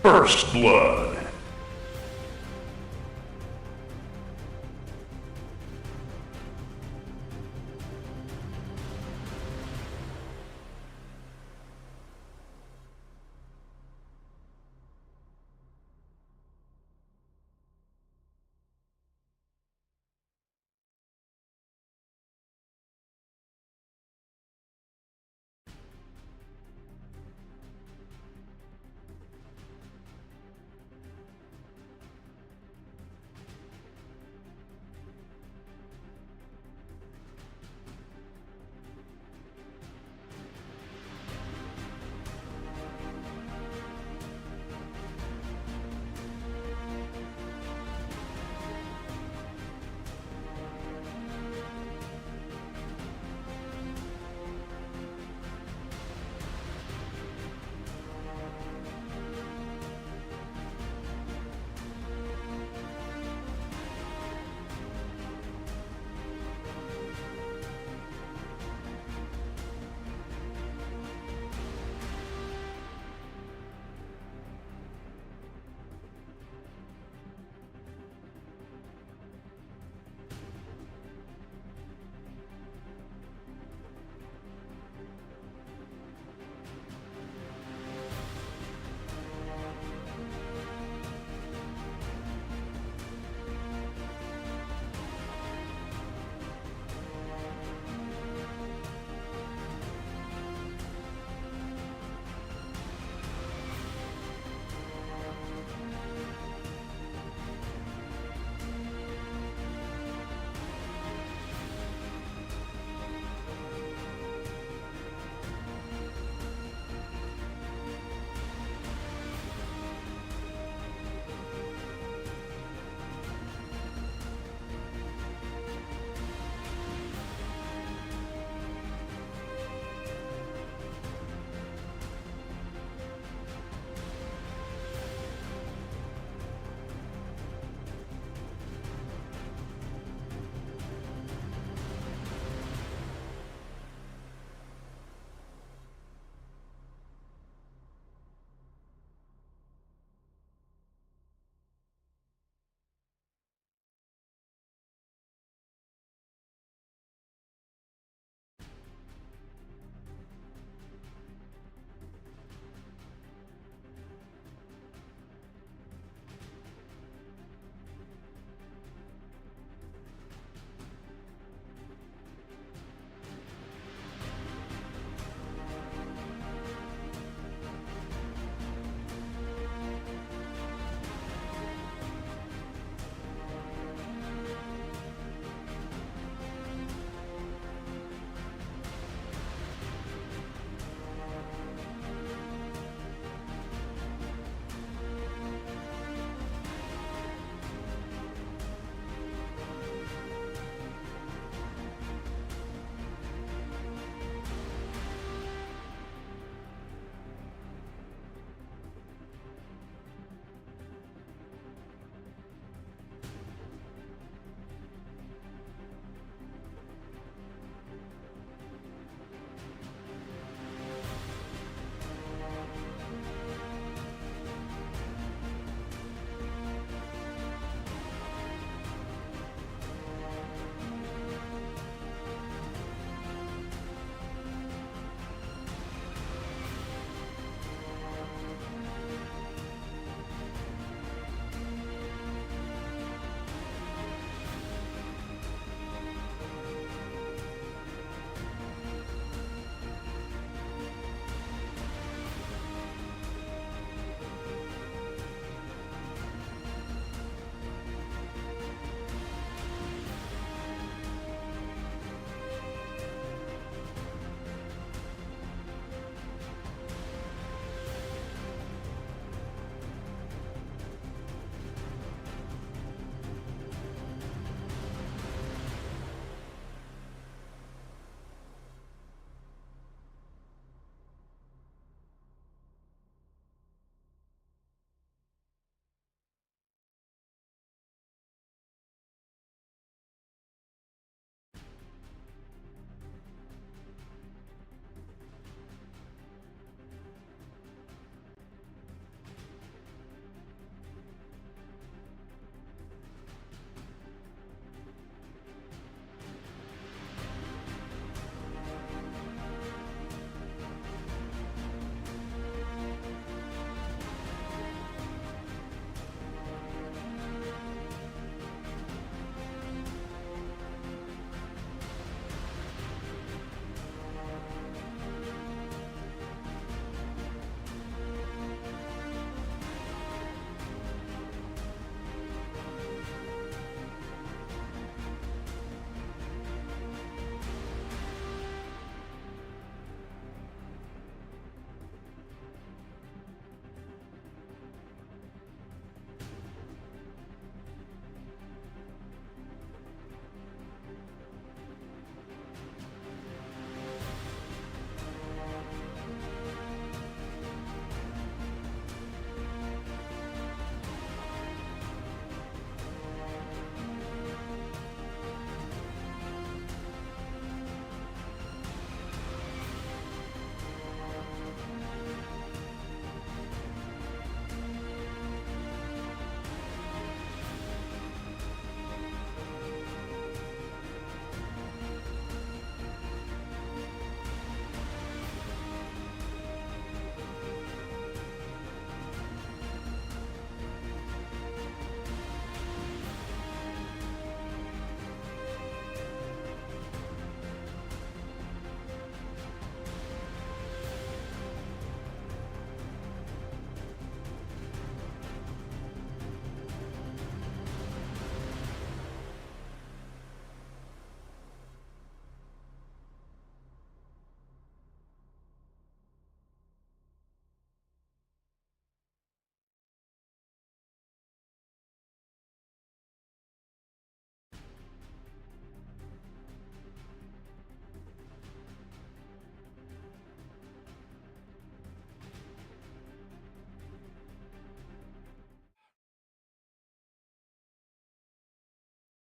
First Blood.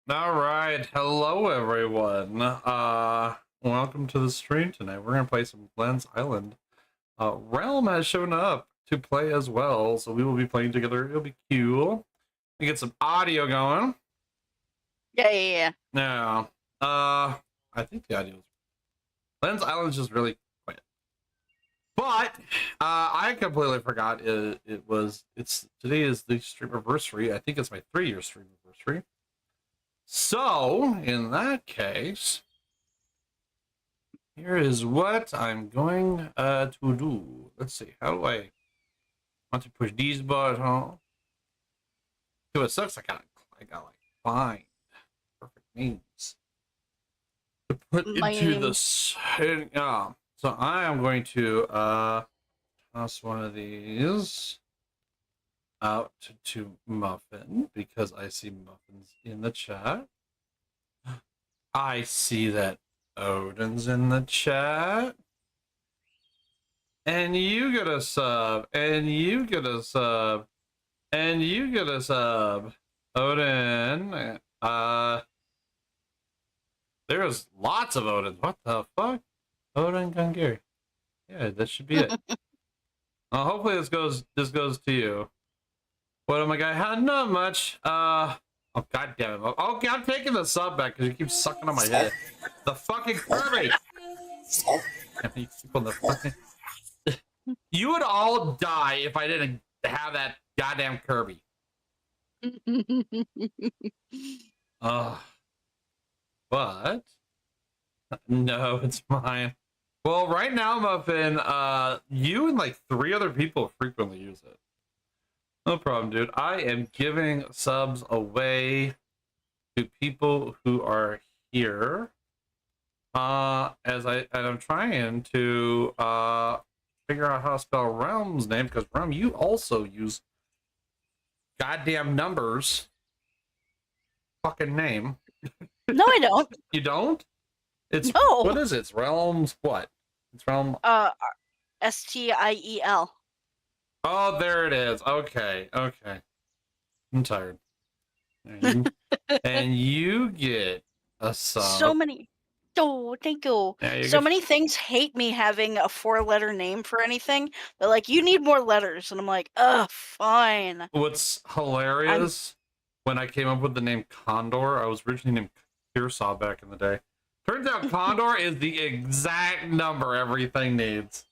All right, hello everyone. Welcome to the stream tonight. We're gonna play some Glenn's Island. Realm has shown up to play as well, so we will be playing together. It'll be cool. We get some audio going. Yeah. Now, I think the audio is Glenn's Island is just really quiet. But I completely forgot it's today is the stream anniversary. I think it's my 3-year stream anniversary. So, in that case, here is what I'm going to do. Let's see. How do I want to push these buttons? So it sucks. I got like find perfect names to put into this. So I am going to toss one of these out to Muffin because I see Muffins in the chat. I see that Odin's in the chat. And you get a sub. And you get a sub. And you get a sub. Odin. There's lots of Odins. What the fuck? Odin Gungiri. Yeah, that should be it. Hopefully this goes to you. What am I got? Not much. Oh god damn it. Okay, I'm taking the sub back because you keep sucking on my head. The fucking Kirby! You would all die if I didn't have that goddamn Kirby. But no, it's mine. Well, right now, Muffin, you and like 3 other people frequently use it. No problem, dude. I am giving subs away to people who are here. As I'm trying to figure out how to spell Realm's name, because Realm, you also use goddamn numbers. Fucking name. No, I don't. You don't? It's no. What is it? It's Realms what? It's Realm Stiel. Oh, there it is. Okay. I'm tired. And you get a sub. So many. Oh, thank you. Yeah, so many things hate me having a 4-letter name for anything. They're like, you need more letters. And I'm like, fine. What's hilarious, when I came up with the name Condor, I was originally named Pearsall back in the day. Turns out Condor is the exact number everything needs.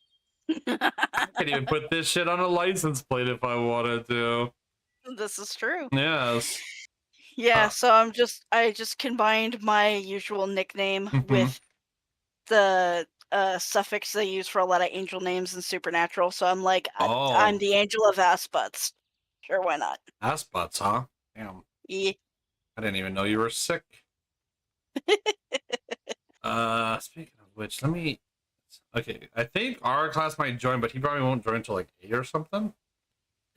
I could even put this shit on a license plate if I wanted to. This is true. Yes. Yeah, so I just combined my usual nickname with the suffix they use for a lot of angel names in Supernatural. So I'm like, I'm the Angel of Ass-Butts. Sure, why not? Ass-Butts, huh? Damn. Yeah. I didn't even know you were sick. Speaking of which, let me... Okay, I think our class might join, but he probably won't join until like 8 or something.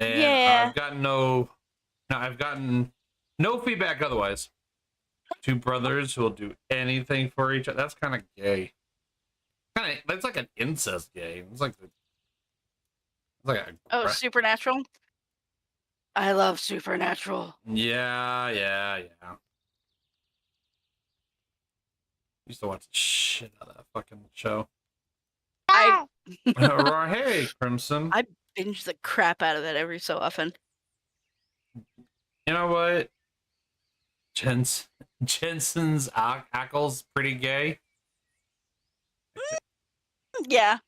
And yeah. I've gotten no feedback otherwise. 2 brothers who will do anything for each other. That's kind of gay. That's like an incest game. It's like Supernatural? I love Supernatural. Yeah. Used to watch the shit out of that fucking show. Hey, Crimson. I binge the crap out of it every so often. You know what? Jensen's Ackles pretty gay. Yeah.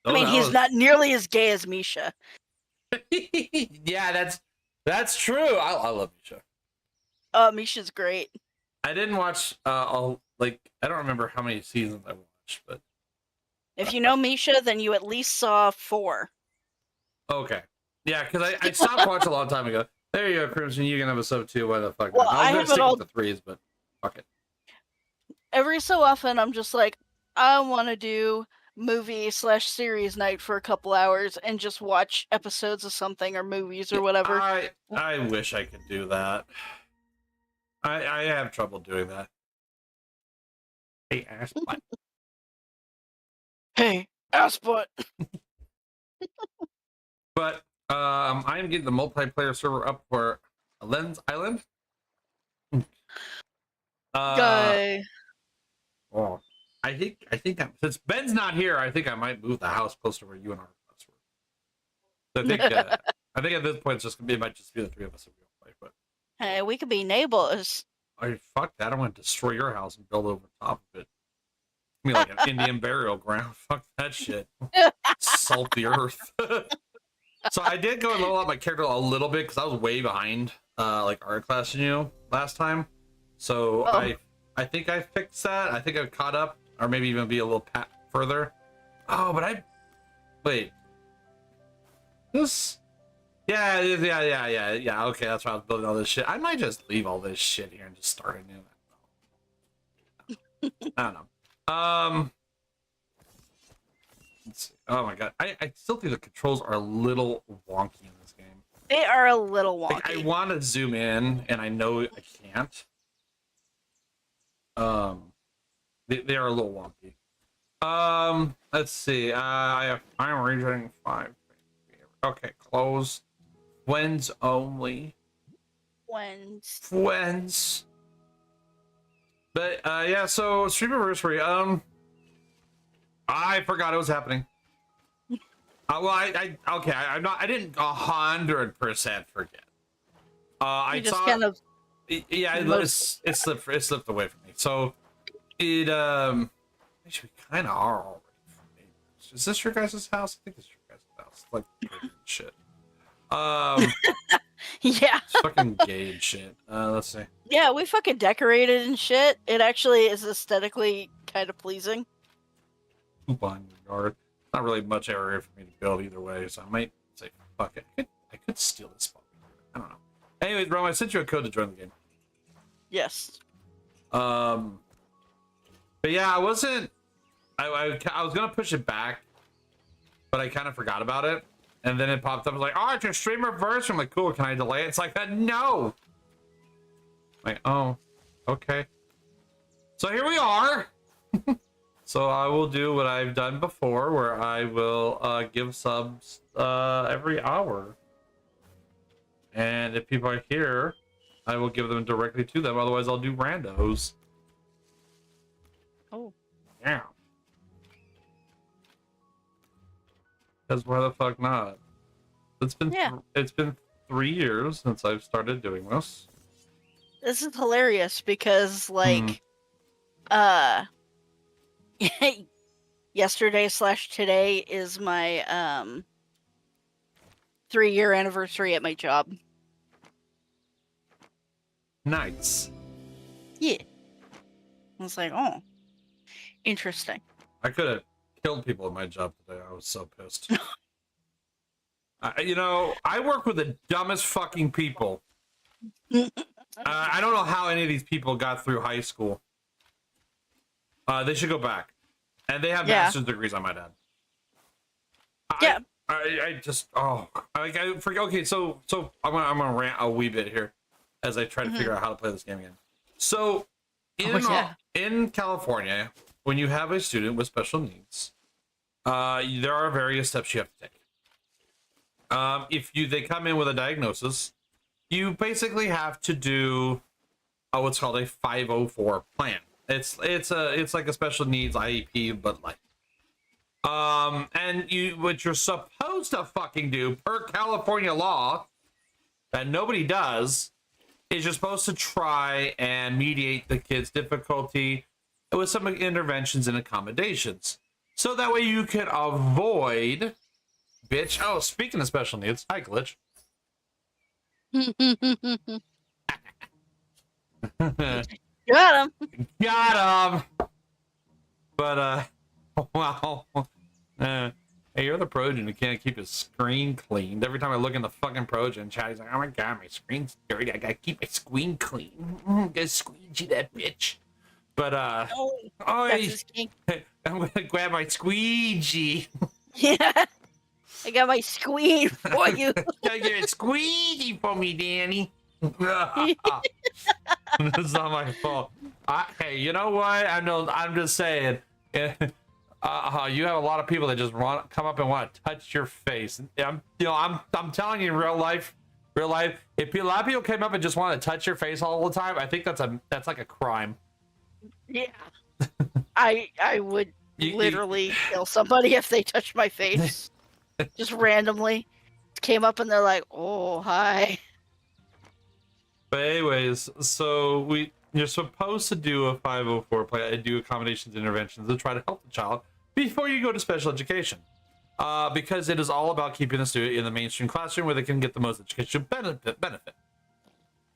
I mean, he's not nearly as gay as Misha. Yeah, that's true. I love Misha. Misha's great. I didn't watch I don't remember how many seasons I watched, but if you know Misha, then you at least saw 4. Okay. Yeah, because I stopped watching a long time ago. There you go, Crimson. You can have a sub too. Why the fuck? Well, I was gonna stick with the 3s, but fuck it. Every so often, I'm just like, I want to do movie/series night for a couple hours and just watch episodes of something or movies or whatever. I wish I could do that. I have trouble doing that. Hey, ass butt. Hey, ass butt. But I am getting the multiplayer server up for Glenn's Island. Guy. Well, I think since Ben's not here, I think I might move the house closer where you and our house were. I think at this point it might just be the three of us in real life. But hey, we could be neighbors. Fuck that! I want to destroy your house and build over top of it. I mean, like an Indian burial ground. Fuck that shit. Salt the earth. So I did go and level up my character a little bit because I was way behind, like art class, last time. So I think I fixed that. I think I've caught up, or maybe even be a little further. Oh, but wait. This. Yeah. Okay, that's why I was building all this shit. I might just leave all this shit here and just start anew. I don't know. Let's see. Oh my god, I still think the controls are a little wonky in this game. They are a little wonky. Like, I want to zoom in, and I know I can't. They are a little wonky. Let's see. I'm reaching 5. Okay, close. When's only. When's. But yeah. So stream anniversary. I forgot it was happening. Well, I'm not. I didn't 100% forget. I just saw. Kind of. Yeah, it slipped away from me. So it actually kind of are already from neighbors. Is this your guys' house? I think it's your guys' house. Like shit. Yeah. Fucking gay and shit. Let's see. Yeah, we fucking decorated and shit. It actually is aesthetically kind of pleasing. Coupon yard. Not really much area for me to build either way, so I might say fuck it. I could steal this spot. I don't know. Anyways, bro, I sent you a code to join the game. Yes. But yeah, I wasn't. I was gonna push it back, but I kind of forgot about it, and then it popped up. I was like, "Oh, it's your stream reverse." I'm like, "Cool, can I delay it?" It's like that. No. Like, oh, okay. So here we are. So I will do what I've done before, where I will give subs every hour. And if people are here, I will give them directly to them. Otherwise, I'll do randos. Oh. Yeah. Because why the fuck not? It's been 3 years since I've started doing this. This is hilarious because, like, yesterday/today is my 3-year anniversary at my job. Nice. Yeah. I was like, oh, interesting. I could have killed people at my job today. I was so pissed. I work with the dumbest fucking people. I don't know how any of these people got through high school. They should go back. And they have master's degrees, I might add. Yeah. I just, I forget. Okay, so I'm gonna rant a wee bit here as I try to figure out how to play this game again. So in California, when you have a student with special needs, there are various steps you have to take. If they come in with a diagnosis, you basically have to do what's called a 504 plan. It's like a special needs IEP, but like, and what you're supposed to fucking do per California law that nobody does is you're supposed to try and mediate the kid's difficulty with some interventions and accommodations, so that way you can avoid, bitch. Oh, speaking of special needs, hi Glitch. Got him. Got him. But wow. Hey, you're the Projan who can't keep his screen cleaned. Every time I look in the fucking Projan chat, he's like, "Oh my god, my screen's dirty. I gotta keep my screen clean. Gotta squeegee that bitch." But I'm gonna grab my squeegee. Yeah. I got my squeeze for you. Gotta get a squeegee for me, Danny. It's not my fault. Hey, you know what? I'm just saying. You have a lot of people that just come up and want to touch your face. I'm telling you, in real life, Real life, if a lot of people came up and just wanted to touch your face all the time, I think that's like a crime. Yeah. I would literally kill somebody if they touched my face. Just randomly. Came up and they're like, oh, hi. But anyways, so you're supposed to do a 504 plan, do accommodations interventions to try to help the child before you go to special education. Because it is all about keeping the student in the mainstream classroom where they can get the most educational benefit.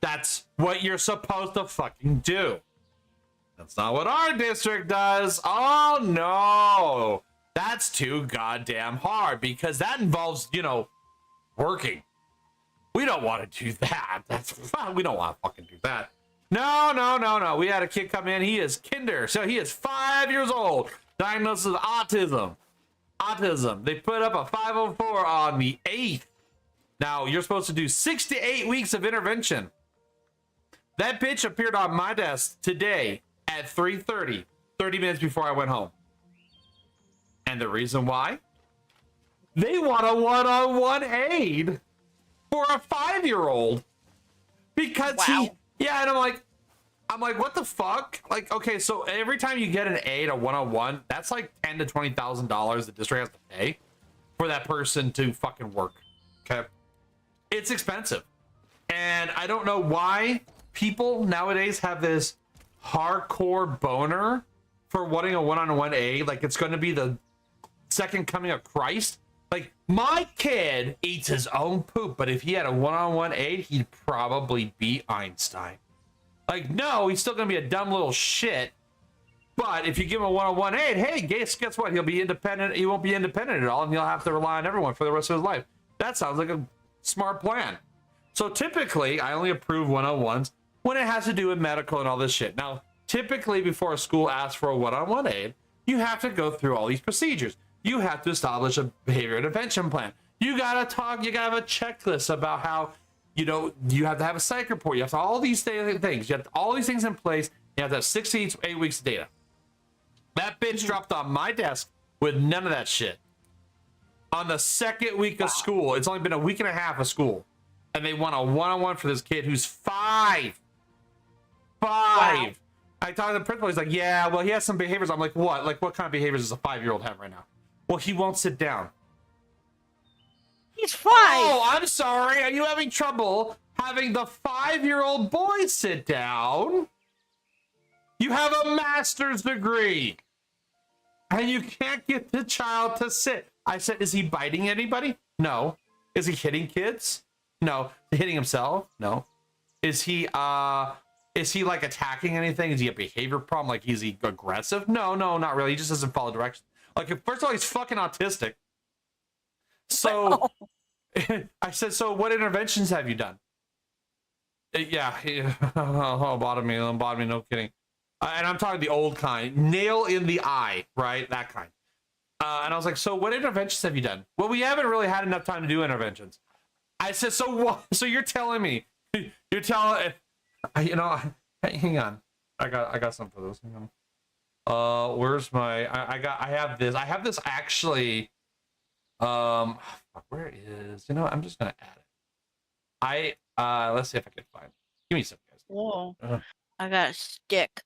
That's what you're supposed to fucking do. That's not what our district does. Oh no, that's too goddamn hard because that involves, working. We don't want to do that. We don't want to fucking do that. No. We had a kid come in. He is kinder, so he is 5 years old, diagnosed with autism. They put up a 504 on the 8th. Now you're supposed to do 6 to 8 weeks of intervention. That bitch appeared on my desk today at 3:30, 30 minutes before I went home. And the reason why? They want a one-on-one aid for a 5-year-old because and I'm like, what the fuck? Like, okay, so every time you get an aid, a one-on-one, that's like $10,000 to $20,000 the district has to pay for that person to fucking work. Okay, it's expensive, and I don't know why people nowadays have this hardcore boner for wanting a one-on-one aid, like it's going to be the second coming of Christ. Like, my kid eats his own poop, but if he had a one-on-one aid, he'd probably be Einstein. Like, no, he's still gonna be a dumb little shit, but if you give him a one-on-one aid, hey, guess what? He'll be independent. He won't be independent at all, and he'll have to rely on everyone for the rest of his life. That sounds like a smart plan. So typically, I only approve one-on-ones when it has to do with medical and all this shit. Now, typically, before a school asks for a one-on-one aid, you have to go through all these procedures. You have to establish a behavior intervention plan. You gotta have a checklist about how, you have to have a psych report. You have to have all these things. You have all these things in place. You have to have 6 to 8 weeks of data. That bitch dropped on my desk with none of that shit. On the second week of school, it's only been a week and a half of school, and they want a one-on-one for this kid who's 5. Wow. I talked to the principal. He's like, yeah, well, he has some behaviors. I'm like, what? Like, what kind of behaviors does a 5-year-old have right now? Well, he won't sit down. He's 5. Oh, I'm sorry. Are you having trouble having the 5-year-old boy sit down? You have a master's degree, and you can't get the child to sit. I said, is he biting anybody? No. Is he hitting kids? No. Is he hitting himself? No. Is he like attacking anything? Is he a behavior problem? Like, is he aggressive? No, not really. He just doesn't follow directions. Like, first of all, he's fucking autistic. So I said, so what interventions have you done? Yeah. Lobotomy, no kidding. And I'm talking the old kind, nail in the eye, right? That kind. And I was like, so what interventions have you done? Well, we haven't really had enough time to do interventions. I said, so what? So you're telling me, hang on. I got something for this. Hang on. Where's my, I have this actually, where is, I'm just going to add it. Let's see if I can find it. Give me a second, guys. Whoa. I got a stick.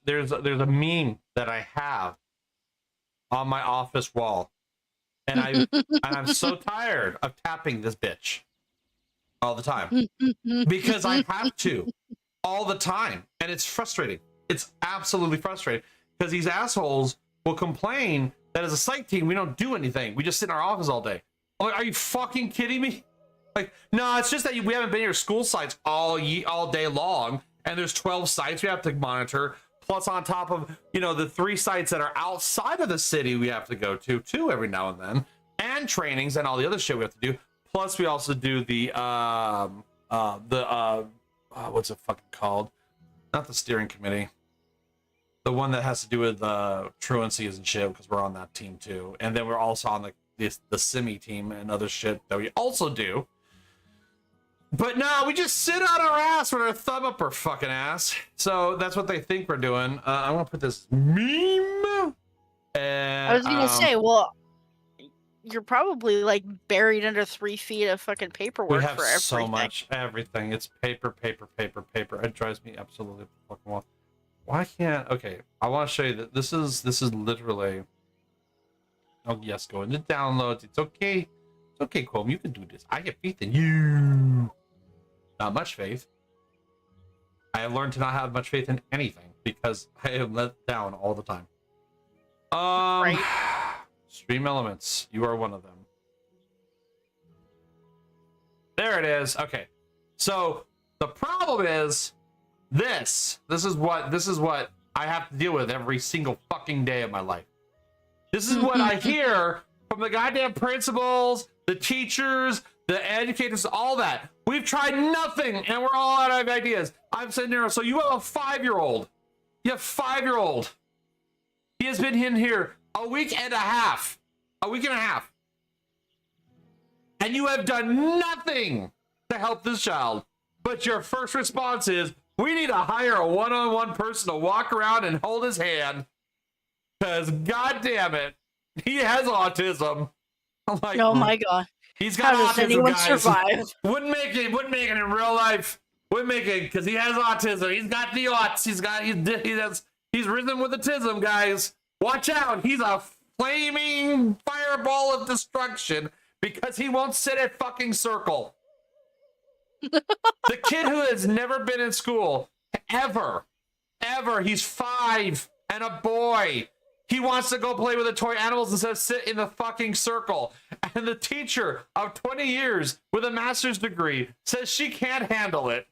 There's a meme that I have on my office wall, and I'm so tired of tapping this bitch all the time because I have to all the time, and it's frustrating. It's absolutely frustrating because these assholes will complain that as a psych team we don't do anything. We just sit in our office all day. I'm like, are you fucking kidding me? Like, no, it's just that we haven't been to your school sites all day long. And there's 12 sites we have to monitor, plus on top of, the 3 sites that are outside of the city we have to go to too every now and then, and trainings and all the other shit we have to do. Plus we also do the what's it fucking called? Not the steering committee. The one that has to do with truancies and shit, because we're on that team too. And then we're also on the simi team and other shit that we also do. But no, we just sit on our ass with our thumb up our fucking ass. So that's what they think we're doing. I'm gonna put this meme. And I was gonna say, well, you're probably like buried under 3 feet of fucking paperwork. We have for everything. so much, everything. It's paper, paper, paper, paper. It drives me absolutely fucking wild. Why can't? Okay, I want to show you that this is literally. Oh yes, go into downloads. It's okay. It's okay, Chrome. You can do this. I have faith in you. Not much faith. I have learned to not have much faith in anything because I am let down all the time. Right. Stream elements. You are one of them. There it is. Okay. So the problem is this. This is what I have to deal with every single fucking day of my life. This is what I hear from the goddamn principals, the teachers, the educators, all that. We've tried nothing and we're all out of ideas. I'm sitting there. So you have a 5-year-old. You have a 5-year-old. He has been in here a week and a half. A week and a half. And you have done nothing to help this child. But your first response is, we need to hire a one-on-one person to walk around and hold his hand. Because, god damn it, he has autism. I'm like, oh my god. He's got How autism, does anyone guys. survive? Wouldn't make it in real life. Wouldn't make it because he has autism. He's got the aughts. He's risen with autism, guys. Watch out. He's a flaming fireball of destruction because he won't sit at fucking circle. The kid who has never been in school ever, he's 5 and a boy. He wants to go play with the toy animals instead of sit in the fucking circle. And the teacher of 20 years with a master's degree says she can't handle it.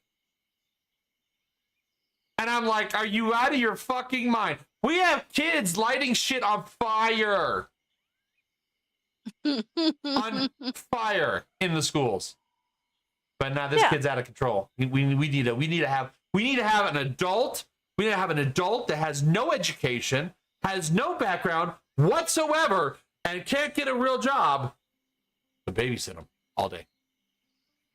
And I'm like, are you out of your fucking mind? We have kids lighting shit on fire. On fire in the schools. But now this kid's out of control. We need to have an adult. We need to have an adult that has no education, has no background whatsoever, and can't get a real job to babysit him all day.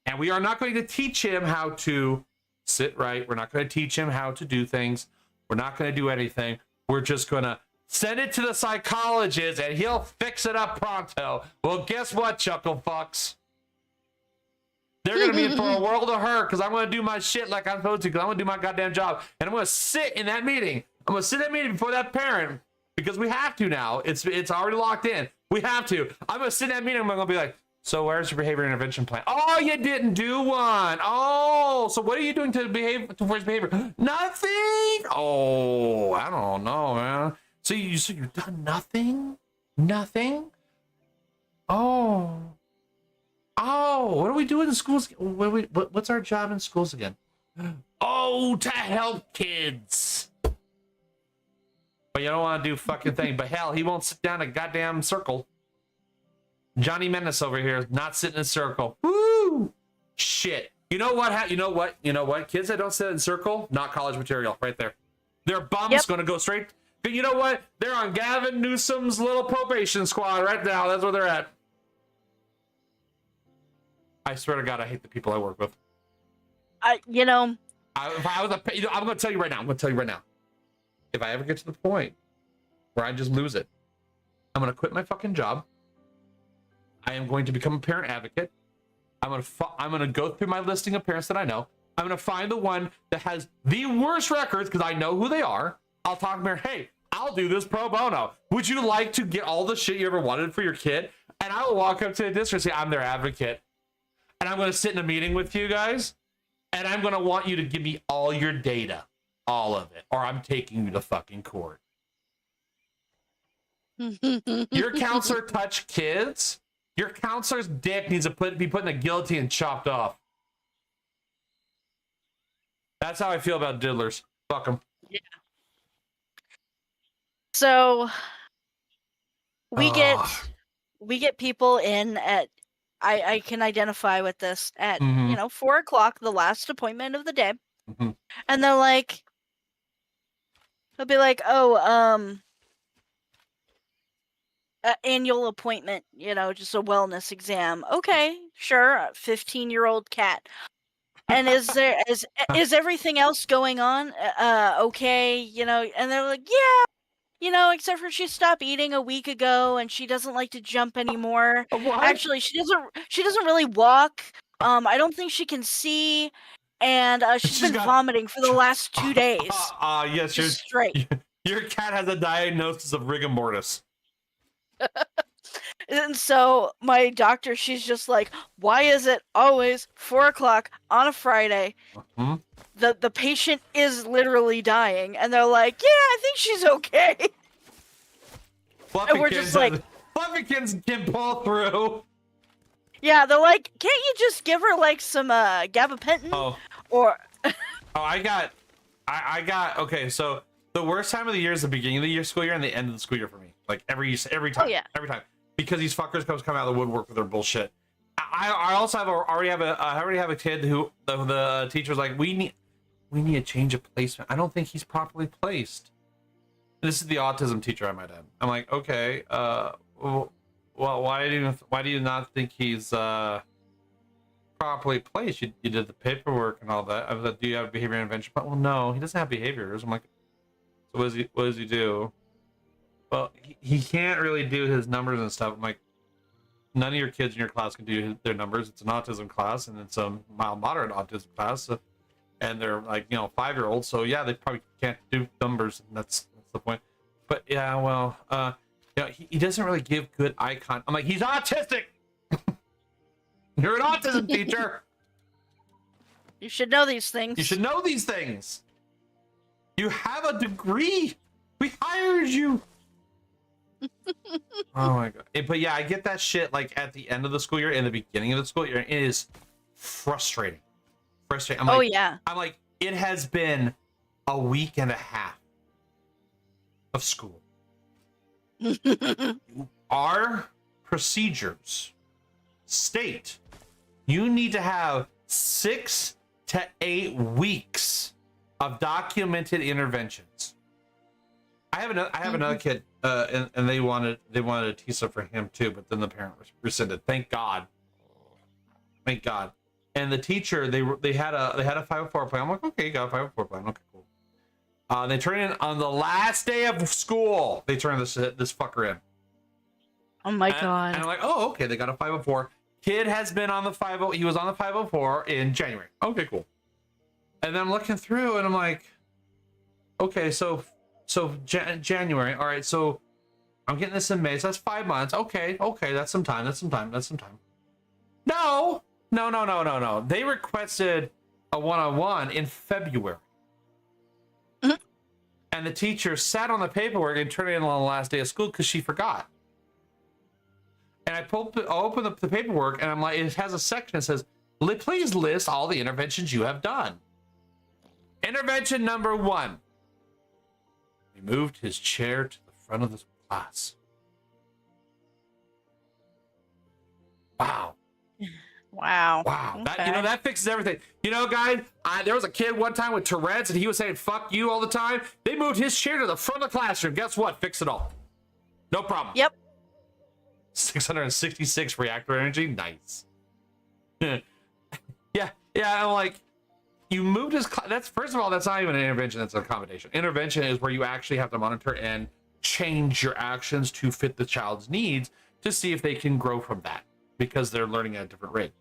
And we are not going to teach him how to sit right. We're not going to teach him how to do things. We're not going to do anything. We're just going to send it to the psychologist and he'll fix it up pronto. Well, guess what, chuckle fucks? They're going to be in for a world of hurt because I'm going to do my shit like I'm supposed to because I'm going to do my goddamn job. And I'm going to sit in that meeting. I'm going to sit in that meeting before that parent because we have to now. It's already locked in. We have to. I'm going to sit in that meeting. I'm going to be like, so where's your behavior intervention plan? Oh, you didn't do one. Oh, so what are you doing to behave towards behavior? Nothing. Oh, I don't know, man. So you've done nothing? Nothing? Oh, what do we do in schools? What's our job in schools again? Oh, to help kids. But you don't want to do fucking thing. But hell, he won't sit down a goddamn circle. Johnny Menace over here is not sitting in a circle. Woo! Shit. You know what? You know what? Kids that don't sit in a circle, not college material right there. Their bum's going to go straight. You know what? They're on Gavin Newsom's little probation squad right now. That's where they're at. I swear to God, I hate the people I work with. You know. If I was I'm going to tell you right now. If I ever get to the point where I just lose it, I'm going to quit my fucking job. I am going to become a parent advocate. I'm going to go through my listing of parents that I know. I'm going to find the one that has the worst records because I know who they are. I'll talk to them. Hey, I'll do this pro bono. Would you like to get all the shit you ever wanted for your kid? And I will walk up to the district and say, I'm their advocate. And I'm going to sit in a meeting with you guys. And I'm going to want you to give me all your data. All of it. Or I'm taking you to fucking court. Your counselor touched kids? Your counselor's dick needs to be put in a guillotine and chopped off. That's how I feel about diddlers. Fuck them. Yeah. So we get people in at I can identify with this at 4:00, the last appointment of the day, and they'll be like, annual appointment, just a wellness exam. Okay, sure. A 15-year-old cat. And is everything else going on? Okay, and they're like, yeah. except for she stopped eating a week ago, and she doesn't like to jump anymore. What? Actually, she doesn't really walk. I don't think she can see, and she's been vomiting for the last 2 days. Yes, just straight. Your cat has a diagnosis of rigor mortis. And so my doctor, she's just like, why is it always 4:00 on a Friday? Mm-hmm. The patient is literally dying, and they're like, yeah, I think she's okay. And we're just like, Fluffykins can pull through. Yeah, they're like, can't you just give her like some gabapentin? Or I got okay, so the worst time of the year is the beginning of the year, school year, and the end of the school year for me. Like every time. Oh, yeah. Every time. Because these fuckers come out of the woodwork with their bullshit. I also already have a kid who the teacher's like, we need a change of placement. I don't think he's properly placed. This is the autism teacher I might have. I'm like, okay, well, why do you not think he's properly placed? You did the paperwork and all that. I was like, do you have a behavior intervention? But well, no, he doesn't have behaviors. I'm like, so what does he do? Well, he can't really do his numbers and stuff. I'm like, none of your kids in your class can do their numbers. It's an autism class, and it's a mild moderate autism class, so, and they're like 5-year-olds. So yeah, they probably can't do numbers, and that's the point. But yeah, well, he doesn't really give good eye contact. I'm like, he's autistic. You're an autism teacher. You should know these things. You should know these things. You have a degree. We hired you. Oh my god. But yeah, I get that shit like at the end of the school year and the beginning of the school year. It is frustrating. I'm like, yeah. I'm like, it has been a week and a half of school. Our procedures state you need to have 6 to 8 weeks of documented interventions. I have another kid, and they wanted a TISA for him too, but then the parent rescinded. Thank God. And the teacher, they had a 504 plan. I'm like, okay, you got a 504 plan. Okay, cool. They turned in on the last day of school. They turned this fucker in. Oh my god. And I'm like, oh, okay, they got a 504. Kid has been on the 50. He was on the 504 in January. Okay, cool. And then I'm looking through, and I'm like, okay, so January. All right, so I'm getting this in May. So that's 5 months. Okay, that's some time. No. They requested a one-on-one in February. Mm-hmm. And the teacher sat on the paperwork and turned it in on the last day of school because she forgot. And I'll open up the paperwork, and I'm like, it has a section that says, please list all the interventions you have done. Intervention number 1. He moved his chair to the front of the class. Wow. Okay. That fixes everything. Guys, there was a kid one time with Tourette's, and he was saying "fuck you" all the time. They moved his chair to the front of the classroom. Guess what? Fix it all. No problem. Yep. 666 reactor energy. Nice. yeah. I'm like, you moved his class. That's, first of all, that's not even an intervention. That's an accommodation. Intervention is where you actually have to monitor and change your actions to fit the child's needs to see if they can grow from that, because they're learning at a different rate.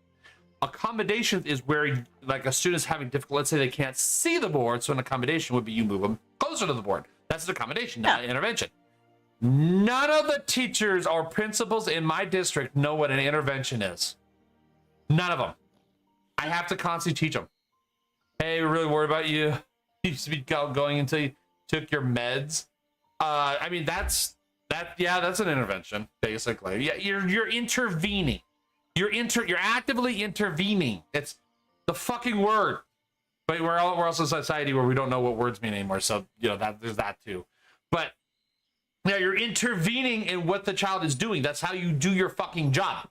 Accommodation is where, like, a student's having difficulty. Let's say they can't see the board, so an accommodation would be you move them closer to the board. That's an accommodation, not an intervention. None of the teachers or principals in my district know what an intervention is. None of them. I have to constantly teach them. Hey, we're really worried about you. You used to be going until you took your meds. I mean, that's an intervention, basically. Yeah, you're intervening. You're actively intervening. It's the fucking word. But we're also a society where we don't know what words mean anymore. So there's that too. But yeah, you're intervening in what the child is doing. That's how you do your fucking job.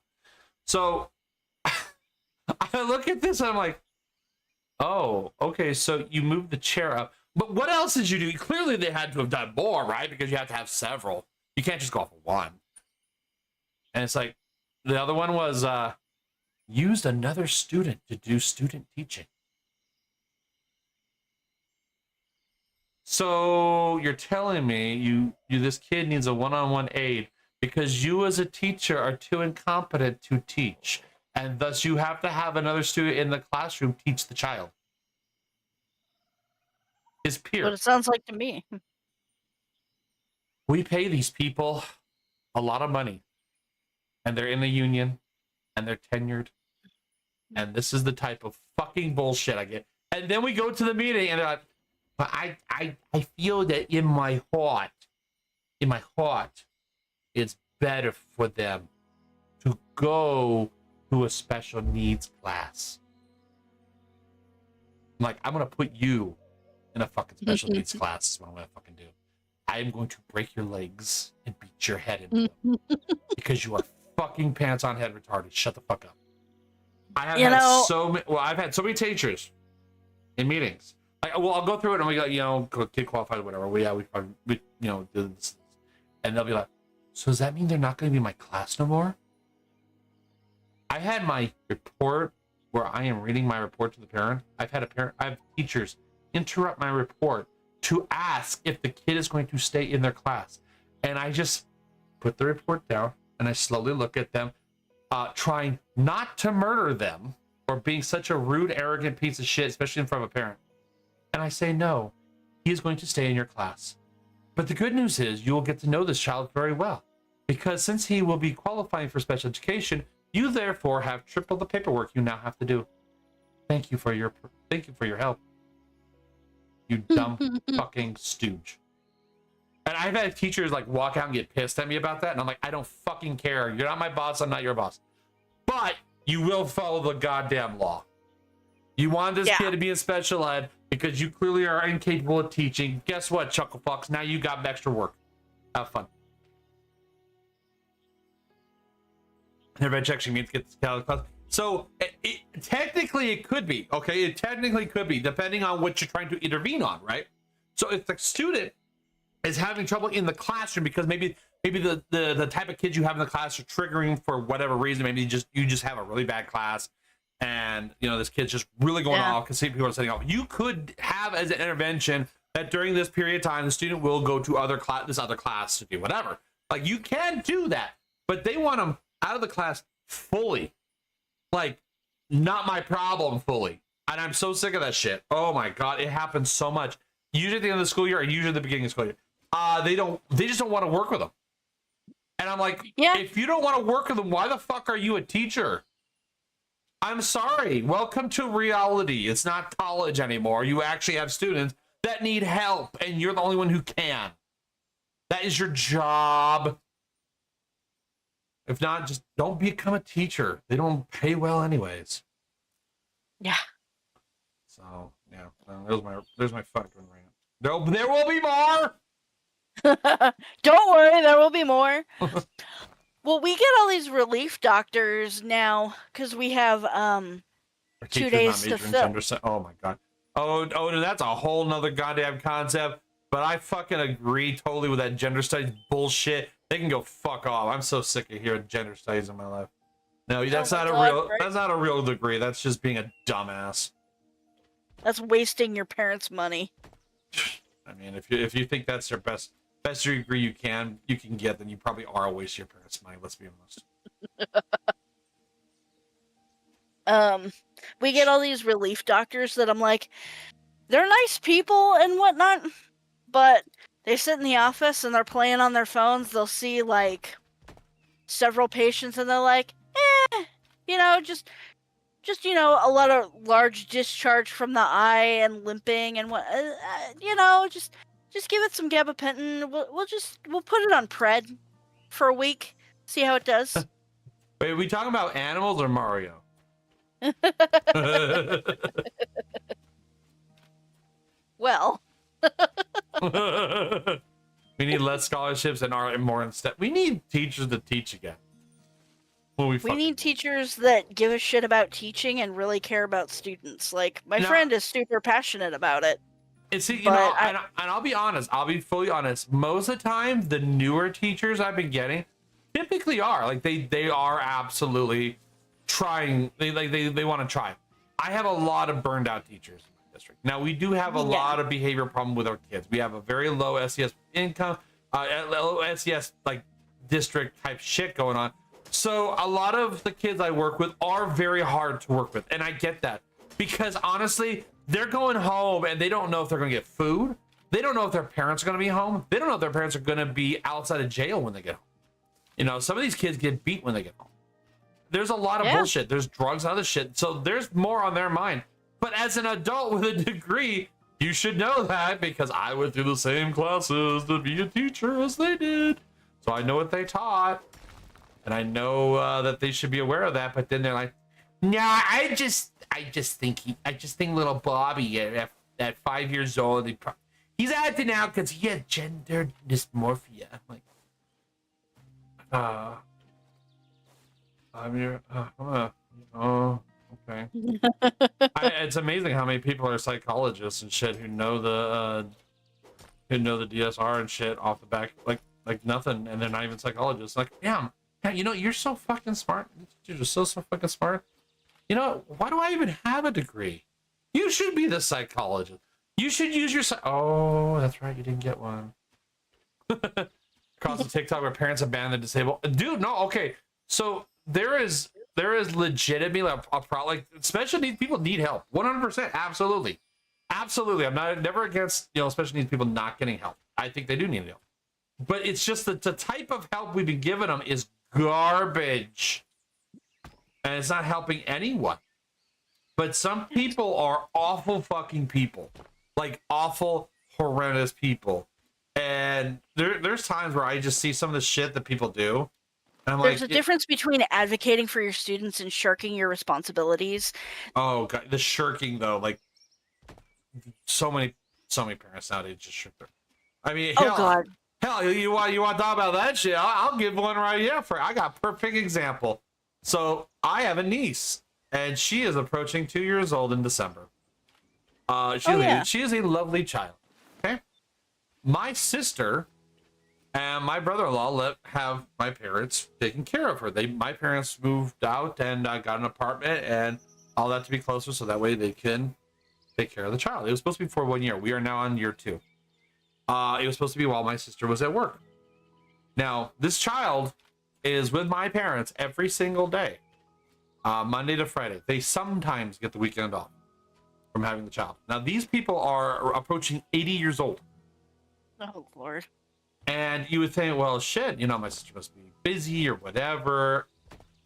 So I look at this and I'm like, oh, okay. So you moved the chair up. But what else did you do? Clearly they had to have done more, right? Because you have to have several. You can't just go off of one. And it's like, the other one was used another student to do student teaching. So you're telling me this kid needs a one-on-one aid because you as a teacher are too incompetent to teach, and thus you have to have another student in the classroom teach the child. His peer. What it sounds like to me. We pay these people a lot of money, and they're in the union, and they're tenured, and this is the type of fucking bullshit I get. And then we go to the meeting, and they're like, but I feel that in my heart, it's better for them to go to a special needs class. I'm like, I'm gonna put you in a fucking special needs class. Is what I'm gonna fucking do. I am going to break your legs and beat your head into them because you are fucking pants on head retarded. Shut the fuck up. I've had so many teachers in meetings. I'll go through it and we go, kid qualified, whatever. We do this, and they'll be like, so does that mean they're not going to be in my class no more? I had my report where I am reading my report to the parent. I have teachers interrupt my report to ask if the kid is going to stay in their class. And I just put the report down and I slowly look at them, trying not to murder them or being such a rude, arrogant piece of shit, especially in front of a parent. And I say, no, he is going to stay in your class. But the good news is you will get to know this child very well, because since he will be qualifying for special education, you therefore have triple the paperwork you now have to do. Thank you for your help. You dumb fucking stooge. And I've had teachers like walk out and get pissed at me about that, and I'm like, I don't fucking care. You're not my boss, I'm not your boss. But you will follow the goddamn law. You want this kid to be in special ed because you clearly are incapable of teaching. Guess what, Chucklefucks? Now you got extra work. Have fun. Everybody actually means to get this class. So technically it could be, okay? It technically could be, depending on what you're trying to intervene on, right? So if the student is having trouble in the classroom because maybe the type of kids you have in the class are triggering for whatever reason, maybe you just have a really bad class, and this kid's just really going off because people are setting off. You could have as an intervention that during this period of time the student will go to this other class to do whatever. Like, you can do that, but they want them out of the class fully. Like, not my problem fully. And I'm so sick of that shit. Oh my god, it happens so much. Usually at the end of the school year, or usually at the beginning of the school year. They just don't want to work with them. And I'm like, if you don't want to work with them, why the fuck are you a teacher? I'm sorry. Welcome to reality. It's not college anymore. You actually have students that need help, and you're the only one who can. That is your job. If not, just don't become a teacher. They don't pay well anyways. Yeah. So, there's my fucking rant. There will be more! Don't worry, there will be more. Well, we get all these relief doctors now because we have 2 days to fill. Oh my god. Oh, that's a whole nother goddamn concept. But I fucking agree totally with that gender studies bullshit. They can go fuck off. I'm so sick of hearing gender studies in my life. No, that's not a real degree. That's just being a dumbass. That's wasting your parents' money. I mean, if you think that's your best degree you can get, then you probably are a waste of your parents' money. Let's be honest. We get all these relief doctors that I'm like, they're nice people and whatnot, but they sit in the office and they're playing on their phones. They'll see like several patients and they're like, just a lot of large discharge from the eye and limping and what, just give it some gabapentin. We'll put it on pred for a week, see how it does. Wait, are we talking about animals or Mario? Well. We need less scholarships and more instead. We need teachers to teach again. We need teachers that give a shit about teaching and really care about students. Like, my friend is super passionate about it. And see, and I'll be honest. I'll be fully honest. Most of the time, the newer teachers I've been getting typically are like they are absolutely trying. They want to try. I have a lot of burned out teachers in my district. Now we do have a lot of behavior problem with our kids. We have a very low SES income, low SES like district type shit going on. So a lot of the kids I work with are very hard to work with, and I get that because honestly, they're going home and they don't know if they're going to get food. They don't know if their parents are going to be home. They don't know if their parents are going to be outside of jail when they get home. You know, some of these kids get beat when they get home. There's a lot of bullshit. There's drugs, other shit. So there's more on their mind. But as an adult with a degree, you should know that because I went through the same classes to be a teacher as they did. So I know what they taught. And I know that they should be aware of that. But then they're like, nah, I just think little Bobby at 5 years old, he's acting out because he had gender dysmorphia. I'm like, okay. It's amazing how many people are psychologists and shit who know the DSR and shit off the back like nothing, and they're not even psychologists. Like, damn, you know, you're so fucking smart. You're just so fucking smart. You know, why do I even have a degree? You should be the psychologist. You should use your oh, that's right, you didn't get one. Across the TikTok where parents abandon the disabled. Dude, no, okay. So there is legitimately a problem. Like, special needs people need help. 100%, absolutely. Absolutely. I'm never against, you know, special needs people not getting help. I think they do need help. But it's just that the type of help we've been giving them is garbage. And it's not helping anyone. But some people are awful fucking people. Like, awful, horrendous people. And there's times where I just see some of the shit that people do. And I'm There's a difference between advocating for your students and shirking your responsibilities. Oh, God. The shirking, though. Like, so many parents nowadays just shirk their... I mean, God. Hell, you want to talk about that shit? I'll give one right here for. I got a perfect example. So I have a niece, and she is approaching 2 years old in December. She is a lovely child. Okay, my sister and my brother-in-law have my parents taking care of her. My parents moved out and got an apartment and all that to be closer, so that way they can take care of the child. It was supposed to be for 1 year. We are now on year 2. It was supposed to be while my sister was at work. Now, this child is with my parents every single day, Monday to Friday. They sometimes get the weekend off from having the child. Now, these people are approaching 80 years old. Oh, Lord. And you would think, well, shit, you know, my sister must be busy or whatever.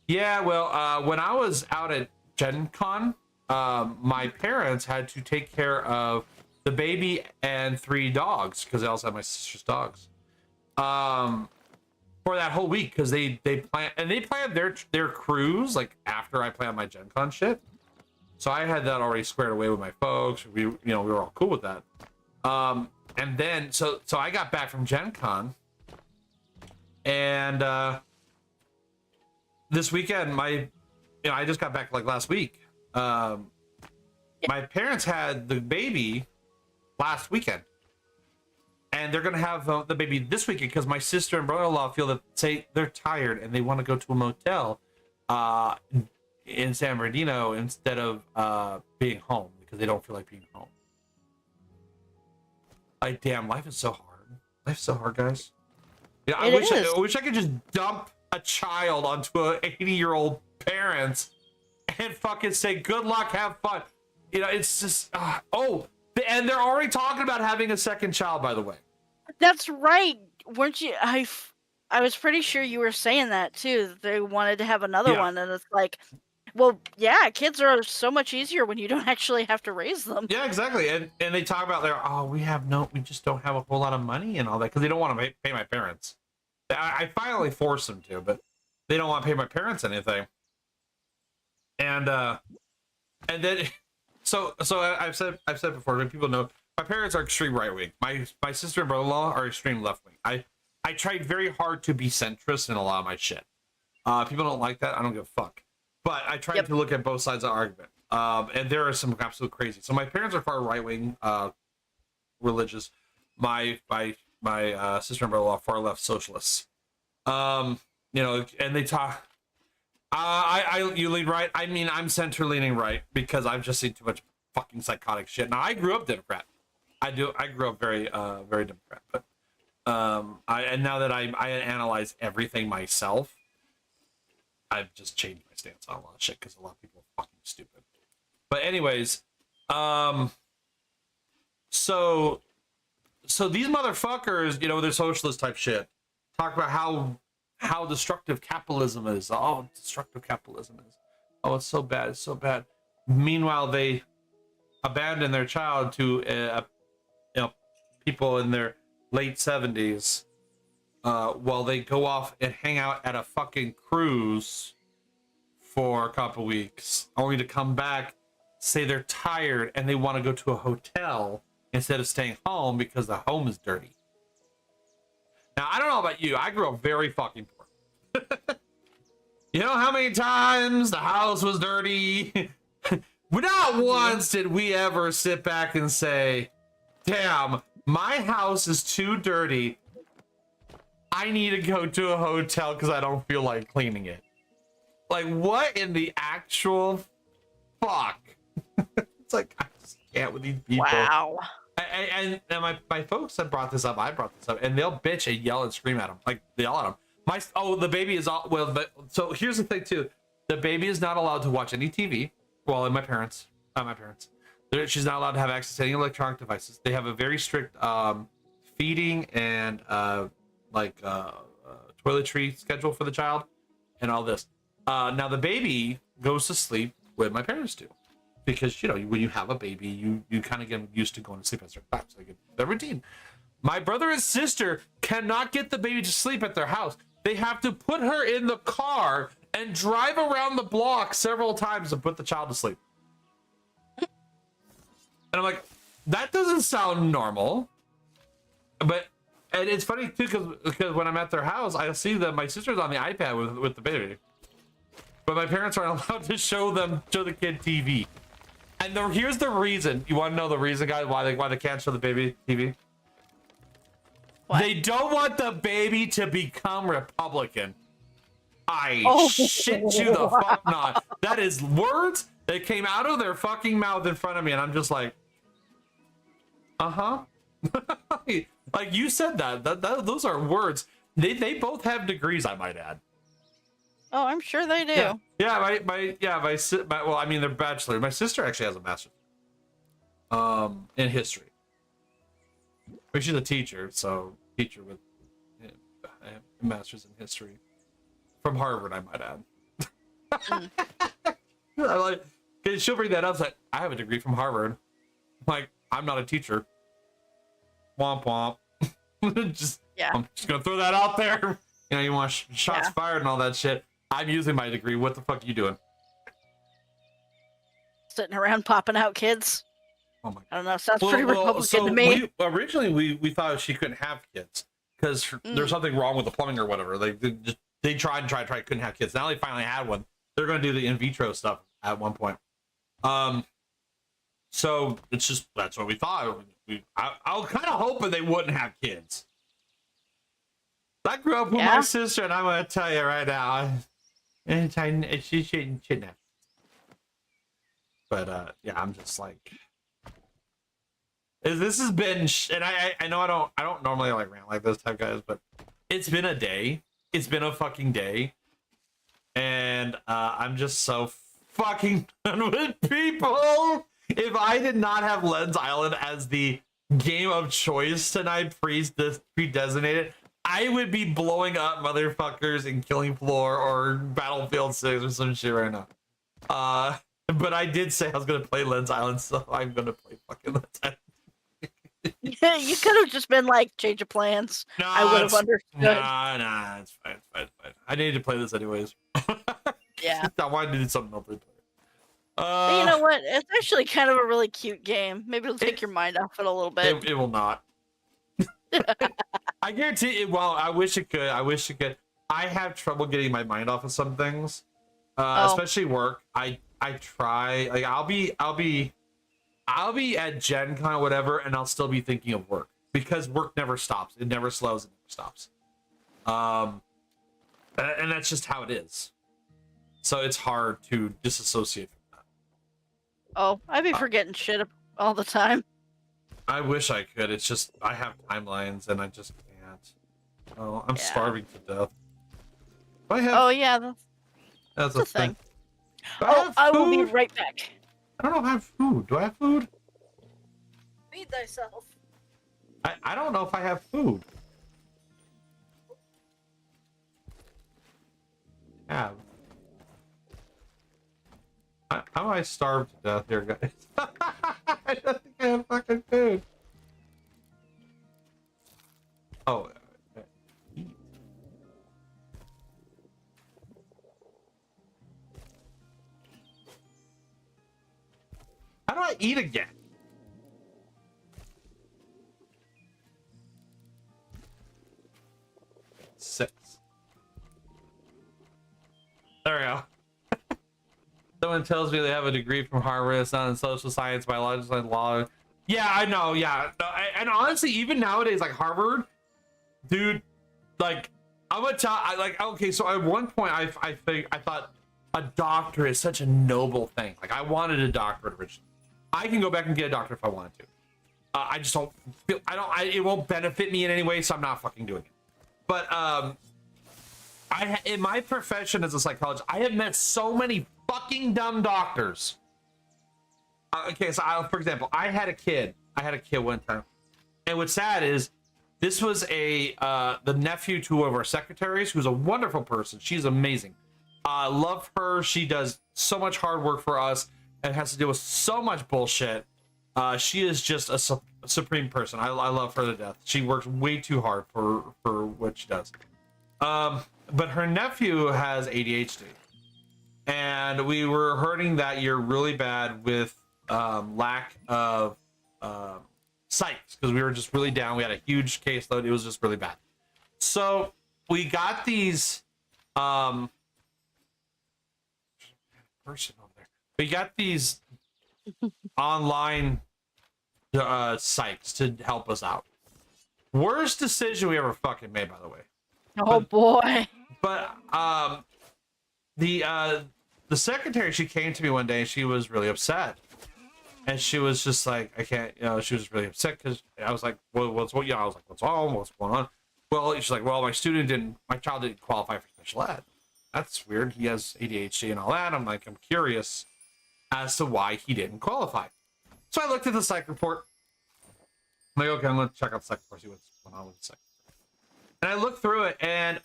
Yeah, well, when I was out at Gen Con, my parents had to take care of the baby and 3 dogs, because I also have my sister's dogs, for that whole week, because they planned their cruise like after I planned my Gen Con shit. So I had that already squared away with my folks. We were all cool with that. And then so I got back from Gen Con, and this weekend I just got back like last week. My parents had the baby last weekend, and they're gonna have the baby this weekend because my sister and brother-in-law feel that they're tired and they want to go to a motel in San Bernardino instead of being home because they don't feel like being home. Like, damn, life is so hard. Life's so hard, guys. Yeah, I wish I could just dump a child onto a 80-year-old parents and fucking say good luck, have fun. You know, it's just and they're already talking about having a second child, by the way. That's right. Weren't you? I was pretty sure you were saying that too. That they wanted to have another one, and it's like, well, yeah, kids are so much easier when you don't actually have to raise them. Yeah, exactly. And they talk about we just don't have a whole lot of money and all that because they don't want to pay my parents. I finally forced them to, but they don't want to pay my parents anything. And then. So I've said before, people know my parents are extreme right wing. My sister and brother-in-law are extreme left wing. I tried very hard to be centrist in a lot of my shit. People don't like that. I don't give a fuck. But I tried to look at both sides of the argument. And there are some absolute crazy. So my parents are far right wing, religious. My sister and brother-in-law far left socialists. And they talk. You lean right. I mean, I'm center leaning right because I've just seen too much fucking psychotic shit. Now I grew up Democrat. I grew up very very Democrat. But and now that I analyze everything myself, I've just changed my stance on a lot of shit because a lot of people are fucking stupid. But anyways, so these motherfuckers, you know, their socialist type shit, talk about how destructive capitalism is. Oh, destructive capitalism is. Oh, it's so bad. It's so bad. Meanwhile, they abandon their child to you know, people in their late 70s while they go off and hang out at a fucking cruise for a couple weeks, only to come back, say they're tired and they want to go to a hotel instead of staying home because the home is dirty. Now, I don't know about you. I grew up very fucking poor. You know how many times the house was dirty? Not once did we ever sit back and say, damn, my house is too dirty. I need to go to a hotel because I don't feel like cleaning it. Like, what in the actual fuck? It's like, I just can't with these people. Wow. And my folks have brought this up. I brought this up, and they'll bitch and yell and scream at them. Like, they yell at them. The baby is all, well, but so here's the thing too. The baby is not allowed to watch any TV. Well, and my parents, she's not allowed to have access to any electronic devices. They have a very strict feeding and toiletry schedule for the child and all this. Now the baby goes to sleep when my parents do, because, you know, when you have a baby, you kind of get used to going to sleep at certain times. They get the routine. My brother and sister cannot get the baby to sleep at their house. They have to put her in the car and drive around the block several times to put the child to sleep. And I'm like, that doesn't sound normal. And it's funny too, because when I'm at their house, I see that my sister's on the iPad with the baby, but my parents aren't allowed to show the kid TV. And here's the reason. You want to know the reason, guys, why they can't show the baby TV? What? They don't want the baby to become Republican. Shit you the fuck not. That is words that came out of their fucking mouth in front of me, and I'm just like, like, you said that those are words. They both have degrees, I might add. Oh, I'm sure they do. Yeah, well, I mean, they're bachelor. My sister actually has a master's in history. I mean, she's a teacher, so teacher with a master's in history from Harvard, I might add. I like, cause she'll bring that up. Like, I have a degree from Harvard. I'm like, I'm not a teacher. Womp womp. I'm just gonna throw that out there. You know, you want shots fired and all that shit. I'm using my degree. What the fuck are you doing? Sitting around popping out kids. Oh my God. I don't know. Sounds pretty Republican to me. Originally, we thought she couldn't have kids because there's something wrong with the plumbing or whatever. They tried, couldn't have kids. Now they finally had one. They're going to do the in vitro stuff at one point. So it's just, that's what we thought. I was kind of hoping they wouldn't have kids. I grew up with my sister, and I'm going to tell you right now, she shouldn't have. But I'm just like, this has been, and I know I don't normally like rant like this type guys, but it's been a day. It's been a fucking day, and I'm just so fucking done with people. If I did not have Lens Island as the game of choice tonight, pre-designated, I would be blowing up motherfuckers in Killing Floor or Battlefield 6 or some shit right now. But I did say I was gonna play Lens Island, so I'm gonna play fucking Lens Island. Yeah, you could have just been like, change of plans. No, I would have understood. Nah, it's fine. I needed to play this anyways. Yeah. I wanted to do something else. But you know what? It's actually kind of a really cute game. Maybe it'll take your mind off it a little bit. It will not. I guarantee it. Well, I wish it could. I have trouble getting my mind off of some things, especially work. I try. Like I'll be at Gen Con or whatever, and I'll still be thinking of work because work never stops. It never slows. It never stops. And that's just how it is. So it's hard to disassociate from Oh, I'd be forgetting shit all the time. I wish I could. It's just I have timelines and I just can't. Oh, I'm starving to death. Do I have? Oh yeah, That's that's a a thing. thing. Do I Oh, have I will be food? right back. I don't know if I have food. Do I have food? Feed thyself. I don't know if I have food. Have. How am I starved to death here, guys? I don't think I have fucking food. Oh. Eat. How do I eat again? Six. There we go. Someone tells me they have a degree from Harvard. It's not in social science, biological, and law. Yeah, I know. Yeah, no, and honestly, even nowadays, like Harvard, dude, like I'm gonna tell. Like, okay, so at one point, I thought a doctor is such a noble thing. Like, I wanted a doctorate originally. I can go back and get a doctor if I wanted to. I just don't feel. It won't benefit me in any way, so I'm not fucking doing it. But in my profession as a psychologist, I have met so many fucking dumb doctors. Okay, so for example, I had a kid one time, and what's sad is this was the nephew to one of our secretaries, who's a wonderful person. She's amazing. I love her. She does so much hard work for us and has to deal with so much bullshit. She is just a supreme person. I love her to death. She works way too hard for what she does. But her nephew has ADHD, and we were hearing that year really bad with lack of psychs, because we were just really down. We had a huge caseload. It was just really bad. So we got these person over there. We got these online psychs to help us out. Worst decision we ever fucking made, by the way. Oh boy. But the secretary, she came to me one day and she was really upset. And she was just like, I can't, she was really upset because I was like, well, I was like, what's wrong? What's going on? Well, she's like, well, my child didn't qualify for special ed. That's weird. He has ADHD and all that. I'm like, I'm curious as to why he didn't qualify. So I looked at the psych report. I'm like, okay, I'm going to check out the psych report, see what's going on with the psych. And I looked through it, and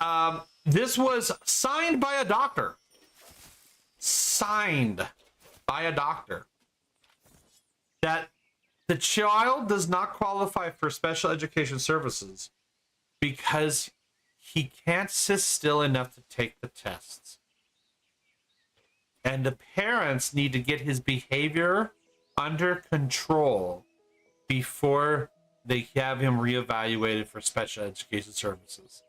this was signed by a doctor. Signed by a doctor. That the child does not qualify for special education services because he can't sit still enough to take the tests. And the parents need to get his behavior under control before they have him reevaluated for special education services.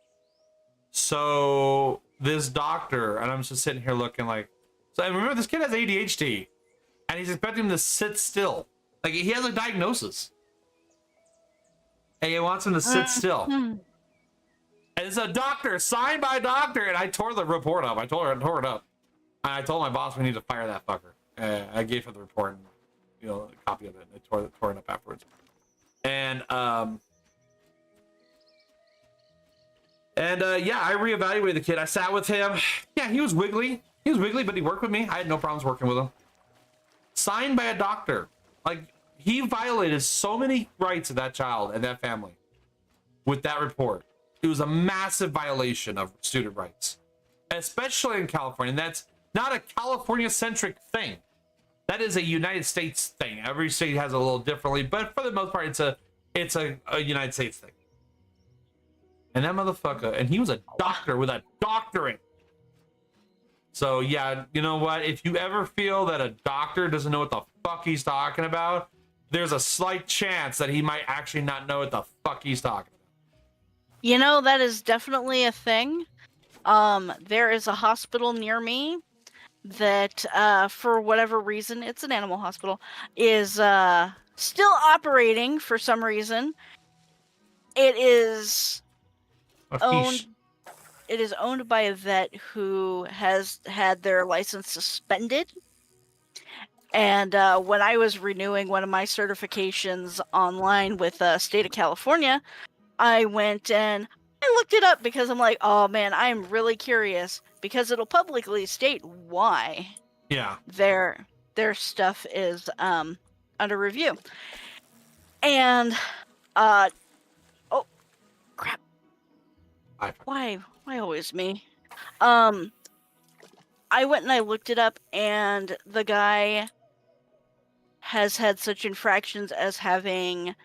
So this doctor, and I'm just sitting here looking like, so I remember this kid has ADHD, and he's expecting him to sit still. Like, he has a diagnosis. And he wants him to sit still. And it's a doctor, signed by a doctor, and I tore the report up. I tore it up. And I told my boss we need to fire that fucker. I gave her the report and, a copy of it. And I tore it up afterwards. And yeah, I reevaluated the kid. I sat with him. Yeah, he was wiggly. But he worked with me. I had no problems working with him. Signed by a doctor. Like, he violated so many rights of that child and that family with that report. It was a massive violation of student rights, especially in California. And that's not a California-centric thing. That is a United States thing. Every state has a little differently, but for the most part, it's a United States thing. And that motherfucker, and he was a doctor with a doctorate. So yeah, you know what? If you ever feel that a doctor doesn't know what the fuck he's talking about, there's a slight chance that he might actually not know what the fuck he's talking about. That is definitely a thing. There is a hospital near me that, for whatever reason, it's an animal hospital, is still operating for some reason. It is owned. It is owned by a vet who has had their license suspended. And when I was renewing one of my certifications online with State of California, I went and I looked it up because I'm like, oh man, I'm really curious because it'll publicly state why their stuff is under review. And oh crap. Why always me? I went and I looked it up, and the guy has had such infractions as having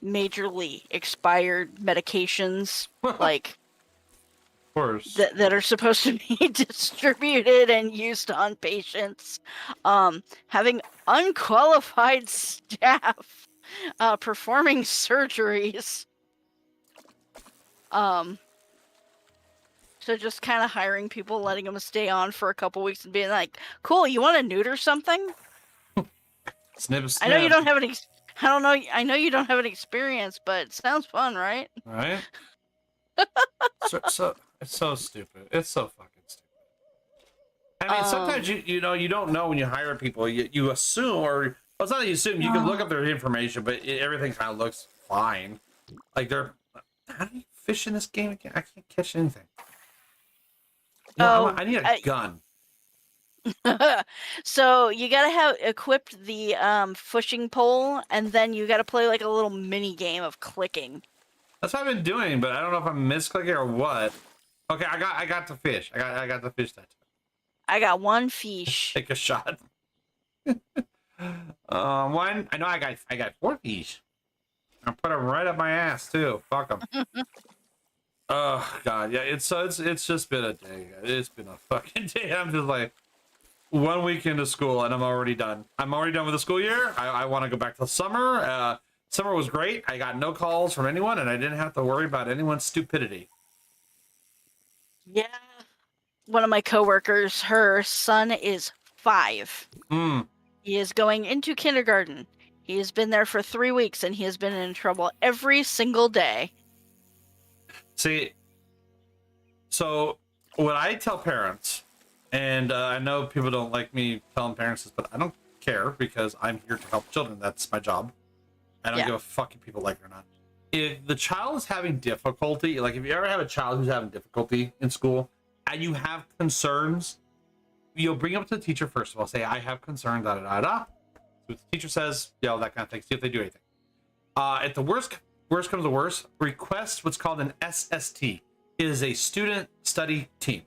majorly expired medications, like of course, that are supposed to be distributed and used on patients, having unqualified staff performing surgeries, so just kind of hiring people, letting them stay on for a couple weeks and being like, cool, you want to neuter something? Snip, snip. I know you don't have any. I don't know. I know you don't have any experience, but it sounds fun, right? Right. so it's so stupid. It's so fucking stupid. I mean, sometimes you know you don't know when you hire people. You assume, or well, it's not that you assume. You can look up their information, but everything kind of looks fine. Like they're. How do you fish in this game again? I can't catch anything. You know, I need a gun. So you gotta have equipped the fishing pole, and then you gotta play like a little mini game of clicking. That's what I've been doing, but I don't know if I'm misclicking or what. Okay, I got the fish. I got the fish that time. I got one fish. Take a shot. One. I know I got 4 fish. I put them right up my ass too. Fuck them. Oh god, yeah. It's just been a day. It's been a fucking day. I'm just like 1 week into school and I'm already done. I'm already done with the school year. I want to go back to summer. Summer was great. I got no calls from anyone, and I didn't have to worry about anyone's stupidity. Yeah. One of my coworkers, her son is 5. He is going into kindergarten. He has been there for 3 weeks, and he has been in trouble every single day. See, so what I tell parents, and I know people don't like me telling parents this, but I don't care because I'm here to help children. That's my job. I don't give a fuck if people like it or not. If the child is having difficulty, like if you ever have a child who's having difficulty in school and you have concerns, you'll bring up to the teacher first of all, say, I have concerns, da da da da. So the teacher says, you know, that kind of thing, see if they do anything. At the worst comes to worst, request what's called an SST. It is a student study team.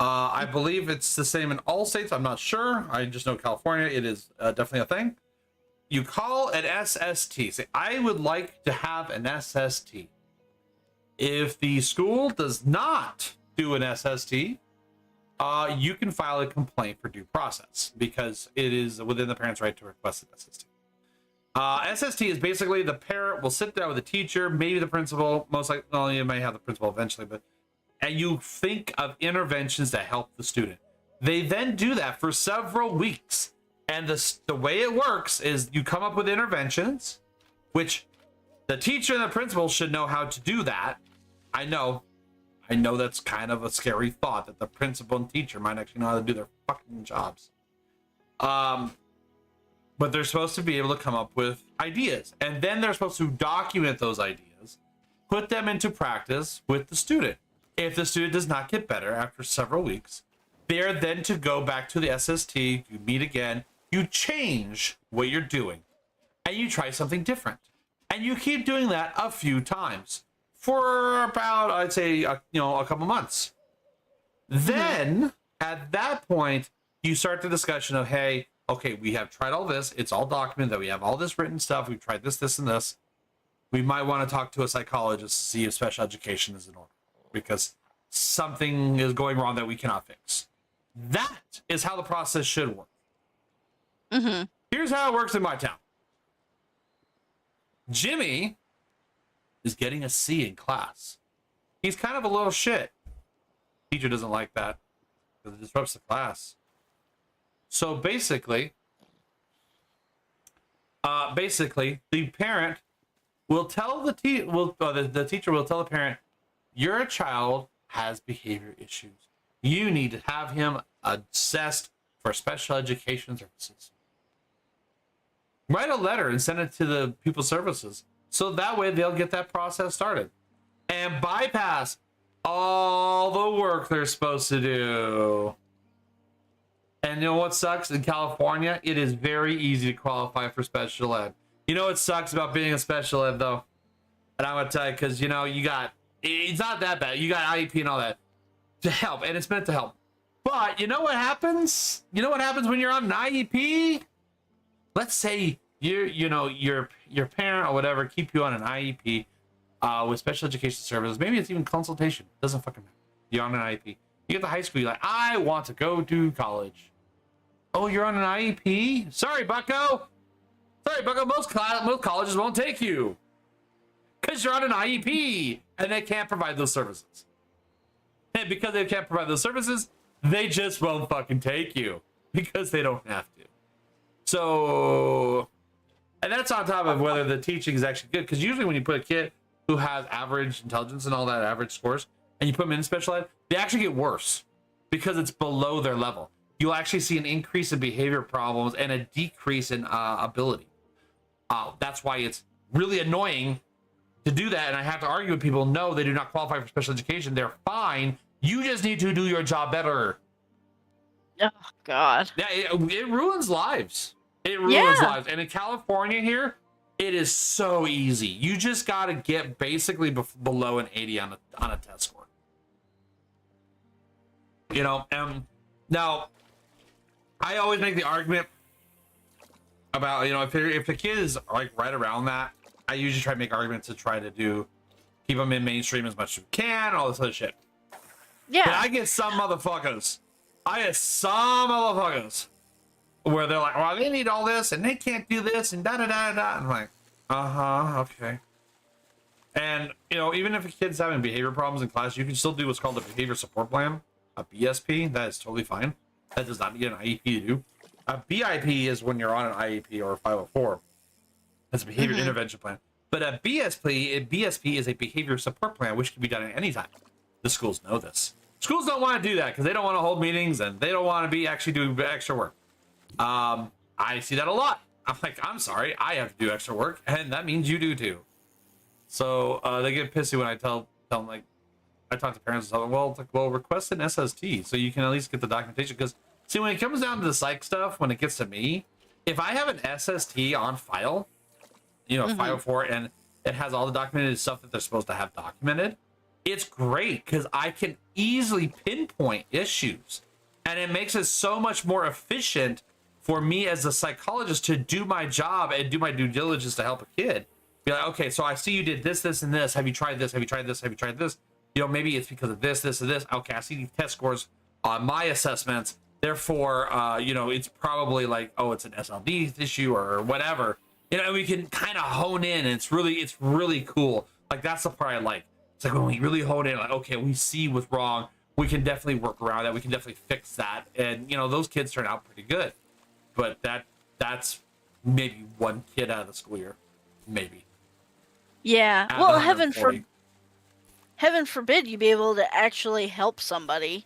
I believe it's the same in all states. I'm not sure. I just know California, it is definitely a thing. You call an SST. Say, I would like to have an SST. If the school does not do an SST, you can file a complaint for due process because it is within the parent's right to request an SST. SST is basically the parent will sit down with the teacher, maybe the principal, most likely, well, you may have the principal eventually, but and you think of interventions that help the student. They then do that for several weeks. And the way it works is you come up with interventions, which the teacher and the principal should know how to do that. I know that's kind of a scary thought that the principal and teacher might actually know how to do their fucking jobs. But they're supposed to be able to come up with ideas. And then they're supposed to document those ideas, put them into practice with the student. If the student does not get better after several weeks, they're then to go back to the SST, you meet again, you change what you're doing, and you try something different. And you keep doing that a few times for about, I'd say, a couple months. Then, at that point, you start the discussion of, hey, okay, we have tried all this. It's all documented that we have all this written stuff. We've tried this, this, and this. We might want to talk to a psychologist to see if special education is in order because something is going wrong that we cannot fix. That is how the process should work. Here's how it works in my town. Jimmy is getting a C in class. He's kind of a little shit. Teacher doesn't like that because it disrupts the class. So basically, the parent will tell the teacher will tell the parent, your child has behavior issues. You need to have him assessed for special education services. Write a letter and send it to the Pupil Services. So that way they'll get that process started. And bypass all the work they're supposed to do. And you know what sucks? In California, it is very easy to qualify for special ed. You know what sucks about being a special ed, though? And I'm going to tell you, because, you know, it's not that bad. You got IEP and all that to help, and it's meant to help. But you know what happens? You know what happens when you're on an IEP? Let's say your parent or whatever keep you on an IEP with special education services. Maybe it's even consultation. Doesn't fucking matter. You're on an IEP. You get to high school, you're like, I want to go to college. Oh, you're on an IEP? Sorry, bucko. Most colleges won't take you because you're on an IEP and they can't provide those services. And because they can't provide those services, they just won't fucking take you because they don't have to. So, and that's on top of whether the teaching is actually good. Because usually when you put a kid who has average intelligence and all that, average scores, and you put them in special ed, they actually get worse because it's below their level. You'll actually see an increase in behavior problems and a decrease in ability. That's why it's really annoying to do that. And I have to argue with people, no, they do not qualify for special education. They're fine. You just need to do your job better. Oh, God. Yeah, it ruins lives. It ruins lives. And in California here, it is so easy. You just got to get basically below an 80 on a test score. You know, now, I always make the argument about, you know, if the kid is like right around that, I usually try to make arguments to try to keep them in mainstream as much as we can, all this other shit. Yeah. But I get some motherfuckers where they're like, well, they need all this and they can't do this and da-da-da-da. I'm like, okay. And, you know, even if a kid's having behavior problems in class, you can still do what's called a behavior support plan, a BSP. That is totally fine. That does not need an IEP to do. A BIP is when you're on an IEP or a 504. That's a behavior intervention plan. But a BSP is a behavior support plan, which can be done at any time. The schools know this. Schools don't want to do that because they don't want to hold meetings and they don't want to be actually doing extra work. I see that a lot. I'm like, I'm sorry, I have to do extra work, and that means you do too. So they get pissy when I tell them, like, I talk to parents and tell them, well, request an SST so you can at least get the documentation. Because see, when it comes down to the psych stuff, when it gets to me, if I have an SST on file, you know, 504, and it has all the documented stuff that they're supposed to have documented, it's great because I can easily pinpoint issues, and it makes it so much more efficient for me as a psychologist to do my job and do my due diligence to help a kid. Be like, okay, so I see you did this, this, and this. Have you tried this? Have you tried this? Have you tried this? You know, maybe it's because of this, this, and this. Okay, I see these test scores on my assessments. Therefore, you know, it's probably like, oh, it's an SLD issue or whatever. You know, we can kind of hone in, and it's really cool. Like, that's the part I like. It's like when we really hone in, like, okay, we see what's wrong. We can definitely work around that. We can definitely fix that. And, you know, those kids turn out pretty good. But that's maybe one kid out of the school year. Maybe. Yeah. Well, heaven forbid you be able to actually help somebody.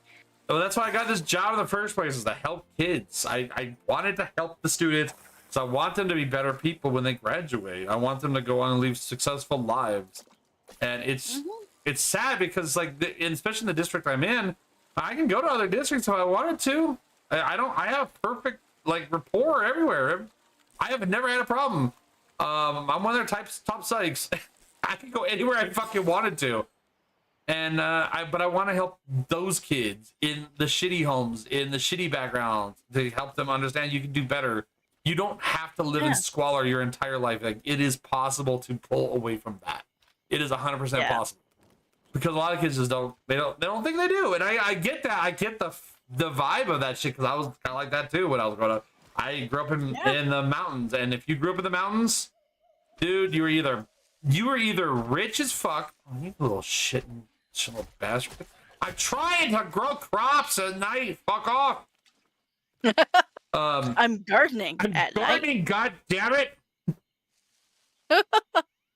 So that's why I got this job in the first place, is to help kids. I wanted to help the students. So I want them to be better people when they graduate. I want them to go on and live successful lives. And it's sad because, like, especially in the district I'm in, I can go to other districts if I wanted to. I have perfect, like, rapport everywhere. I have never had a problem. I'm one of their top psychs. I can go anywhere I fucking wanted to. And but I want to help those kids in the shitty homes, in the shitty backgrounds, to help them understand you can do better. You don't have to live in squalor your entire life. Like, it is possible to pull away from that. It is 100% possible. Because a lot of kids just don't think they do. And I get that. I get the vibe of that shit, because I was kind of like that too when I was growing up. I grew up in the mountains, and if you grew up in the mountains, dude, you were either rich as fuck. Oh, you little little bastard. I'm trying to grow crops at night. Fuck off. I'm gardening at night. God damn it.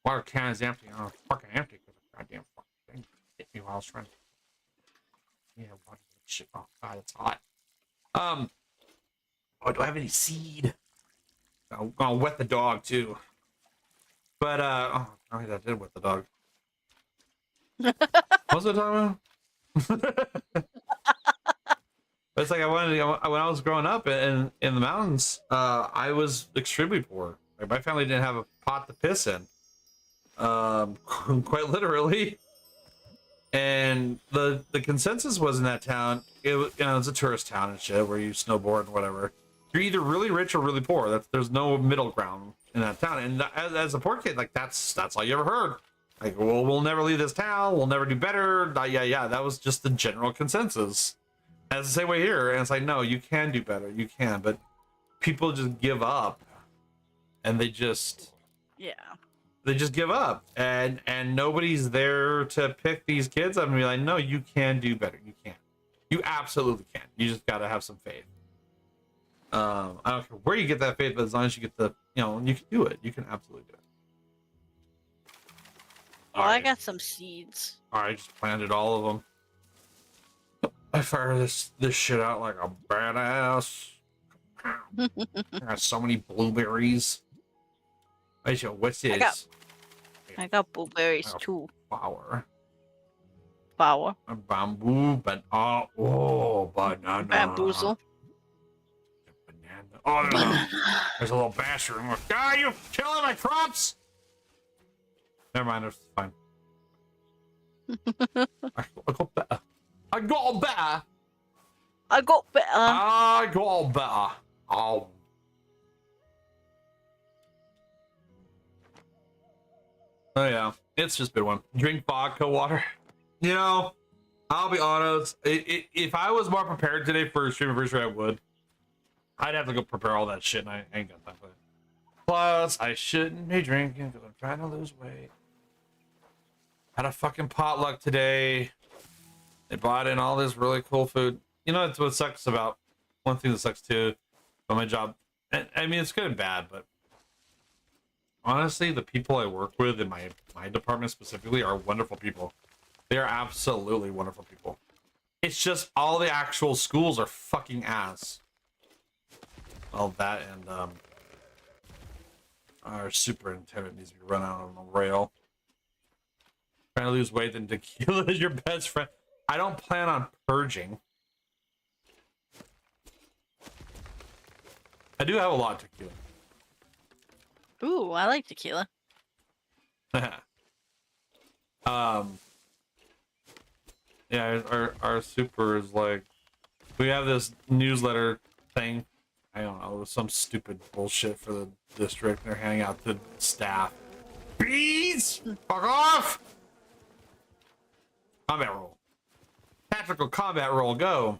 Water can is empty. Oh, fucking empty because of goddamn fucking thing hit me while I was trying to. Yeah, water shit. Oh god, it's hot. Oh, do I have any seed? I'll wet the dog too. But oh, I did wet the dog. What was I talking about? But it's like when I was growing up in the mountains, I was extremely poor. Like my family didn't have a pot to piss in, quite literally. And the consensus was in that town, it's a tourist town and shit where you snowboard and whatever. You're either really rich or really poor. There's no middle ground in that town. And as a poor kid, like that's all you ever heard. Like, well, we'll never leave this town. We'll never do better. Yeah. That was just the general consensus. And it's the same way here. And it's like, no, you can do better. You can. But people just give up. And they just give up. And nobody's there to pick these kids up and be like, no, you can do better. You can. You absolutely can. You just got to have some faith. I don't care where you get that faith, but as long as you get you can do it. You can absolutely do it. Well, I got some seeds. I just planted all of them. I fire this shit out like a badass. I got so many blueberries. What's this? I got blueberries too. Flower. A bamboo, but banana. Bamboozle. Banana. Oh, there's a little bastard. You killing my crops? Never mind, it's fine. I got better. I got better. Oh. Oh yeah, it's just been one. Drink vodka water. I'll be honest. If I was more prepared today for stream anniversary, I would. I'd have to go prepare all that shit, and I ain't got time for it. Plus, I shouldn't be drinking because I'm trying to lose weight. Had a fucking potluck today. They brought in all this really cool food. It's what sucks about one thing that sucks too about my job. And I mean, it's good and bad, but honestly, the people I work with in my department specifically are wonderful people. They are absolutely wonderful people. It's just all the actual schools are fucking ass. Well, that and our superintendent needs to be run out on the rail. Trying to lose weight, then tequila is your best friend. I don't plan on purging. I do have a lot of tequila. Ooh, I like tequila. Yeah, our super is like, we have this newsletter thing. I don't know, it was some stupid bullshit for the district. They're handing out to staff. Bees! Fuck off! Combat roll. Tactical combat roll, go.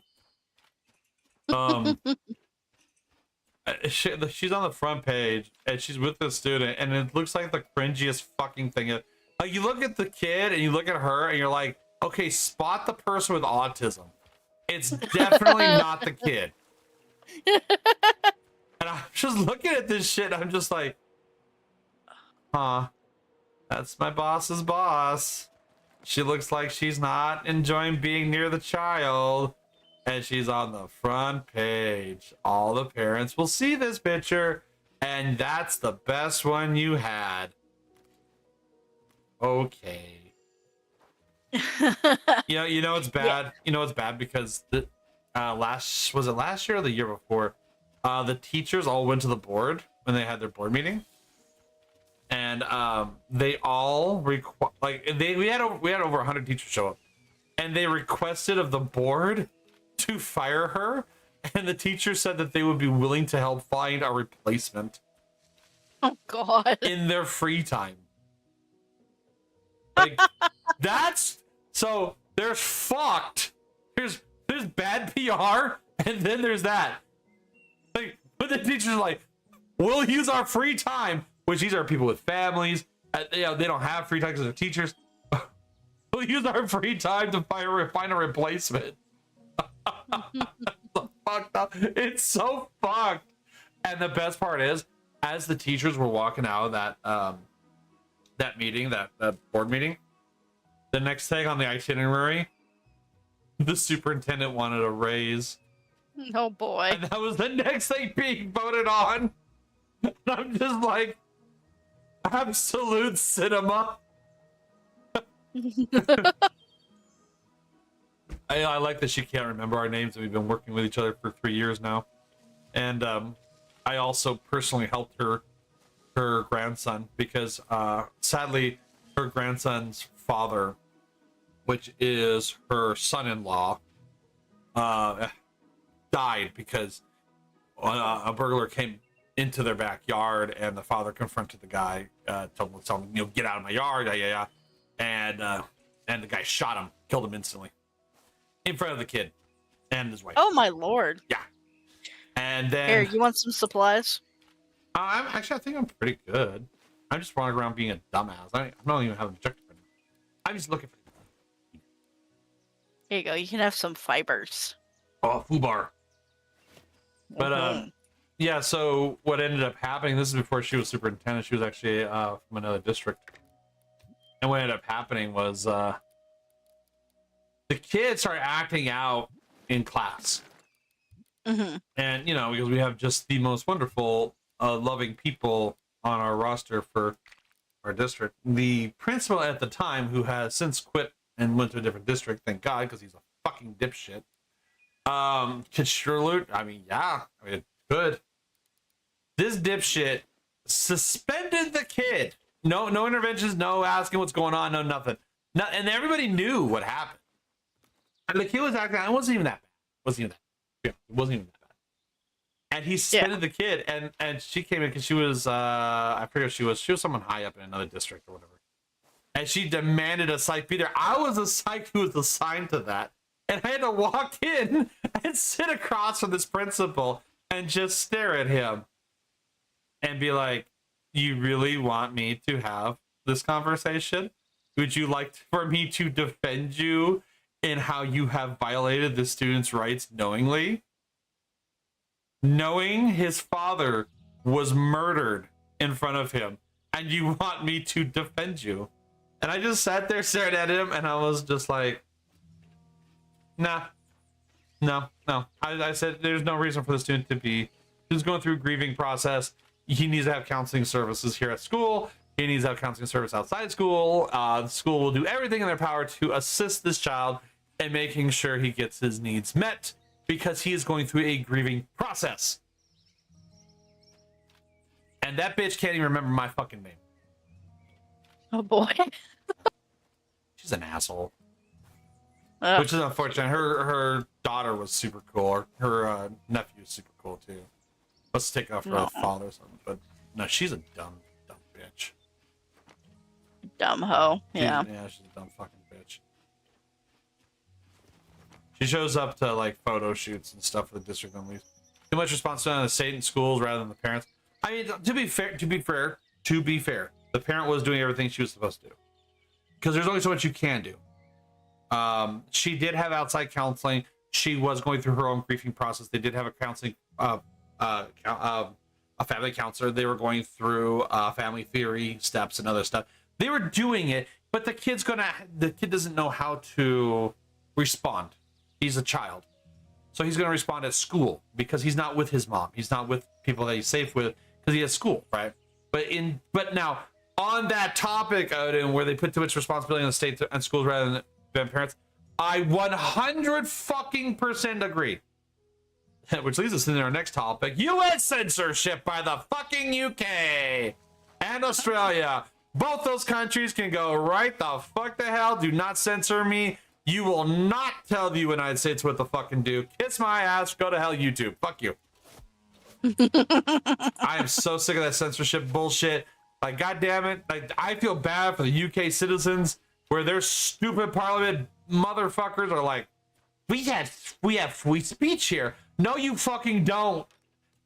She's on the front page and she's with the student and it looks like the cringiest fucking thing. Like, you look at the kid and you look at her and you're like, okay, spot the person with autism. It's definitely not the kid. And I'm just looking at this shit and I'm just like, that's my boss's boss. She looks like she's not enjoying being near the child. And she's on the front page. All the parents will see this picture. And that's the best one you had. Okay. It's bad. Yeah. It's bad because last year or the year before, the teachers all went to the board when they had their board meeting. And they all we had over 100 teachers show up, and they requested of the board to fire her, and the teacher said that they would be willing to help find a replacement. Oh God! In their free time. Like, that's so there's fucked. There's bad PR, and then there's that. Like, but the teachers are like, we'll use our free time. Which these are people with families. They don't have free time because they're teachers. We'll use our free time to find a replacement. Fucked up. It's so fucked. And the best part is, as the teachers were walking out of that meeting, that board meeting, the next thing on the itinerary, the superintendent wanted a raise. Oh boy. And that was the next thing being voted on. I'm just like, absolute cinema. I like that she can't remember our names, and we've been working with each other for 3 years now. And I also personally helped her grandson because sadly her grandson's father, which is her son-in-law, died because a burglar came into their backyard, and the father confronted the guy, told him, get out of my yard, yeah. And the guy shot him, killed him instantly in front of the kid and his wife. Oh my lord! Yeah. And then Here, you want some supplies? I think I'm pretty good. I'm just running around being a dumbass. I don't even have an objective right now. I'm just looking for. Here you go. You can have some fibers. Oh, foobar. But yeah. So what ended up happening? This is before she was superintendent. She was actually from another district. And what ended up happening was the kids started acting out in class. Mm-hmm. And because we have just the most wonderful, loving people on our roster for our district. The principal at the time, who has since quit and went to a different district, thank God, because he's a fucking dipshit. Good. This dipshit suspended the kid. No interventions, no asking what's going on, no nothing. And everybody knew what happened. And the kid was acting. It wasn't even that bad. It wasn't even that bad. And he suspended the kid, and she came in because she was I forget she was someone high up in another district or whatever. And she demanded a psych be there. I was a psych who was assigned to that. And I had to walk in and sit across from this principal and just stare at him and be like, you really want me to have this conversation? Would you like for me to defend you in how you have violated the student's rights knowingly? Knowing his father was murdered in front of him, and you want me to defend you? And I just sat there staring at him, and I was just like, nah, no. I said there's no reason for the student to be. He's going through a grieving process. He needs to have counseling services here at school. He needs to have counseling service outside school. The school will do everything in their power to assist this child in making sure he gets his needs met because he is going through a grieving process. And that bitch can't even remember my fucking name. Oh boy. She's an asshole. Which is unfortunate. Her daughter was super cool. Her nephew is super cool too. Let's take off her father or something. But no, she's a dumb bitch. Dumb hoe. Yeah. She's a dumb fucking bitch. She shows up to like photo shoots and stuff for the district and leaves. Too much responsibility on the state and schools rather than the parents. I mean, to be fair, the parent was doing everything she was supposed to do. Because there's only so much you can do. She did have outside counseling. She was going through her own grieving process. They did have a counseling, a family counselor. They were going through family theory steps and other stuff. They were doing it, but the kid doesn't know how to respond. He's a child, so he's going to respond at school because he's not with his mom. He's not with people that he's safe with because he has school, right? But now on that topic, Odin, where they put too much responsibility on the state and schools rather than parents, I 100% agree. Which leads us into our next topic: U.S. censorship by the fucking UK and Australia. Both those countries can go right the fuck to hell. Do not censor me. You will not tell the United States what to fucking do. Kiss my ass. Go to hell, YouTube. Fuck you. I am so sick of that censorship bullshit. Like, goddamn it. Like, I feel bad for the UK citizens where their stupid parliament motherfuckers are like, we have free speech here. No, you fucking don't.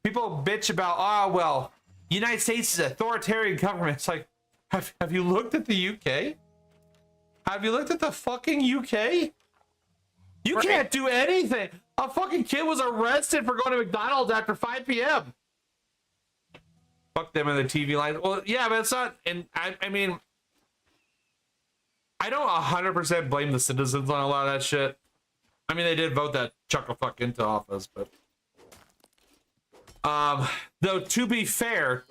People bitch about, oh, well, United States is an authoritarian government. It's like, have you looked at the UK? Have you looked at the fucking UK? You can't do anything. A fucking kid was arrested for going to McDonald's after 5 p.m. Fuck them in the TV line. Well, yeah, but it's not. And I mean, I don't 100% blame the citizens on a lot of that shit. I mean, they did vote that chucklefuck into office, but Though to be fair,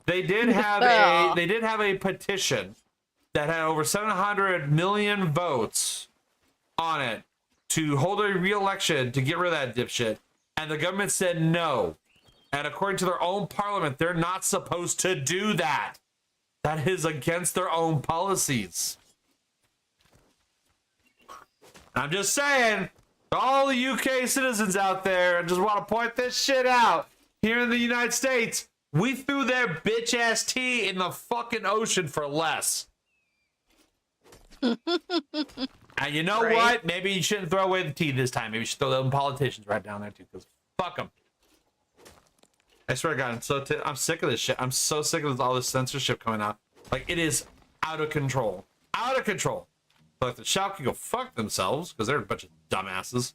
they did have a petition that had over 700 million votes on it to hold a re-election to get rid of that dipshit, and the government said no. And according to their own parliament, they're not supposed to do that. That is against their own policies. I'm just saying, all the UK citizens out there, I just want to point this shit out. Here in the United States, we threw their bitch ass tea in the fucking ocean for less. And you know what? Maybe you shouldn't throw away the tea this time. Maybe you should throw them politicians right down there too, because fuck them. I swear to God, I'm sick of this shit. I'm so sick of all this censorship coming out. Like, it is out of control. Out of control. Like, the South can go fuck themselves, because they're a bunch of dumbasses.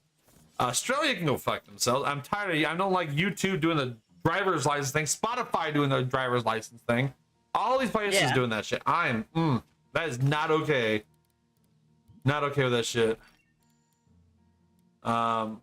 Australia can go fuck themselves. I'm tired of, I don't like YouTube doing the driver's license thing. Spotify doing the driver's license thing. All these places doing that shit. That is not okay. Not okay with that shit. Honestly,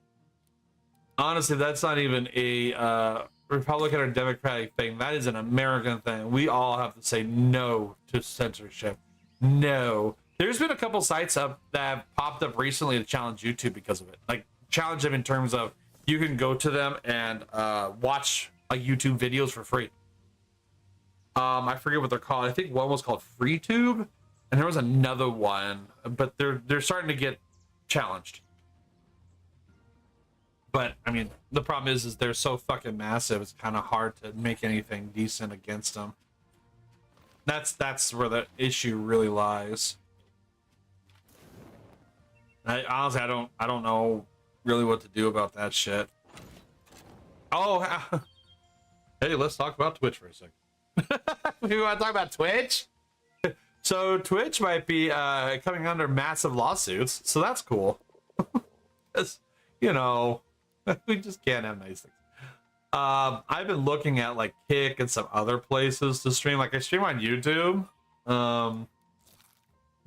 that's not even a Republican or Democratic thing. That is an American thing. We all have to say no to censorship. No. There's been a couple sites up that have popped up recently to challenge YouTube because of it. Like, challenge them in terms of you can go to them and watch like YouTube videos for free. I forget what they're called. I think one was called FreeTube, and there was another one, but they're starting to get challenged. But I mean, the problem is they're so fucking massive. It's kind of hard to make anything decent against them. That's where the issue really lies. Honestly, I don't know really what to do about that shit. Oh, hey, let's talk about Twitch for a second. We want to talk about Twitch? So Twitch might be coming under massive lawsuits, so that's cool. You know, we just can't have nice things. I've been looking at like Kick and some other places to stream. Like I stream on YouTube.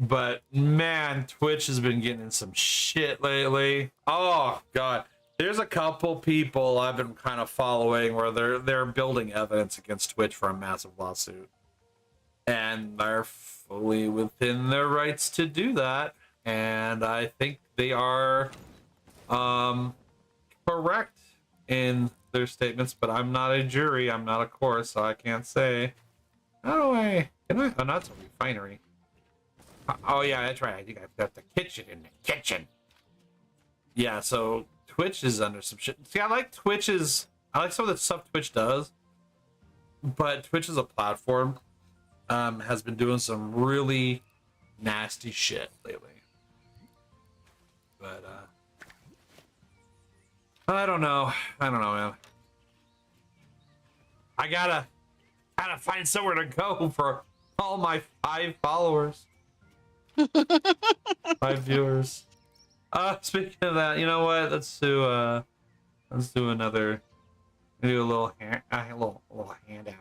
But man, Twitch has been getting in some shit lately. Oh god. There's a couple people I've been kind of following where they're building evidence against Twitch for a massive lawsuit. And they're fully within their rights to do that. And I think they are correct in their statements, but I'm not a jury, I'm not a court, so I can't say. Oh, oh, that's a refinery. Oh yeah, that's right. I think I've got the kitchen in the kitchen. Yeah, so Twitch is under some shit. See, I like I like some of the stuff Twitch does, but Twitch as a platform has been doing some really nasty shit lately. But I don't know, man. I gotta find somewhere to go for all my 5 followers. 5 viewers. Speaking of that, you know what? Let's do another. Do a little handout, a little handy.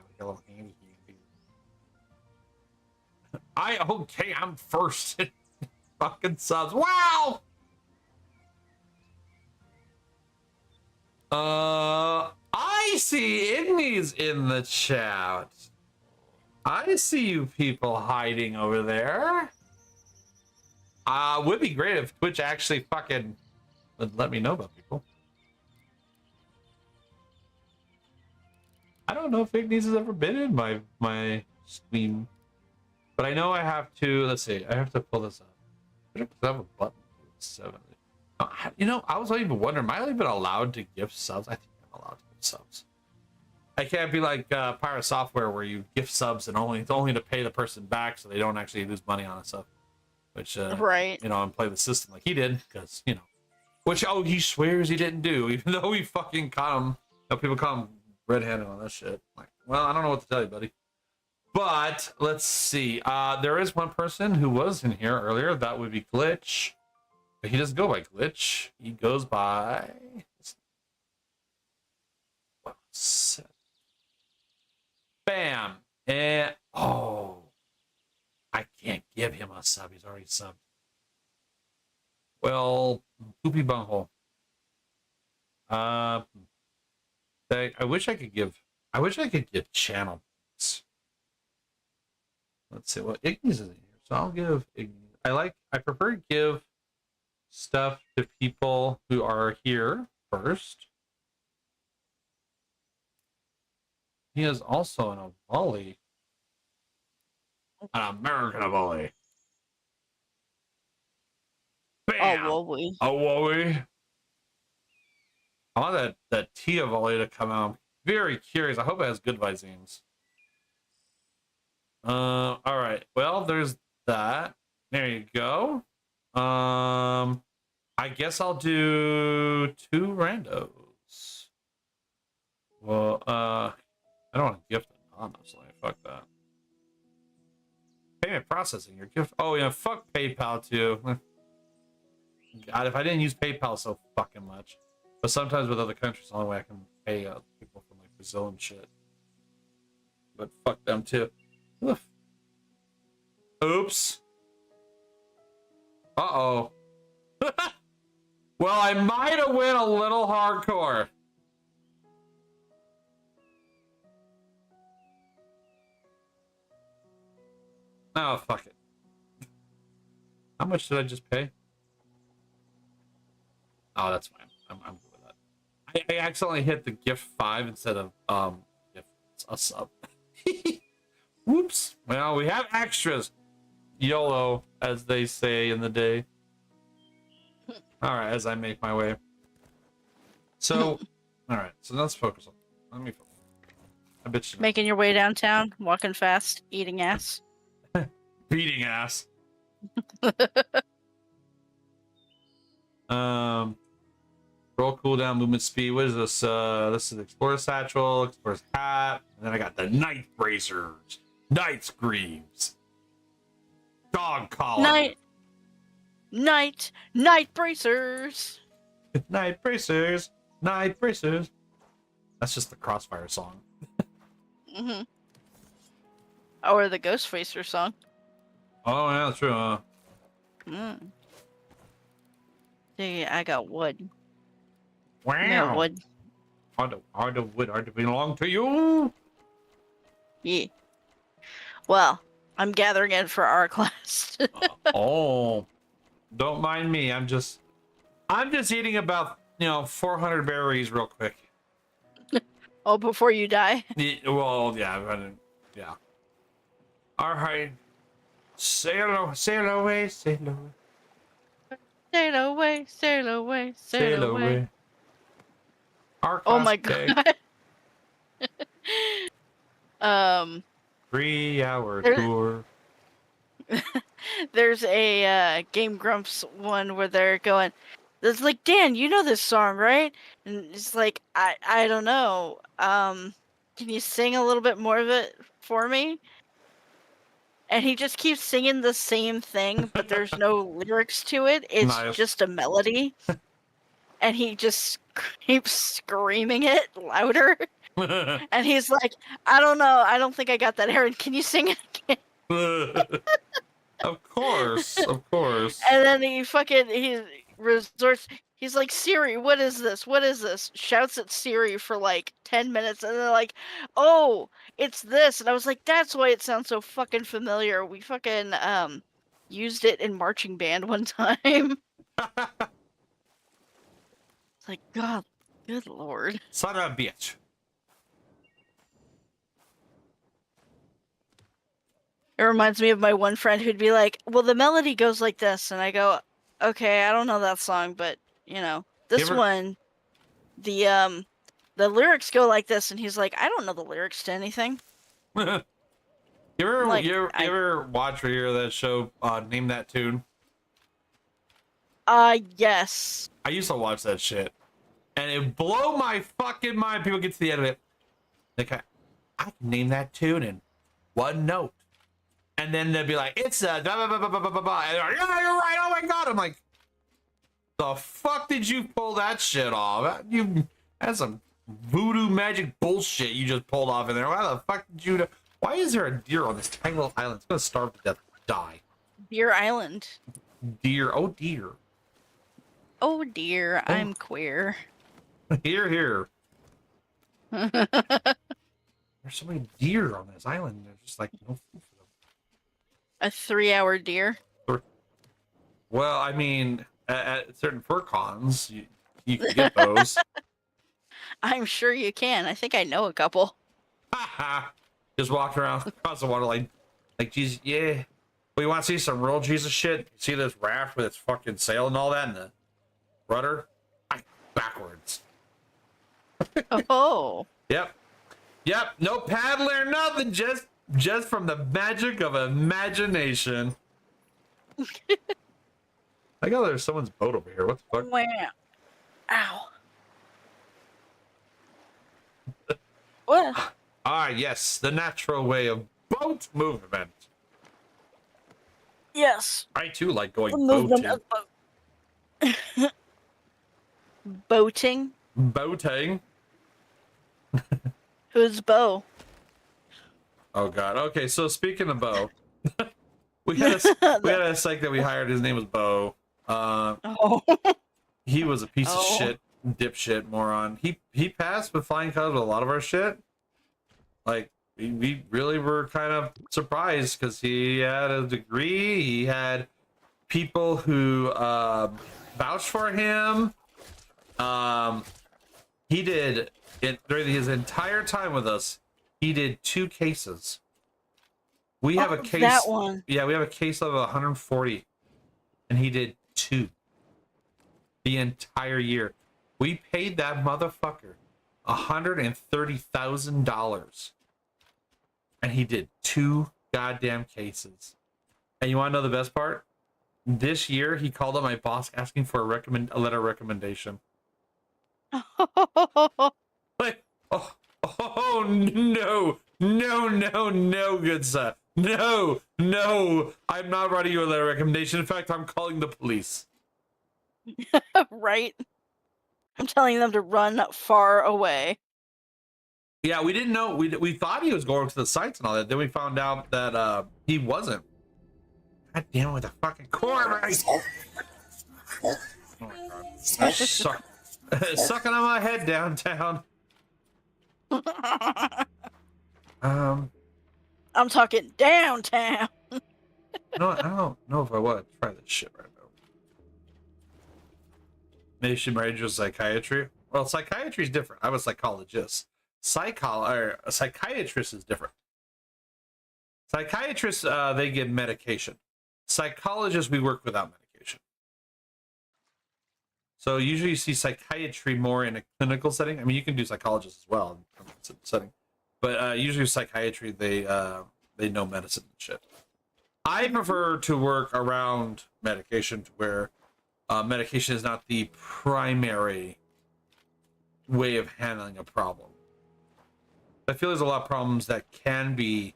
I'm first in fucking subs. Wow. I see Igny's in the chat. I see you people hiding over there. Would be great if Twitch actually fucking would let me know about people. I don't know if Ignis has ever been in my stream, but I know I have to. Let's see. I have to pull this up. I have a button. 7. You know, I was even wondering, am I even allowed to gift subs? I think I'm allowed to gift subs. I can't be like Pirate Software where you gift subs and it's only to pay the person back, so they don't actually lose money on it. So. Which, right, you know, and play the system like he did, because, you know, which, he swears he didn't do, even though we fucking caught him. You know, people call him red-handed on that shit. Like, well, I don't know what to tell you, buddy. But, let's see. There is one person who was in here earlier. That would be Glitch. But he doesn't go by Glitch. He goes by... Bam! And... Oh... I can't give him a sub. He's already subbed. Well, poopy bunghole. I wish I could give. I wish I could give channel points. Let's see what Ignis is in here. So I'll give Ignis. I prefer to give stuff to people who are here first. He is also an volley. An American volley. Bam! Oh, well, A volley. I want that Tia volley to come out. I'm very curious. I hope it has good Visines. All right. Well, there's that. There you go. I guess I'll do 2 randos. Well, I don't want to gift it, honestly. Fuck that. Payment processing. Your gift. Oh yeah, fuck PayPal too. God, if I didn't use PayPal so fucking much. But sometimes with other countries, the only way I can pay people from like Brazil and shit. But fuck them too. Oof. Oops. Uh-oh. Well, I might have went a little hardcore. Oh, fuck it. How much did I just pay? Oh, that's fine. I'm good with that. I accidentally hit the gift 5 instead of gift a sub. Whoops. Well, we have extras. YOLO, as they say in the day. All right, as I make my way. So, all right. So let's focus on. Let me focus. I bet you. Making your way downtown, walking fast, eating ass. Beating ass. Roll cooldown, movement speed. What is this? This is Explorer Satchel, Explorer's Hat, and then I got the Night Bracers, Night Screams, Dog Collar. Night bracers. Night Bracers, Night Bracers. That's just the Crossfire song. Mm-hmm. Or the Ghostfacer song. Oh yeah, that's true. See, I got wood. Wow. Yeah, wood. Hard to wood, hard to belong to you. Yeah. Well, I'm gathering it for our class. Oh, don't mind me. I'm just eating about 400 berries real quick. Oh, before you die. Well, yeah, yeah. All right, sail away, sail away, sail away, Sail away, sail away, sail away. Our Oh my cosplay. God. 3-hour tour. There's a Game Grumps one where they're going, it's like, Dan, you know this song, right? And it's like, I don't know. Can you sing a little bit more of it for me? And he just keeps singing the same thing, but there's no lyrics to it. It's just a melody. And he just keeps screaming it louder. And he's like, I don't know. I don't think I got that, Aaron. Can you sing it again? Of course. And then he resorts. He's like, Siri, what is this? What is this? Shouts at Siri for like 10 minutes. And they're like, oh, it's this. And I was like, that's why it sounds so fucking familiar. We fucking used it in marching band one time. It's like, God, good Lord. Son of a bitch. It reminds me of my one friend who'd be like, well, the melody goes like this. And I go, okay, I don't know that song, but this one, the lyrics go like this, and he's like, I don't know the lyrics to anything. you ever watch or hear that show, Name That Tune? Yes. I used to watch that shit, and it blow my fucking mind. People get to the end of it, like, I can name that tune in one note, and then they'll be like, it's a blah, blah, blah, blah, blah, blah, blah. And they're like, yeah, you're right. Oh my god. I'm like, the fuck did you pull that shit off? That's some voodoo magic bullshit you just pulled off in there. Why the fuck did you? Why is there a deer on this tiny little island? It's gonna starve to death, die. Deer Island. Deer. Oh dear. Oh dear, I'm queer. Here. There's so many deer on this island. There's just like no food for them. A 3-hour deer? Well, I mean, at certain fur cons, you can get those. I'm sure you can. I think I know a couple. Just walking around across the water like Jesus, yeah. We want to see some real Jesus shit. See this raft with its fucking sail and all that, and the rudder? Backwards. Oh. Yep. No paddle or nothing. Just from the magic of imagination. I got there's someone's boat over here. What the fuck? Wow. Ow. What? Yes, the natural way of boat movement. Yes. I too like going The movement boating. of boat. Boating? Boating. Who's Bo? Oh god. Okay, so speaking of Bo, we had a psych that we hired. His name was Bo. Oh. He was a piece of shit, dipshit, moron. He passed with flying colors with a lot of our shit. Like we really were kind of surprised because he had a degree. He had people who vouched for him. He did it during his entire time with us. He did 2 cases. We have a case. That one. Yeah, we have a case of 140, and he did 2 the entire year. We paid that motherfucker $130,000, and he did 2 goddamn cases. And you want to know the best part? This year, he called up my boss asking for a letter of recommendation. Like, oh no, good sir. No, I'm not writing you a letter of recommendation. In fact, I'm calling the police. Right? I'm telling them to run far away. Yeah, we didn't know. We thought he was going to the sites and all that. Then we found out that he wasn't. God damn it with the fucking cord right. Oh my god. Sucking on my head downtown. I'm talking downtown. No, I don't know if I want to try this shit right now. Maybe she major in psychiatry. Well, psychiatry is different. I'm a psychologist. A psychiatrist is different. Psychiatrists, they give medication. Psychologists, we work without medication. So usually you see psychiatry more in a clinical setting. I mean, you can do psychologists as well in a setting, but usually psychiatry, they know medicine and shit. I prefer to work around medication to where medication is not the primary way of handling a problem. I feel there's a lot of problems that can be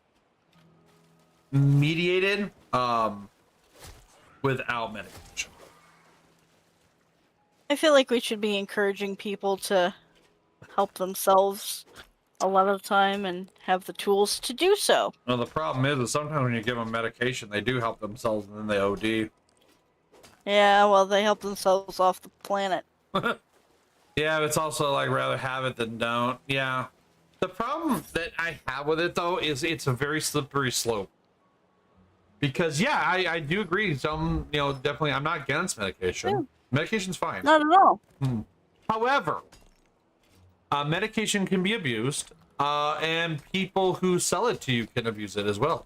mediated without medication. I feel like we should be encouraging people to help themselves a lot of the time and have the tools to do so. Well, the problem is that sometimes when you give them medication, they do help themselves and then they OD. Yeah, well, they help themselves off the planet. Yeah, but it's also like rather have it than don't. Yeah. The problem that I have with it, though, is it's a very slippery slope. Because, yeah, I do agree. Some, definitely, I'm not against medication. Yeah. Medication's fine. Not at all. However, medication can be abused, and people who sell it to you can abuse it as well.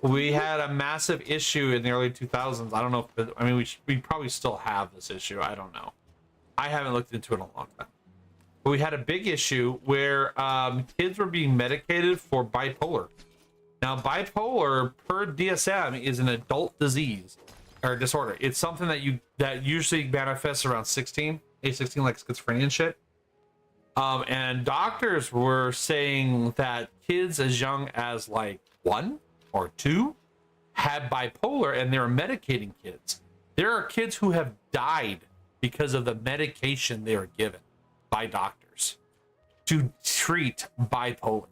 We had a massive issue in the early 2000s. I don't know if we probably still have this issue. I don't know. I haven't looked into it in a long time. But we had a big issue where kids were being medicated for bipolar. Now, bipolar, per DSM, is an adult disease or disorder. It's something that usually manifests around 16, age 16, like schizophrenia and shit. And doctors were saying that kids as young as like 1 or 2 had bipolar, and they were medicating kids. There are kids who have died because of the medication they were given by doctors to treat bipolar.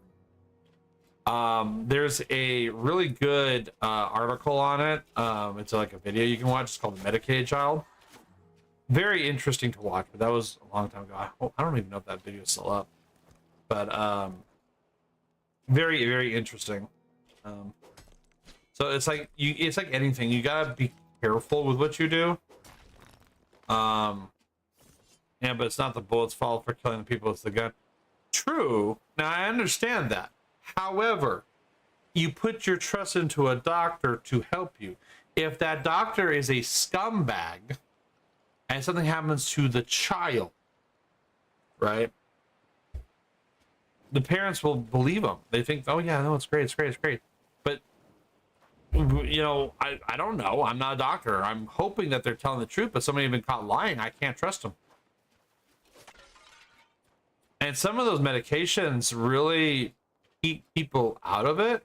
There's a really good article on it. It's like a video you can watch. It's called The Medicated Child. Very interesting to watch, but that was a long time ago. I don't even know if that video is still up. But very, very interesting. So it's like it's like anything. You gotta be careful with what you do. Yeah, but it's not the bullet's fault for killing the people, it's the gun. True. Now I understand that. However, you put your trust into a doctor to help you. If that doctor is a scumbag and something happens to the child, right? The parents will believe them. They think, oh yeah, no, it's great, it's great, it's great. But you know, I don't know. I'm not a doctor. I'm hoping that they're telling the truth, but somebody been caught lying. I can't trust them. And some of those medications really keep people out of it.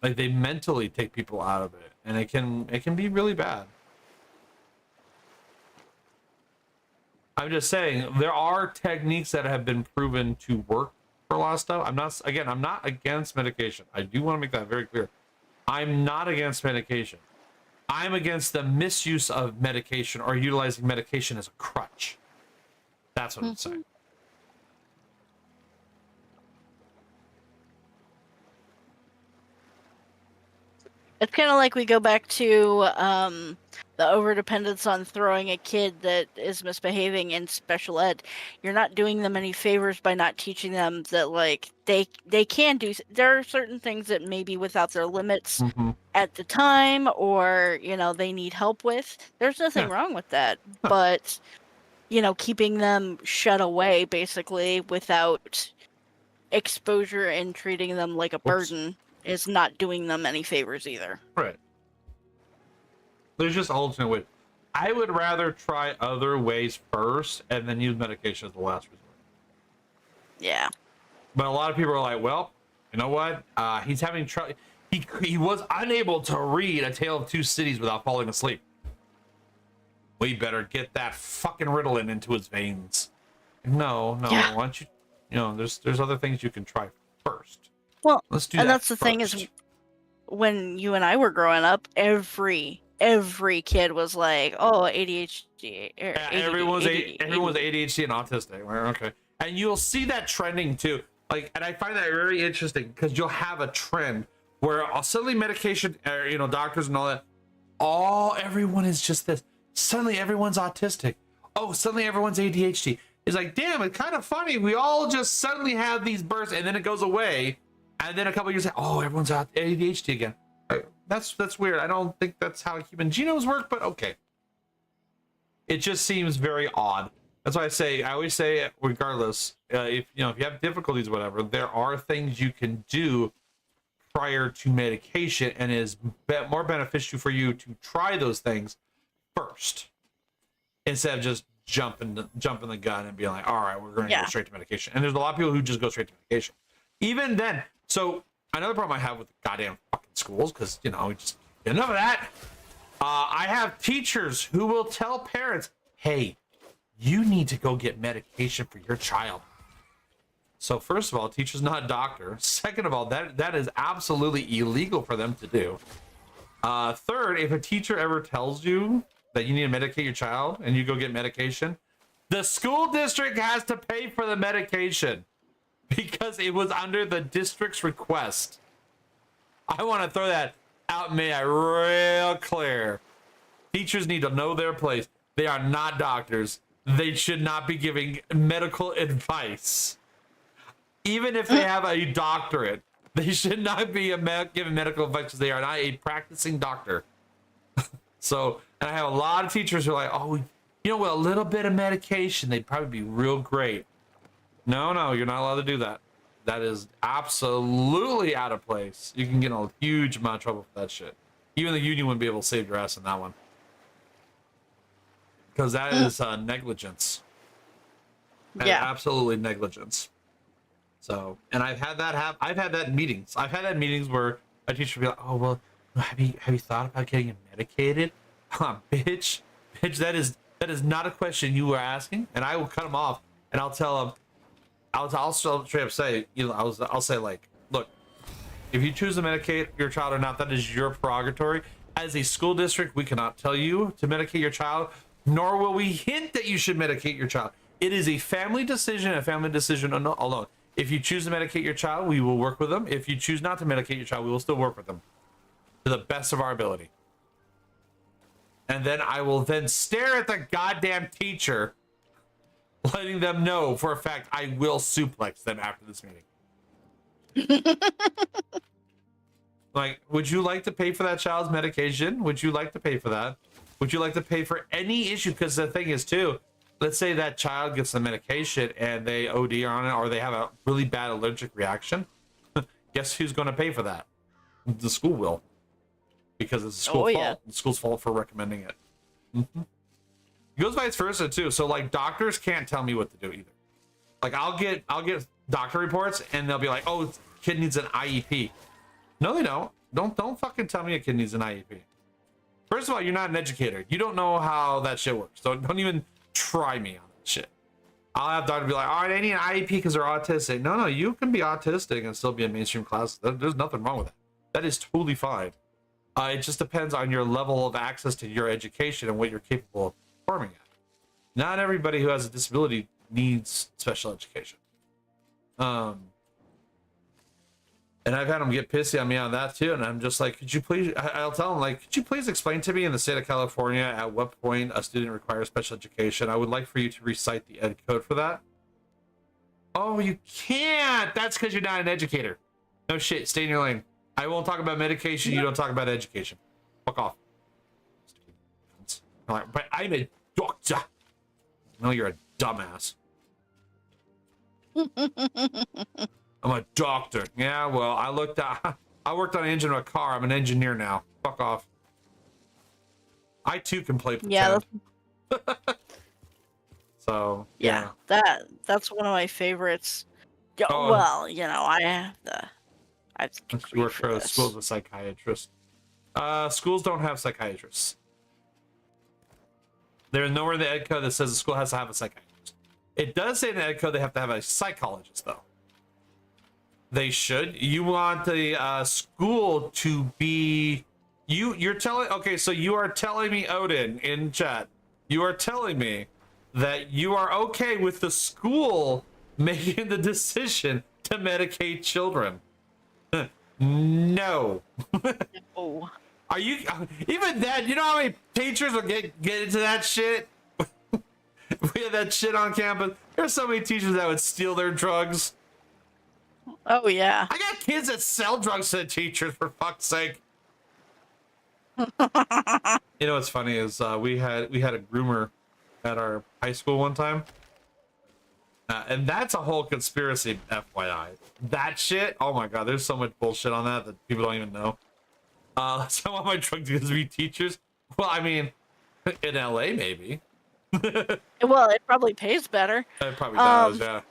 Like they mentally take people out of it, and it can be really bad. I'm just saying there are techniques that have been proven to work for a lot of stuff. I'm not against medication. I do want to make that very clear. I'm not against medication. I'm against the misuse of medication or utilizing medication as a crutch. That's what I'm saying. It's kind of like we go back to the overdependence on throwing a kid that is misbehaving in special ed. You're not doing them any favors by not teaching them that, like, they can do. There are certain things that may be without their limits at the time, or you know, they need help with. There's nothing wrong with that, but you know, keeping them shut away basically without exposure and treating them like a burden is not doing them any favors either. Right. There's just alternate ways. I would rather try other ways first and then use medication as the last resort. Yeah. But a lot of people are like, well, you know what? He's having trouble. He was unable to read A Tale of Two Cities without falling asleep. We better get that fucking Ritalin into his veins. No. Yeah. Why don't you? You know, there's other things you can try first. Well, let's do that. And that's the thing is, when you and I were growing up, every kid was like, "Oh, ADHD." Yeah, everyone's ADHD and autistic. Okay, and you'll see that trending too. Like, and I find that very interesting because you'll have a trend where suddenly medication, you know, doctors and all that, everyone is just this. Suddenly everyone's autistic. Oh, suddenly everyone's ADHD. It's like, damn, it's kind of funny. We all just suddenly have these bursts and then it goes away. And then a couple of years, oh, everyone's out ADHD again. That's weird. I don't think that's how human genomes work, but okay. It just seems very odd. That's why I always say, regardless, if you have difficulties, or whatever, there are things you can do prior to medication, and it is more beneficial for you to try those things first instead of just jumping the gun and being like, all right, we're going to go straight to medication. And there's a lot of people who just go straight to medication. Even then, so another problem I have with the goddamn fucking schools, because, you know, just enough of that. I have teachers who will tell parents, hey, you need to go get medication for your child. So first of all, teacher's not a doctor. Second of all, that is absolutely illegal for them to do. Third, if a teacher ever tells you that you need to medicate your child and you go get medication, the school district has to pay for the medication because it was under the district's request. I want to throw that out and make that real clear. Teachers need to know their place. They are not doctors. They should not be giving medical advice. Even if they have a doctorate, they should not be giving medical advice because they are not a practicing doctor. So, and I have a lot of teachers who are like, oh, you know, with a little bit of medication, they'd probably be real great. No, you're not allowed to do that. That is absolutely out of place. You can get in a huge amount of trouble for that shit. Even the union wouldn't be able to save your ass in that one. Because that is negligence. Yeah. Absolutely negligence. So, and I've had that in meetings. I've had that in meetings where a teacher will be like, oh, well, have you thought about getting medicated? Bitch, that is not a question you were asking. And I will cut them off and I'll tell them, I'll straight up say, you know, I'll say, like, look, if you choose to medicate your child or not, that is your prerogative. As a school district, we cannot tell you to medicate your child, nor will we hint that you should medicate your child. It is a family decision alone. If you choose to medicate your child, we will work with them. If you choose not to medicate your child, we will still work with them to the best of our ability. And then I will then stare at the goddamn teacher, letting them know for a fact I will suplex them after this meeting. Like, would you like to pay for that child's medication? Would you like to pay for that? Would you like to pay for any issue? Because the thing is, too, let's say that child gets the medication and they OD on it, or they have a really bad allergic reaction. Guess who's going to pay for that? The school will. Because it's the school's fault. The school's fault for recommending it. Mm-hmm. It goes vice versa, too. So, like, doctors can't tell me what to do either. Like, I'll get doctor reports, and they'll be like, oh, kid needs an IEP. No, they don't. Don't fucking tell me a kid needs an IEP. First of all, you're not an educator. You don't know how that shit works. So don't even try me on that shit. I'll have doctors be like, oh, they need an IEP because they're autistic. No, you can be autistic and still be in mainstream class. There's nothing wrong with that. That is totally fine. It just depends on your level of access to your education and what you're capable of performing at. Not everybody who has a disability needs special education. And I've had them get pissy on me on that too. And I'm just like, could you please, I'll tell them, like, could you please explain to me in the state of California at what point a student requires special education? I would like for you to recite the ed code for that. Oh, you can't. That's because you're not an educator. No shit. Stay in your lane. I won't talk about medication. You don't talk about education. Fuck off. I'm like, but I'm a doctor. No, you're a dumbass. I'm a doctor. Yeah, well, I worked on an engine of a car. I'm an engineer now. Fuck off. I too can play pretend. Yeah. So yeah, that's one of my favorites. Oh, well, you know, I have to work for the school as a psychiatrist. Schools don't have psychiatrists. There's nowhere in the ed code that says the school has to have a psychiatrist. It does say in the ed code they have to have a psychologist, though. They should. You want the school to be... You're telling... Okay, so you are telling me, Odin, in chat, you are telling me that you are okay with the school making the decision to medicate children. No. Oh. Are you... Even then, you know how many teachers will get into that shit? We had that shit on campus. There's so many teachers that would steal their drugs. Oh, yeah. I got kids that sell drugs to the teachers, for fuck's sake. You know what's funny is we had a groomer at our high school one time. And that's a whole conspiracy, FYI. That shit, oh my god, there's so much bullshit on that people don't even know. So I want my drug dealers to be teachers. Well, I mean, in LA, maybe. Well, it probably pays better. It probably does, yeah.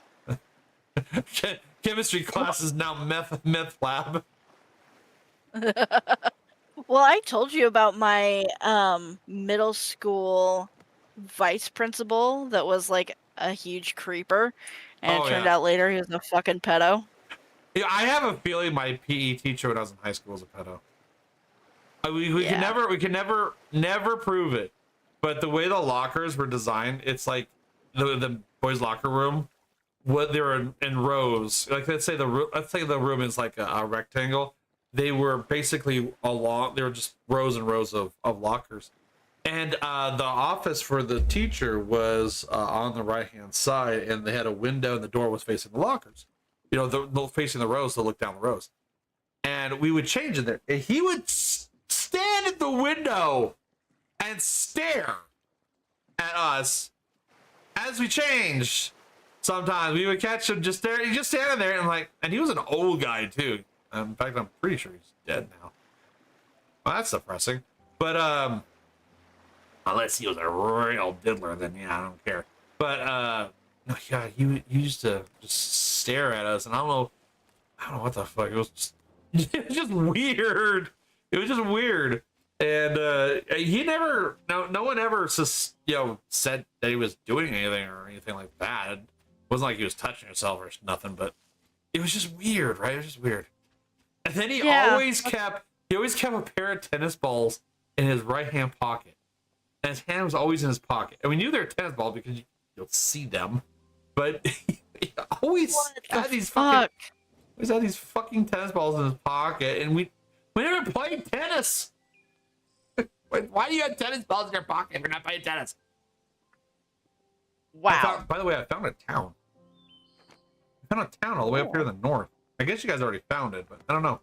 Chemistry class is now meth lab. Well, I told you about my middle school vice principal that was like a huge creeper, and it turned out later he was a fucking pedo. Yeah, I have a feeling my PE teacher when I was in high school was a pedo. We can never prove it, but the way the lockers were designed, it's like the boys' locker room. What they were in rows, like let's say the room is like a rectangle. They were basically along. They were just rows and rows of lockers, and the office for the teacher was on the right hand side, and they had a window, and the door was facing the lockers. You know, the facing the rows to look down the rows, and we would change in there. And he would stand at the window and stare at us as we changed. Sometimes we would catch him just there, just standing there, and I'm like, and he was an old guy too. In fact, I'm pretty sure he's dead now. Well, that's depressing. But unless he was a real diddler, then yeah, I don't care. But no, yeah, he used to just stare at us, and I don't know what the fuck. It was just weird. It was just weird. And he never, no one ever said that he was doing anything or anything like that. It wasn't like he was touching himself or nothing, but it was just weird, right? It was just weird. And then he always kept a pair of tennis balls in his right hand pocket, and his hand was always in his pocket. And we knew they were tennis balls because you'll see them. But he always had these fucking tennis balls in his pocket, and we never played tennis. Why do you have tennis balls in your pocket if you're not playing tennis? Wow. By the way, I found a town. I found a town all the way up here in the north. I guess you guys already found it, but I don't know.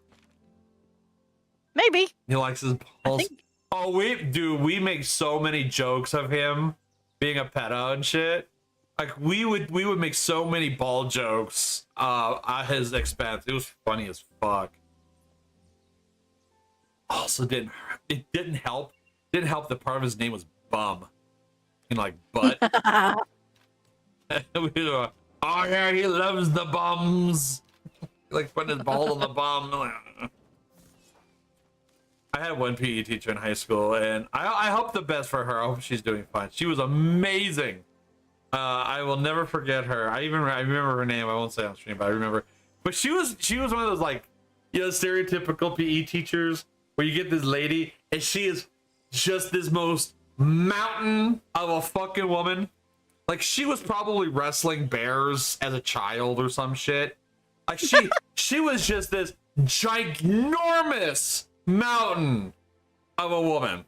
Maybe. He likes his balls. Oh, we make so many jokes of him being a pedo and shit. Like we would make so many ball jokes at his expense. It was funny as fuck. Also didn't help that part of his name was bum. And like butt. Oh yeah, he loves the bums. Like putting his balls on the bum. I had one PE teacher in high school, and I hope the best for her. I hope she's doing fine. She was amazing. I will never forget her. I remember her name. I won't say on stream, but I remember. But she was one of those, like, you know, stereotypical PE teachers where you get this lady and she is just this most mountain of a fucking woman. Like, she was probably wrestling bears as a child or some shit. Like, she was just this ginormous mountain of a woman.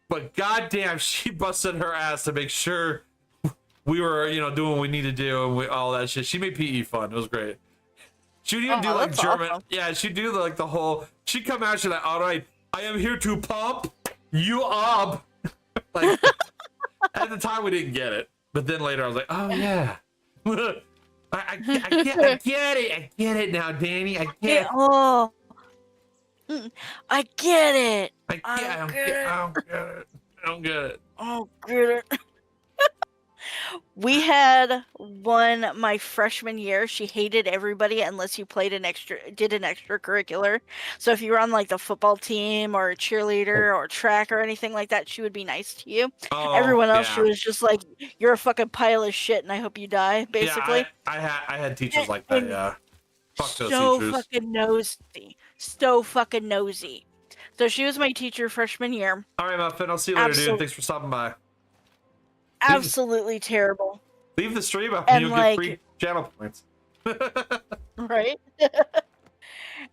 But goddamn, she busted her ass to make sure we were, you know, doing what we need to do and all that shit. She made PE fun. It was great. She'd even do like German. Awesome. Yeah, she'd do like the whole. She'd come out. She'd like, all right, I am here to pump you up. Like, at the time we didn't get it, but then later I was like, oh yeah, I get it. I get it now, Danny. I get it. Oh, I get it. I don't get it. I don't get it. Oh, get it. We had one my freshman year. She hated everybody unless you did an extracurricular. So if you were on like the football team or a cheerleader or track or anything like that, she would be nice to you. Oh, everyone else, she was just like, "You're a fucking pile of shit, and I hope you die." Basically. Yeah, I had teachers like that. Yeah. Fuck those teachers. So fucking nosy. So she was my teacher freshman year. All right, Muffin. I'll see you later, dude. Thanks for stopping by. Absolutely terrible. Leave the stream up and you'll get free channel points. Right?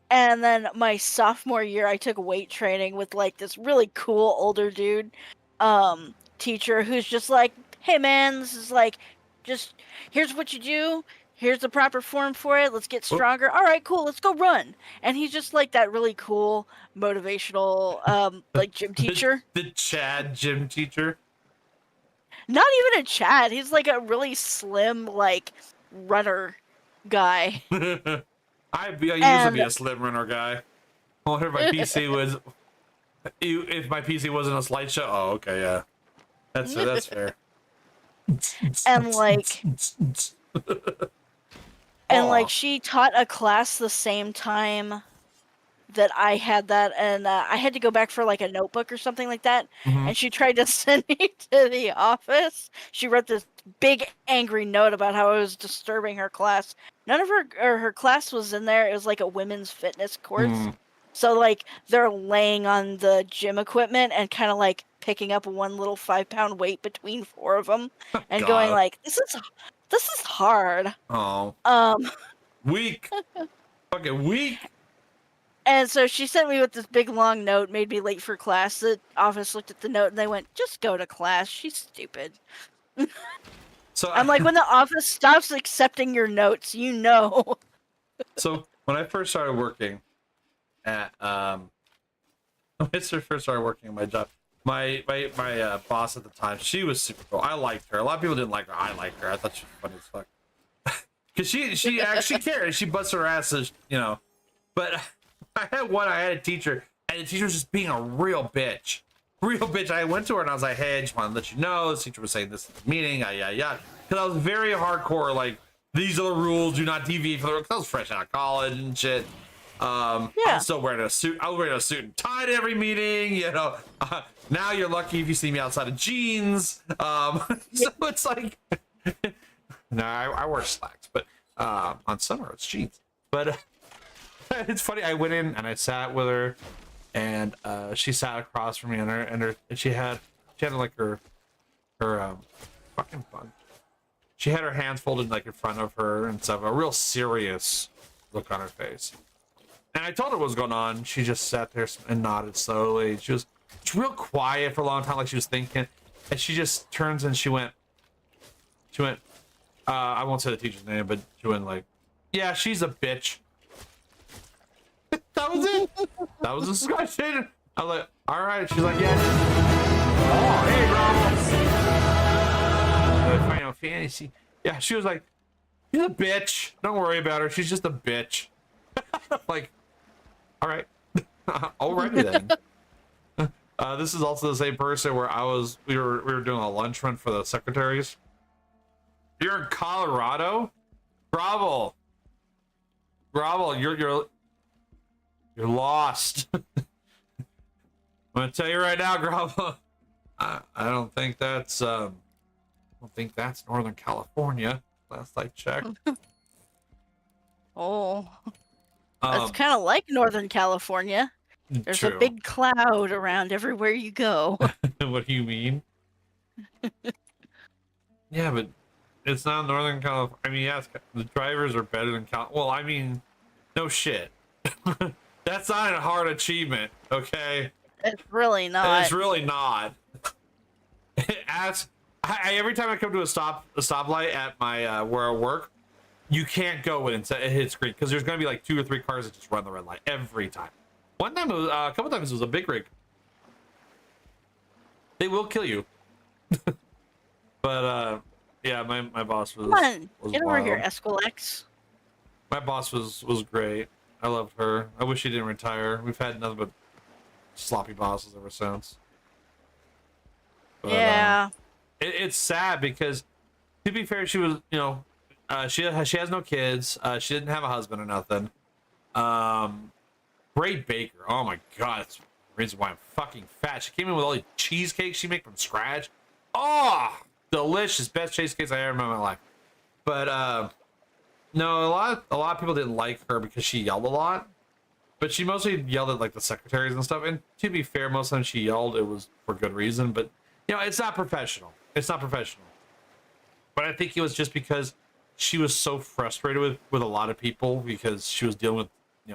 And then my sophomore year, I took weight training with like this really cool older dude teacher who's just like, hey man, this is like, just here's what you do. Here's the proper form for it. Let's get stronger. All right, cool. Let's go run. And he's just like that really cool motivational like gym teacher. The Chad gym teacher. Not even a Chad. He's like a really slim, like, runner guy. I used to be a slim runner guy. I wonder if my PC was. If my PC wasn't a slideshow. Oh, okay, yeah. That's fair. And like. And like, she taught a class the same time that I had that, and I had to go back for like a notebook or something like that. Mm-hmm. And she tried to send me to the office. She wrote this big angry note about how I was disturbing her class. None of her class was in there. It was like a women's fitness course. Mm. So like they're laying on the gym equipment and kind of like picking up one little 5-pound weight between 4 of them and God. Going like, this is hard. Oh. Weak. Fucking weak. And so she sent me with this big long note, made me late for class. The office looked at the note and they went, just go to class. She's stupid. So I'm like, when the office stops accepting your notes, you know. So when I first started working at my job, my boss at the time, she was super cool. I liked her. A lot of people didn't like her. I liked her. I thought she was funny as fuck. Because she actually cared. She busted her asses, you know. But I had a teacher, and the teacher was just being a real bitch. I went to her and I was like, hey, I just want to let you know, this teacher was saying this in the meeting, yeah. Because I was very hardcore, like, these are the rules, do not deviate from the rules. I was fresh out of college and shit. I was still wearing a suit. I was wearing a suit and tie to every meeting, you know. Now you're lucky if you see me outside of jeans. So it's like, no, I wear slacks, but on summer it's jeans. But it's funny. I went in and I sat with her, and she sat across from me, and she had like her fucking bug. she had her hands folded like in front of her and stuff, a real serious look on her face. And I told her what was going on. She just sat there and nodded slowly. She was real quiet for a long time, like she was thinking. And she just turns and she went, I won't say the teacher's name, but she went like, yeah, she's a bitch. That was it. That was the discussion. I was like, all right. She's like, yeah. Oh, hey, Bravo. Final Fantasy. Yeah, she was like, she's a bitch. Don't worry about her. She's just a bitch. Like, all right. Alrighty then. This is also the same person where we were doing a lunch run for the secretaries. You're in Colorado? Bravo. Bravo, you're lost. I'm gonna tell you right now, Bravo. I don't think that's Northern California. Last I checked. Oh. It's kind of like Northern California. There's true. a big cloud around everywhere you go. What do you mean? Yeah, but it's not Northern California. I mean, yes, the drivers are better than Well, I mean, no shit. That's not a hard achievement, okay? It's really not. It's really not. Every time I come to a stoplight at my where I work, you can't go when it hits green because there's gonna be like 2 or 3 cars that just run the red light every time. One time, a couple times, it was a big rig. They will kill you. But yeah, my boss was. Come on, was get wild. over here, Esquilex. My boss was great. I loved her. I wish she didn't retire. We've had nothing but sloppy bosses ever since. But, yeah. It's sad because, to be fair, she was, she has no kids. She didn't have a husband or nothing. Great baker. Oh my god, it's the reason why I'm fucking fat. She came in with all these cheesecakes she made from scratch. Oh, delicious, best cheesecakes I ever remember in my life. But no, a lot of people didn't like her because she yelled a lot. But she mostly yelled at like the secretaries and stuff. And to be fair, most of the time she yelled, it was for good reason. But it's not professional. It's not professional. But I think it was just because she was so frustrated with a lot of people because she was dealing with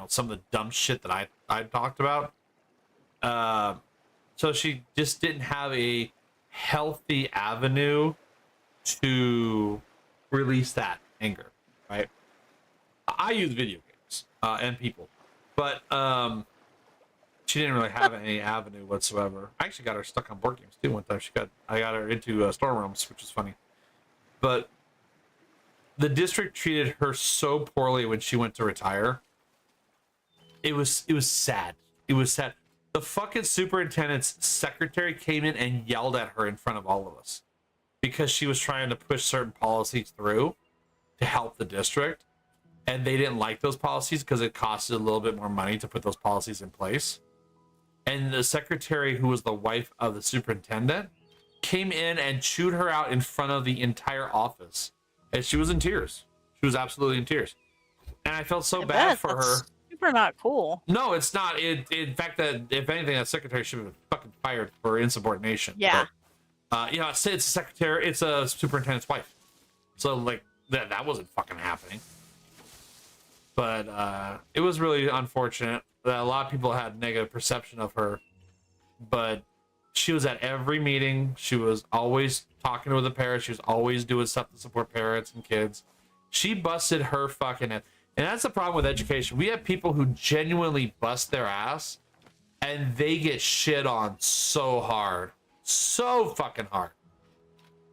some of the dumb shit that I talked about. So she just didn't have a healthy avenue to release that anger, right? I use video games and people, but she didn't really have any avenue whatsoever. I actually got her stuck on board games too one time. I got her into Storm Realms, which is funny. But the district treated her so poorly when she went to retire. It was sad. It was sad. The fucking superintendent's secretary came in and yelled at her in front of all of us because she was trying to push certain policies through to help the district. And they didn't like those policies because it costed a little bit more money to put those policies in place. And the secretary, who was the wife of the superintendent, came in and chewed her out in front of the entire office. And she was in tears. She was absolutely in tears. And I felt so bad for her. Super not cool. No, it's not. In fact, that if anything, that secretary should have been fucking fired for insubordination. Yeah. But, it's a secretary. It's a superintendent's wife. So like that wasn't fucking happening. But it was really unfortunate that a lot of people had negative perception of her. But she was at every meeting. She was always talking with the parents. She was always doing stuff to support parents and kids. She busted her fucking ass. And that's the problem with education. We have people who genuinely bust their ass and they get shit on so hard. So fucking hard.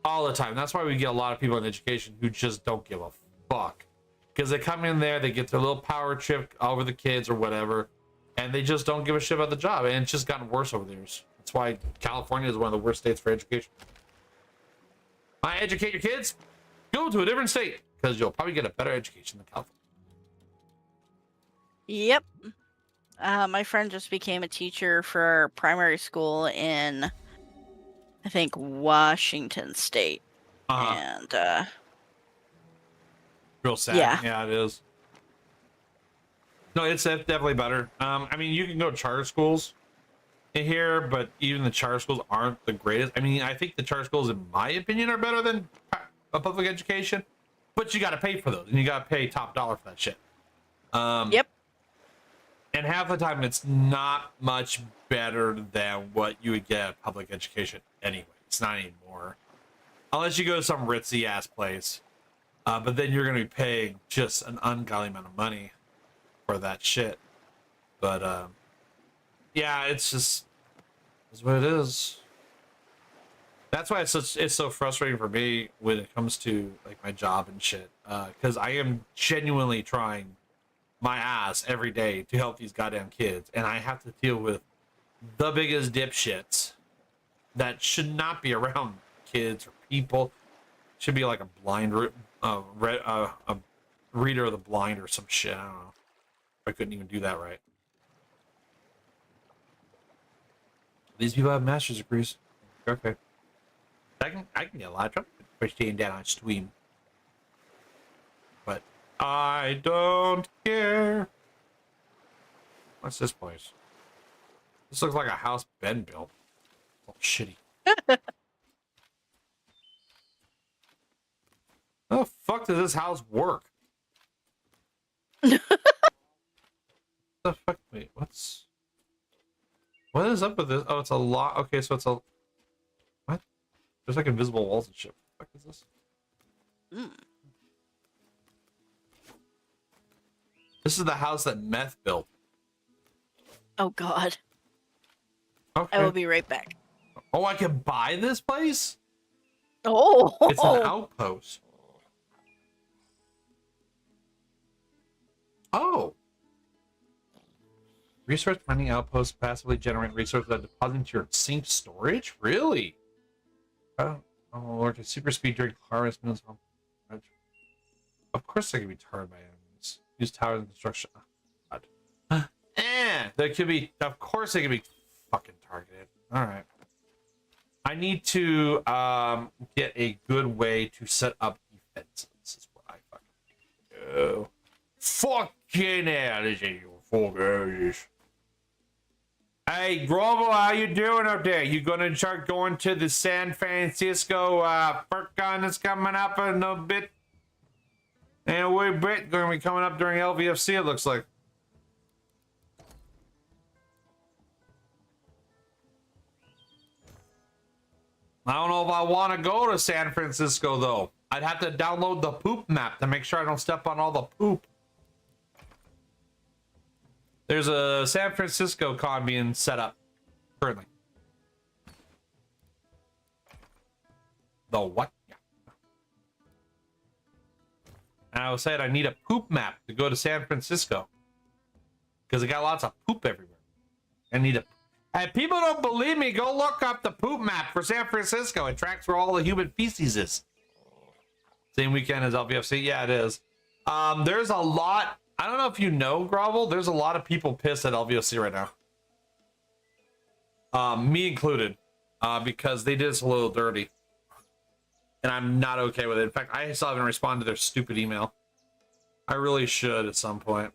All the time. That's why we get a lot of people in education who just don't give a fuck. Because they come in there, they get their little power trip over the kids or whatever, and they just don't give a shit about the job. And it's just gotten worse over the years. That's why California is one of the worst states for education. Want to educate your kids? Go to a different state, because you'll probably get a better education than California. Yep. My friend just became a teacher for primary school in, I think, Washington State. And, real sad. Yeah, it is. No, it's definitely better. I mean, you can go to charter schools in here, but even the charter schools aren't the greatest. I mean, I think the charter schools, in my opinion, are better than a public education, but you got to pay for those, and you got to pay top dollar for that shit. Yep. And half the time, it's not much better than what you would get at public education anyway. It's not anymore. Unless you go to some ritzy ass place. But then you're going to be paying just an ungodly amount of money for that shit. But, yeah, it's just, it's what it is. That's why it's so frustrating for me when it comes to, like, my job and shit. Because I am genuinely trying my ass every day to help these goddamn kids. And I have to deal with the biggest dipshits that should not be around kids or people. Should be like a blind a reader of the blind or some shit. I don't know. I couldn't even do that right. These people have master's degrees. Okay. I can get a lot of trouble for staying down on stream. But I don't care. What's this place? This looks like a house Ben built. Oh, shitty. How the fuck does this house work? The fuck? Wait, what is up with this? Oh, it's a lot. Okay, so it's a what? There's like invisible walls and shit. What the fuck is this? This is the house that Meth built. Oh God. Okay. I will be right back. Oh, I can buy this place? Oh. It's an outpost. Oh. Resource mining outposts passively generate resources that deposit into your sink storage? Really? Oh, Lord, super speed during harvest mills. Of course they can be targeted by enemies. Use towers and construction. Oh, God. They could be, of course they can be fucking targeted. Alright. I need to get a good way to set up defenses. This is what I fucking do. Fucking hell, this is your fucking. Hey, Grovel, how you doing up there? You gonna start going to the San Francisco FurCon that's coming up in a bit? In a wee bit, gonna be coming up during LVFC, it looks like. I don't know if I want to go to San Francisco, though. I'd have to download the poop map to make sure I don't step on all the poop. There's a San Francisco con being set up currently. The what? Yeah. And I was saying I need a poop map to go to San Francisco. Because it got lots of poop everywhere. I need a... Hey, people don't believe me, go look up the poop map for San Francisco. It tracks where all the human feces is. Same weekend as LVFC? Yeah, it is. There's a lot... I don't know if you know, Grovel, there's a lot of people pissed at LVFC right now. Me included. Because they did us a little dirty. And I'm not okay with it. In fact, I still haven't responded to their stupid email. I really should at some point.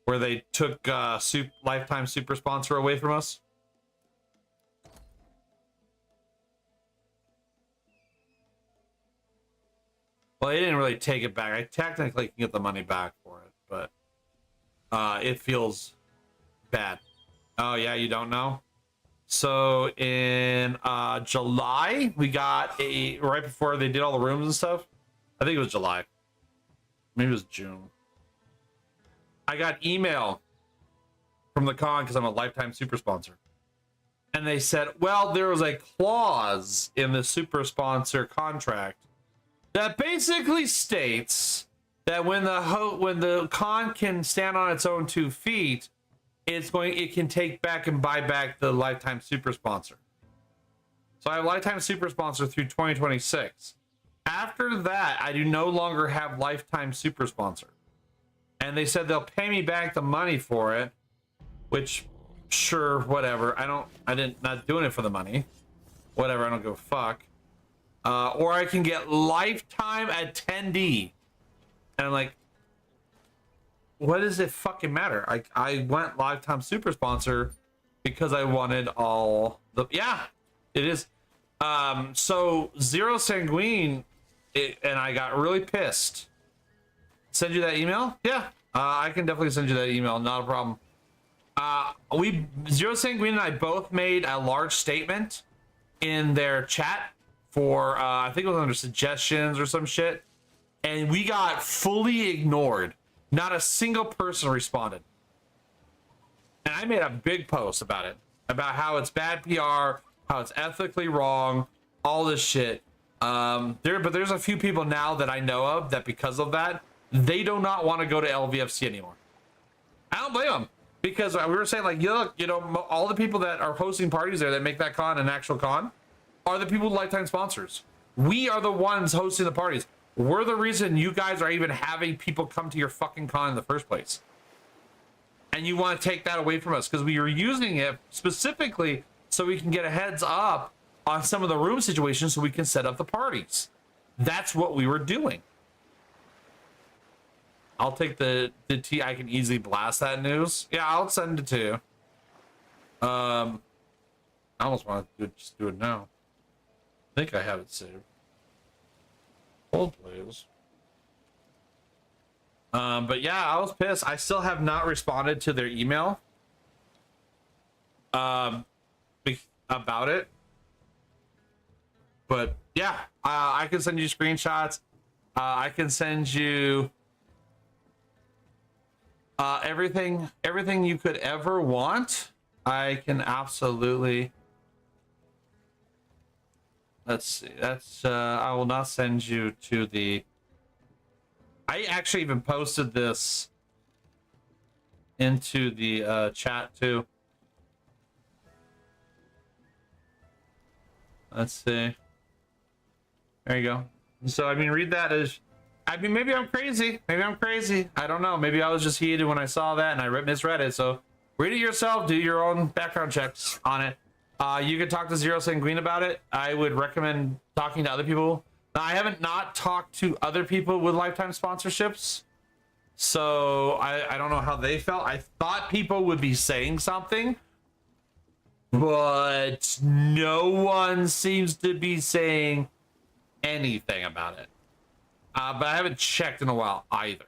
Where they took lifetime super sponsor away from us. Well, they didn't really take it back. I technically can get the money back for it, but it feels bad. Oh yeah, you don't know? So in July, we got right before they did all the rooms and stuff. I think it was July. Maybe it was June. I got email from the con because I'm a lifetime super sponsor. And they said, well, there was a clause in the super sponsor contract that basically states that when the con can stand on its own 2 feet, it can take back and buy back the lifetime super sponsor. So I have lifetime super sponsor through 2026. After that, I do no longer have lifetime super sponsor. And they said they'll pay me back the money for it, which, sure, whatever. Not doing it for the money. Whatever, I don't give a fuck. Or I can get lifetime attendee. And I'm like, what does it fucking matter? I went lifetime super sponsor because I wanted all the, yeah, it is. So Zero Sanguine, and I got really pissed. Send you that email? Yeah, I can definitely send you that email. Not a problem. Zero Sanguine and I both made a large statement in their chat for, I think it was under suggestions or some shit, and we got fully ignored. Not a single person responded. And I made a big post about it, about how it's bad PR, how it's ethically wrong, all this shit. But there's a few people now that I know of that because of that, they do not want to go to LVFC anymore. I don't blame them, because we were saying, like, look, all the people that are hosting parties there that make that con an actual con are the people with lifetime sponsors. We are the ones hosting the parties. We're the reason you guys are even having people come to your fucking con in the first place. And you want to take that away from us because we were using it specifically so we can get a heads up on some of the room situations so we can set up the parties. That's what we were doing. I'll take the T. I can easily blast that news. Yeah, I'll send it to you. I almost want to just do it now. I think I have it saved. Hold, please. But yeah, I was pissed. I still have not responded to their email about it. But yeah, I can send you screenshots. I can send you everything you could ever want. I can absolutely. Let's see. That's I will not send you to the. I actually even posted this into the chat too. Let's see. There you go. So I mean, read that as. I mean, maybe I'm crazy. Maybe I'm crazy. I don't know. Maybe I was just heated when I saw that and I misread it. So read it yourself. Do your own background checks on it. You can talk to Zero Sanguine about it. I would recommend talking to other people. Now, I haven't not talked to other people with lifetime sponsorships, so I don't know how they felt. I thought people would be saying something, but no one seems to be saying anything about it. But I haven't checked in a while either.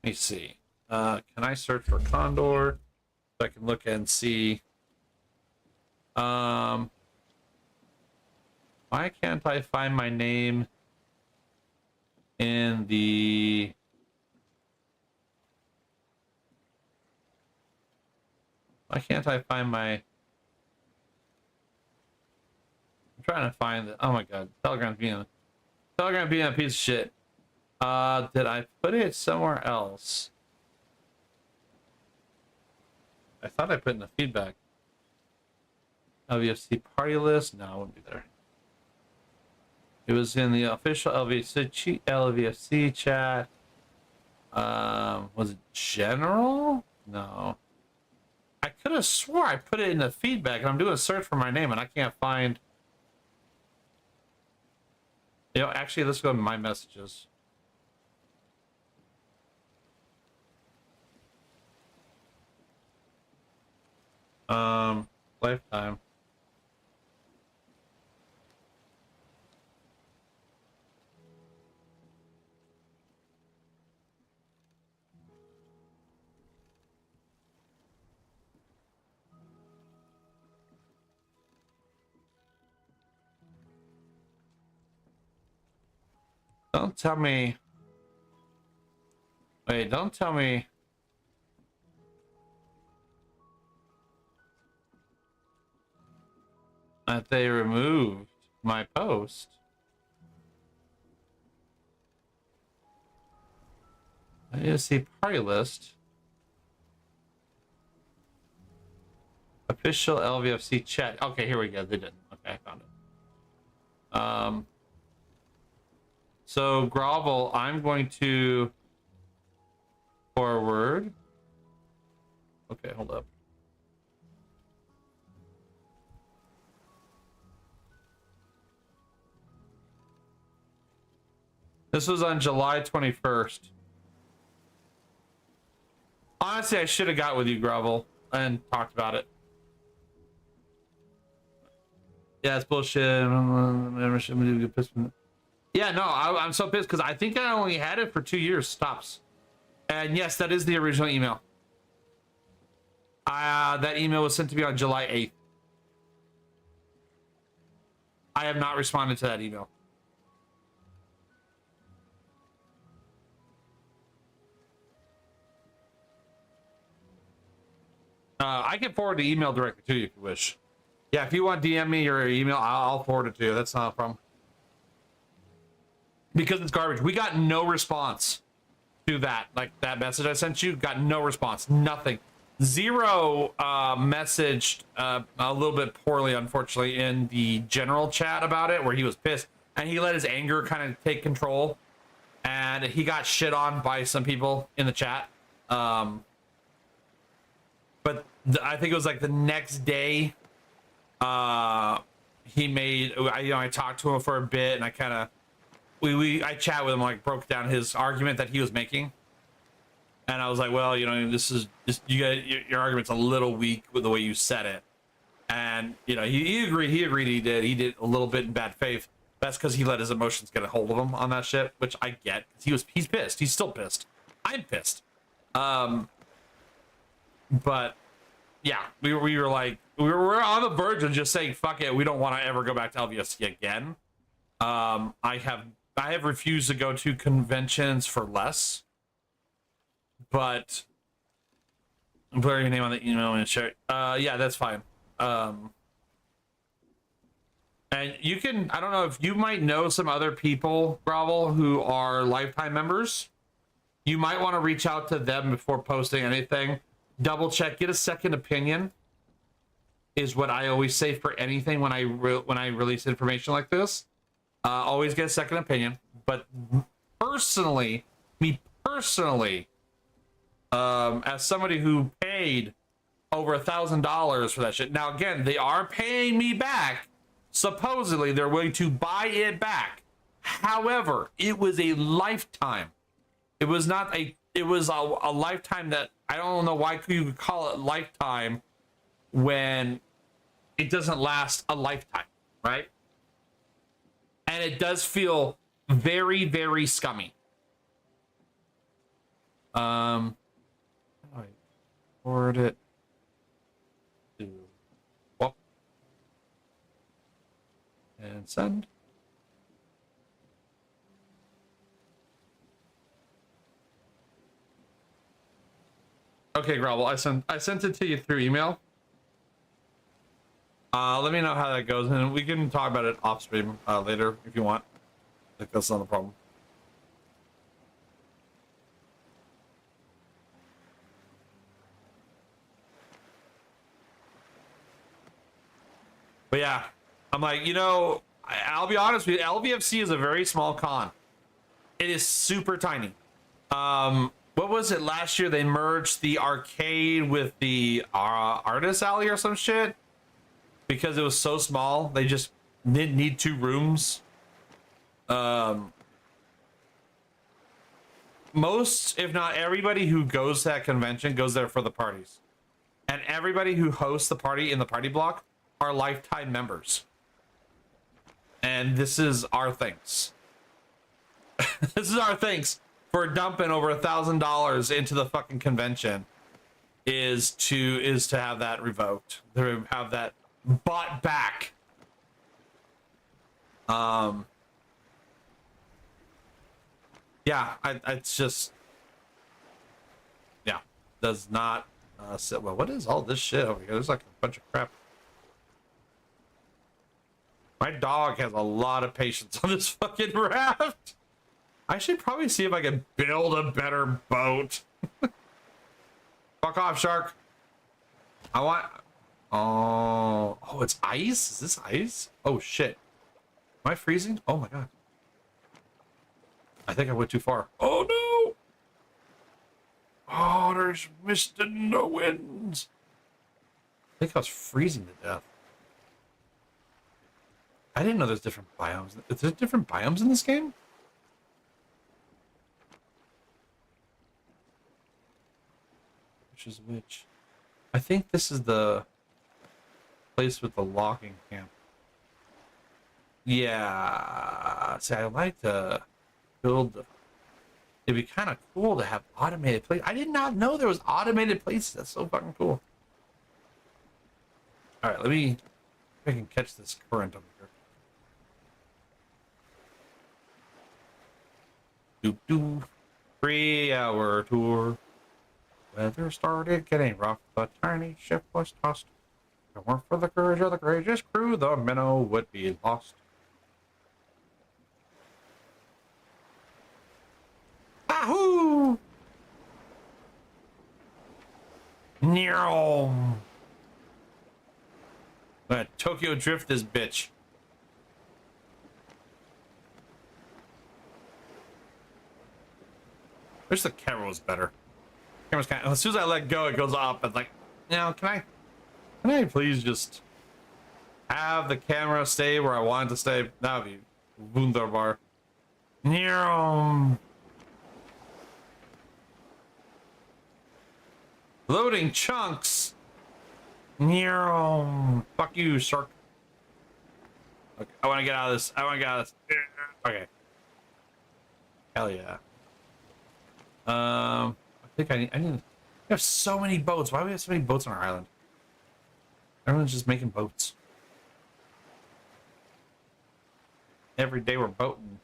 Let me see. Can I search for Condor so I can look and see? Why can't I find my name in the... Why can't I find my... I'm trying to find it. Oh my god, Telegram's being a piece of shit. Did I put it somewhere else? I thought I put in the feedback. LVFC party list? No, it wouldn't be there. It was in the official LVFC chat. Was it general? No. I could have swore I put it in the feedback, and I'm doing a search for my name, and I can't find. Actually, let's go to my messages. Lifetime. Don't tell me. Wait, don't tell me. That they removed my post. I need to see party list. Official LVFC chat. Okay, here we go. They didn't. Okay, I found it. So Grovel, I'm going to forward. Okay, hold up. This was on July 21st. Honestly, I should have got with you, Grovel, and talked about it. Yeah, it's bullshit. Yeah, no, I'm so pissed because I think I only had it for 2 years, stops. And yes, that is the original email. That email was sent to me on July 8th. I have not responded to that email. I can forward the email directly to you if you wish. Yeah, if you want DM me your email, I'll forward it to you. That's not a problem. Because it's garbage. We got no response to that. Like that message I sent you, got no response. Nothing. Zero messaged a little bit poorly, unfortunately, in the general chat about it, where he was pissed. And he let his anger kind of take control. And he got shit on by some people in the chat. But I think it was like the next day, he made, I talked to him for a bit, and I kind of, I chat with him, like broke down his argument that he was making. And I was like, well, this is just, your argument's a little weak with the way you said it. And, he agreed he did a little bit in bad faith. That's because he let his emotions get a hold of him on that shit, which I get. He's pissed. He's still pissed. I'm pissed. But yeah, we were like, we're on the verge of just saying, fuck it. We don't want to ever go back to LVSC again. I have refused to go to conventions for less, but I'm putting your name on the email and share. Yeah, that's fine. And you can, I don't know if you might know some other people, Grovel, who are lifetime members. You might want to reach out to them before posting anything. Double check, get a second opinion is what I always say for anything when I release information like this. Always get a second opinion. But personally, as somebody who paid over $1,000 for that shit. Now again, they are paying me back. Supposedly, they're willing to buy it back. However, it was a lifetime. It was not a. It was a lifetime that I don't know why you could call it lifetime when it doesn't last a lifetime, right? And it does feel very, very scummy. I forward it to well, and send. Okay, Grovel, I sent it to you through email. Let me know how that goes, and we can talk about it off stream later if you want. I think that's not a problem. But yeah, I'm like, I'll be honest with you, LVFC is a very small con. It is super tiny. What was it last year? They merged the arcade with the artist alley or some shit because it was so small. They just didn't need 2 rooms. Most, if not everybody who goes to that convention goes there for the parties. And everybody who hosts the party in the party block are lifetime members. And this is our thanks. This is our thanks for dumping over $1,000 into the fucking convention is to have that revoked, to have that bought back. Yeah, it's just, yeah, does not sit well. What is all this shit over here? There's like a bunch of crap. My dog has a lot of patience on this fucking raft. I should probably see if I can build a better boat. Fuck off, shark. I want... Oh, it's ice? Is this ice? Oh, shit. Am I freezing? Oh, my God. I think I went too far. Oh, no! Oh, there's mist in the winds. I think I was freezing to death. I didn't know there's different biomes. Is there different biomes in this game? Which is which? I think this is the place with the logging camp. Yeah. See, I like to build. It'd be kind of cool to have automated places. I did not know there was automated places. That's so fucking cool. All right, let me. If I can catch this current over here. Doop doop. 3-hour tour. Weather started getting rough. The tiny ship was tossed. If it weren't for the courage of the courageous crew, the minnow would be lost. Ahoo! Nero! Tokyo drift this bitch. Wish the camera was better. Camera's kind of, as soon as I let go, it goes up. It's like, now can I please just have the camera stay where I want it to stay? That would be wunderbar. Nero! Loading chunks. Nero. Fuck you, shark. Okay, I want to get out of this. I want to get out of this. Okay. Hell yeah. I think I need. We have so many boats. Why do we have so many boats on our island? Everyone's just making boats. Every day we're boating.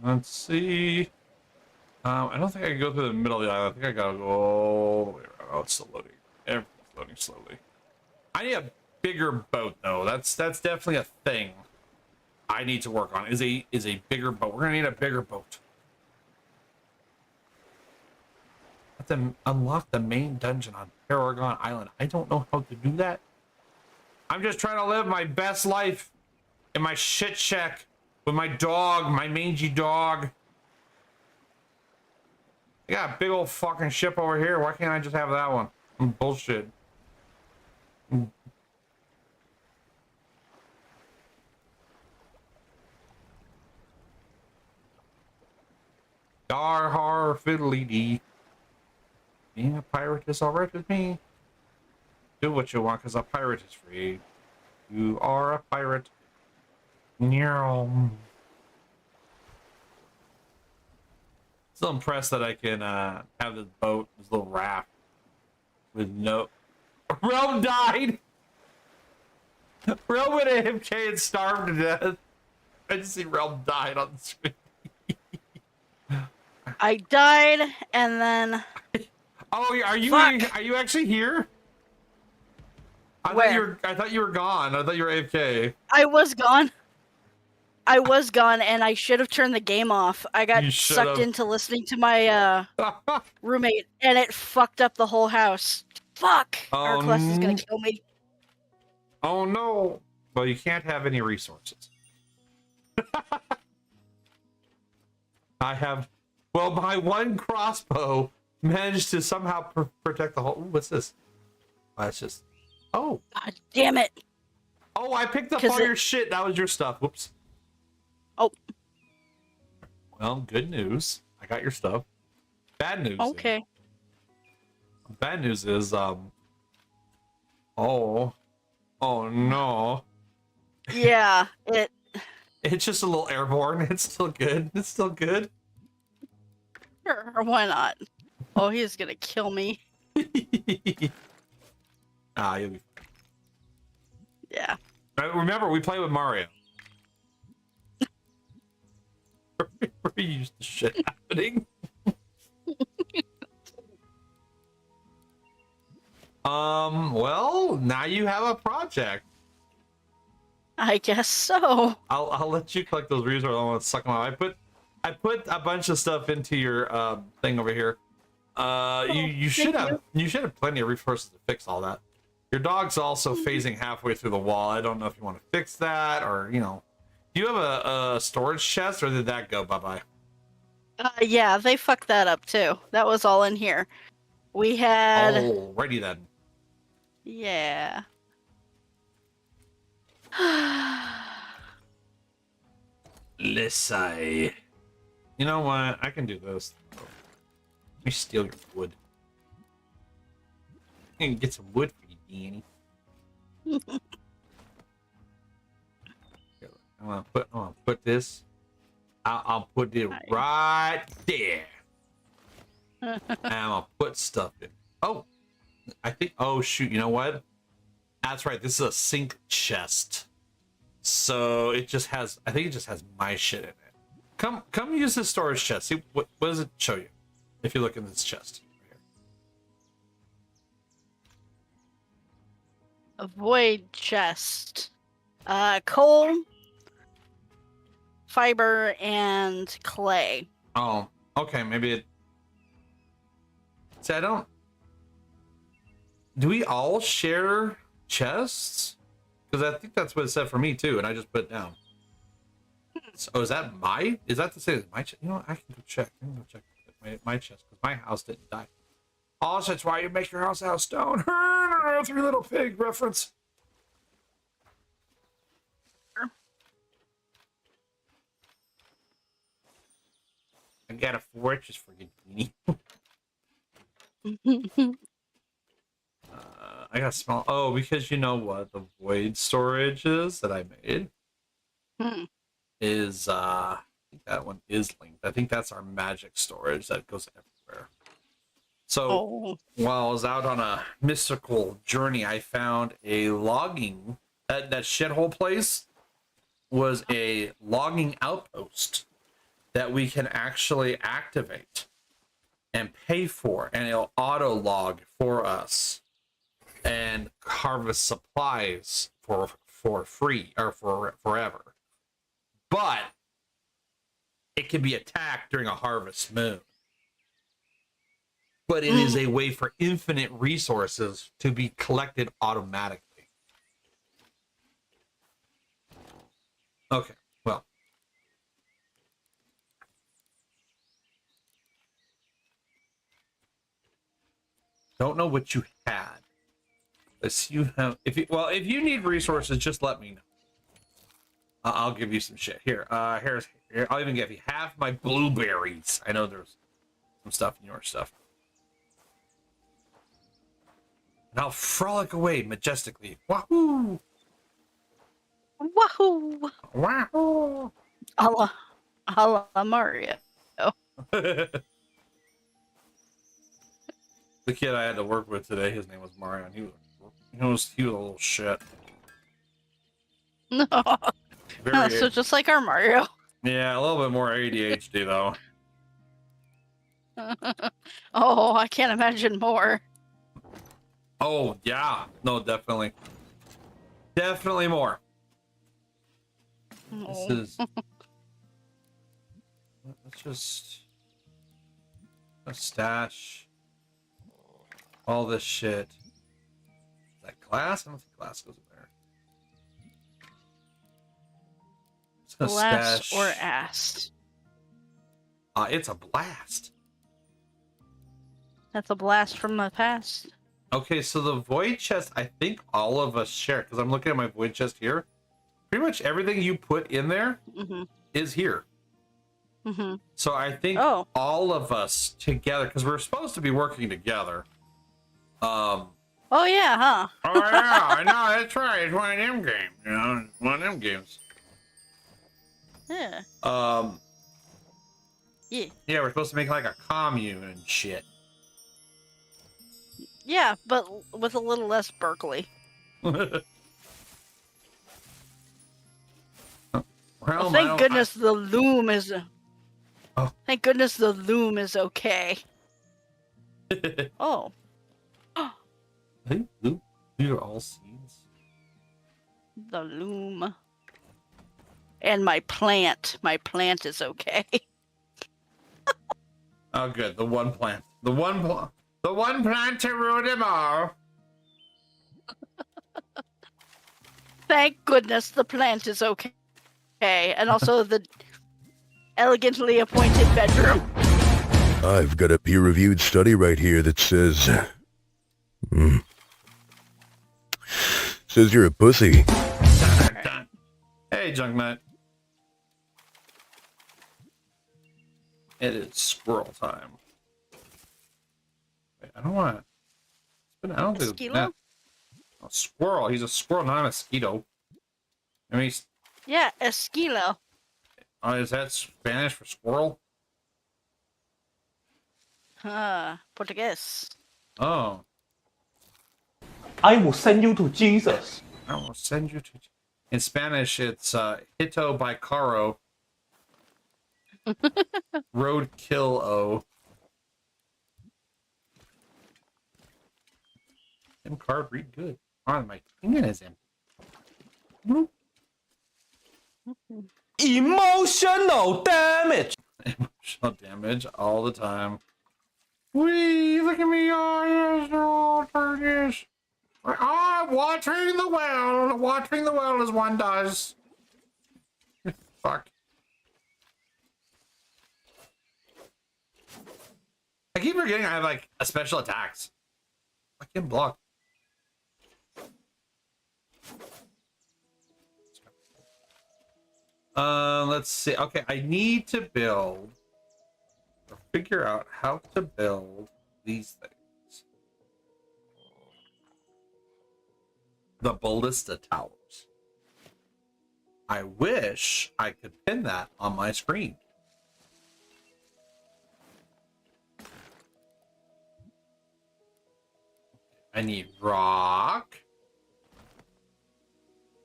Let's see. I don't think I can go through the middle of the island. I think I gotta go all the way around. Oh, it's still loading. Everything's loading slowly. I need a bigger boat though. That's definitely a thing I need to work on. Is a bigger boat. We're gonna need a bigger boat. Have to unlock the main dungeon on Paragon Island. I don't know how to do that. I'm just trying to live my best life in my shit shack with my dog, my mangy dog. I got a big old fucking ship over here. Why can't I just have that one? Bullshit. Dar har fiddly dee. Being a pirate is alright with me. Do what you want, because a pirate is free. You are a pirate. Still impressed that I can have this boat, this little raft, with no. Realm died. Realm went AFK and starved to death. I just see Realm died on the screen. I died, and then. Oh, are you actually here? I thought you were gone. I thought you were AFK. I was gone. And I should have turned the game off. I got sucked into listening to my roommate, and it fucked up the whole house. Fuck! Oh, Arclest is gonna kill me. Oh no! Well, you can't have any resources. I have. Well, my one crossbow managed to somehow protect the whole. Ooh, what's this? Oh, that's just. Oh. God damn it! Oh, I picked up all your shit. That was your stuff. Whoops. Oh. Well, good news. I got your stuff. Bad news. Okay. Bad news is, oh no. Yeah, It's just a little airborne. It's still good. It's still good. Sure, why not? Oh, he's gonna kill me. You'll be. Yeah. Remember, we play with Mario. We're used to shit happening. Well, now you have a project. I guess so. I'll let you collect those resources. I don't want to suck them out. I put a bunch of stuff into your thing over here. You should have plenty of resources to fix all that. Your dog's also phasing halfway through the wall. I don't know if you want to fix that or do you have a storage chest or did that go bye-bye? Yeah, they fucked that up too. That was all in here. We had. Alrighty then. Yeah. Let's say. You know what? I can do this. Let me steal your wood. I can get some wood for you, Danny. I'm gonna put this. I'll put it right there. And I'm gonna put stuff in. Oh, I think. Oh shoot! You know what? That's right. This is a sink chest. So it just has. I think it just has my shit in it. Come use this storage chest. See what does it show you? If you look in this chest. A void chest. Coal, fiber, and clay. Oh, okay. Maybe it. See, I don't. Do we all share chests? Because I think that's what it said for me too, and I just put it down. So, is that my? Is that to say my chest? You know what? I can go check. I can go check my chest because my house didn't die. Also, that's why you make your house out of stone. Three Little Pig reference. I got a fortress for you, Beanie. I got small. Oh, because you know what the void storage is that I made is I think that one is linked. I think that's our magic storage that goes everywhere. So while I was out on a mystical journey, I found a logging that shithole place was a logging outpost that we can actually activate and pay for, and it'll auto log for us and harvest supplies for free or for forever. But it can be attacked during a harvest moon. But it is a way for infinite resources to be collected automatically. Okay, well. Don't know what you had. Let's you have if you need resources, just let me know. I'll give you some shit. Here, here. I'll even give you half my blueberries. I know there's some stuff in your stuff. And I'll frolic away majestically. Wahoo! Wahoo! Wahoo! A la Mario. The kid I had to work with today, his name was Mario, and he was a little shit. No. So just like our Mario. Yeah, a little bit more ADHD though. Oh, I can't imagine more. Oh yeah, no, definitely more. Oh. This is. Let's just stash all this shit. Is that glass? I don't think glass goes in there. Blast or ass? It's a blast. That's a blast from the past. Okay, so the void chest, I think all of us share, because I'm looking at my void chest here. Pretty much everything you put in there is here. So I think all of us together, because we're supposed to be working together. Oh yeah, huh? Oh yeah, I know, that's right. It's one of them games, you know, it's one of them games. Yeah. Yeah, we're supposed to make like a commune and shit. Yeah, but with a little less Berkeley. Well, thank goodness the loom is. Thank goodness the loom is okay. Oh. I think these are all seeds. The loom. And my plant. My plant is okay. Oh, good. The one plant. The one plant to rule them all. Thank goodness the plant is okay. And also the elegantly appointed bedroom. I've got a peer-reviewed study right here that says... says you're a pussy. Hey, Junknut. It is squirrel time. Wait, I don't want to. I don't do that. A squirrel. He's a squirrel, not a mosquito. I mean, Yeah, esquilo. is that Spanish for squirrel? Portuguese. Oh. I will send you to Jesus. I will send you to. In Spanish, it's Hito by Caro. Roadkill O. Them card read good. Oh, my opinion is in. Emotional damage. Emotional damage all the time. Wee, look at me. Oh, yes, oh, turnies. Oh, watering the well. Watering the well as one does. Fuck. I keep forgetting I have like a special attacks. I can block. Let's see. Okay, I need to build or figure out how to build these things. The ballista towers. I wish I could pin that on my screen. I need rock,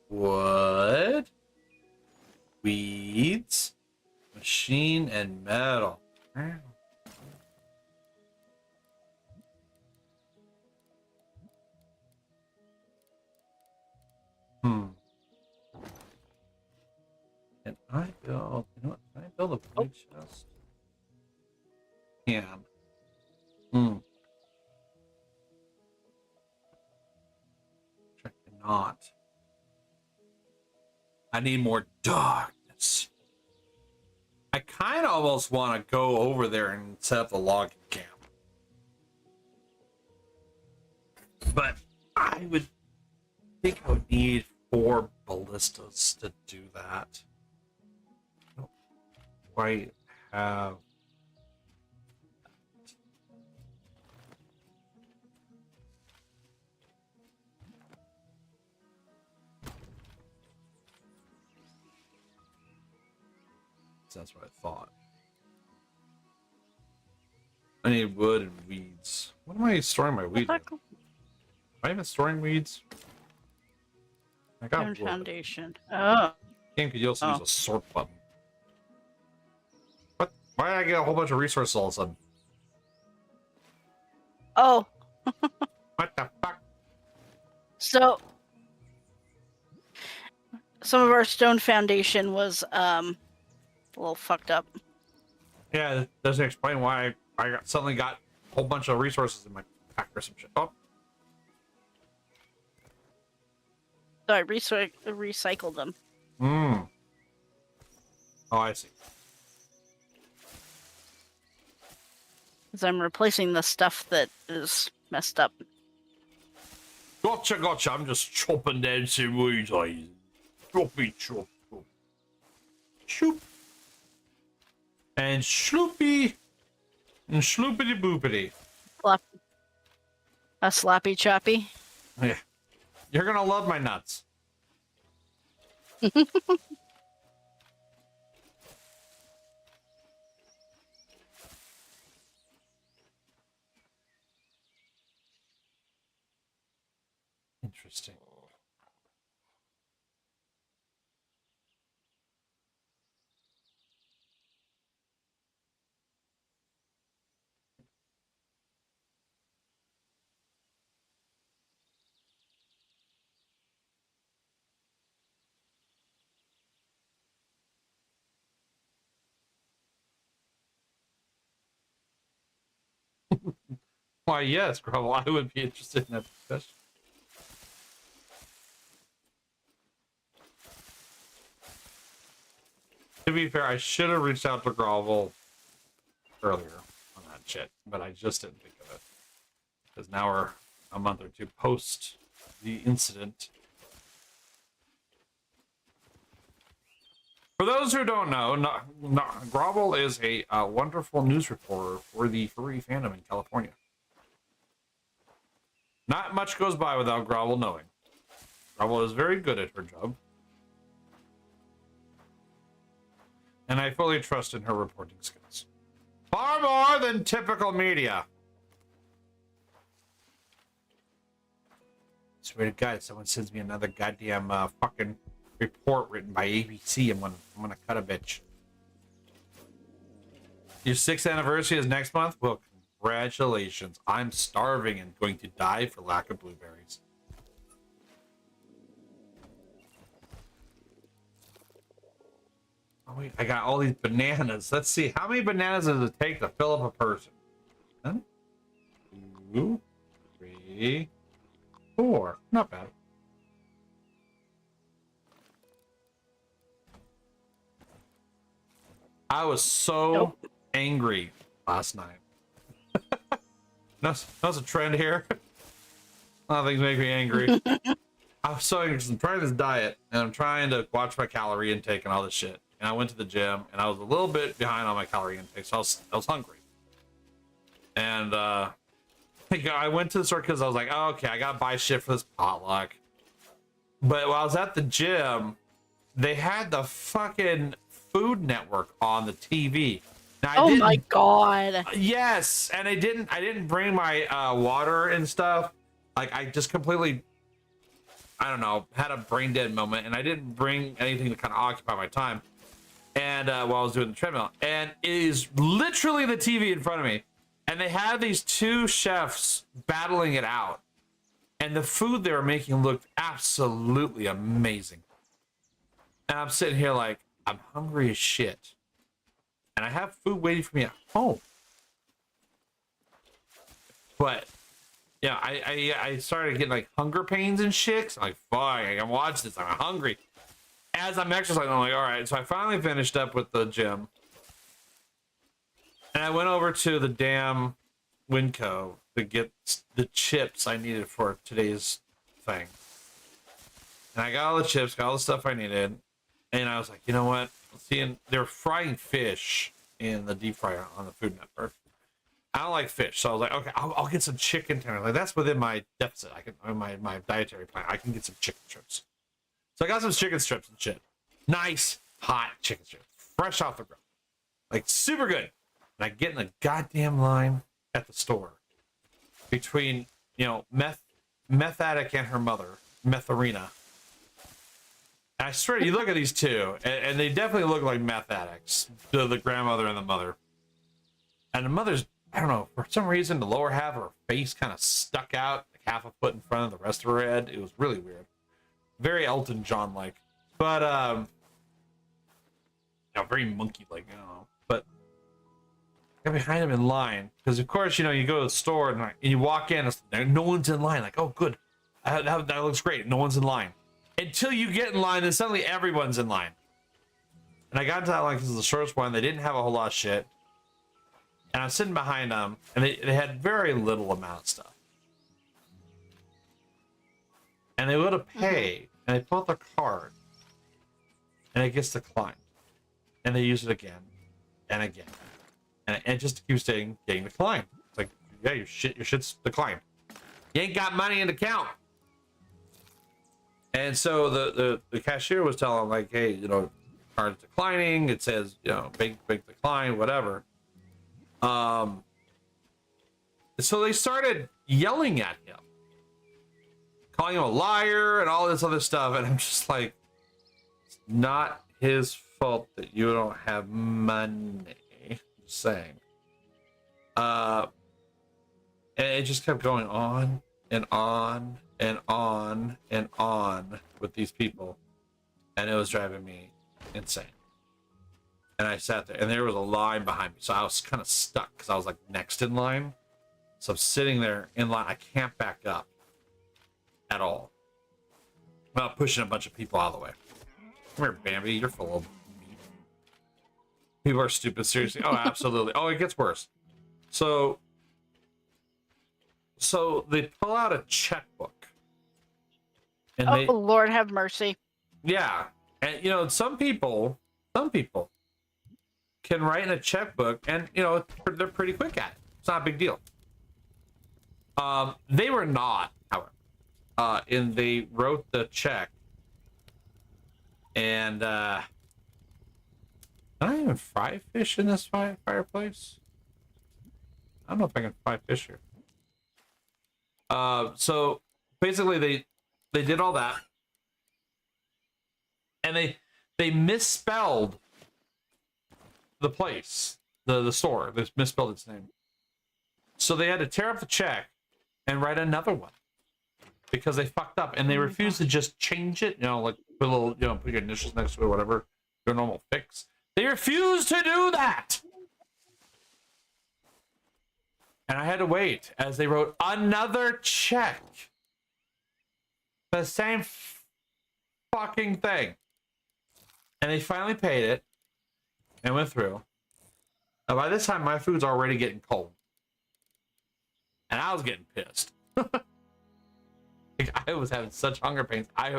wood, weeds, machine, and metal. Can I build? You know what? Can I build a blue chest? Can. I cannot. I need more darkness. I kind of almost want to go over there and set up the logging camp. But I would think I would need 4 ballistas to do that. I don't quite have. That's what I thought. I need wood and weeds. What am I storing my weeds? Am I even storing weeds? I got wood. Foundation. Oh. Game could also use a sort button. What? Why did I get a whole bunch of resources all of a sudden? Oh. What the fuck? So some of our stone foundation was a little fucked up. Yeah, it doesn't explain why I suddenly got a whole bunch of resources in my pack or some shit. Oh. So I recycled them. Oh, I see. Because I'm replacing the stuff that is messed up. Gotcha, gotcha. I'm just chopping down some weeds. Choppy, chop, chop. Shoop. And sloopy. And sloopity boopity. A sloppy choppy. Yeah. You're gonna love my nuts. Interesting. Why, yes, Gravel, I would be interested in that discussion. To be fair, I should have reached out to Grovel earlier on that shit, but I just didn't think of it. Because now we're a month or two post the incident. For those who don't know, Grovel is a wonderful news reporter for the furry fandom in California. Not much goes by without Grovel knowing. Grovel is very good at her job. And I fully trust in her reporting skills. Far more than typical media. Swear to God, if someone sends me another goddamn fucking report written by ABC, I'm gonna cut a bitch. Your 6th anniversary is next month? Well, congratulations. I'm starving and going to die for lack of blueberries. Oh wait, I got all these bananas. Let's see, how many bananas does it take to fill up a person? 1, 2, 3, 4. Not bad. I was so angry last night. That's a trend here. A lot of things make me angry. I was so angry because I'm trying this diet and I'm trying to watch my calorie intake and all this shit. And I went to the gym and I was a little bit behind on my calorie intake, so I was hungry. And I went to the store because I was like, oh, okay, I gotta buy shit for this potluck. But while I was at the gym, they had the fucking Food Network on the TV. Now, oh my God. Yes, and I didn't bring my water and stuff. Like, I just completely, I don't know, had a brain dead moment, and I didn't bring anything to kind of occupy my time. And while I was doing the treadmill, and it is literally the TV in front of me, and they had these 2 chefs battling it out, and the food they were making looked absolutely amazing. And I'm sitting here like, I'm hungry as shit, and I have food waiting for me at home. But yeah, I started getting like hunger pains and shit. So I'm like, fuck, I can watch this. I'm hungry. As I'm exercising, I'm like, all right. So I finally finished up with the gym, and I went over to the damn Winco to get the chips I needed for today's thing. And I got all the chips, got all the stuff I needed, and I was like, you know what? Seeing they're frying fish in the deep fryer on the Food Network. I don't like fish, so I was like, okay, I'll get some chicken tenders. Like, that's within my deficit. I can my dietary plan. I can get some chicken strips. So I got some chicken strips and shit. Nice, hot chicken strips, fresh off the grill, like super good. And I get in the goddamn line at the store between, you know, meth addict and her mother, Metharina. And I swear, you look at these two, and they definitely look like meth addicts, the grandmother and the mother. And the mother's, I don't know, for some reason, the lower half of her face kind of stuck out, like half a foot in front of the rest of her head. It was really weird. Very Elton John-like. But, you know, very monkey-like, I don't know. But I got behind him in line, because, of course, you know, you go to the store, and you walk in, and no one's in line. Like, oh, good. That looks great. No one's in line. Until you get in line, then suddenly everyone's in line. And I got into that line because it was the shortest one. They didn't have a whole lot of shit. And I'm sitting behind them, and they had very little amount of stuff. And they go to pay, and they pull out their card, and it gets declined. And they use it again, and again. And it just keeps getting declined. It's like, yeah, your shit's declined. You ain't got money in the account. And so the cashier was telling them, like, hey, you know, card's declining. It says, you know, big decline, whatever. So they started yelling at him, calling him a liar and all this other stuff. And I'm just like, it's not his fault that you don't have money. Just saying. And it just kept going on and on and on and on with these people, and it was driving me insane. And I sat there, and there was a line behind me, so I was kind of stuck because I was like next in line. So I'm sitting there in line. I can't back up at all without pushing a bunch of people out of the way. Come here, Bambi. You're full of meat. People are stupid. Seriously. Oh, absolutely. Oh, it gets worse. So they pull out a checkbook. And oh, Lord have mercy. Yeah. And, you know, some people some people can write in a checkbook, and you know they're pretty quick at it. It's not a big deal. They were not, however. And they wrote the check, and can I even fry fish in this fireplace? I don't know if I can fry fish here. So basically they did all that, and they misspelled the place, the store. They misspelled its name. So they had to tear up the check and write another one because they fucked up, and they refused to just change it. You know, like put a little, you know, put your initials next to it or whatever, your normal fix. They refused to do that. And I had to wait as they wrote another check. The same fucking thing. And they finally paid it and went through. And by this time, my food's already getting cold. And I was getting pissed. Like, I was having such hunger pains. I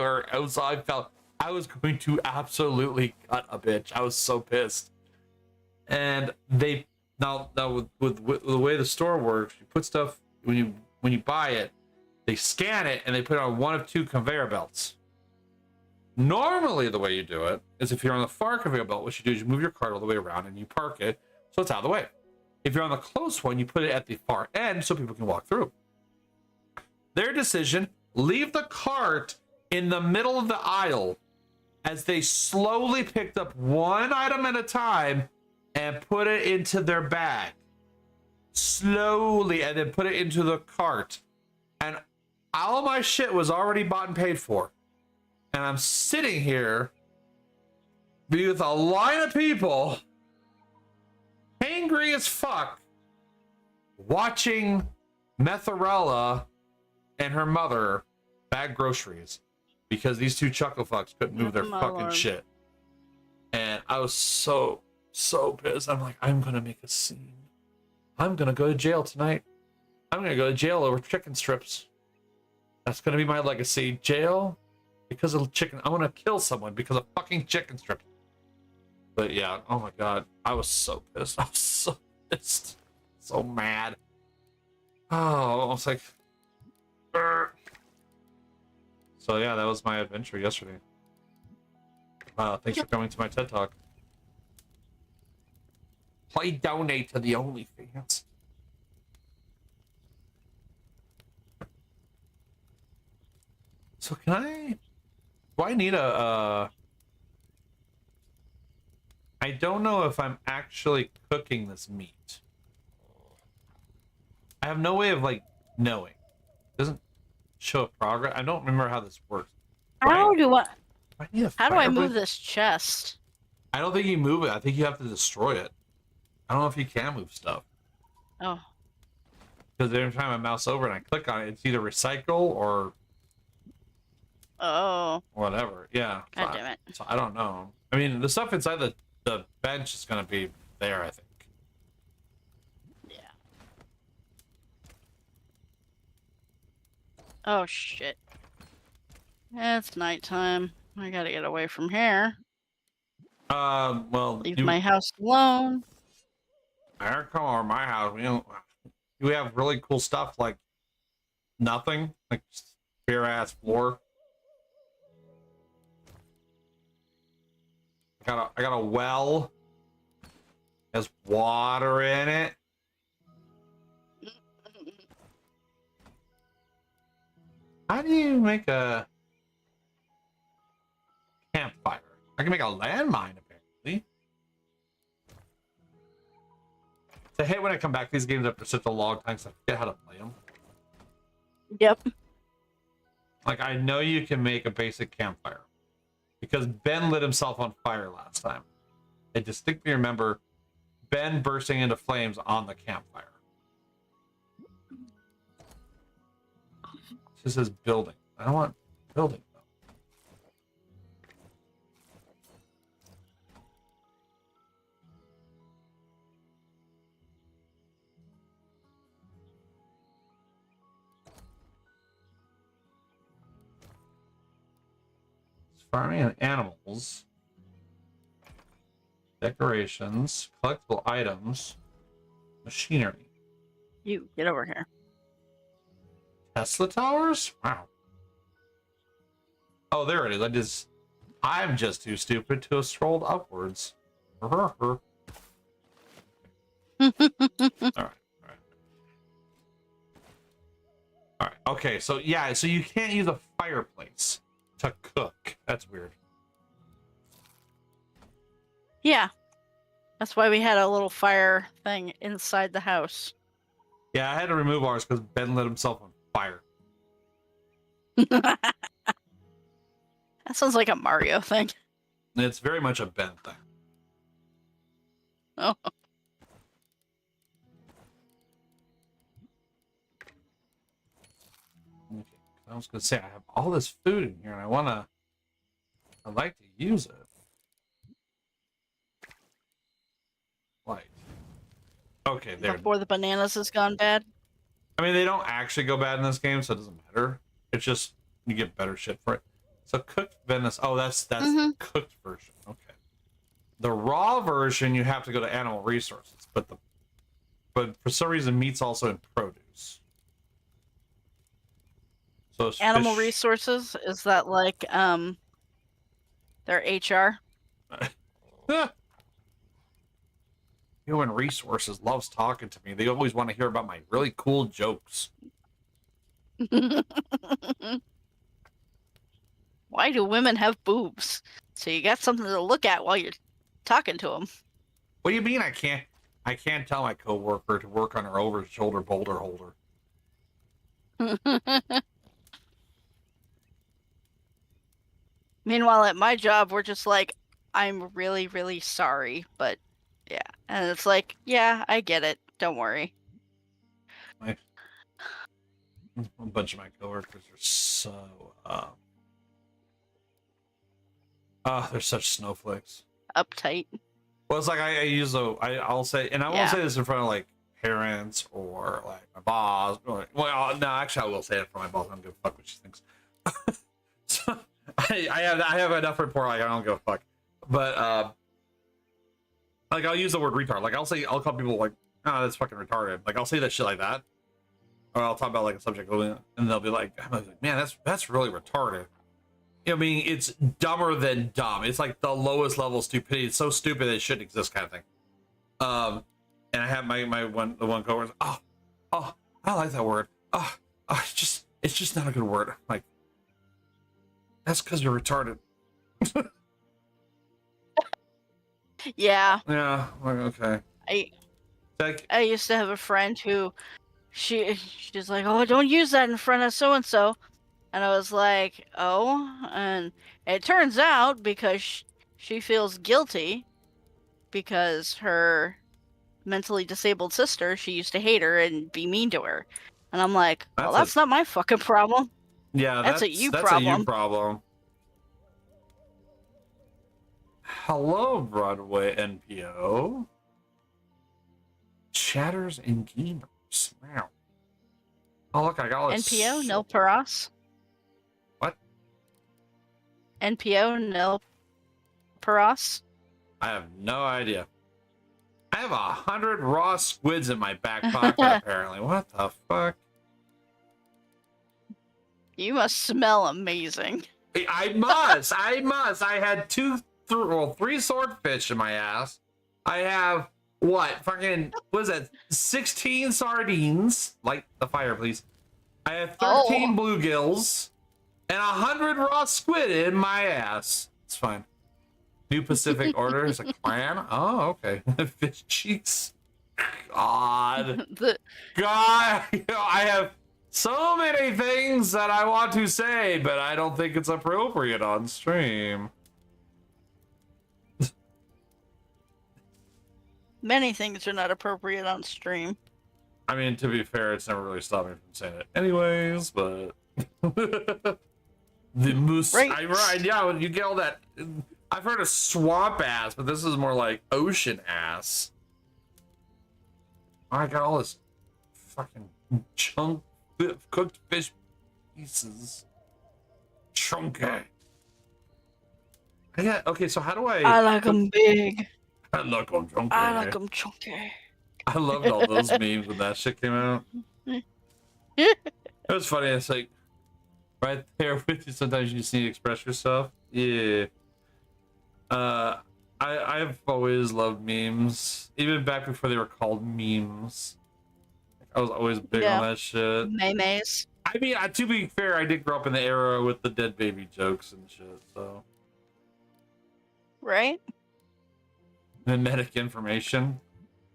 felt I was going to absolutely cut a bitch. I was so pissed. And they now with the way the store works, you put stuff when you buy it, they scan it and they put it on one of two conveyor belts. Normally, the way you do it is if you're on the far conveyor belt, what you do is you move your cart all the way around and you park it so it's out of the way. If you're on the close one, you put it at the far end so people can walk through. Their decision: leave the cart in the middle of the aisle as they slowly picked up one item at a time and put it into their bag. Slowly, and then put it into the cart. And all my shit was already bought and paid for. And I'm sitting here with a line of people, angry as fuck, watching Metharella and her mother bag groceries because these two chuckle fucks couldn't move their fucking shit. And I was so pissed. I'm like, I'm gonna make a scene. I'm gonna go to jail tonight. I'm gonna go to jail over chicken strips. That's gonna be my legacy. Jail because of chicken. I want to kill someone because of fucking chicken strips. But yeah, oh my god, I was so pissed. I was so pissed, so mad. Oh, I was like, "Urgh." So yeah, that was my adventure yesterday. Thanks for coming to my TED Talk. Please donate to the OnlyFans. So can I? Do I need a? I don't know if I'm actually cooking this meat. I have no way of like knowing. It doesn't show progress. I don't remember how this works. How do I? How do I move this chest? I don't think you move it. I think you have to destroy it. I don't know if you can move stuff. Oh. Because every time I mouse over and I click on it, it's either recycle or whatever. Yeah. God damn it. So I don't know. I mean, the stuff inside the bench is going to be there, I think. Yeah. Oh, shit. It's nighttime. I gotta get away from here. Well, leave my house alone. I come over my house. We have really cool stuff like nothing, like just bare ass floor. I got a well. Has water in it. How do you make a campfire? I can make a landmine, apparently. I hate when I come back these games after such a long time because I forget how to play them. Yep. Like, I know you can make a basic campfire because Ben lit himself on fire last time. I distinctly remember Ben bursting into flames on the campfire. This says building. I don't want building, though. Farming and animals. Decorations, collectible items, machinery. You get over here. Tesla towers? Wow. Oh, there it is. I'm just too stupid to have scrolled upwards. All right. Okay, so yeah, so you can't use a fireplace to cook. That's weird. Yeah. That's why we had a little fire thing inside the house. Yeah, I had to remove ours because Ben lit himself on fire. That sounds like a Mario thing. It's very much a Ben thing. Oh. Okay. I was gonna say I have all this food in here and I'd like to use it. Like, okay, there. Before the bananas has gone bad. I mean, they don't actually go bad in this game, so it doesn't matter. It's just you get better shit for it. So cooked Venice. Oh, that's the cooked version. Okay. The raw version, you have to go to animal resources, but for some reason, meat's also in produce. So it's Animal fish. resources, is that like their HR? Human resources loves talking to me. They always want to hear about my really cool jokes. Why do women have boobs? So you got something to look at while you're talking to them. What do you mean I can't tell my coworker to work on her over-shoulder boulder holder? Meanwhile, at my job, we're just like, I'm really, really sorry, but yeah. And it's like, yeah, I get it. Don't worry. A bunch of my coworkers are so they're such snowflakes. Uptight. Well, it's like I'll say, and I won't say this in front of like parents or like my boss. Or, well, no, actually, I will say it for my boss. I don't give a fuck what she thinks. So I have enough rapport. Like I don't give a fuck. But like I'll use the word retard. Like I'll call people like, oh, that's fucking retarded. Like I'll say that shit like that, or I'll talk about like a subject, and they'll be like, man, that's really retarded. You know, I mean, it's dumber than dumb. It's like the lowest level of stupidity. It's so stupid it shouldn't exist, kind of thing. And I have the one coworker. Oh, I like that word. It's just not a good word. Like, that's because you're retarded. Yeah. Yeah. Like, okay. I used to have a friend who she's like, oh, don't use that in front of so and so. And I was like, oh, and it turns out because she feels guilty because her mentally disabled sister, she used to hate her and be mean to her. And I'm like, well, that's not my fucking problem. Yeah, that's a you problem. Hello, Broadway NPO. Chatters and gamers. Wow. Oh, look, I got all this. NPO, Nil Paras. What? NPO, Nil Paras. I have no idea. I have 100 raw squids in my back pocket, apparently. What the fuck? You must smell amazing. I must. I had three swordfish in my ass. I have what is that? 16 sardines. Light the fire, please. I have 13 bluegills and 100 raw squid in my ass. It's fine. New Pacific Order is a clan. Oh, okay. Fish cheeks. God. God. I have so many things that I want to say, but I don't think it's appropriate on stream. Many things are not appropriate on stream. I mean, to be fair, it's never really stopped me from saying it anyways, but... the moose... Right, yeah, when you get all that... I've heard of swamp ass, but this is more like ocean ass. I got all this fucking chunk cooked fish pieces. Chunky. Yeah, okay, so how do I... I like them big. I like them chunky. I like them chunky. I loved all those memes when that shit came out. It was funny. It's like right there with you. Sometimes you just need to express yourself. Yeah. I've always loved memes, even back before they were called memes. I was always big on that shit. Memes. I mean, to be fair, I did grow up in the era with the dead baby jokes and shit, so. Right? Mimetic information.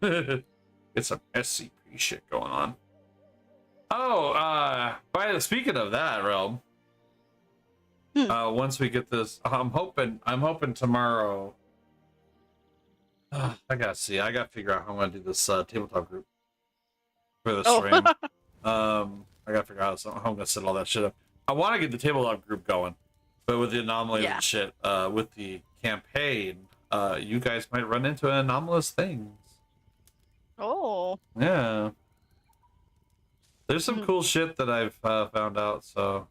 It's some SCP shit going on. Oh, speaking of that, Realm. Once we get this, I'm hoping tomorrow. I gotta see. I gotta figure out how I'm gonna do this tabletop group for the stream. I gotta figure out how I'm gonna set all that shit up. I want to get the tabletop group going, but with the anomalies and shit, with the campaign, you guys might run into anomalous things. Oh. Yeah. There's some cool shit that I've found out. So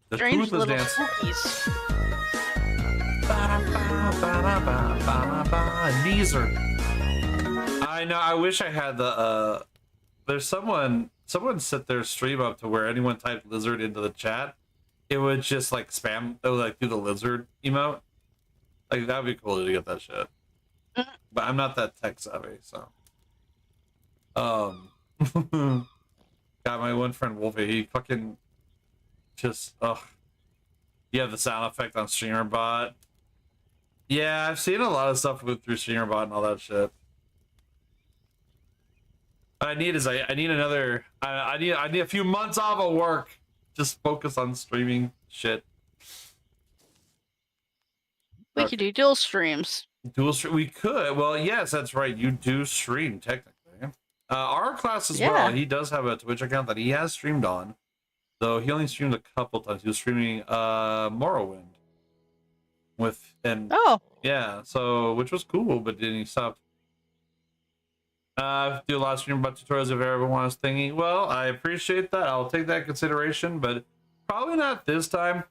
the Strange toothless little dance. spookies. Neezer. I know. I wish I had the. There's someone set their stream up to where anyone typed lizard into the chat, it would just like spam. It would like do the lizard emote. Like that'd be cool to get that shit. But I'm not that tech savvy, so. Got my one friend Wolfie. He fucking just You have the sound effect on StreamerBot. Yeah, I've seen a lot of stuff through StreamerBot and all that shit. What I need is I need another. I need a few months off of work. Just focus on streaming shit. We could do dual streams. Dual stream. We could. Well, yes, that's right. You do stream technically. Our class as well. He does have a Twitch account that he has streamed on, though he only streamed a couple times. He was streaming Morrowind yeah, so which was cool, but then he stopped. Do a lot of stream about tutorials if I ever want us thingy. Well, I appreciate that. I'll take that in consideration, but probably not this time.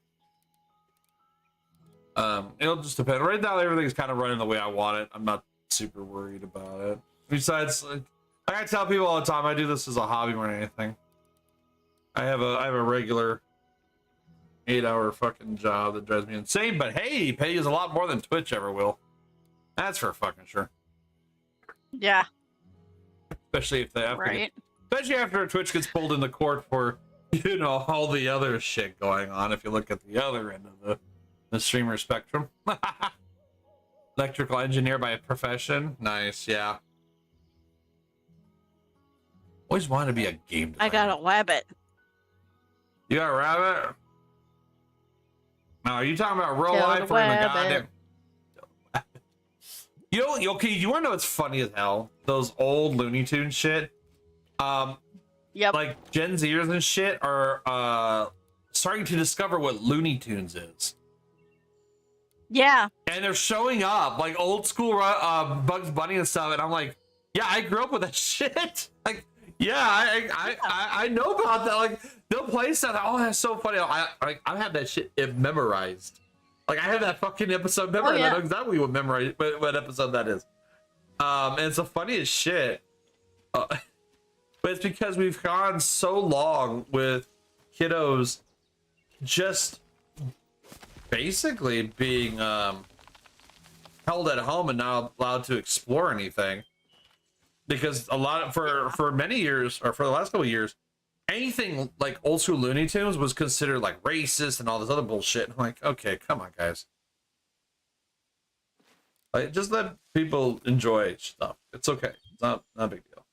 It'll just depend. Right now, everything's kind of running the way I want it. I'm not super worried about it. Besides, like I tell people all the time, I do this as a hobby more than anything. I have a regular 8-hour fucking job that drives me insane, but hey, pays a lot more than Twitch ever will. That's for fucking sure. Yeah. Especially if they have especially after Twitch gets pulled into court for, you know, all the other shit going on. If you look at the other end of the streamer spectrum. Electrical engineer by profession. Nice, yeah. Always wanted to be a game designer. I got a rabbit. You got a rabbit? No, are you talking about real life or in the goddamn? You want to know what's funny as hell? Those old Looney Tunes shit. Yep. Like Gen Zers and shit are starting to discover what Looney Tunes is. Yeah. And they're showing up like old school Bugs Bunny and stuff, and I'm like, yeah, I grew up with that shit. Like, yeah, I know about that. Like, they'll play stuff. Oh, that's so funny. I have that shit memorized. Like, I have that fucking episode memorized. I know exactly what episode that is. And it's the funniest shit. But it's because we've gone so long with kiddos just basically being held at home and not allowed to explore anything. Because a lot of, for many years, or for the last couple of years, anything like old school Looney Tunes was considered like racist and all this other bullshit. I'm like, okay, come on, guys. Like, just let people enjoy stuff. It's okay. It's not a big deal.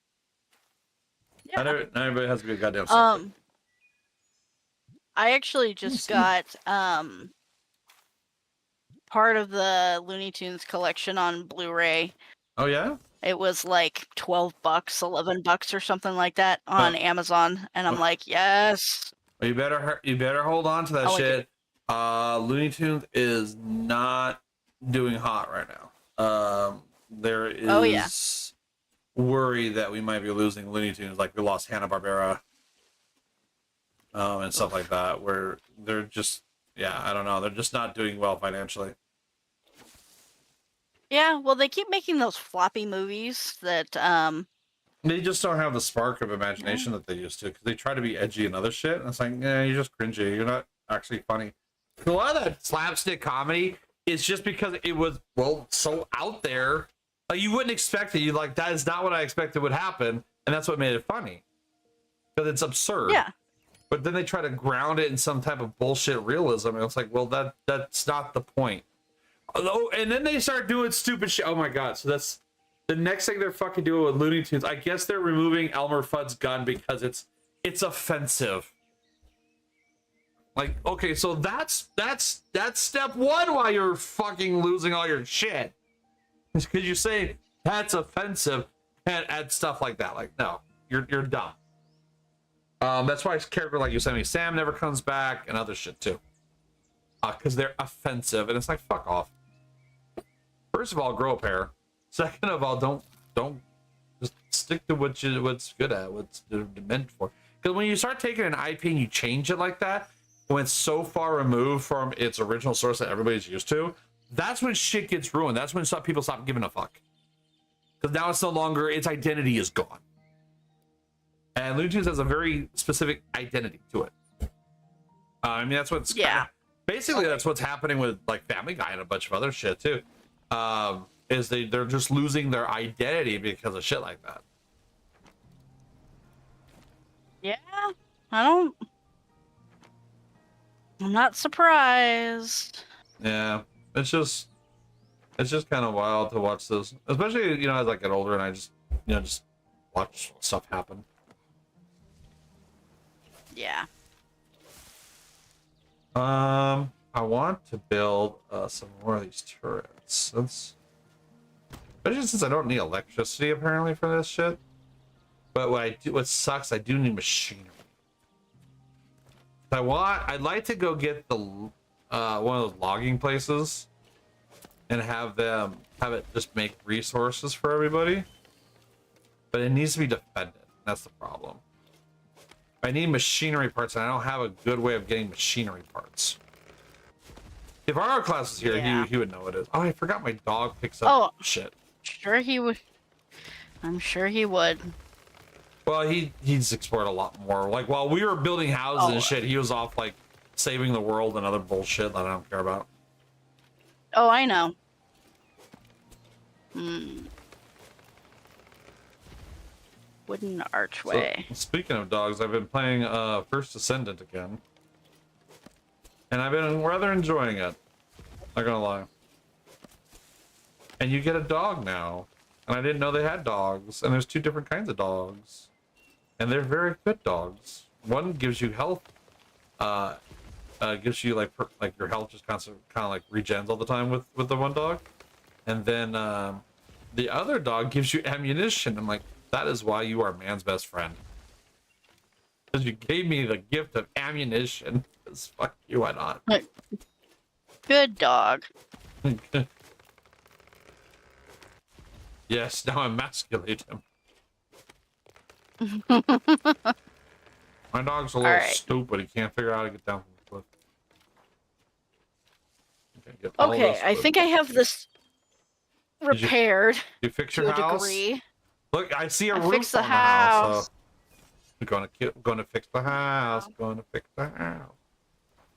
Yeah. Not everybody has to be a goddamn sucker. I actually just got part of the Looney Tunes collection on Blu-ray. Oh yeah? It was like $12, $11 or something like that on Amazon, and I'm like, yes. Well, you better hold on to that shit. Looney Tunes is not doing hot right now. There is worry that we might be losing Looney Tunes, like we lost Hanna-Barbera and stuff like that, where they're just, I don't know, they're just not doing well financially. Yeah, well, they keep making those floppy movies that They just don't have the spark of imagination that they used to, because they try to be edgy and other shit, and it's like, yeah, you're just cringy. You're not actually funny. A lot of that slapstick comedy is just because it was, well, so out there. Like, you wouldn't expect it. You like, that is not what I expected would happen, and that's what made it funny. Because it's absurd. Yeah. But then they try to ground it in some type of bullshit realism, and it's like, well, that's not the point. Oh, and then they start doing stupid shit. Oh my god! So that's the next thing they're fucking doing with Looney Tunes. I guess they're removing Elmer Fudd's gun because it's offensive. Like, okay, so that's step one why you're fucking losing all your shit. Because you say that's offensive and add stuff like that. Like, no, you're dumb. That's why character like Yosemite Sam never comes back and other shit too. Because they're offensive, and it's like, fuck off. First of all, grow a pair. Second of all, don't just stick to what's good at, what's meant for. Because when you start taking an IP and you change it like that, when it's so far removed from its original source that everybody's used to, that's when shit gets ruined. That's when people stop giving a fuck. Because now it's no longer, its identity is gone. And Looney Tunes has a very specific identity to it. I mean, that's what's basically that's what's happening with like Family Guy and a bunch of other shit too. Is they're just losing their identity because of shit like that. Yeah, I'm not surprised. Yeah, it's just kind of wild to watch this, especially as I get older and I just just watch stuff happen. Yeah. I want to build some more of these turrets. Especially since I don't need electricity apparently for this shit. But what sucks, I do need machinery. I'd like to go get the one of those logging places and have it just make resources for everybody. But it needs to be defended. That's the problem. I need machinery parts, and I don't have a good way of getting machinery parts. If our class is here, he would know what it is. Oh, I forgot my dog picks up shit. Sure he would. I'm sure he would. Well, he's explored a lot more. Like, while we were building houses and shit, he was off, like, saving the world and other bullshit that I don't care about. Oh, I know. Wooden archway. So, speaking of dogs, I've been playing First Descendant again. And I've been rather enjoying it. Not gonna lie. And you get a dog now. And I didn't know they had dogs. And there's 2 different kinds of dogs. And they're very good dogs. One gives you health. Gives you like your health just kind of like regens all the time with the one dog. And then the other dog gives you ammunition. I'm like, that is why you are man's best friend. Because you gave me the gift of ammunition. Because fuck you, why not? Good dog. Yes, now emasculate him. My dog's a little stupid. He can't figure out how to get down from the cliff. Okay, I think I have this repaired. You fix your house? Degree. Look, I see a roof on the house. So I'm gonna fix the house. Gonna fix the house.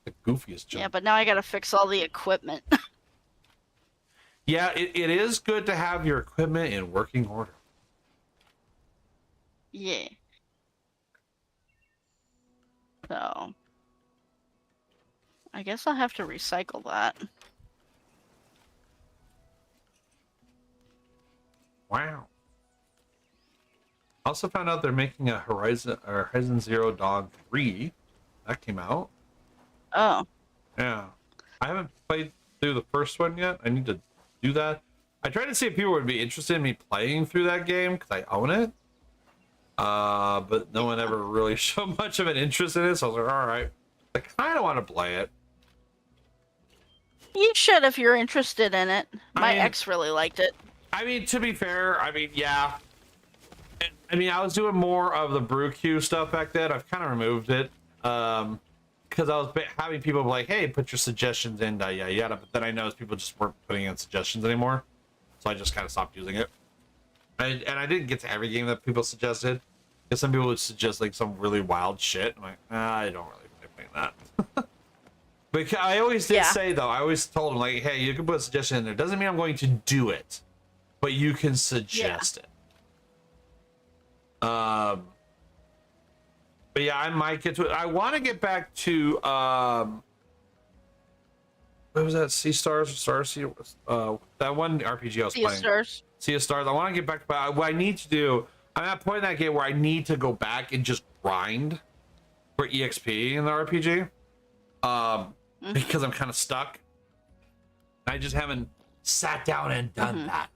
The goofiest job. Yeah, but now I gotta fix all the equipment. Yeah, it is good to have your equipment in working order. Yeah. So I guess I'll have to recycle that. Wow. Also found out they're making a Horizon Zero Dawn 3. That came out. Oh. Yeah. I haven't played through the first one yet. I need to do that. I tried to see if people would be interested in me playing through that game because I own it. But no one ever really showed much of an interest in it, so I was like, alright. I kind of want to play it. You should if you're interested in it. My ex really liked it. I mean, to be fair, yeah. I mean, I was doing more of the brew queue stuff back then. I've kind of removed it. Because I was having people be like, hey, put your suggestions in, yada yada. But then I noticed people just weren't putting in suggestions anymore. so I just kind of stopped using it. And I didn't get to every game that people suggested, because some people would suggest like some really wild shit. I'm like, I don't really like playing that. But I always did say though, I always told them like, hey, you can put a suggestion in there. Doesn't mean I'm going to do it, but you can suggest it. But yeah, I might get to it. I want to get back to what was that? Sea Stars, Star Sea, that one RPG I was playing. Sea of Stars. I want to get back to what I need to do. I'm at a point in that game where I need to go back and just grind for EXP in the RPG. Because I'm kind of stuck. I just haven't sat down and done that.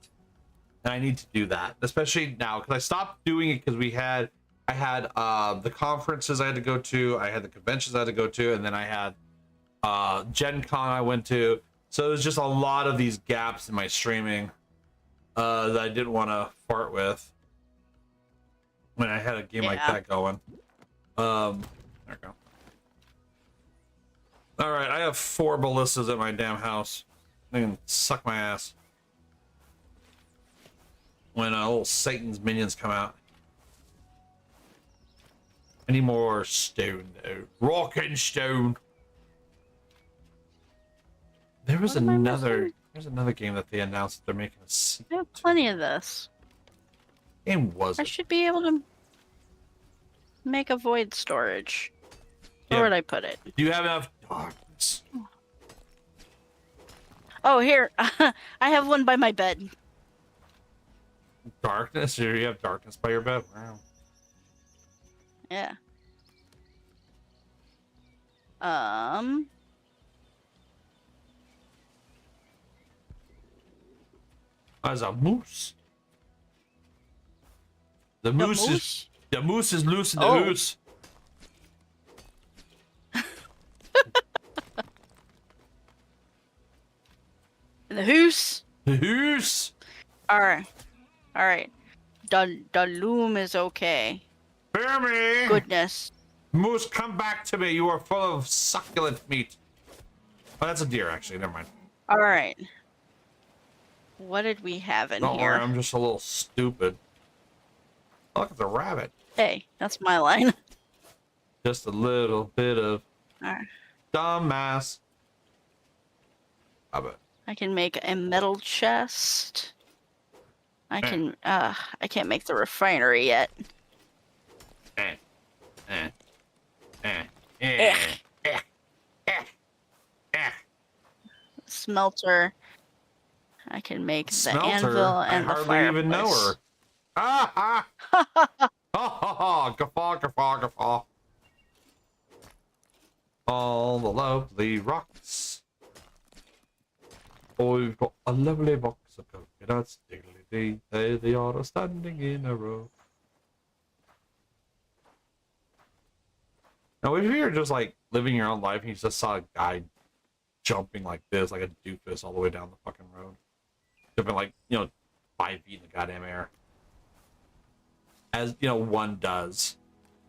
And I need to do that, especially now, because I stopped doing it because I had the conferences I had to go to, I had the conventions I had to go to, and then I had Gen Con I went to. So there's just a lot of these gaps in my streaming that I didn't want to fart with when I had a game like that going. There we go. All right, I have 4 ballistas at my damn house. They can suck my ass when little Satan's minions come out. I need more stone, though. Rock and stone. There was another. There's another game that they announced that they're making a sequel. I have plenty of this. Game was. I should be able to make a void storage. Where would I put it? Do you have enough darkness? Oh, here. I have one by my bed. Darkness? You have darkness by your bed? Wow. Yeah. As a moose. The moose is loose in the hoose. The hoose. The hoose. All right. The loom is okay. Hear me. Goodness. Moose, come back to me. You are full of succulent meat. Oh, that's a deer, actually. Never mind. All right. What did we have in Don't here? worry, I'm just a little stupid. Look, it's a rabbit. Hey, that's my line. Just a little bit of dumbass. I can make a metal chest. I can't make the refinery yet. Smelter. I can make the anvil and the fireplace. I hardly even know her. Ah ha! Ha! Guffaw, guffaw, guffaw. All the lovely rocks. Oh, we've got a lovely box of coconuts. Diggly-dee, there they are standing in a row. Now, if you're just like living your own life and you just saw a guy jumping like this, like a doofus, all the way down the fucking road, jumping like 5 feet in the goddamn air, as one does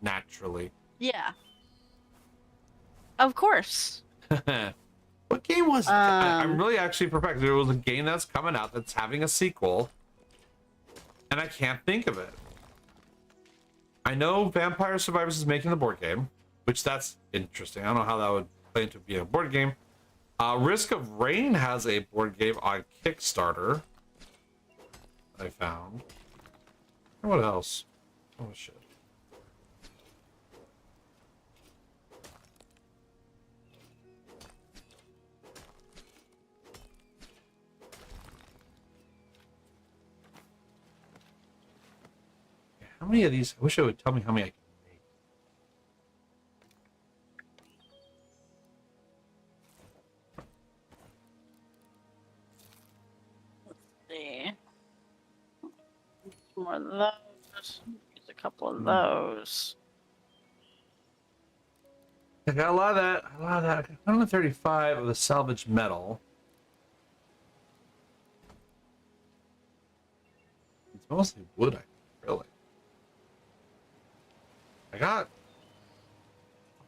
naturally. Yeah. Of course. What game was it? I'm really actually perplexed. There was a game that's coming out that's having a sequel, and I can't think of it. I know Vampire Survivors is making the board game, which that's interesting. I don't know how that would play into being a board game. Risk of Rain has a board game on Kickstarter. I found. What else? Oh shit. How many of these? I wish it would tell me how many I can make. Let's see. More of those. Use a couple of those. I got a lot of that. A lot of that. 135 of the salvaged metal. It's mostly wood, I think, really. I got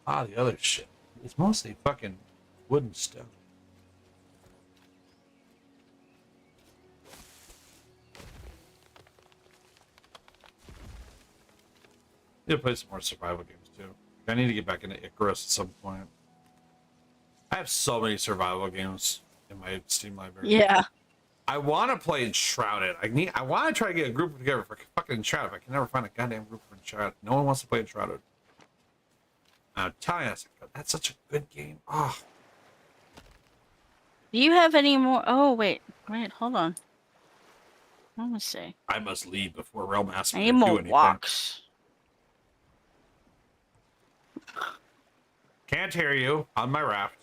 a lot of the other shit. It's mostly fucking wood and stone. need to play some more survival games too. I need to get back into Icarus at some point. I have so many survival games in my Steam library. Yeah. I want to play Enshrouded. I want to try to get a group together for fucking Enshrouded. I can never find a goddamn group for Enshrouded. No one wants to play Enshrouded. I'm telling you, that's such a good game. Oh. Do you have any more? Oh, wait, hold on. Let me see. I must leave before Realm asks I me need to do more anything. walks. Can't hear you on my raft.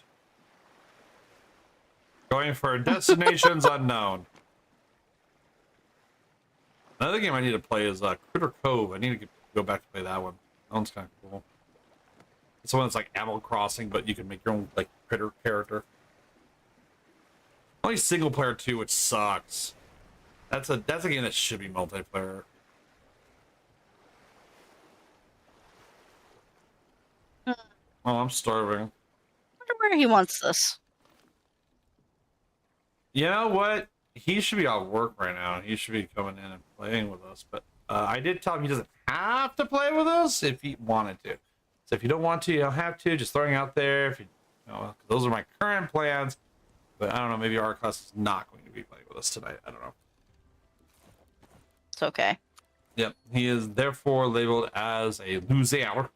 Going for destinations unknown. Another game I need to play is Critter Cove. I need to go back to play that one. That one's kind of cool. It's the one that's like Animal Crossing, but you can make your own like critter character. Only single player too, which sucks. That's a game that should be multiplayer. Oh, I'm starving. I wonder where he wants this. You know what? He should be at work right now. He should be coming in and playing with us. But I did tell him he doesn't have to play with us if he wanted to. So if you don't want to, you don't have to. Just throwing out there. If you know, those are my current plans. But I don't know. Maybe our class is not going to be playing with us tonight. I don't know. It's okay. Yep. He is therefore labeled as a loser.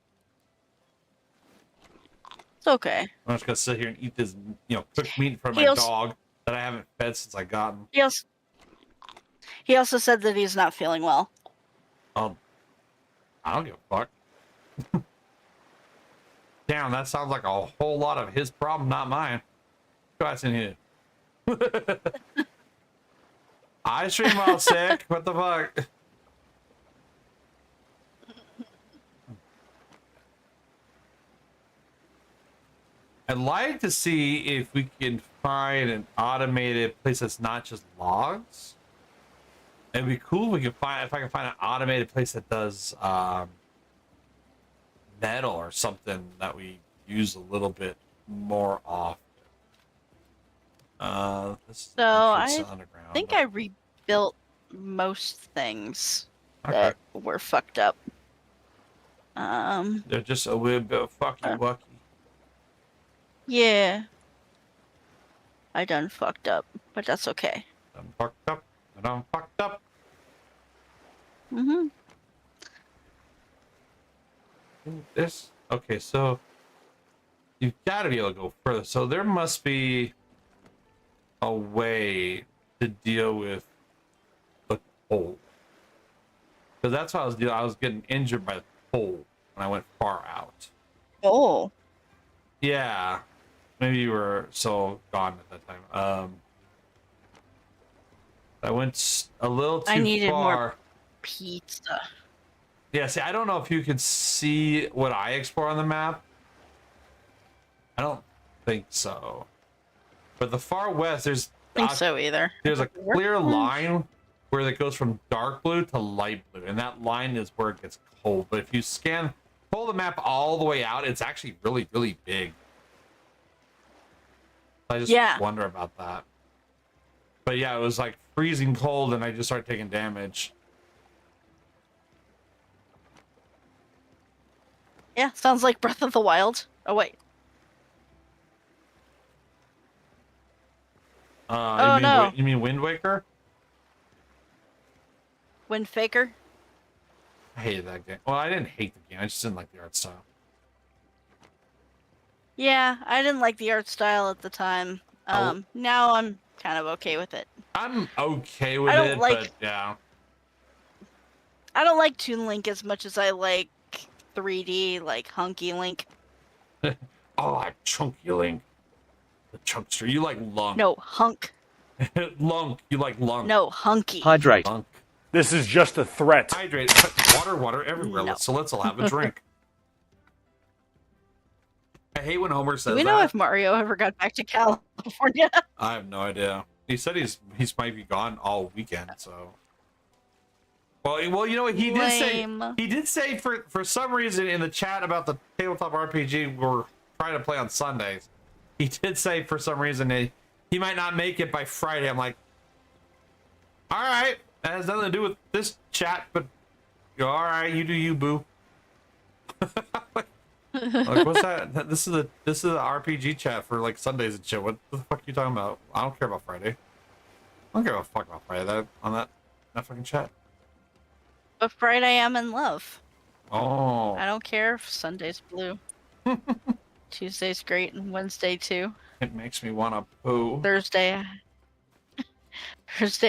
It's okay. I'm just gonna sit here and eat this, cooked meat from my He also- dog that I haven't fed since I got him. He also said that he's not feeling well. I don't give a fuck. Damn, that sounds like a whole lot of his problem, not mine. Guys in here. I stream while sick. What the fuck? I'd like to see if we can find an automated place that's not just logs. It'd be cool if we could find I can find an automated place that does metal or something that we use a little bit more often. So I underground, think but... I rebuilt most things Okay. that were fucked up. They're just a little bit fucky wucky. Yeah. I done fucked up, but that's okay. I'm fucked up. And I'm fucked up. Mm-hmm. This okay, so you've got to be able to go further. So there must be a way to deal with the cold. Because that's how I was dealing. I was getting injured by the cold when I went far out. Oh. Yeah. Maybe you were so gone at that time. I went a little too I needed far. more pizza. Yeah, see, I don't know if you can see what I explore on the map. I don't think so. But the far west, I think so either. There's a clear line where it goes from dark blue to light blue, and that line is where it gets cold. But if you pull the map all the way out, it's actually really, really big. I just wonder about that. But yeah, it was like freezing cold, and I just started taking damage. Yeah, sounds like Breath of the Wild. Oh wait. No. You mean Wind Waker? Wind Faker? I hated that game. Well, I didn't hate the game. I just didn't like the art style. Yeah, I didn't like the art style at the time. Now I'm kind of okay with it. I'm okay with it, but yeah. I don't like Toon Link as much as I like 3D, like Hunky Link. Oh, I Chunky Link. The Chunkster. You like Lunk. No, Hunk. Lunk. You like Lunk. No, Hunky. Hydrate. Lunk. This is just a threat. Hydrate. Water everywhere. No. So let's all have a drink. I hate when Homer says Do we know if Mario ever got back to California? I have no idea. He said he's might be gone all weekend, so. Well, you know what he did say? He did say for some reason in the chat about the tabletop RPG we're trying to play on Sundays. He did say for some reason he might not make it by Friday. I'm like, all right, that has nothing to do with this chat, but all right, you do you, boo. Like, what's that? This is a RPG chat for like Sundays and shit. What the fuck are you talking about? I don't care about Friday. I don't give a fuck about Friday. That fucking chat. But Friday I'm in love. Oh. I don't care if Sunday's blue. Tuesday's great and Wednesday too. It makes me want to poo. Thursday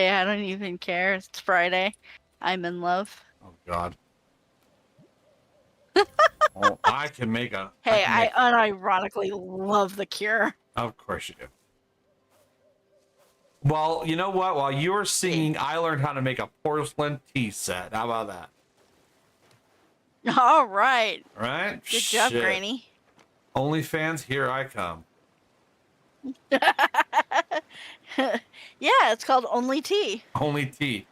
I don't even care. It's Friday. I'm in love. Oh God. Oh, I can make a. Hey, I unironically love The Cure. Of course you do. Well, you know what? While you were singing, I learned how to make a porcelain tea set. How about that? All right. Right? Good job, Granny. OnlyFans, here I come. Yeah, it's called Only Tea. Only tea.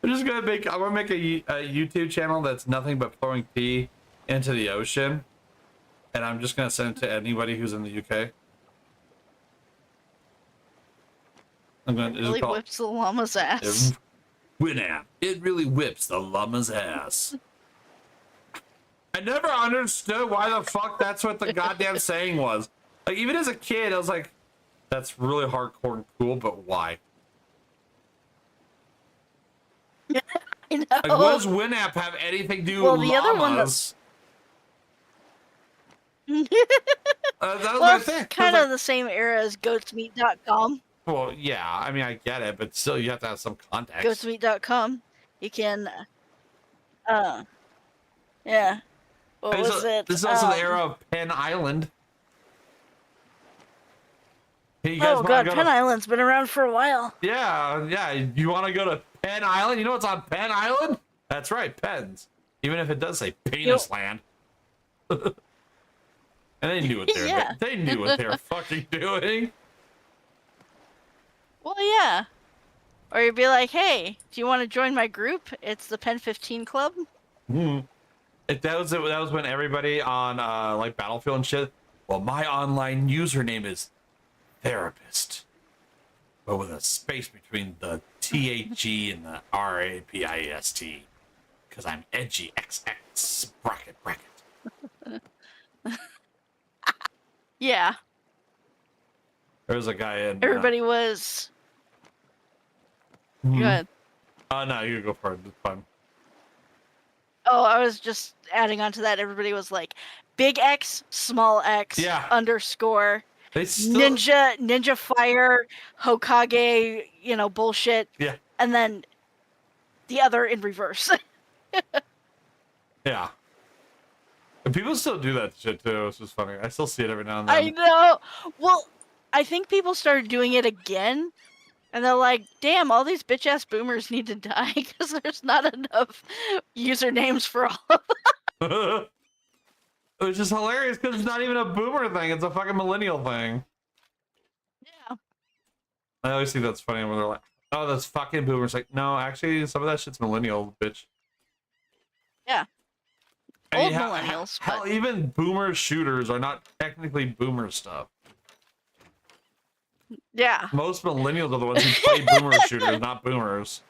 I'm gonna make a YouTube channel that's nothing but throwing tea into the ocean, and I'm just gonna send it to anybody who's in the UK. It really whips the llama's ass. Winamp. It really whips the llama's ass. I never understood why the fuck that's what the goddamn saying was. Like, even as a kid, I was like, that's really hardcore and cool, but why? I know. Like, what does Winamp have anything to do with the other one llamas? that That was well, my thing. it's kind of the same era as goatsmeat.com. Well, yeah, I mean, I get it, but still, you have to have some context. Goatsmeat.com. You can, yeah. What was it? This is also the era of Penn Island. Hey, you guys Oh god, Penn Island's been around for a while. Yeah. You want to go to Penn Island? You know what's on Penn Island? That's right, Pens. Even if it does say Penis Land. And they knew what they knew what they were fucking doing. Well, yeah. Or you'd be like, hey, do you want to join my group? It's the Pen 15 Club. That was when everybody on like Battlefield and shit. Well, my online username is therapist, but with a space between the THE and the RAPIST, because I'm edgy XX bracket. Yeah. There was a guy in. Everybody was. Good. Oh no, you go for it. It's fun. Oh, I was just adding on to that. Everybody was like, big X, small X, underscore. They still... Ninja Fire, Hokage, bullshit. Yeah. And then the other in reverse. Yeah. And people still do that shit too. It's just funny. I still see it every now and then. I know. Well, I think people started doing it again. And they're like, damn, all these bitch-ass boomers need to die because there's not enough usernames for all of them. Which is hilarious because it's not even a boomer thing. It's a fucking millennial thing. Yeah. I always think that's funny when they're like, oh, that's fucking boomers. Like, no, actually, some of that shit's millennial, bitch. Yeah. Old millennials. Hell, even boomer shooters are not technically boomer stuff. Yeah. Most millennials are the ones who play boomer shooters, not boomers.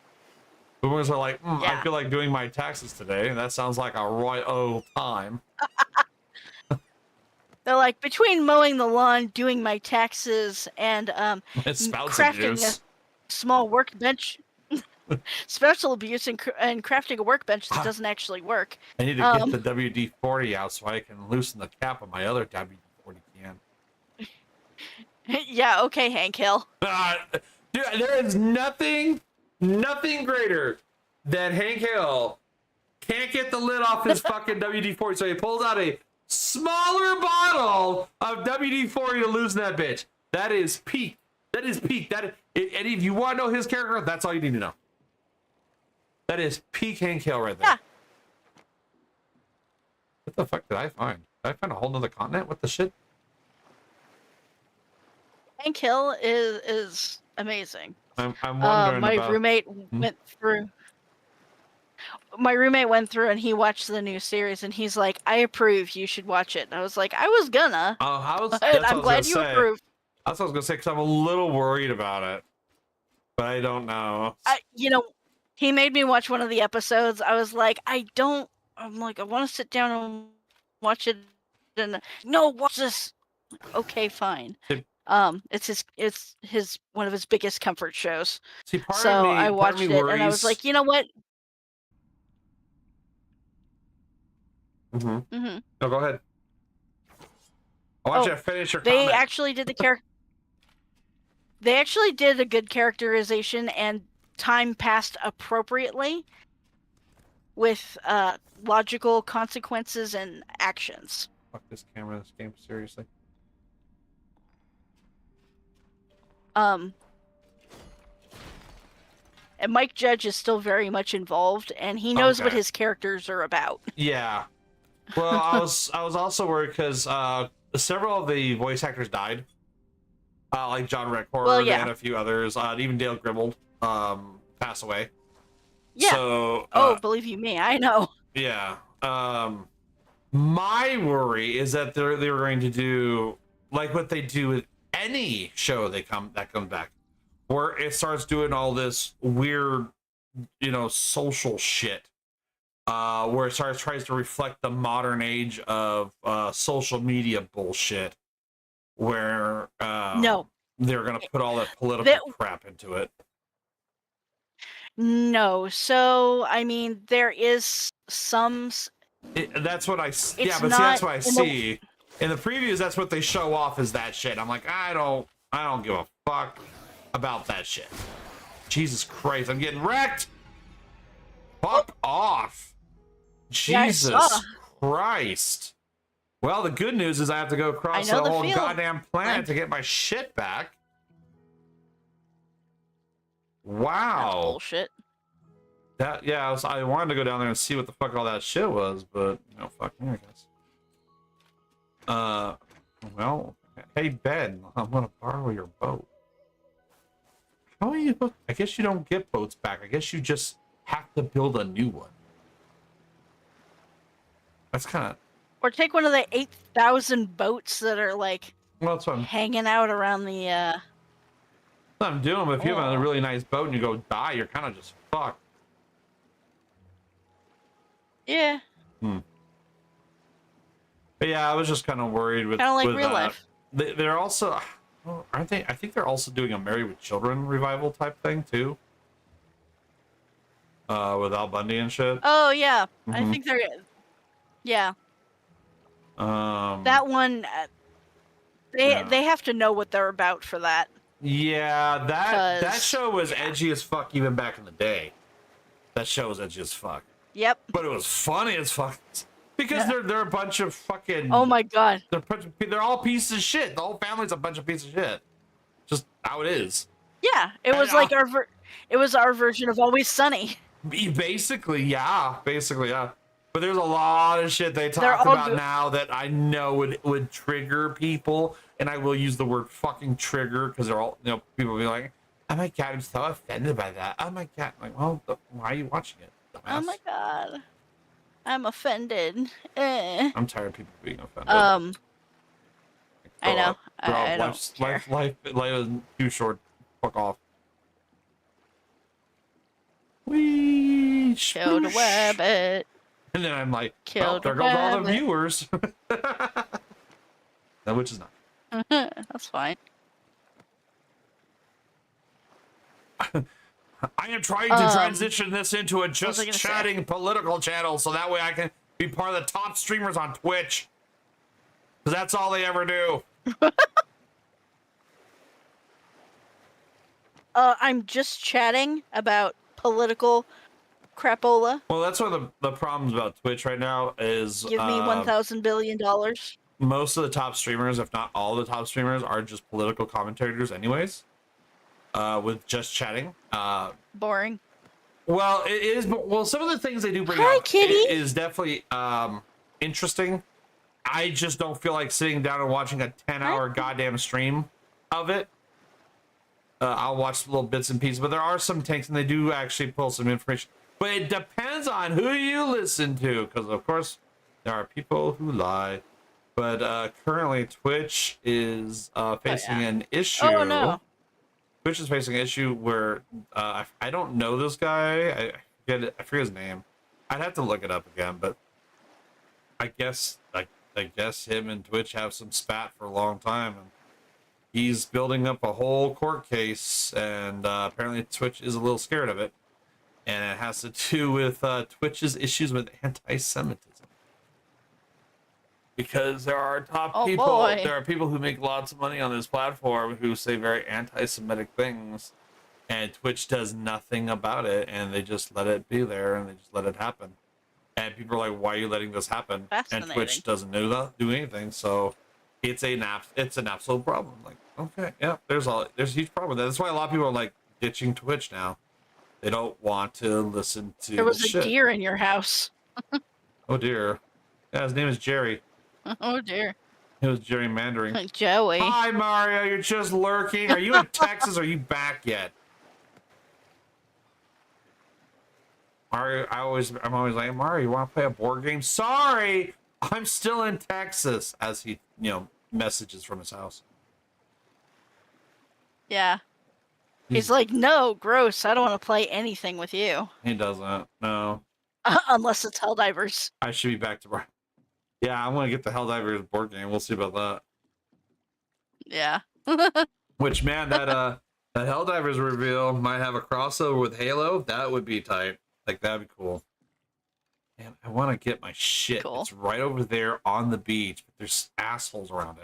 Boomers are like, I feel like doing my taxes today, and that sounds like a royal time. They're like, between mowing the lawn, doing my taxes, and crafting a small workbench, spousal abuse, and crafting a workbench that doesn't actually work. I need to get the WD-40 out so I can loosen the cap of my other WD-40 can. Yeah, okay, Hank Hill. Dude, there is nothing greater than Hank Hill can't get the lid off his fucking WD-40, so he pulls out a smaller bottle of WD-40 to loosen that bitch. That is peak. And if you want to know his character, that's all you need to know. That is peak Hank Hill right there. Yeah. What the fuck did I find? Did I find a whole nother continent? What the shit? Hank Hill is amazing. I'm wondering my roommate went through. My roommate went through and he watched the new series and he's like, "I approve. You should watch it." And I was like, "I was gonna." I'm glad you approved. That's what I was gonna say because I'm a little worried about it, but I don't know. He made me watch one of the episodes. I was like, I don't I'm like, I want to sit down and watch it. And no, watch this. Okay, fine. It's his one of his biggest comfort shows. See, part So of me, I watched it worries. and I was like, you know what? No, go ahead. I want you to finish your They comment. actually did the character. They actually did a good characterization, and time passed appropriately with logical consequences and actions. Fuck this camera, this game, seriously. And Mike Judge is still very much involved, and he knows what his characters are about. Yeah. Well, I was also worried because several of the voice actors died. Like John Record and a few others. Even Dale Grimald passed away. Yeah. So, believe you me, I know. Yeah. My worry is that they were going to do like what they do with any show that comes back, where it starts doing all this weird, social shit. Where it tries to reflect the modern age of social media bullshit, where no, they're gonna put all that political crap into it. No, so I mean, there is some. That's what I see. Yeah, but see, that's what I see in the previews. That's what they show off is that shit. I'm like, I don't give a fuck about that shit. Jesus Christ, I'm getting wrecked. Fuck off. Jesus Christ. Well, the good news is I have to go across the whole goddamn planet to get my shit back. Wow. That's bullshit. I wanted to go down there and see what the fuck all that shit was, but fuck me, I guess. Well, hey Ben, I'm gonna borrow your boat. How are you? I guess you don't get boats back. I guess you just have to build a new one. That's kind of. Or take one of the 8,000 boats that are like hanging out around the. That's what I'm doing. But if you have a really nice boat and you go die, you're kind of just fucked. Yeah. But yeah, I was just kind of worried with. Kind of like real life. They're also, aren't they? I think they're also doing a Married with Children revival type thing too. With Al Bundy and shit. Oh yeah, I think they're. Yeah. That one, they have to know what they're about for that. Yeah, that show was edgy as fuck even back in the day. That show was edgy as fuck. Yep. But it was funny as fuck because they're a bunch of fucking. Oh my god. They're all pieces of shit. The whole family's a bunch of pieces of shit. Just how it is. Yeah, it was like it was our version of Always Sunny. Basically, yeah. But there's a lot of shit they talk about now that I know would trigger people, and I will use the word fucking trigger because they're all people will be like, oh my god, I'm so offended by that. Oh my god, I'm like, well, why are you watching it? Dumbass? Oh my god, I'm offended. I'm tired of people being offended. I know. I don't care. Life is too short. Fuck off. Killed a rabbit. And then I'm like, well, there goes all the viewers. No, which is not. That's fine. I am trying to transition this into a just chatting political channel so that way I can be part of the top streamers on Twitch. Because that's all they ever do. I'm just chatting about political crapola. Well, that's one of the problems about Twitch right now is... Give me $1,000 billion. Most of the top streamers, if not all the top streamers, are just political commentators anyways. With just chatting. Boring. Well, it is... Well, some of the things they do bring Hi, up kitty. is definitely interesting. I just don't feel like sitting down and watching a 10-hour goddamn stream of it. I'll watch little bits and pieces, but there are some takes, and they do actually pull some information. But it depends on who you listen to, because of course there are people who lie. But currently, Twitch is facing an issue. Oh no! Twitch is facing an issue where I don't know this guy. I forget his name. I'd have to look it up again, but I guess him and Twitch have some spat for a long time, and he's building up a whole court case, and apparently Twitch is a little scared of it, and it has to do with Twitch's issues with anti-Semitism. Because there are there are people who make lots of money on this platform who say very anti-Semitic things, and Twitch does nothing about it, and they just let it be there, and they just let it happen. And people are like, "Why are you letting this happen?" And Twitch doesn't do anything, so it's an absolute problem. Like, okay, yeah, there's a huge problem with that. That's why a lot of people are like ditching Twitch now. They don't want to listen to. There was a deer in your house. Oh dear. Yeah, his name is Jerry. Oh dear. It was gerrymandering. Joey. Hi Mario, you're just lurking. Are you in Texas? Or are you back yet? Mario, I'm always like, Mario, you want to play a board game? Sorry, I'm still in Texas. As he, messages from his house. Yeah. He's like, no, gross. I don't want to play anything with you. He doesn't. No. Unless it's Helldivers. I should be back tomorrow. Yeah, I want to get the Helldivers board game. We'll see about that. Yeah. Which, man, that Helldivers reveal might have a crossover with Halo. That would be tight. Like, that'd be cool. And I want to get my shit. Cool. It's right over there on the beach, but there's assholes around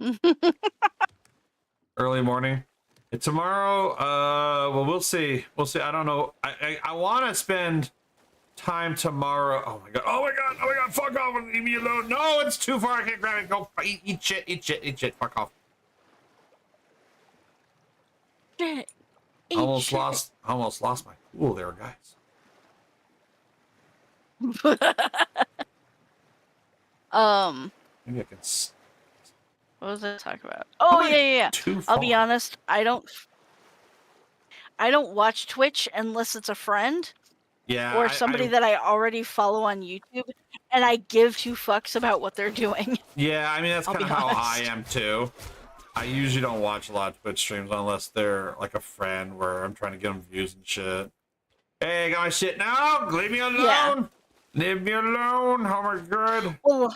it. Early morning. And tomorrow, well, we'll see. We'll see. I don't know. I want to spend time tomorrow. Oh my god, fuck off and leave me alone. No, it's too far. I can't grab it. Go eat shit. Fuck off. Shit. Almost lost my cool there, guys. Maybe I can. What was I talking about? Oh yeah. I'll be honest. I don't watch Twitch unless it's a friend. Yeah. Or somebody that I already follow on YouTube, and I give two fucks about what they're doing. Yeah, I mean that's kind of how I am too. I usually don't watch a lot of Twitch streams unless they're like a friend where I'm trying to get them views and shit. Hey, I got my shit now. Leave me alone. Yeah. Leave me alone. Oh my god. Well,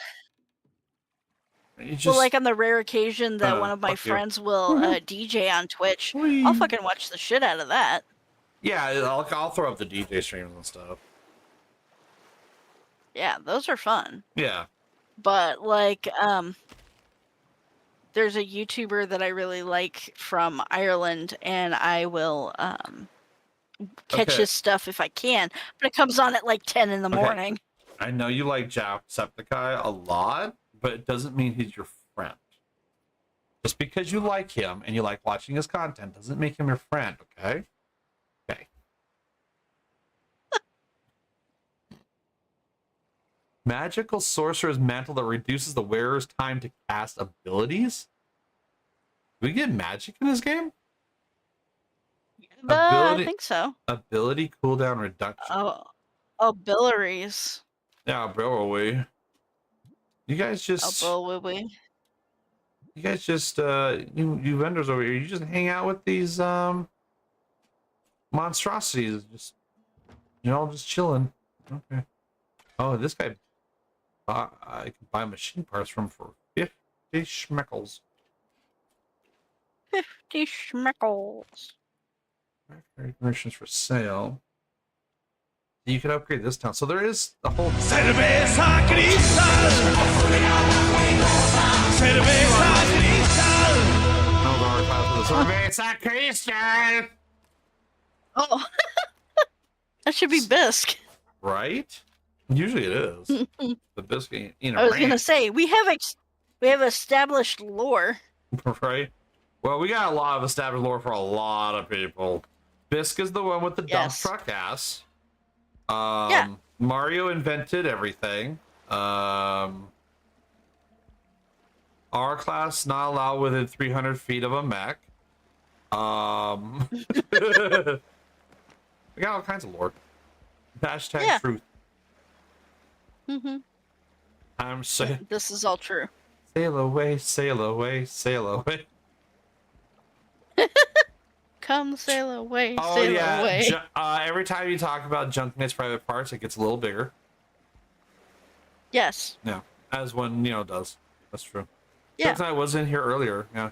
like on the rare occasion that one of my friends will DJ on Twitch, I'll fucking watch the shit out of that. Yeah, I'll throw up the DJ streams and stuff. Yeah, those are fun. Yeah. But like, there's a YouTuber that I really like from Ireland, and I will catch his stuff if I can. But it comes on at like 10 in the morning. I know you like Jacksepticeye a lot, but it doesn't mean he's your friend. Just because you like him and you like watching his content doesn't make him your friend, okay? Okay. Magical Sorcerer's Mantle that reduces the wearer's time to cast abilities? Do we get magic in this game? I think so. Ability cooldown reduction. Oh, abilities. Yeah, ability. You guys just... Ability. You guys just, you vendors over here, you just hang out with these, monstrosities. Just, just chilling. Okay. Oh, this guy... I can buy machine parts from for 50 schmeckles. 50 schmeckles. Permissions for sale. You can upgrade this town. So there is a whole... Cerveza Cristal! Cerveza Cristal! Cerveza Cristal! Oh. That should be Bisque. Right? Usually it is. The biscuit, I was gonna say we have established lore. Right. Well, we got a lot of established lore for a lot of people. Bisque is the one with the dump truck ass. Yeah. Mario invented everything. Our class not allowed within 300 feet of a mech. We got all kinds of lore. Hashtag truth. I'm saying this is all true. Sail away, sail away, sail away. come sail away, Oh sail yeah. away. Every time you talk about Junk Knight's private parts, it gets a little bigger. Yes. Yeah, as one does. That's true. Yeah. Junk Knight was in here earlier. Yeah.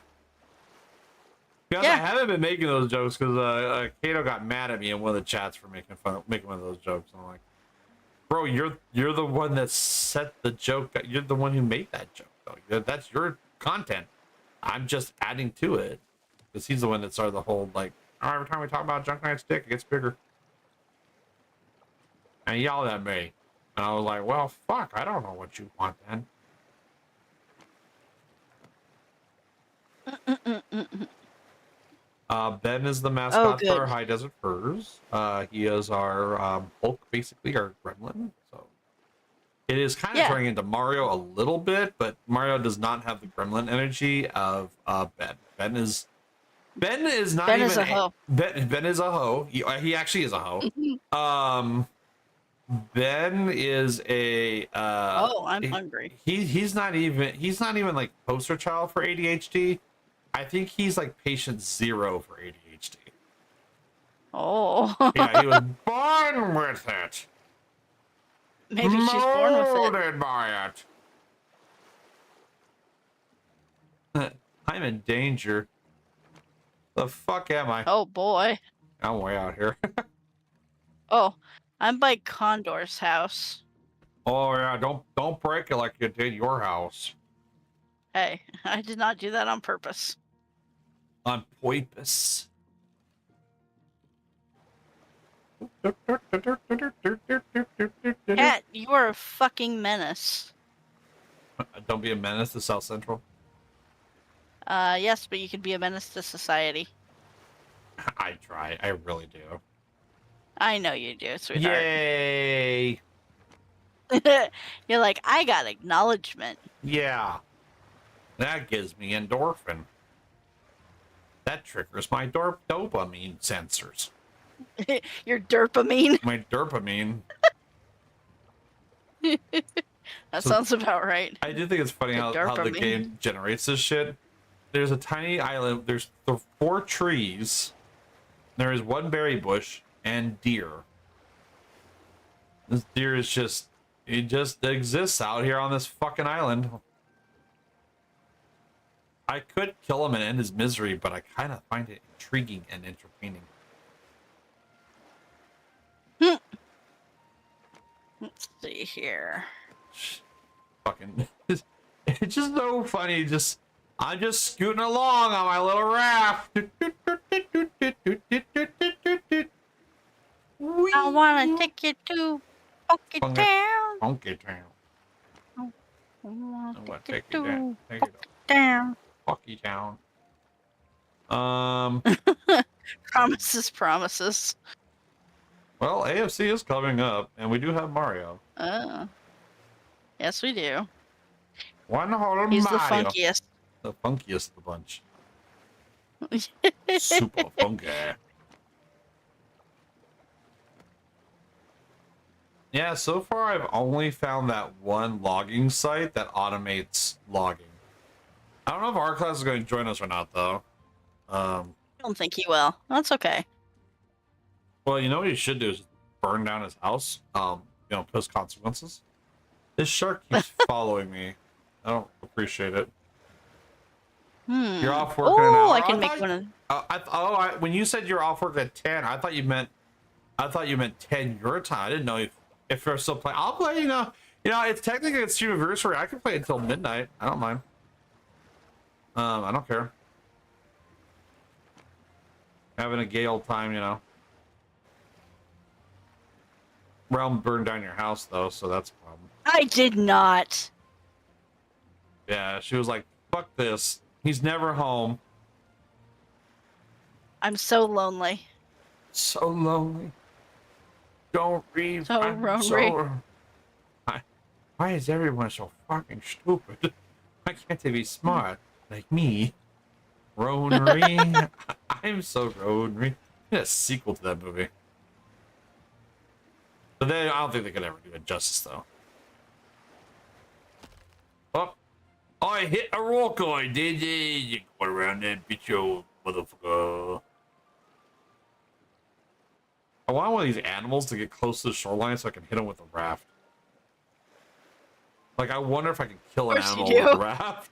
Because I Yeah. haven't been making those jokes because Kato got mad at me in one of the chats for making one of those jokes. And I'm like, bro, you're the one that set the joke. You're the one who made that joke. Though. That's your content. I'm just adding to it because he's the one that started the whole like. Oh, every time we talk about Junk Knight's dick, it gets bigger. And he yelled at me, and I was like, well, fuck, I don't know what you want then. Ben is the mascot for our High Desert Furs. He is our Hulk, basically, our gremlin. So it is kind of turning into Mario a little bit, but Mario does not have the gremlin energy of Ben. Ben is not Ben even is a hoe. Ben is a hoe. He actually is a hoe. Ben is a I'm hungry. He's not even like poster child for ADHD. I think he's like patient 0 for ADHD. Oh. Yeah, he was born with it. Maybe she's born with it. Molded by it. I'm in danger. The fuck am I? Oh boy. I'm way out here. Oh, I'm by Condor's house. Oh yeah, don't break it like you did your house. Hey, I did not do that on purpose. On purpose. Cat, you are a fucking menace. Don't be a menace to South Central. Yes, but you could be a menace to society. I try. I really do. I know you do, sweetheart. Yay! You're like, I got acknowledgement. Yeah. That gives me endorphin. That triggers my dopamine sensors. Your dopamine. My dopamine. That sounds about right. I do think it's funny how the dopamine. game generates this shit. There's a tiny island. There's the 4 trees. There is 1 berry bush and deer. This deer is just... It just exists out here on this fucking island. I could kill him and end his misery, but I kind of find it intriguing and entertaining. Let's see here. Fucking... It's just so funny. I'm just scooting along on my little raft. I wanna take you to Funky Town. Funky Town. I wanna I wanna take take you you down. to Take you Funky Funky Town. Promises. Well, AFC is coming up, and we do have Mario. Yes, we do. One whole He's Mario. the funkiest. The funkiest of the bunch. Super funky. Yeah, so far I've only found that one logging site that automates logging. I don't know if our class is going to join us or not, though. I don't think he will. That's okay. Well, you know what you should do is burn down his house. Post consequences. This shark keeps following me. I don't appreciate it. You're off work in an hour. I can make one of. When you said you're off work at 10, I thought you meant 10 your time. I didn't know if you're still playing. I'll play. It's technically it's anniversary. I can play until midnight. I don't mind. I don't care. Having a gay old time, Realm burned down your house though, so that's a problem. I did not. Yeah, she was like, "Fuck this. He's never home." I'm so lonely. So lonely. Don't read. So lonely. Why is everyone so fucking stupid? Why can't they be smart like me? Ronery. I'm so Ronery. Need a sequel to that movie. But I don't think they could ever do it justice, though. Oh, I hit a rock, I did. You go around that bitch, old motherfucker. want one of these animals to get close to the shoreline so I can hit them with a raft. Like, I wonder if I can kill an animal with a raft.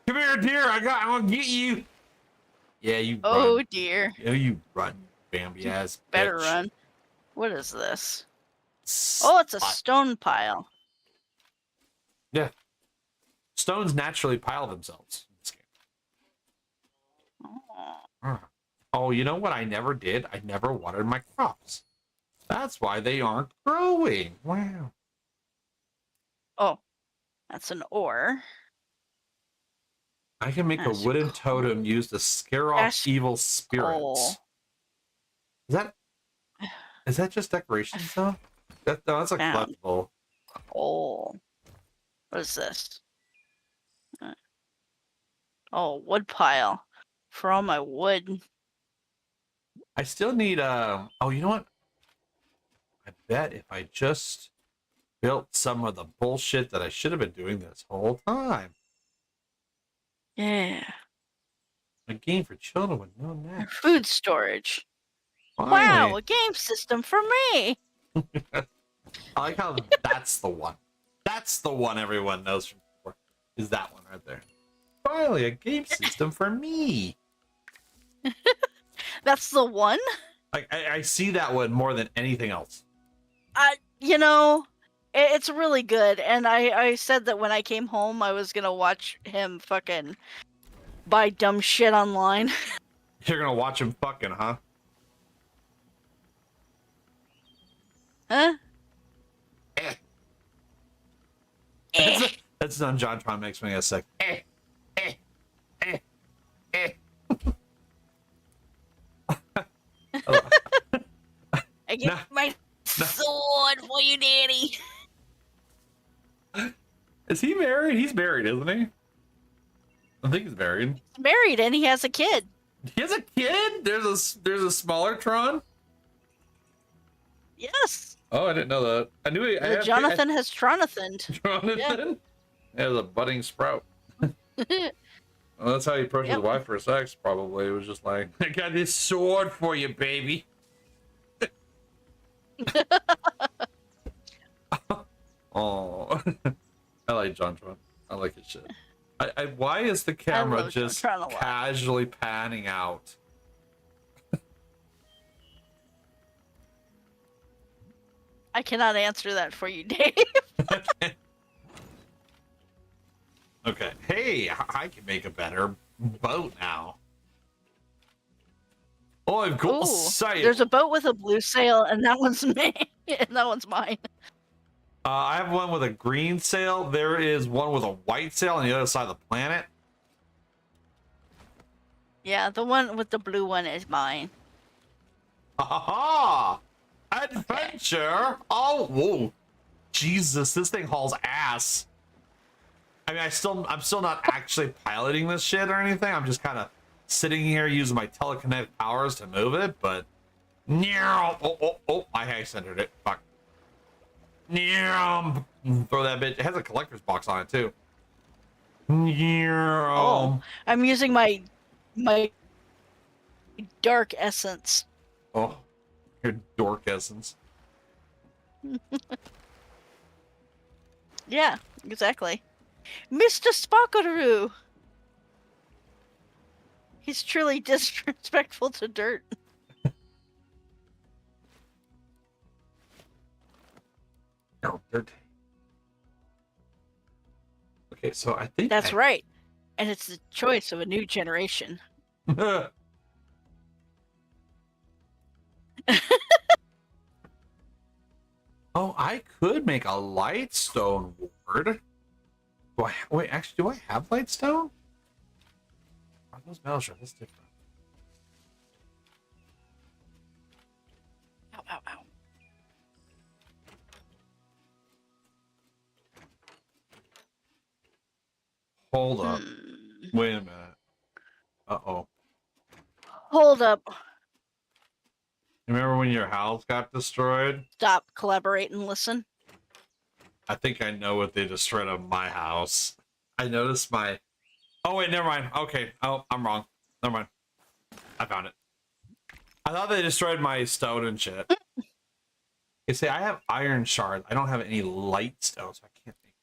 Come here, deer. I'm gonna get you. Yeah, you run. Oh dear. Yeah, you run, Bambi ass. Better bitch. run. What is this? Oh, it's a stone pile. Yeah. Stones naturally pile themselves in this game. Oh. Oh, you know what I never did? I never watered my crops. That's why they aren't growing. Wow. Oh, that's an ore. I can make That's a wooden cool. totem used to scare off That's evil spirits. cool. Is that just decorations though? No, that's a Found. collectible. Oh. What is this? Oh, wood pile. For all my wood. I still need oh, you know what? I bet if I just built some of the bullshit that I should have been doing this whole time. Yeah. A game for children with no neck. Food storage. Finally. Wow, a game system for me. I like how that's the one. That's the one everyone knows from before. Is that one right there. Finally, a game system for me. That's the one? Like I see that one more than anything else. You know, it's really good. And I said that when I came home, I was going to watch him fucking buy dumb shit online. You're gonna watch him fucking, huh? Huh? Eh. Eh. That's done. JonTron makes me a sec. Eh. I get my sword for you, Daddy. Is he married? He's married, isn't he? I think he's married. He's married and he has a kid. He has a kid? There's a smaller Tron? Yes. Oh, I didn't know that. I knew he Jonathan has Tronathaned. Jonathan? Yeah, it was a budding sprout. Well, that's how he approached his wife for sex, probably. It was just like, I got this sword for you, baby. Oh, I like JonTron. I like his shit. Why is the camera just casually panning out? I cannot answer that for you, Dave. Okay. Hey, I can make a better boat now. Oh, I've got sight. There's a boat with a blue sail, and that one's me. And that one's mine. I have one with a green sail. There is one with a white sail on the other side of the planet. Yeah, the one with the blue one is mine. Ha! Adventure! Okay. Oh, whoa. Jesus, this thing hauls ass. I mean, I'm still not actually piloting this shit or anything. I'm just kind of sitting here using my telekinetic powers to move it, but... Oh, I centered it. Fuck. Throw that bitch. It has a collector's box on it, too. Oh, I'm using my dark essence. Oh, your dork essence. Yeah, exactly. Mr. Sparkaroo! He's truly disrespectful to dirt. No, dirt. Okay, so I think that's right. And it's the choice of a new generation. Oh, I could make a lightstone ward. Wait, actually, do I have lightstone? Are those metal shards? That's different. Ow, ow, ow. Hold up. Wait a minute. Uh-oh. Hold up. Remember when your house got destroyed? Stop, collaborate, and listen. I think I know what they destroyed on my house. I noticed my... Oh, wait, never mind. Okay. Oh, I'm wrong. Never mind. I found it. I thought they destroyed my stone and shit. You see, I have iron shards. I don't have any light stone, so I can't make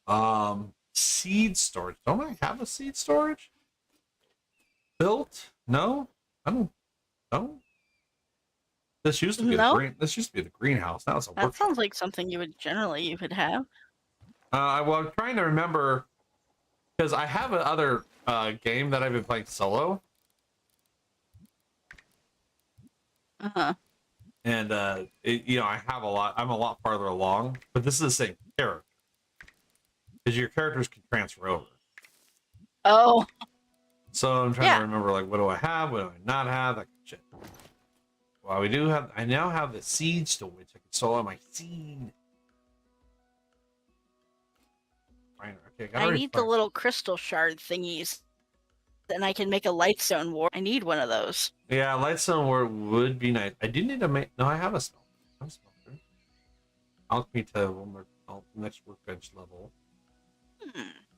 that. Seed storage. Don't I have a seed storage? Built? No? I don't know. This used to be the green. This used to be the greenhouse. Now it's a That workshop. sounds like something you would have. Well, I'm trying to remember because I have another game that I've been playing solo. And I have a lot. I'm a lot farther along, but this is the same character because your characters can transfer over. Oh. So I'm trying to remember, like, what do I have? What do I not have? That kind of shit. Well, I now have the seed storage. I can solo my seed. Okay, I need the little crystal shard thingies. Then I can make a lightstone ward. I need one of those. Yeah, lightstone ward would be nice. I do need to make. No, I have a smelter. Alchemy to next workbench level.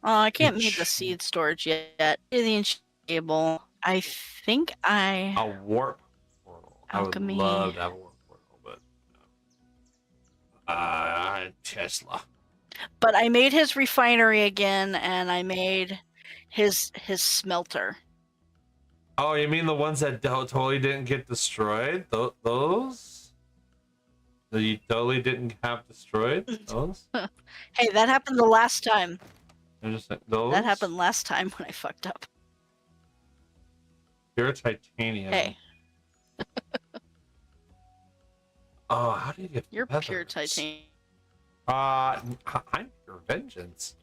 Oh, I can't make the seed storage yet. The enchantable. I think I. A warp portal. Alchemy. I would love to have a warp portal, but Tesla. But I made his refinery again, and I made his smelter. Oh, you mean the ones that totally didn't get destroyed? Those? That you totally didn't have destroyed? Those? Hey, that happened the last time. They're just like those? That happened last time when I fucked up. Pure titanium. Hey. Oh, how do you get You're feathers? pure titanium. I'm pure vengeance.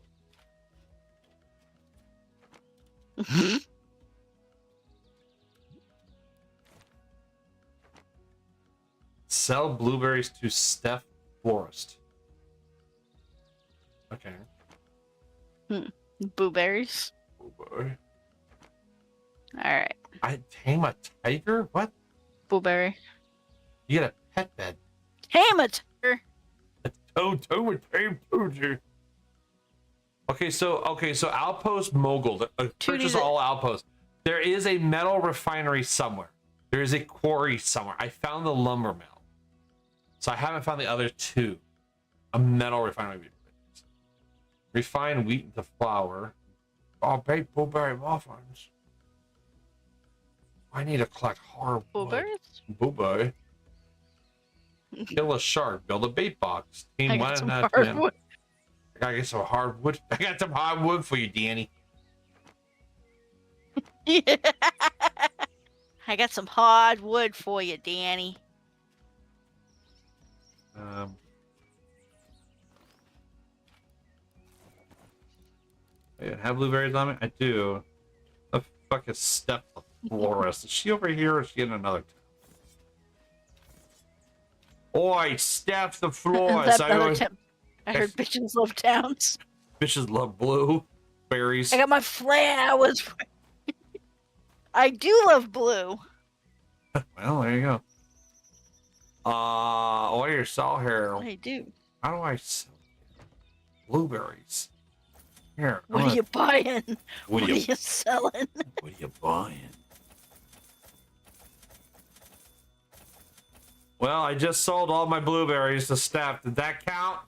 Sell blueberries to Steph Florist. Okay. Blueberries. Blueberry. Alright. I tame a tiger? What? Blueberry. You get a pet bed. Tame a tiger. Tame tiger. Okay, so Outpost Mogul. Purchase all outposts. There is a metal refinery somewhere. There is a quarry somewhere. I found the lumber mill. So I haven't found the other two. A metal refinery. Refine wheat into flour. Oh, bake blueberry muffins. I need to collect hardwood. Blueberries? Blueberry. Kill a shark. Build a bait box. Team I one got some and hardwood. I gotta get some hardwood. I got some hardwood for you, Danny. Yeah. I got some hardwood for you, Danny. I have blueberries on me? I do. The fuck is Steph Florist? Is she over here or is she in another town? Oi, Steph the Florist. I heard bitches love towns. Bitches love blue berries. I got my flowers. I do love blue. Well, there you go. What are your sell here? I do. How do I sell blueberries? Here. What are you buying? What are you selling? What are you buying? Well, I just sold all my blueberries to Steph. Did that count?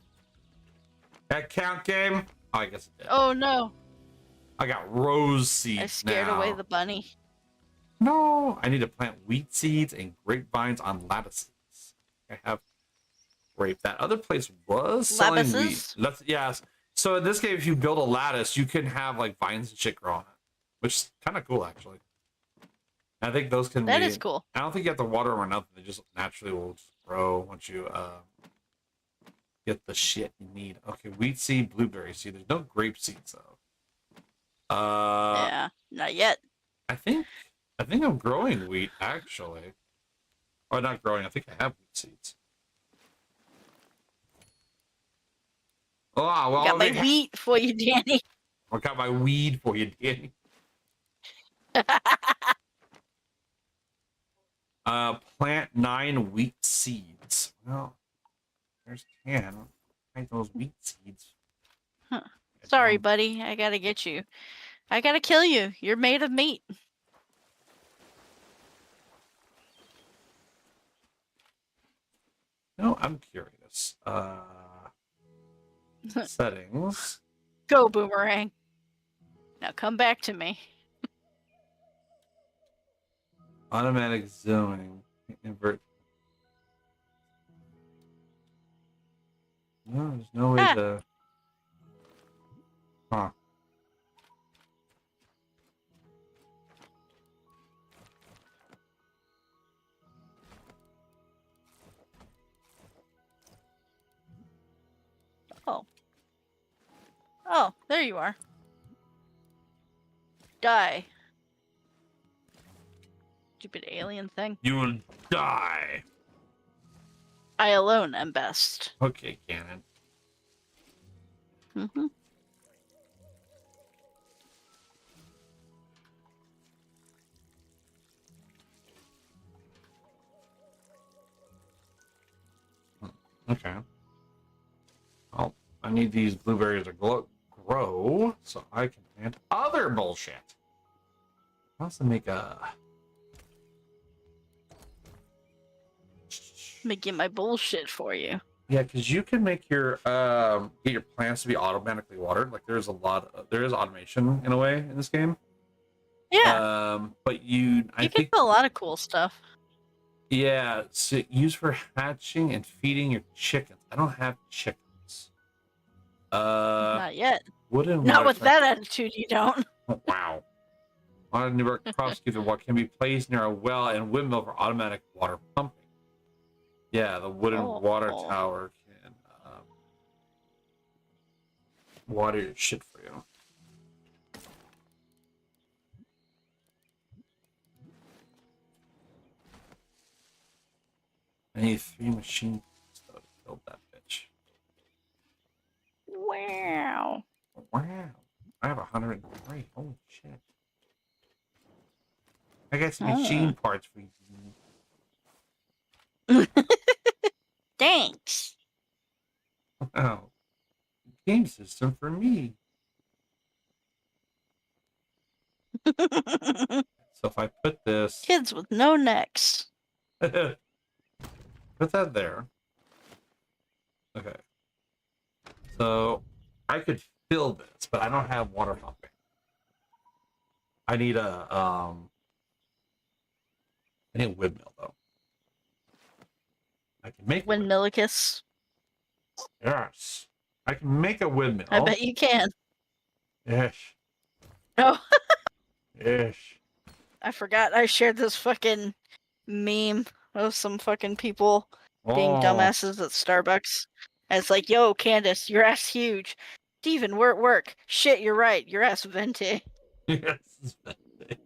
That count, game? Oh, I guess it did. Oh no. I got rose seeds. I scared now. away the bunny. No, I need to plant wheat seeds and grapevines on lattices. I have grape. That other place was selling wheat. Yes. So in this game, if you build a lattice, you can have like vines and shit grow on it, which is kind of cool actually. I think those can. That is cool. I don't think you have to water them or nothing. They just naturally will just grow once you get the shit you need. Okay, wheat seed, blueberry seed. There's no grape seeds though. Yeah, not yet. I think I'm growing wheat actually. Or not growing. I think I have wheat seeds. Oh, well, Got my wheat for you, Danny. I got my weed for you, Danny. Plant 9 wheat seeds. Well, there's 10. Plant those wheat seeds. Huh. Sorry, buddy. I gotta get you. I gotta kill you. You're made of meat. No, I'm curious. Settings. Go, Boomerang. Now come back to me. Automatic zoning. Invert. No, there's no way to. Huh. Oh. Oh, there you are. Die. Stupid alien thing. You will die. I alone am best. Okay, Cannon. Mm-hmm. Okay. Well, I need these blueberries to grow so I can plant other bullshit. I also make a. Let me get my bullshit for you. Yeah, because you can make your get your plants to be automatically watered. Like there is automation in a way in this game. Yeah. But I think do a lot of cool stuff. Yeah, so used for hatching and feeding your chickens. I don't have chickens. Not yet. Wooden Not water with that attitude, you don't. Oh, wow. Modern New York crops keep what can be placed near a well and windmill for automatic water pumping. Yeah, the wooden water tower can water your shit for you. I need 3 machine to build that bitch. Wow. Wow. I have 103. Holy shit. I got some machine parts for you. Thanks. Wow. Game system for me. So if I put this... Kids with no necks. Put that there. Okay. So I could fill this, but I don't have water pumping. I need a windmill though. I can make Windmillicus. Yes. I can make a windmill. I bet you can. Yes. Oh. Yes. I forgot I shared this fucking meme of some fucking people being dumbasses at Starbucks. And it's like, yo, Candace, your ass huge. Steven, we're at work. Shit, you're right. Your ass venti. Yes, venti.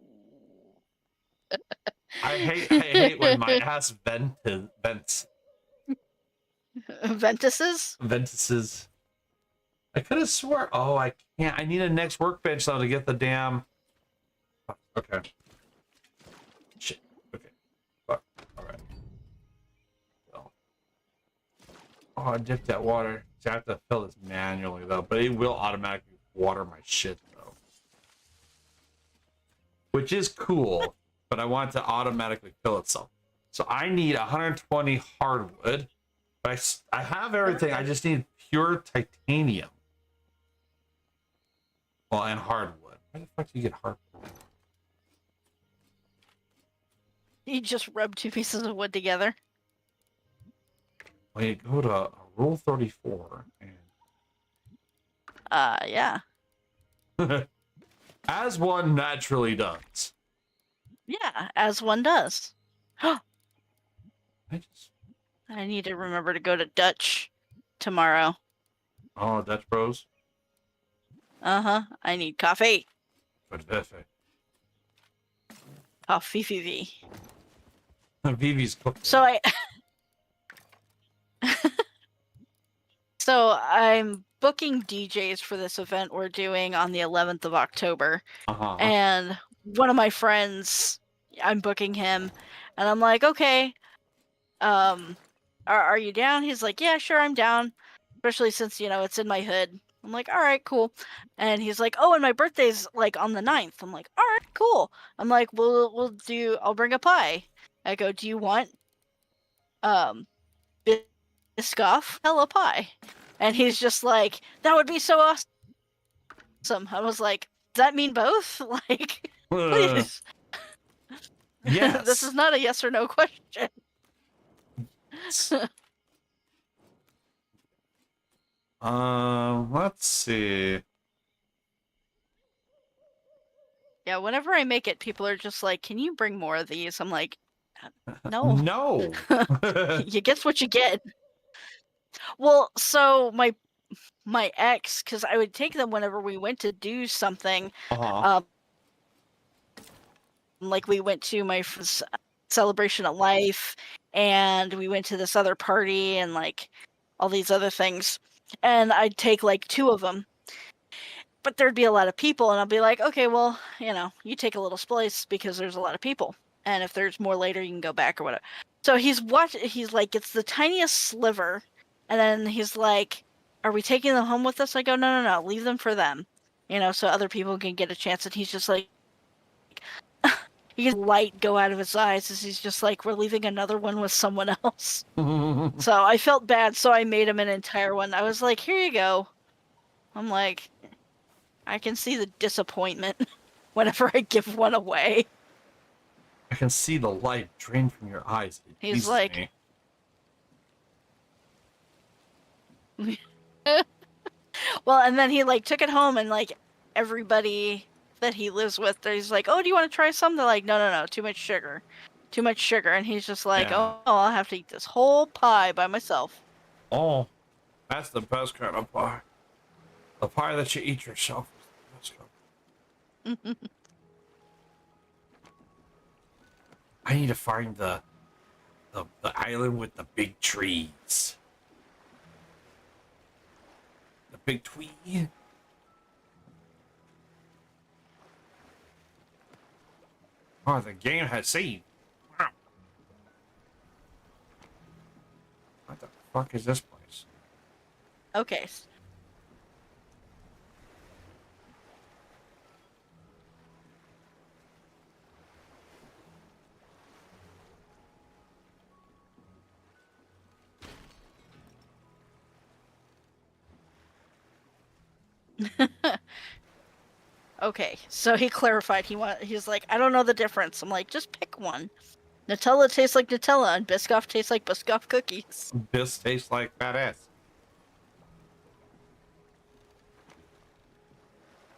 I hate when my ass vents. Ventices? Ventices. I could have swore. Oh, I can't. I need a next workbench though to get the damn. Okay. Shit. Okay. Fuck. All right. Well. Oh, I dipped that water. So I have to fill this manually though, but it will automatically water my shit though, which is cool. But I want it to automatically fill itself. So I need 120 hardwood. But I have everything. I just need pure titanium. Well, and hardwood. Where the fuck do you get hardwood? You just rub 2 pieces of wood together. Well, you go to Rule 34 and... Yeah. As one naturally does. Yeah, as one does. I need to remember to go to Dutch tomorrow. Oh, Dutch Bros? Uh-huh. I need coffee. Perfect. Coffee. Vivi's cooking. So I'm booking DJs for this event we're doing on the 11th of October. Uh-huh. And one of my friends, I'm booking him, and I'm like, okay, are you down? He's like, yeah, sure, I'm down. Especially since, it's in my hood. I'm like, all right, cool. And he's like, oh, and my birthday's like on the 9th. I'm like, all right, cool. I'm like, I'll bring a pie. I go, do you want Biscoff hella pie. And he's just like, that would be so awesome. I was like, does that mean both? Like, please. Yes. This is not a yes or no question. Let's see. Yeah, whenever I make it, people are just like, can you bring more of these? I'm like, no. No. You get what you get. Well, so my ex, because I would take them whenever we went to do something. Like we went to my celebration of life, and we went to this other party, and like all these other things, and I'd take like 2 of them. But there'd be a lot of people, and I'll be like, okay, well, you take a little slice because there's a lot of people, and if there's more later, you can go back or whatever. So he's like, it's the tiniest sliver, and then he's like, are we taking them home with us? I go, no, leave them for them, so other people can get a chance. And he's just like, he can light go out of his eyes as he's just like, we're leaving another one with someone else. So I felt bad, so I made him an entire one. I was like, here you go. I'm like, I can see the disappointment whenever I give one away. I can see the light drain from your eyes. He's like, well, and then he like took it home, and like everybody that he lives with, he's like, oh, do you want to try some? They're like, no, too much sugar. And he's just like, oh, I'll have to eat this whole pie by myself. Oh, that's the best kind of pie. The pie that you eat yourself. I need to find the island with the big trees. The big tree. Oh, the game has saved. Wow. What the fuck is this place? Okay. Okay, so he clarified. He's like, I don't know the difference. I'm like, just pick one. Nutella tastes like Nutella, and Biscoff tastes like Biscoff cookies. This tastes like fat ass.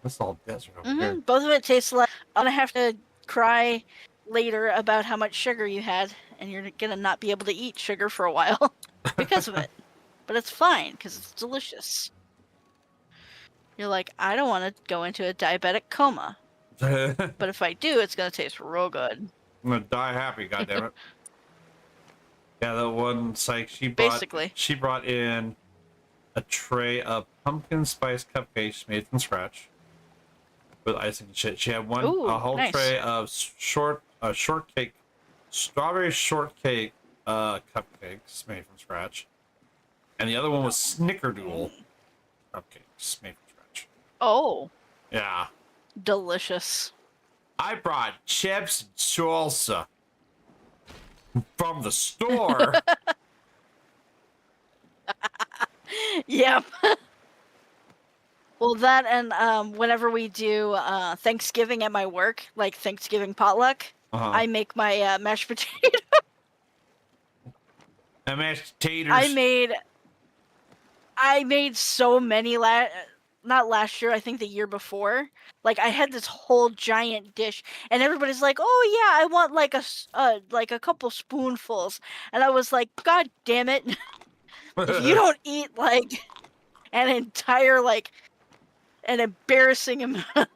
That's all desert over here. Both of it tastes like, I'm gonna have to cry later about how much sugar you had, and you're gonna not be able to eat sugar for a while because of it. But it's fine, because it's delicious. You're like, I don't want to go into a diabetic coma. But if I do, it's going to taste real good. I'm going to die happy, goddammit. Yeah, that one psych, she brought in a tray of pumpkin spice cupcakes made from scratch with icing and shit. She had a whole tray of shortcake, strawberry shortcake cupcakes made from scratch. And the other one was snickerdoodle cupcakes made from scratch. Oh. Yeah. Delicious. I brought chips and salsa from the store. Yep. Well, that and whenever we do Thanksgiving at my work, like Thanksgiving potluck, I make my mashed potato. The mashed taters. I made so many not last year, I think the year before. Like I had this whole giant dish, and everybody's like, "Oh yeah, I want like a couple spoonfuls," and I was like, "God damn it! If you don't eat like an entire an embarrassing amount of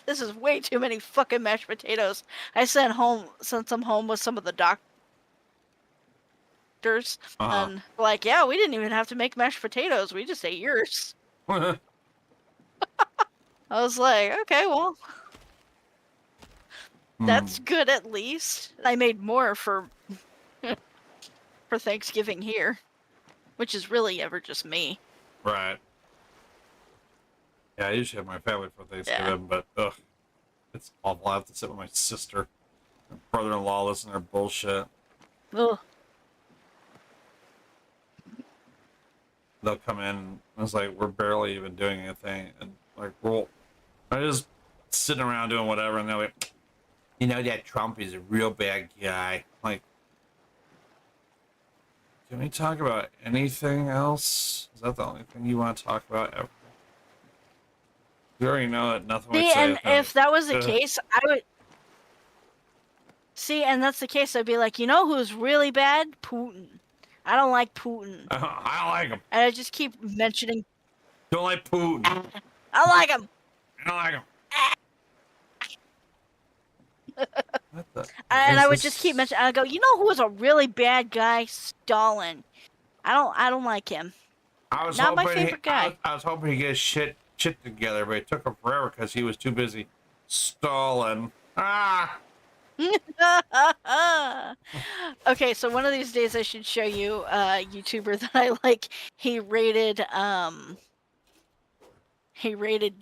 this is way too many fucking mashed potatoes." I sent some home with some of the doctors, and like, yeah, we didn't even have to make mashed potatoes. We just ate yours. I was like, okay, well, that's good at least. I made more for Thanksgiving here, which is really ever just me. Right. Yeah, I usually have my family for Thanksgiving, but it's awful. I have to sit with my sister and brother-in-law, listen to their bullshit. Ugh. they'll come in. And it's like we're barely even doing anything, and like I just sitting around doing whatever, and they're like, you know, that Trump is a real bad guy. Like, can we talk about anything else? Is that the only thing you want to talk about ever? We already know that nothing we See, say. and if that was the case, I would. See, and that's the case, I'd be like, you know who's really bad? Putin. I don't like Putin. I don't like him. And I just keep mentioning. Don't like Putin. I like him. I don't like him. What the? And I would just keep mentioning. I go, you know who was a really bad guy? Stalin. I don't like him. I was Not my hoping favorite guy. I was hoping he'd get shit together, but it took him forever because he was too busy stalling. Ah. Okay, so one of these days I should show you a YouTuber that I like. He rated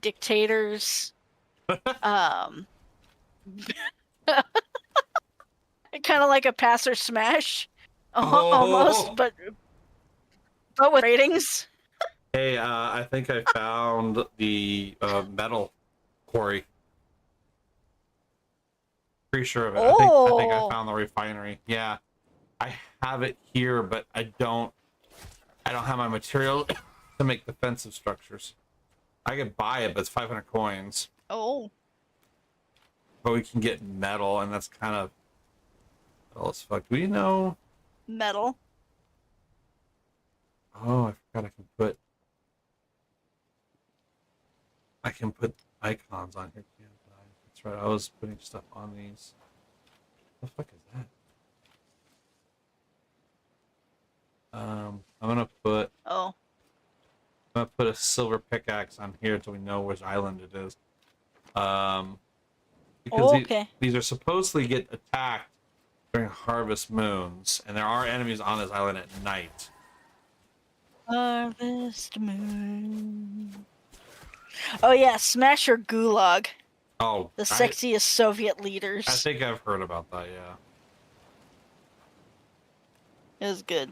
dictators kind of like a pass or smash almost, but with ratings. Hey, I think I found the metal quarry. Pretty sure of it. I think I found the refinery. Yeah, I have it here, but I don't have my material to make defensive structures. I could buy it, but it's 500 coins. Oh. But we can get metal, and that's kind of well as fuck. Do we know Metal? Oh, I forgot I can put icons on here. That's right. I was putting stuff on these. What the fuck is that? I'm gonna put a silver pickaxe on here so we know which island it is. Because these are supposedly get attacked during harvest moons, and there are enemies on this island at night. Harvest moon. Oh yeah, smash or gulag. Oh, the sexiest Soviet leaders. I think I've heard about that. Yeah, it was good.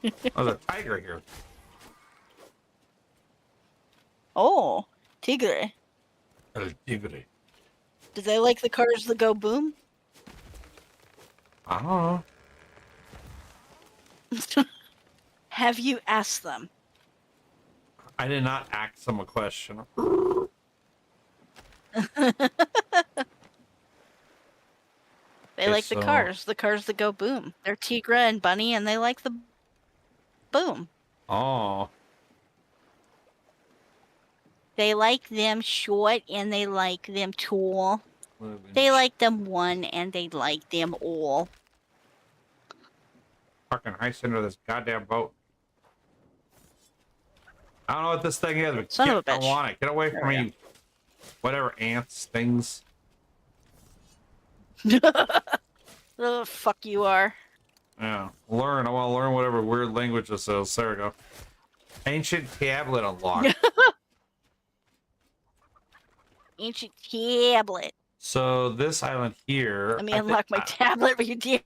Oh, there's a tiger here. Oh, tigre. El tigre. Do they like the cars that go boom? I don't know. Have you asked them? I did not ask them a question. They like the cars that go boom. They're Tigra and Bunny, and they like the boom. Oh. They like them short, and they like them tall. They like them one, and they like them all. Fucking ice into this goddamn boat. I don't know what this thing is, but Son of a bitch. I want it. Get away from me. Whatever, ants, things. The fuck you are. Yeah. Learn. I want to learn whatever weird language this is. There we go. Ancient tablet unlocked. Ancient tablet. So this island here. Let me unlock my tablet, but you did.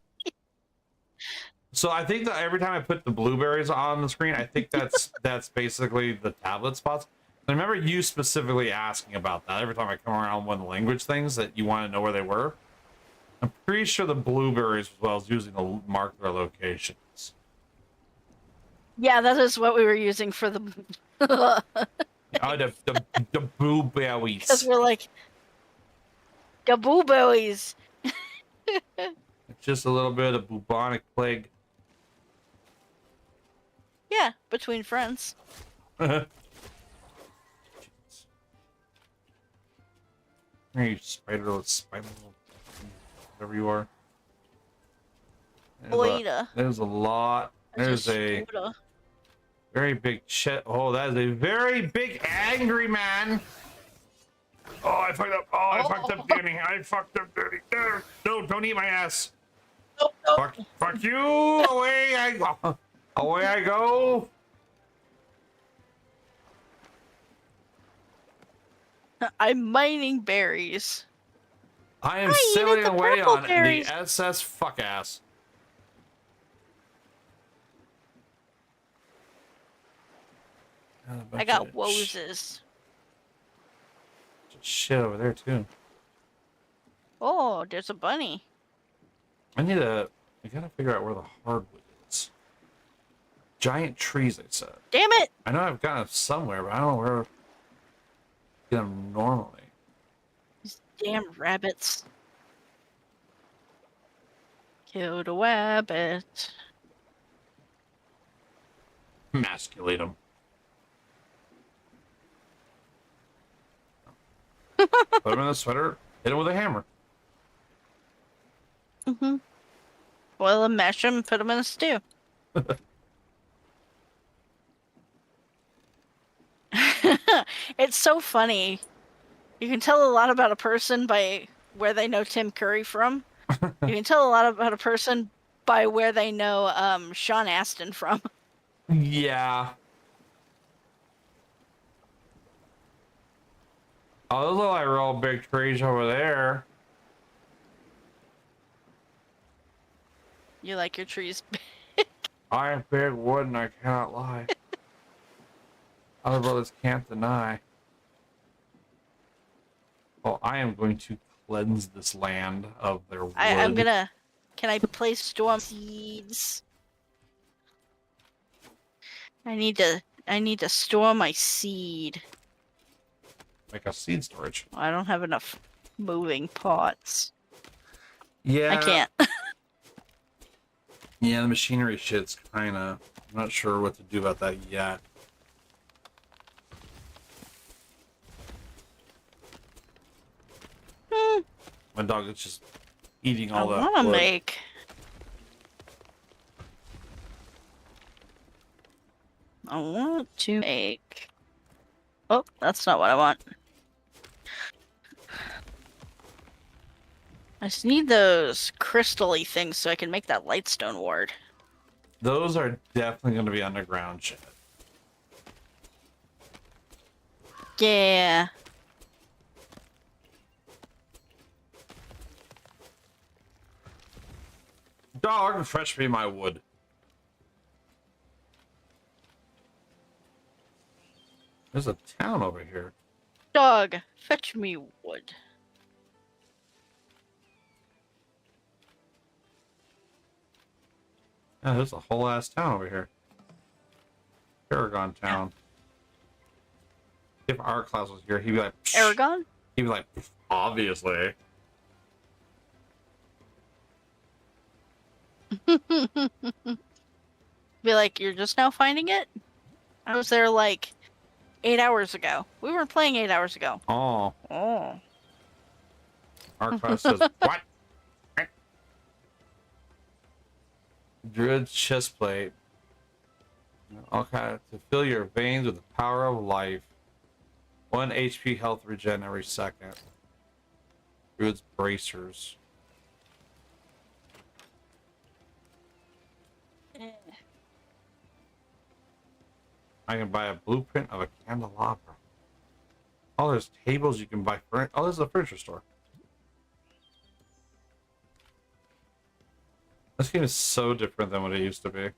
So I think that every time I put the blueberries on the screen, I think that's basically the tablet spots. I remember you specifically asking about that every time I come around one of the language things that you want to know where they were. I'm pretty sure the blueberries as well as using to mark their locations. Yeah, that is what we were using for the. Oh, the blueberries. Because we're like, the blueberries. It's just a little bit of bubonic plague. Yeah, between friends. Hey, spider, whatever you are. There's a lot. There's a very big Oh, that is a very big angry man. Oh, I fucked up. Oh, I fucked up, Danny. I fucked up, Danny. No, don't eat my ass. No. Fuck you. Away I go. Away I go. I'm mining berries. I am sailing away on the SS fuck ass. I got woses. Shit over there too. Oh, there's a bunny. I gotta figure out where the hardwood is. Giant trees, I said. Damn it! I know I've got them somewhere, but I don't know where to get them normally. These damn rabbits. Killed a rabbit. Emasculate them. Put them in the sweater, hit them with a hammer. Mm-hmm. Boil them, mash them, put them in a stew. It's so funny. You can tell a lot about a person by where they know Tim Curry from. You can tell a lot about a person by where they know Sean Astin from. Yeah. Oh, those look like real big trees over there. You like your trees. I have big wood and I cannot lie. Other brothers can't deny. Well, I am going to cleanse this land of their wood. I'm gonna... Can I place storm seeds? I need to store my seed. Make a seed storage. I don't have enough moving pots. Yeah. I can't. Yeah, the machinery shit's kinda... I'm not sure what to do about that yet. My dog is just eating all that I wanna wood. make... I want to make... Oh, that's not what I want. I just need those crystal-y things so I can make that lightstone ward. Those are definitely going to be underground shit. Yeah. Dog, fetch me my wood. There's a town over here. Dog, fetch me wood. Yeah, there's a whole ass town over here. Paragon town. If our class was here, he'd be like, "Psh." Aragon? He'd be like, obviously. Be like, you're just now finding it? I was there like 8 hours ago. We weren't playing 8 hours ago. Oh, Oh. our class says, what? Druid chestplate. Okay, to fill your veins with the power of life. 1 HP health regen every second. Druid's bracers. I can buy a blueprint of a candelabra. Oh, there's tables you can buy. Oh, this is a furniture store. This game is so different than what it used to be.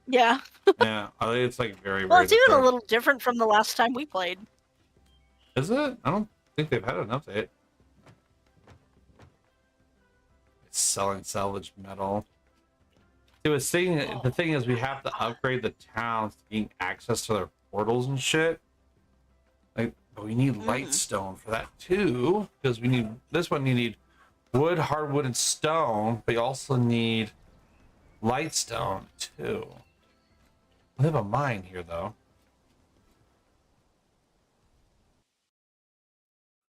Yeah. Yeah, I think it's like very, Well, very it's even a different. little different from the last time we played. Is it? I don't think they've had an update. It's selling salvage metal. See, the thing is, we have to upgrade the towns to gain access to their portals and shit. Like, but we need lightstone for that too, because we need this one. You need wood, hardwood, and stone, but you also need lightstone too. We have a mine here, though.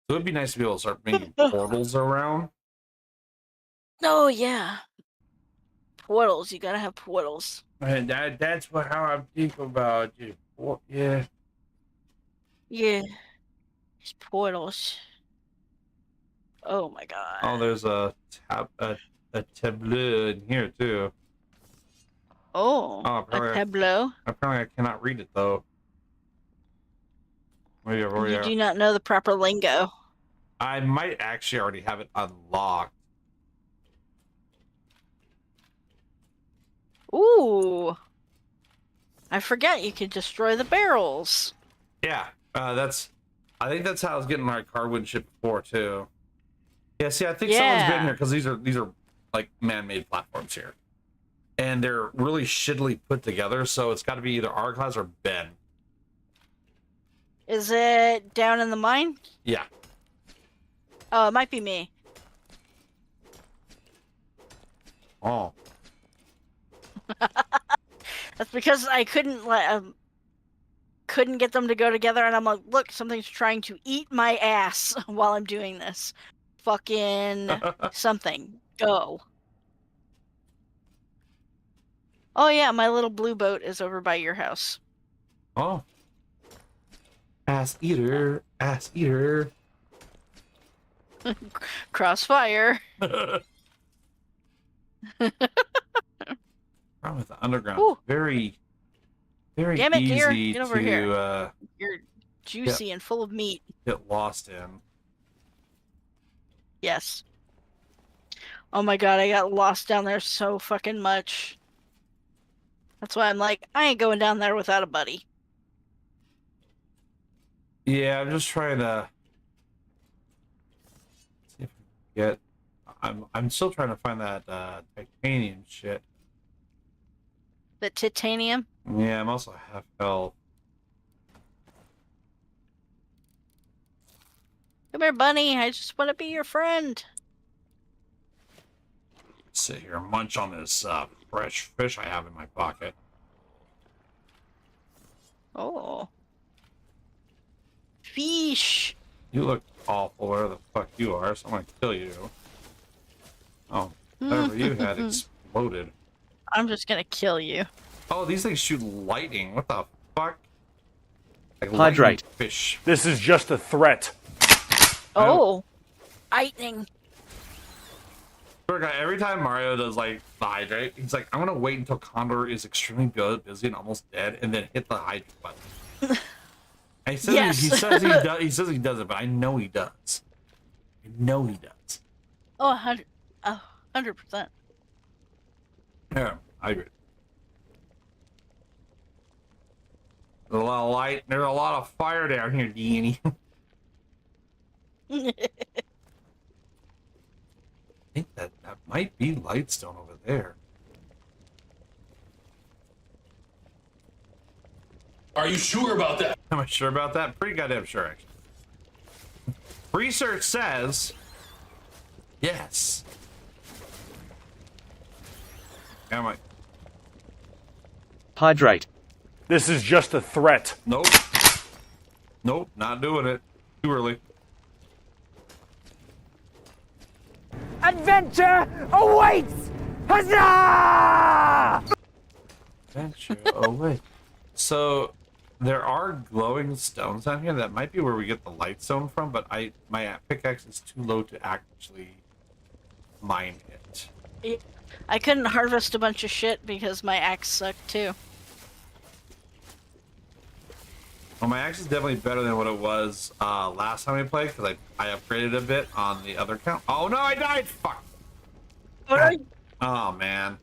So it'd be nice to be able to start making portals around. Oh, yeah. Portals. You gotta have portals. And that's how I think about it. Yeah. Yeah. These portals. Oh my god. Oh, there's a tableau in here too. Oh, Oh, a apparently, tableau. apparently I cannot read it though. Maybe I've already. You do not know the proper lingo. I might actually already have it unlocked. Ooh. I forget you could destroy the barrels. Yeah, I think that's how I was getting my cardwood ship before too. Yeah, see, I think someone's been here because these are like man-made platforms here, and they're really shittily put together. So it's got to be either our class or Ben. Is it down in the mine? Yeah. Oh, it might be me. Oh. That's because I couldn't get them to go together, and I'm like, look, something's trying to eat my ass while I'm doing this. Fucking something. Go. Oh yeah, my little blue boat is over by your house. Oh. Ass eater, ass eater. Crossfire. Problem with the underground. Ooh. Very Damn it, deer. easy Get over to here. You're juicy and full of meat. get lost in. Yes. Oh my god, I got lost down there so fucking much. That's why I'm like, I ain't going down there without a buddy. Yeah, I'm just trying to see if I can get. I'm still trying to find that titanium shit. The titanium? Yeah, I'm also half health. Come here, bunny. I just want to be your friend. Sit here and munch on this fresh fish I have in my pocket. Oh. Fish. You look awful where the fuck you are, so I'm gonna kill you. Oh, whatever you had exploded. I'm just gonna kill you. Oh, these things shoot lightning. What the fuck? Like Hydrate. lightning fish. This is just a threat. Oh. Lightning. Every time Mario does like the hydrate, he's like, I'm gonna wait until Condor is extremely good, busy, and almost dead, and then hit the hydrate button. And he says Yes. he says he does it, but I know he does. I know he does. Oh, 100%. Yeah, hydrate. There's a lot of light. There's a lot of fire down here, Danny. I think that might be Lightstone over there. Are you sure about that? Am I sure about that? Pretty goddamn sure, actually. Research says yes. Am I? Hydrate. This is just a threat. Nope. Nope, not doing it. Too early. Adventure awaits! Huzzah! Adventure. Oh wait. So there are glowing stones down here. That might be where we get the light stone from, but my pickaxe is too low to actually mine it. I couldn't harvest a bunch of shit because my axe sucked too. Well, my axe is definitely better than what it was last time we played because I upgraded a bit on the other count. Oh no, I died! Fuck! Oh man.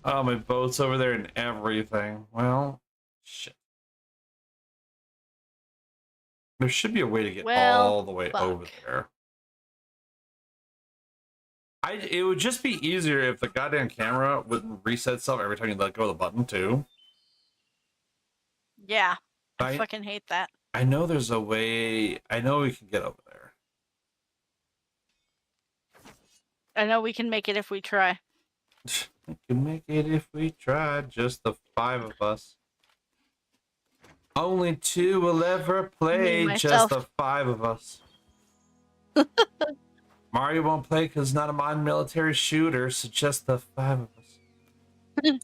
Oh, my boat's over there and everything. Well, shit. There should be a way to get all the way over there. It would just be easier if the goddamn camera wouldn't reset itself every time you let go of the button too. Yeah, I fucking hate that. I know there's a way. I know we can get over there. I know we can make it if we try. We can make it if we try. Just the 5 of us. Only 2 will ever play. Just the 5 of us. Mario won't play because not a non-military shooter, so just the 5 of us.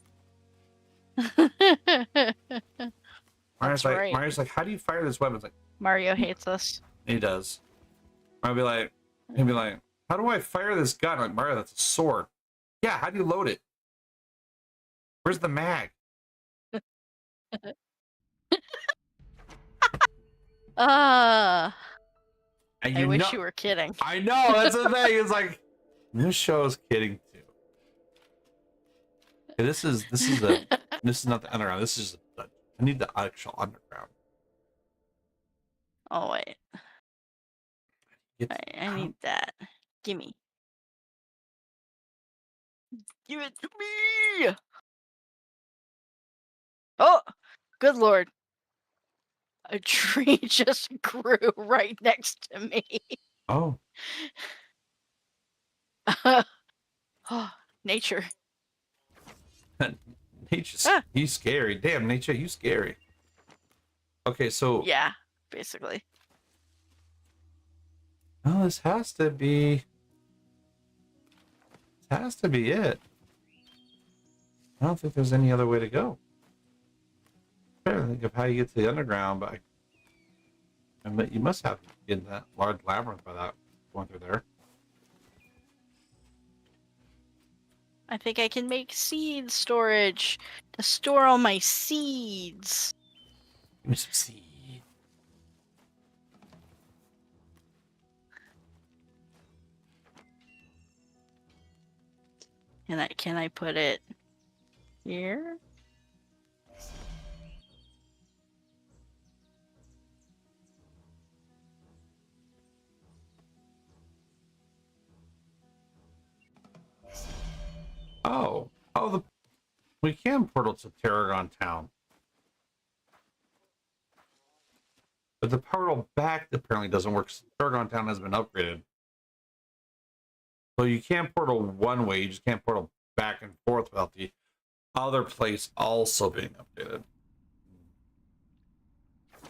Mario's like, how do you fire this weapon? It's like, Mario hates us. He does. He'll be like, how do I fire this gun? I'm like, Mario, that's a sword. Yeah, how do you load it? Where's the mag? I And wish you were kidding. I know, that's the thing. It's like, this show is kidding too. Okay, this is not the underground. This is I need the actual underground. Oh wait, Get I need that. Gimme. Give it to me. Oh, good lord! A tree just grew right next to me. oh, Oh, nature. Nature's Ah. you scary. Damn, nature, you scary. Okay, so Yeah, basically. oh, this has to be it. I don't think there's any other way to go. I'm trying to think of how you get to the underground, but you must have to get in that large labyrinth by that going through there. I think I can make seed storage to store all my seeds. Give me some seed. And can I put it here? Oh, we can portal to Tarragon Town, but the portal back apparently doesn't work. Tarragon Town has been upgraded, so you can't portal one way. You just can't portal back and forth without the other place also being updated.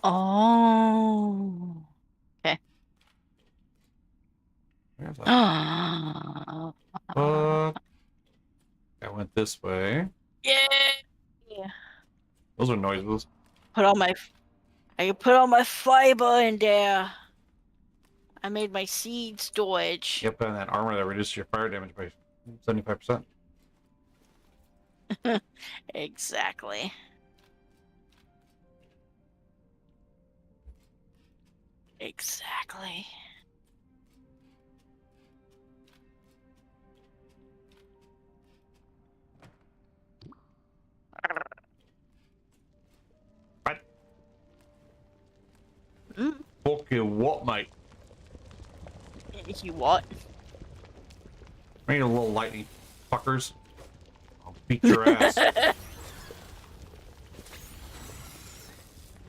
Oh. Okay. Where's that? Ah. I went this way. Yeah. Those are noises. Put all my. I can put all my fiber in there. I made my seed storage. Yep, and that armor that reduces your fire damage by 75%. Exactly. Exactly. What? Mm. Fucking what, mate? You what? I need a little lightning fuckers. I'll beat your ass.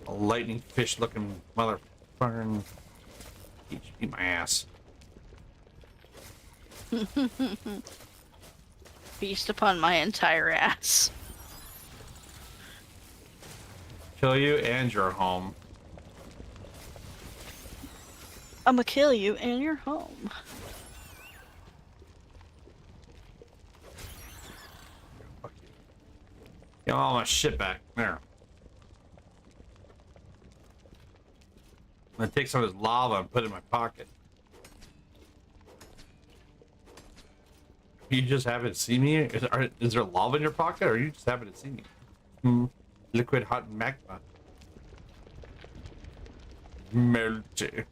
A lightning fish looking motherfucker. Eat my ass. Feast upon my entire ass. Kill you and your home. I'ma kill you and you're home. Fuck you. Get all my shit back. There. I'm gonna take some of this lava and put it in my pocket. You just haven't seen me? Is there lava in your pocket, or you just haven't seen me? Liquid hot magma. Melty.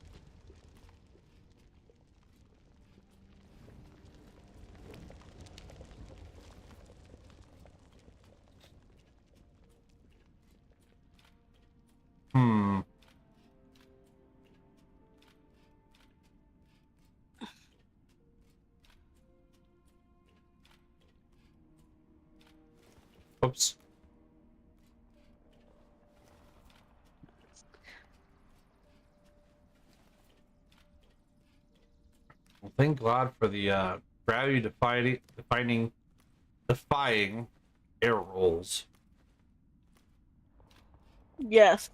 Oops. Well, thank God for the gravity defying air rolls. Yes.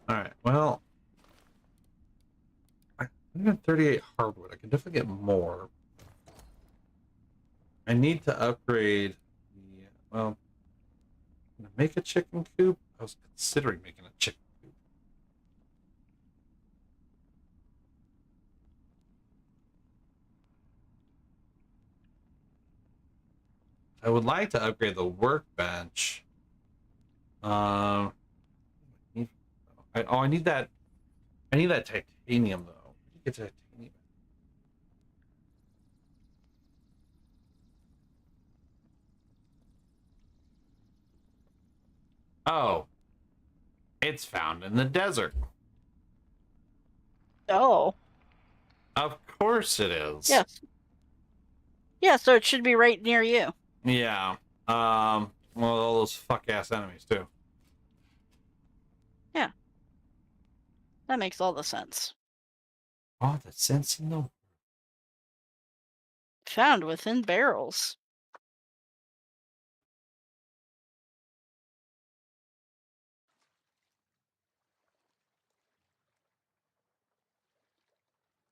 All right. Well, I got 38 hardwood. I can definitely get more. I need to upgrade the well. Make a chicken coop. I was considering making a chicken coop. I would like to upgrade the workbench. I need that. I need that titanium though. Get titanium. Oh, it's found in the desert. Oh. Of course it is. Yes. Yeah, so it should be right near you. Yeah. Well, all those fuck ass enemies too. Yeah. That makes all the sense. Oh, the sense in the. Found within barrels.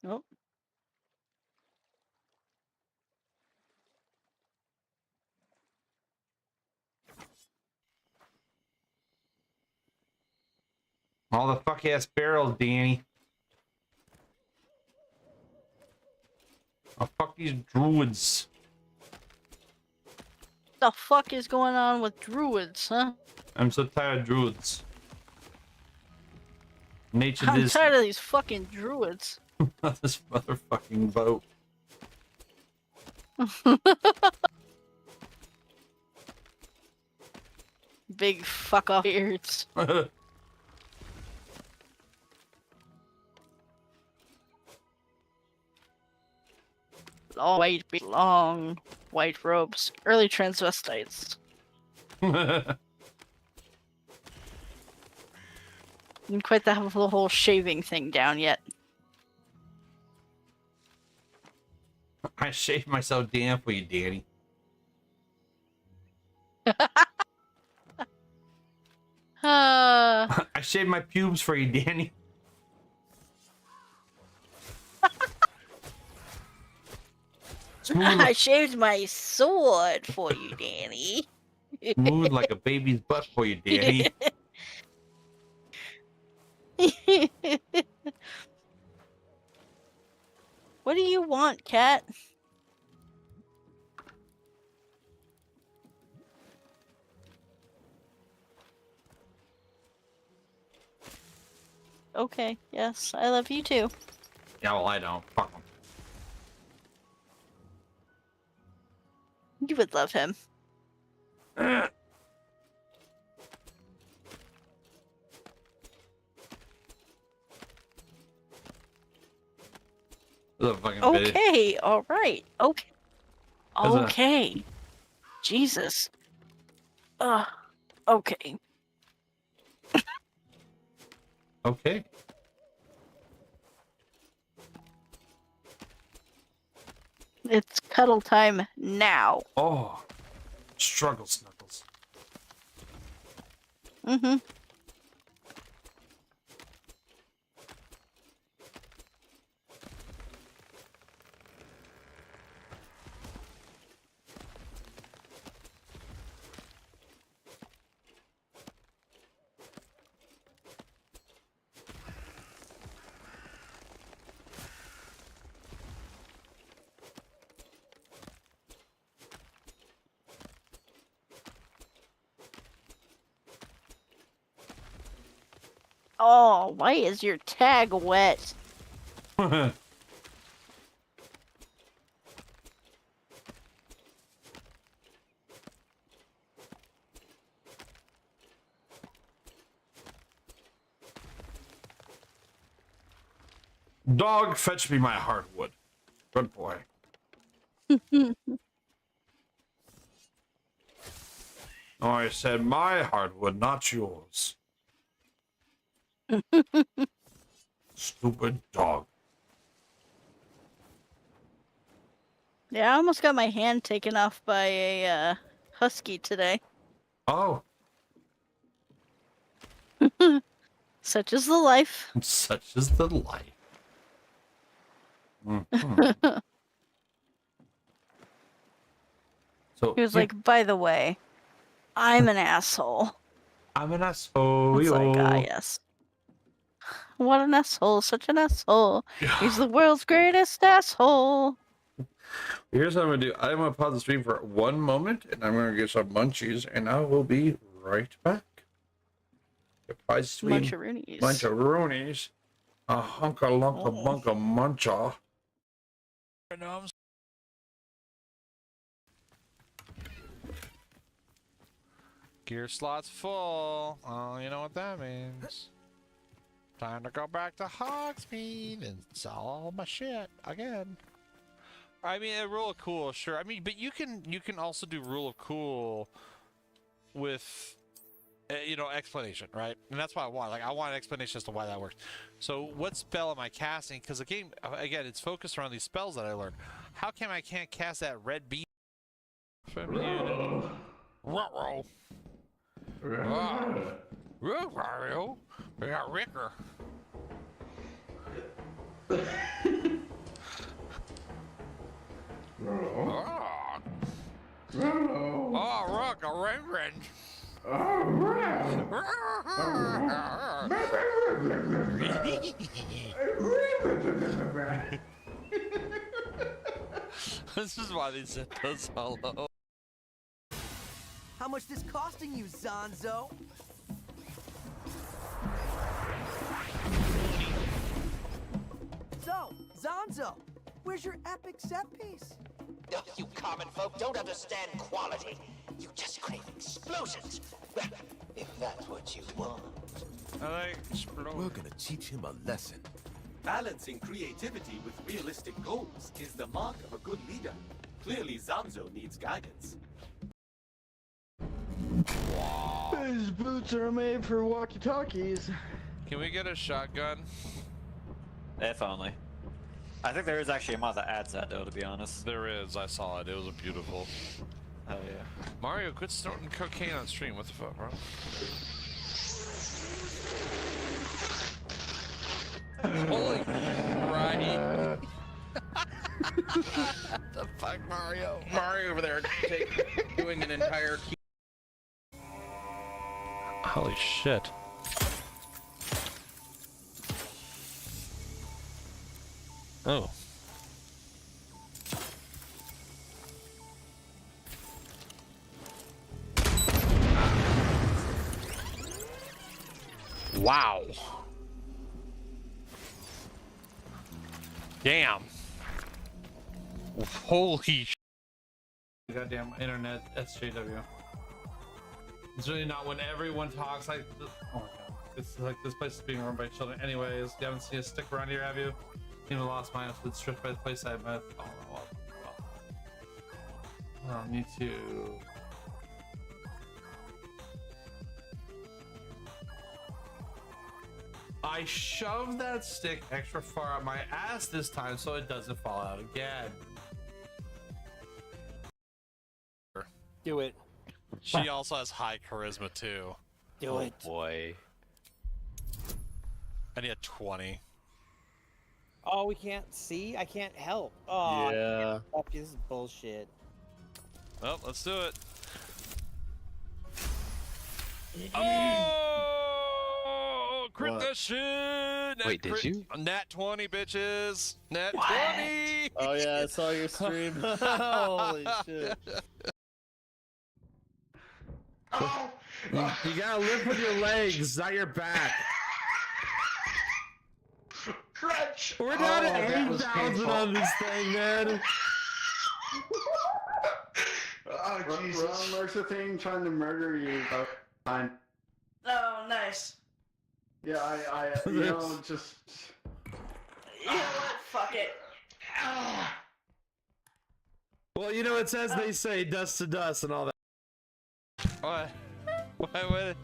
Oh. All the fuck ass barrels, Danny. Oh, fuck these druids. The fuck is going on with druids, huh? I'm so tired of druids. Nature I'm this tired of these fucking druids. this motherfucking boat. Big fuck off ears. Long white robes. Early transvestites. Didn't quite have the whole shaving thing down yet. I shaved myself damn for you, Danny. I shaved my pubes for you, Danny. I shaved my sword for you, Danny. Smooth like a baby's butt for you, Danny. What do you want, cat? Okay, yes, I love you too. Yeah, well, I don't. Fuck him. You would love him. Okay, all right. Okay. Okay. Jesus. Okay. Okay. It's cuddle time now. Oh. Struggle snuggles. Mm-hmm. Oh, why is your tag wet? Dog, fetch me my hardwood. Good boy. Oh, I said my hardwood, not yours. Stupid dog. Yeah, I almost got my hand taken off by a husky today. Oh. Such is the life. Such is the life. Mm-hmm. So He was like, by the way, I'm an asshole. I'm an asshole. It's like, ah, yes. What an asshole, such an asshole. He's the world's greatest asshole. Here's what I'm gonna do. I'm gonna pause the stream for 1 moment, and I'm gonna get some munchies, and I will be right back. Pause stream. Muncharoonies. Muncharoonies. A hunka lunka bunka muncha. Gear slot's full. Oh, you know what that means. Time to go back to Hogsmeade and sell all my shit again. I mean, a rule of cool, sure. I mean, but you can also do rule of cool with, you know, explanation, right? And that's what I want. Like, I want an explanation as to why that works. So, what spell am I casting? Because the game, again, it's focused around these spells that I learned. How come I can't cast that red beam? Ruh-roh. Mario. We got Ricker. Oh, look, a Rembrandt. This is why they said those solo. How much this costing you, Zonzo? So, Zonzo, where's your epic set piece? Oh, you common folk don't understand quality. You just crave explosions. Well, if that's what you want. I like explosions. We're gonna teach him a lesson. Balancing creativity with realistic goals is the mark of a good leader. Clearly, Zonzo needs guidance. These boots are made for walkie-talkies. Can we get a shotgun? If only. I think there is actually a mod that adds that though, to be honest. There is, I saw it. It was beautiful. Hell yeah. Mario, quit snorting cocaine on stream. What the fuck, bro? Holy right. The fuck, Mario? Mario over there doing an entire key. Holy shit. Oh. Wow. Damn. Holy sh. Goddamn internet SJW. It's really not when everyone talks like this. Oh my god. It's like this place is being run by children. Anyways, you haven't seen a stick around here, have you? Even lost mine. It's been stripped by the place I met. Oh, I need to. I shoved that stick extra far up my ass this time so it doesn't fall out again. Do it. She also has high charisma too. Do it. Boy. I need a 20. Oh, we can't see? I can't help. Oh, yeah. This is bullshit. Well, let's do it. Oh! Crit What? the shit! Wait, did you? Nat 20, bitches! Nat 20! Oh yeah, I saw your stream. Holy shit. Oh, you gotta lift with your legs, not your back. Crunch! We're down to 8,000 on this thing, man. Oh, Jesus. Ron Mercer thing trying to murder you. Fine. Oh, nice. Yeah, I you know, just. You know what? Fuck it. Well, you know, it says they say dust to dust and all that. What? What?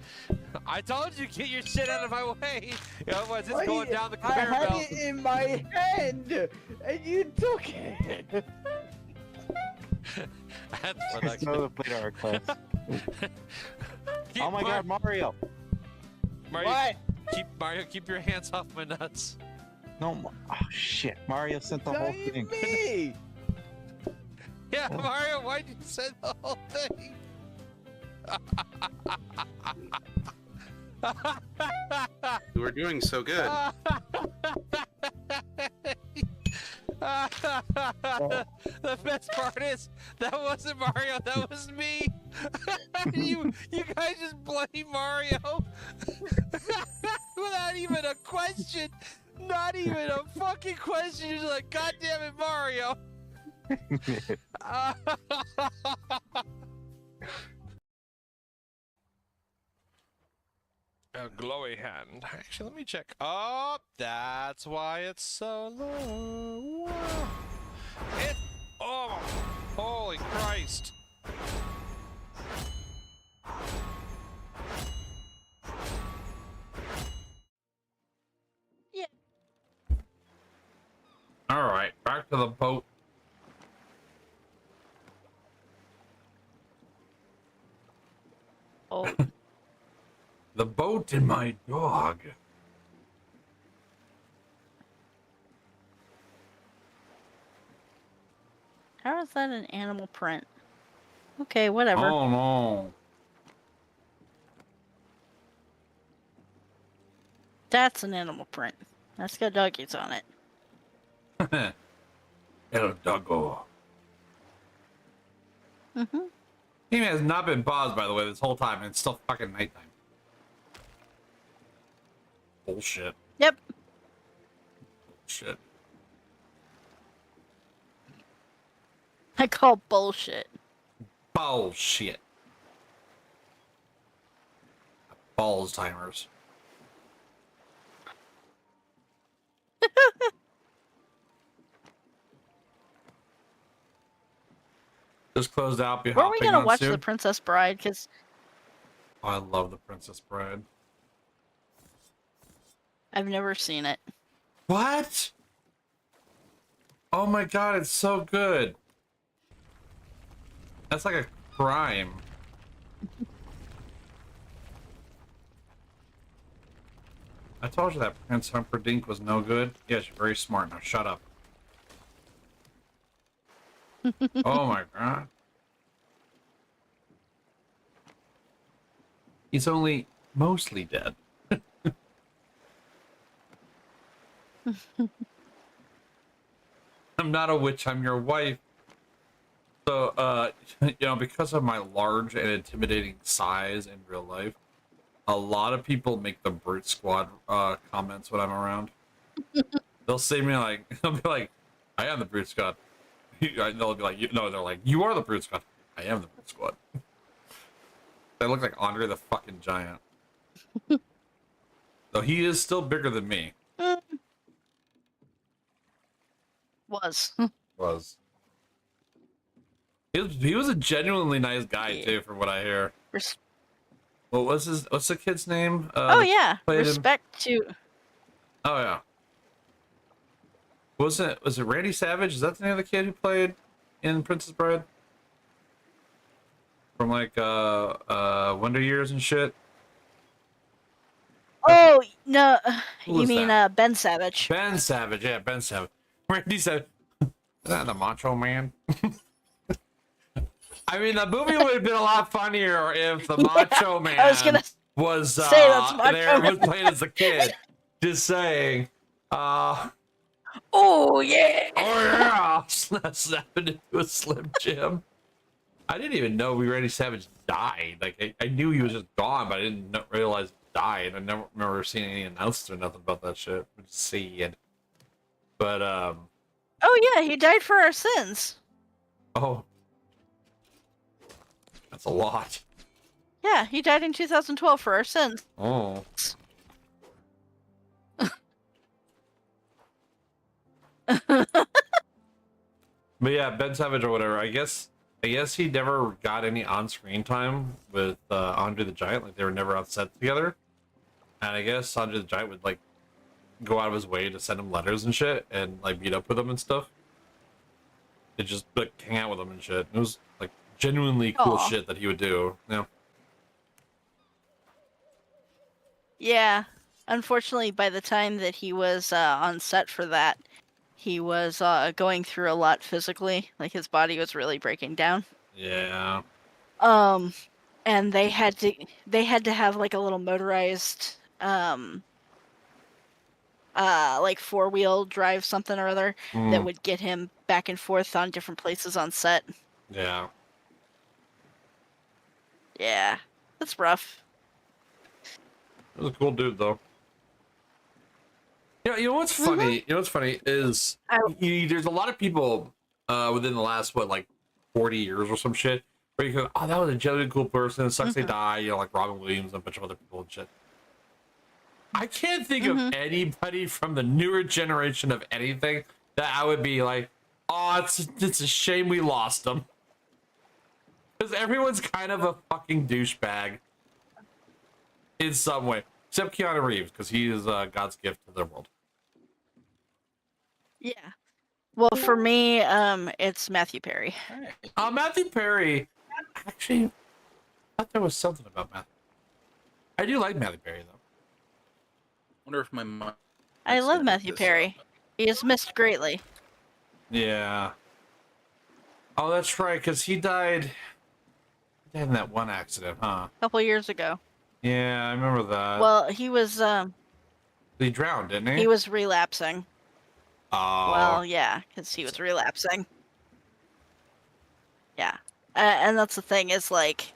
I told you, get your shit out of my way! Otherwise, it's going down the conveyor belt. I had it in my hand, and you took it. That's Another player request. Oh my god, Mario! Mario, What? Keep your hands off my nuts. No, oh shit! Mario sent the whole thing. Me. Yeah, Mario, why'd you send the whole thing? We're doing so good. The best part is that wasn't Mario, that was me. you guys just blame Mario without even a question. Not even a fucking question. You're just like, God damn it, Mario. A glowy hand. Actually, let me check. Oh, that's why it's so low. It. Oh, holy Christ. Yeah. All right, back to the boat. Oh. The boat and my dog. How is that an animal print? Okay, whatever. Oh no. That's an animal print. That's got doggies on it. Hello, doggo. Mm-hmm. He has not been paused, by the way, this whole time, and it's still fucking nighttime. Bullshit. Yep. Bullshit. I call bullshit. Bullshit. Balls timers. Just closed out. Were we gonna watch The Princess Bride? Because I love The Princess Bride. I've never seen it. What? Oh my god, it's so good. That's like a crime. I told you that Prince Humperdinck was no good. Yes, you're very smart. Now shut up. Oh my god. He's only mostly dead. I'm not a witch, I'm your wife. So, you know, because of my large and intimidating size in real life, a lot of people make the Brute Squad comments when I'm around. They'll say me like, they'll be like, I am the Brute Squad. They'll be like, no, they're like, you are the Brute Squad. I am the Brute Squad. They look like Andre the fucking Giant. Though he is still bigger than me. Was. Was. He was a genuinely nice guy too, from what I hear. What's the kid's name? Oh yeah, respect to. Oh yeah. Was it Randy Savage? Is that the name of the kid who played in Princess Bride? From like Wonder Years and shit. Oh no, Who you mean that? Ben Savage? Ben Savage, yeah, Ben Savage. Randy Savage. Is that the Macho Man? I mean, the movie would have been a lot funnier if the Macho Man was played as a kid. Just saying. Oh yeah. Oh yeah. Snapping into a Slim Jim. I didn't even know Randy Savage died. Like I knew he was just gone, but I didn't realize he died. I never remember seeing any announcements or nothing about that shit. Just see it. But Oh yeah, he died for our sins. Oh. That's a lot. Yeah, he died in 2012 for our sins. Oh. But yeah, Ben Savage or whatever. I guess he never got any on-screen time with Andre the Giant. Like they were never on set together. And I guess Andre the Giant would like go out of his way to send him letters and shit, and like meet up with him and stuff. To just like hang out with him and shit. It was like genuinely cool shit that he would do. You know? Yeah. Unfortunately, by the time that he was on set for that, he was going through a lot physically. Like his body was really breaking down. Yeah. And they had to have like a little motorized like 4-wheel drive something or other that Mm. would get him back and forth on different places on set. Yeah. Yeah, that's rough. He was a cool dude, though. You know what's funny? You know what's funny is there's a lot of people within the last, what, like 40 years or some shit, where you go, oh, that was a genuinely cool person. It sucks they die, you know, like Robin Williams and a bunch of other people and shit. I can't think of anybody from the newer generation of anything that I would be like, oh, it's a shame we lost them. Because everyone's kind of a fucking douchebag in some way. Except Keanu Reeves, because he is God's gift to the world. Yeah. Well, for me, it's Matthew Perry. Matthew Perry, actually, I thought there was something about Matthew. I do like Matthew Perry, though. Wonder if my mind. I love Matthew Perry. He is missed greatly. Yeah. Oh, that's right, because he died in that one accident, huh? A couple years ago. Yeah, I remember that. Well, he was he drowned, didn't he? he was relapsing. Oh. Well, yeah, because he was relapsing. Yeah. And that's the thing, is like,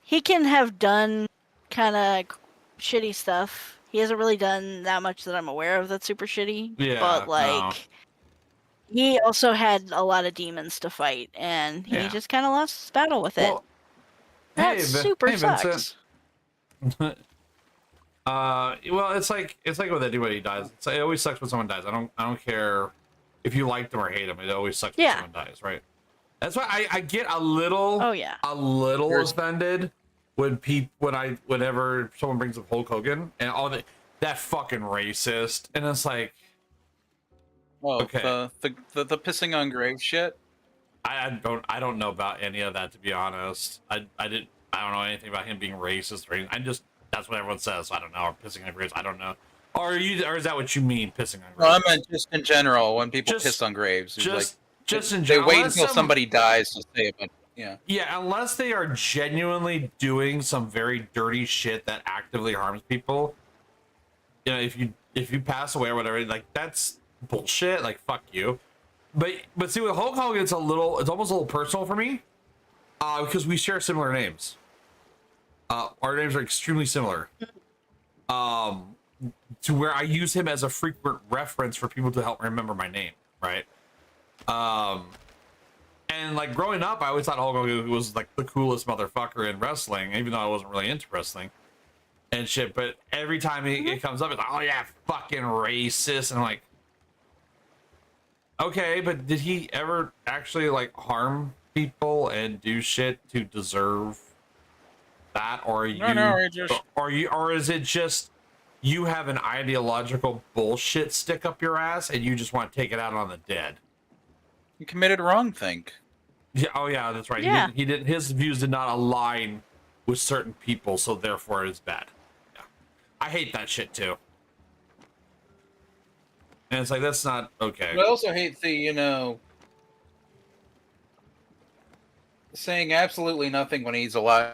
he can have done kind of shitty stuff. He hasn't really done that much that I'm aware of that's super shitty. Yeah, But, like, no. he also had a lot of demons to fight, and he Yeah. just kind of lost his battle with it. Well, That hey, super hey, sucks. Vincent. Well, it's like with anybody dies. It always sucks when someone dies. I don't care if you like them or hate them. It always sucks when someone dies, right? That's why I get a little offended whenever someone brings up Hulk Hogan and all that fucking racist, and it's like, okay, the pissing on grave shit. I don't know about any of that, to be honest. I don't know anything about him being racist or anything. That's what everyone says. So I don't know. Or pissing on graves. I don't know. Or is that what you mean, pissing on graves? No, I meant just in general when people piss on graves. It's just in they general. wait until somebody dies to say it. But yeah. Yeah, unless they are genuinely doing some very dirty shit that actively harms people. You know, if you pass away or whatever, like, that's bullshit. Like, fuck you. But see, with Hulk Hogan, it's almost a little personal for me, because we share similar names. Our names are extremely similar. To where I use him as a frequent reference for people to help remember my name, right? And like growing up, I always thought Hulk Hogan was like the coolest motherfucker in wrestling, even though I wasn't really into wrestling and shit. But every time it comes up, it's like, oh yeah, fucking racist, and I'm like, okay, but did he ever actually like harm people and do shit to deserve that? Or or is it just you have an ideological bullshit stick up your ass and you just want to take it out on the dead? He committed a wrong thing. Yeah. Oh yeah, that's right. Yeah. He didn't. His views did not align with certain people, so therefore it's bad. Yeah. I hate that shit too. And it's like, that's not okay. But I also hate saying absolutely nothing when he's alive.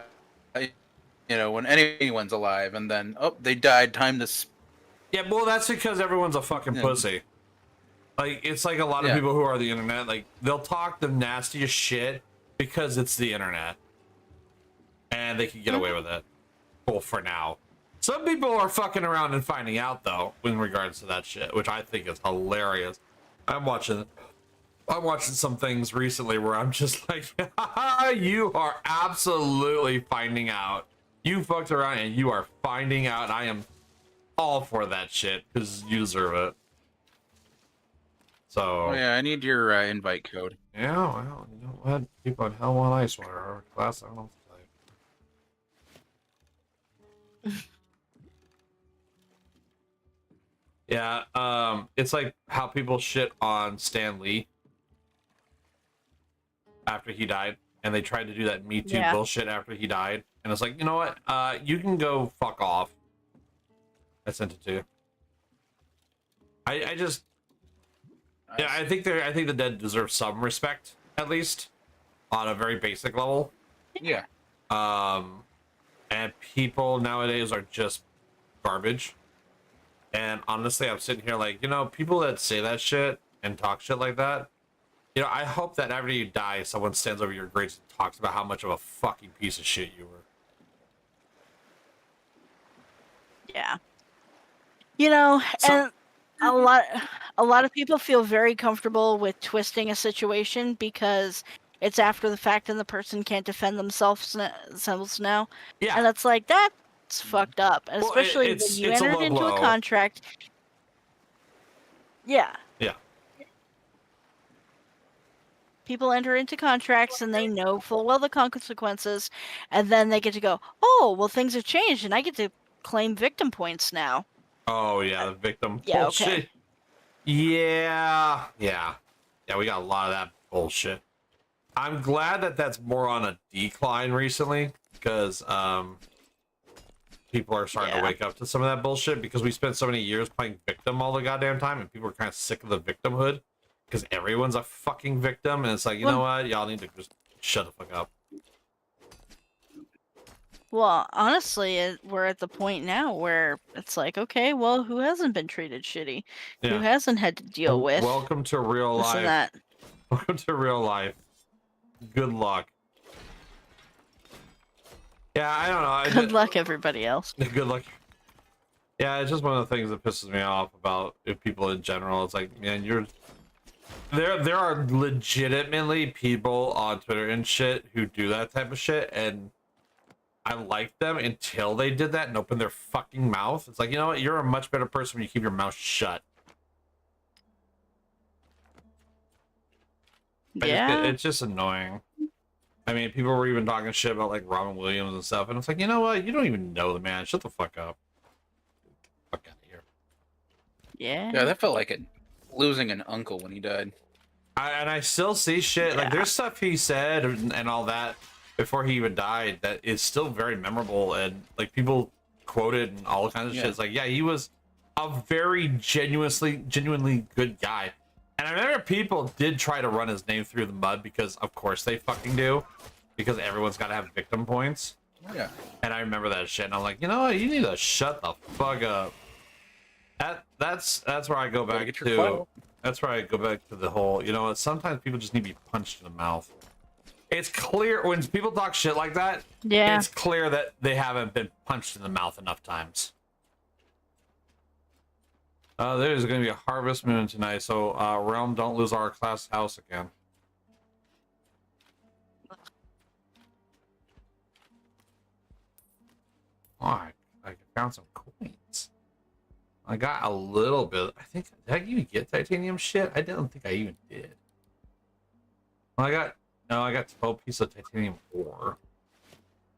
When anyone's alive, and then they died. Time to. Yeah, well, that's because everyone's a fucking pussy. Like, it's like a lot of people who are the internet. Like, they'll talk the nastiest shit because it's the internet, and they can get away with it. Well, for now. Some people are fucking around and finding out, though, in regards to that shit, which I think is hilarious. I'm watching some things recently where I'm just like, you are absolutely finding out. You fucked around and you are finding out. And I am all for that shit because you deserve it. So. Oh yeah, I need your invite code. Yeah, well, you know what? People in Hell Want Ice Water are class. I don't know what to tell you. Yeah, it's like how people shit on Stan Lee after he died, and they tried to do that Me Too bullshit after he died, and it's like, you know what? You can go fuck off. I sent it to you. I think the dead deserve some respect, at least, on a very basic level. Yeah. And people nowadays are just garbage. And honestly, I'm sitting here like, you know, people that say that shit and talk shit like that, you know, I hope that after you die, someone stands over your grave and talks about how much of a fucking piece of shit you were. Yeah. You know, and a lot of people feel very comfortable with twisting a situation because it's after the fact and the person can't defend themselves now. Yeah. And it's like that's fucked up. And Well, especially when you it's a entered low into a blow. contract. Yeah. Yeah. People enter into contracts and they know full well the consequences, and then they get to go, oh, well, things have changed, and I get to claim victim points now. Oh, yeah, the victim Yeah, bullshit. okay. Yeah. Yeah, we got a lot of that bullshit. I'm glad that that's more on a decline recently, because people are starting to wake up to some of that bullshit, because we spent so many years playing victim all the goddamn time, and people are kind of sick of the victimhood. Because everyone's a fucking victim, and it's like, you know what? Y'all need to just shut the fuck up. Well, honestly, we're at the point now where it's like, okay, well, who hasn't been treated shitty? Who Yeah. hasn't had to deal with Welcome to real this life. and that? Welcome to real life. Good luck. Yeah, I don't know. Good luck, everybody else. Good luck. Yeah, it's just one of the things that pisses me off about people in general. It's like, man, there are legitimately people on Twitter and shit who do that type of shit, and I liked them until they did that and opened their fucking mouth. It's like, you know what? You're a much better person when you keep your mouth shut. Yeah. It's just annoying. I mean, people were even talking shit about like Robin Williams and stuff, and it's like, you know what? You don't even know the man. Shut the fuck up. Fuck out of here. Yeah. Yeah, that felt like it. Losing an uncle when he died. And I still see shit like there's stuff he said and all that before he even died that is still very memorable, and like people quoted and all kinds of shit. It's like, yeah, he was a very genuinely good guy. And I remember people did try to run his name through the mud, because of course they fucking do, because everyone's got to have victim points. Yeah. And I remember that shit, and I'm like, you know what? You need to shut the fuck up. That's where I go back to. That's where I go back to the whole, you know, sometimes people just need to be punched in the mouth. It's clear when people talk shit like that, it's clear that they haven't been punched in the mouth enough times. There's going to be a harvest moon tonight, so Realm, don't lose our class house again. Oh, I found some coins. I got a little bit. I think, did I even get titanium shit? I don't think I even did. Well, I got 12 pieces of titanium ore.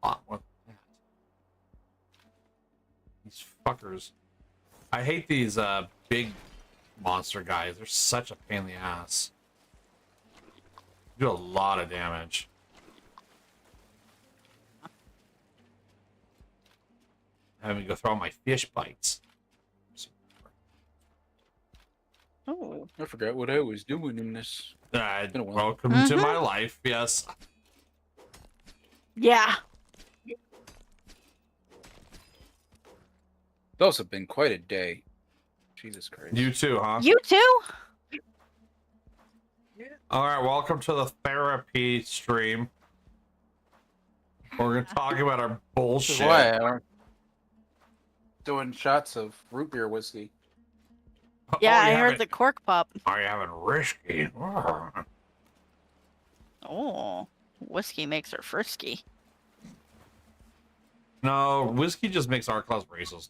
A lot more than that. These fuckers. I hate these big monster guys. They're such a pain in the ass. Do a lot of damage. Having to go through all my fish bites. Oh, I forgot what I was doing in this. Welcome to my life. Yes. Yeah. It's also been quite a day. Jesus Christ. You too, huh? You too? Yeah. All right, welcome to the therapy stream. We're going to talk about our bullshit. This is why I'm doing shots of root beer whiskey. Yeah, I heard the cork pop. Are you having risky? Oh, whiskey makes her frisky. No, whiskey just makes our class racist.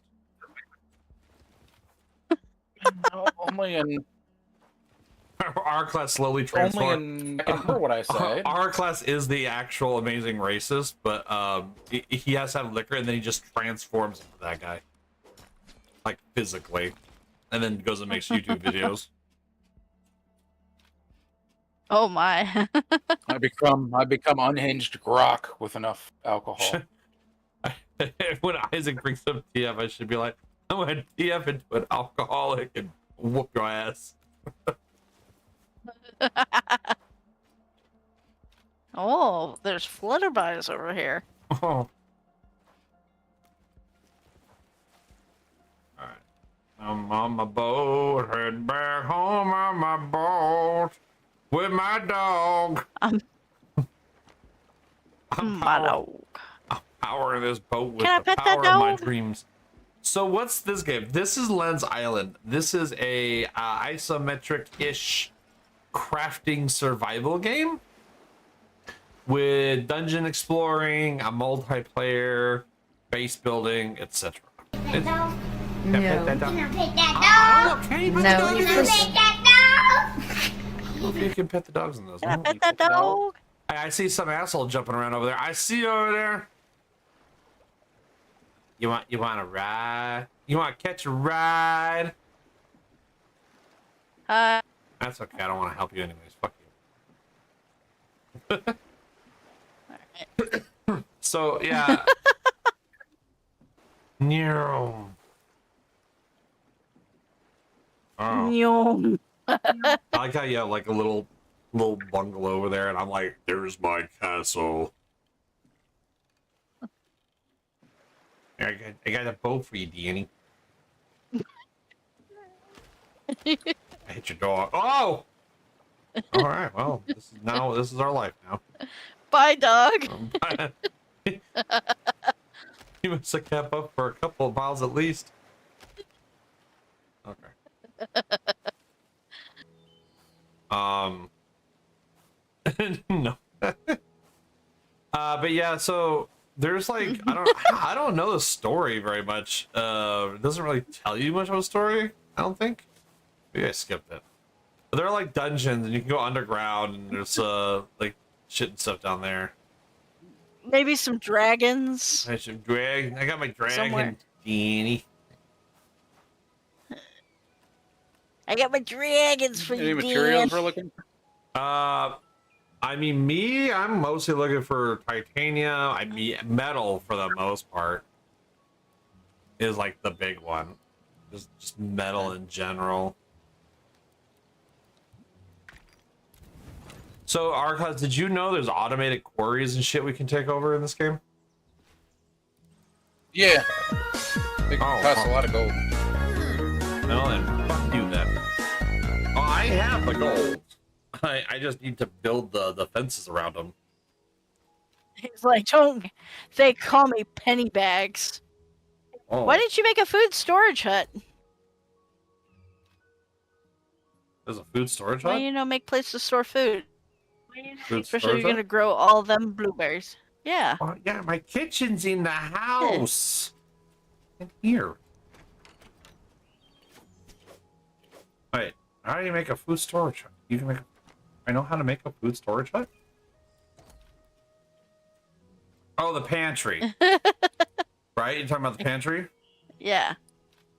No, only in our class slowly transforms. I can remember what I said. Our class is the actual amazing racist, but he has to have liquor, and then he just transforms into that guy, like physically, and then goes and makes YouTube videos. Oh my! I become unhinged grok with enough alcohol. When Isaac brings up TF, I should be like, I'm gonna TF into an alcoholic and whoop your ass. Oh, there's flutterbys over here. Oh. Alright. I'm on my boat, heading back home on my boat with my dog. I'm powering this boat with the power of my dreams. So what's this game? This is Len's Island. This is a isometric-ish crafting survival game with dungeon exploring, a multiplayer, base building, etc. No. No. You can pet the dogs in those. Can I pet that dog? I see some asshole jumping around over there. I see you over there. You want a ride? You want to catch a ride? That's okay. I don't want to help you anyways. Fuck you. So yeah. No. Oh. I like how you have like a little bungalow over there, and I'm like, there's my castle. I got a boat for you, Danny. I hit your dog. Oh! All right, well, this is our life now. Bye, dog. You must have kept up for a couple of miles at least. Okay. No. But yeah, so there's like I don't know the story very much. It doesn't really tell you much of a story, I don't think. Maybe I skipped it. But there are like dungeons and you can go underground and there's like shit and stuff down there. Maybe some dragons. I got my dragon, Somewhere. Danny. I got my dragons for Any you, materials Dan. we're looking? I mean, I'm mostly looking for titanium. I mean, metal for the most part is like the big one. Just metal in general. So, Arcos, did you know there's automated quarries and shit we can take over in this game? Yeah. They cost a lot of gold. Well, then, fuck you then. Oh, I have the gold. I just need to build the fences around them. He's like, don't they call me penny bags? Oh. Why didn't you make a food storage hut? There's a food storage Why hut? make place to store food? Food Especially storage if you're hut? gonna grow all them blueberries. Yeah. Oh, yeah, my kitchen's in the house. In here. Wait, how do you make a food storage hut? You can make I know how to make a food storage hut? Oh, the pantry. Right? You're talking about the pantry? Yeah.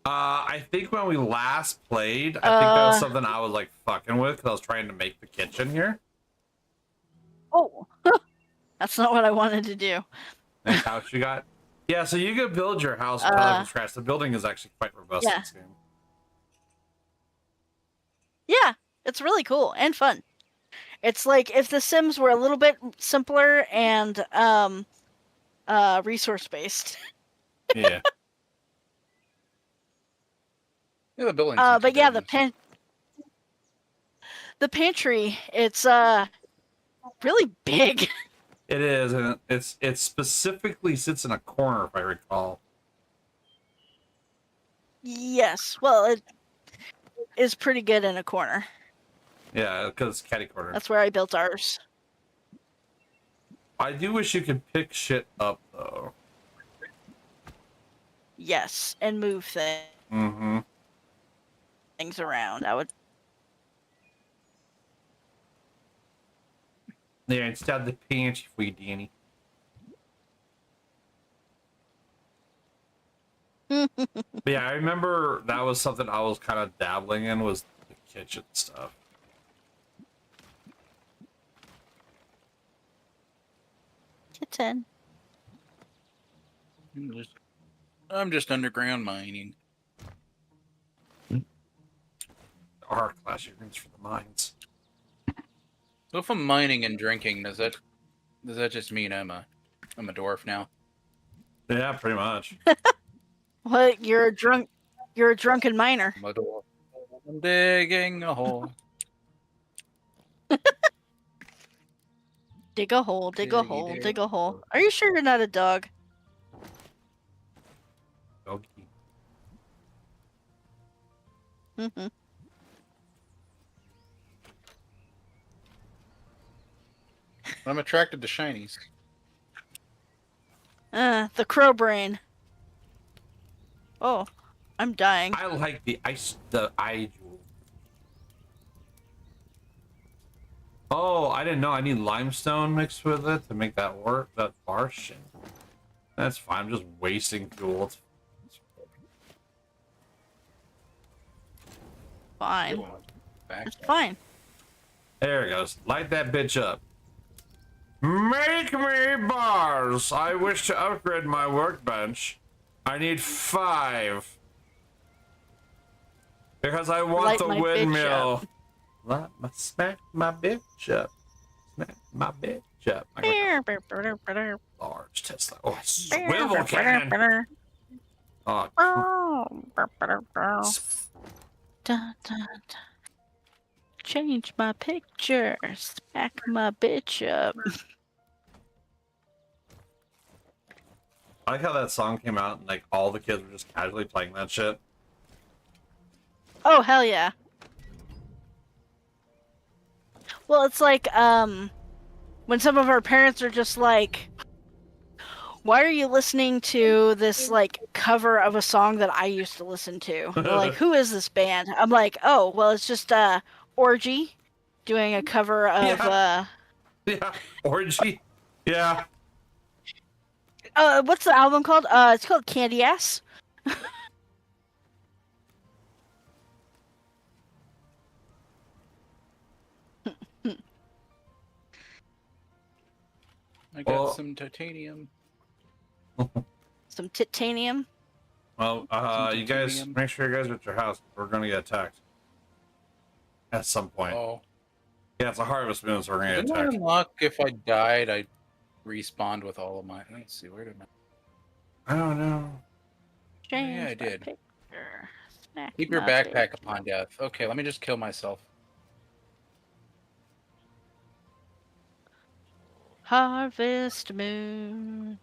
I think when we last played, I think that was something I was like fucking with because I was trying to make the kitchen here. Oh, that's not what I wanted to do. Nice house you got. Yeah, so you could build your house from scratch. The building is actually quite robust in this game. Yeah, it's really cool and fun. It's like if The Sims were a little bit simpler and resource based. Yeah. Yeah, the building. But yeah, the pantry, it's really big. It is, and it specifically sits in a corner, if I recall. Yes, well, it is pretty good in a corner. Yeah, because it's catty corner. That's where I built ours. I do wish you could pick shit up, though. Yes, and move things. Mm-hmm. Things around. I would. There, instead of the pantry for you, Danny. But yeah, I remember that was something I was kind of dabbling in, was the kitchen stuff. Kitten. I'm just underground mining. Our class rooms for the mines. So if I'm mining and drinking, does that just mean I'm a dwarf now? Yeah, pretty much. What? You're a drunk You're a drunken miner. I'm digging a hole. Dig a hole, dig a Diggy hole, dig. dig a hole. Are you sure you're not a dog? Doggy. Mm-hmm. I'm attracted to shinies. The crow brain. Oh, I'm dying. I like the eye jewel. Oh, I didn't know I need limestone mixed with it to make that work. That bar shit. That's fine. I'm just wasting fuel. Fine. It's fine. There it goes. Light that bitch up. Make me bars. I wish to upgrade my workbench. I need 5. Because I want Light the my bitch windmill. up. Smack my bitch up. Smack my bitch up. I got large Tesla. Oh, swivel cannon. Oh, Dun, dun, dun. Change my picture. Smack my bitch up. I like how that song came out and like all the kids were just casually playing that shit. Oh, hell yeah. Well, it's like, when some of our parents are just like, why are you listening to this, like, cover of a song that I used to listen to? They're like, who is this band? I'm like, oh, well, it's just, Orgy doing a cover of, Yeah, Orgy. Yeah. What's the album called? It's called Candy Ass. I got some titanium. Some titanium. Well, you guys, make sure you guys are at your house. We're gonna get attacked. At some point. Oh. Yeah, it's a harvest moon, so we're gonna get Didn't I attacked. unlock if I died, I respawned with all of my... Let's see, where did I don't know. Change yeah, I my did. picture. Smack Keep your my backpack bitch. upon death. Okay, let me just kill myself. Harvest Moon.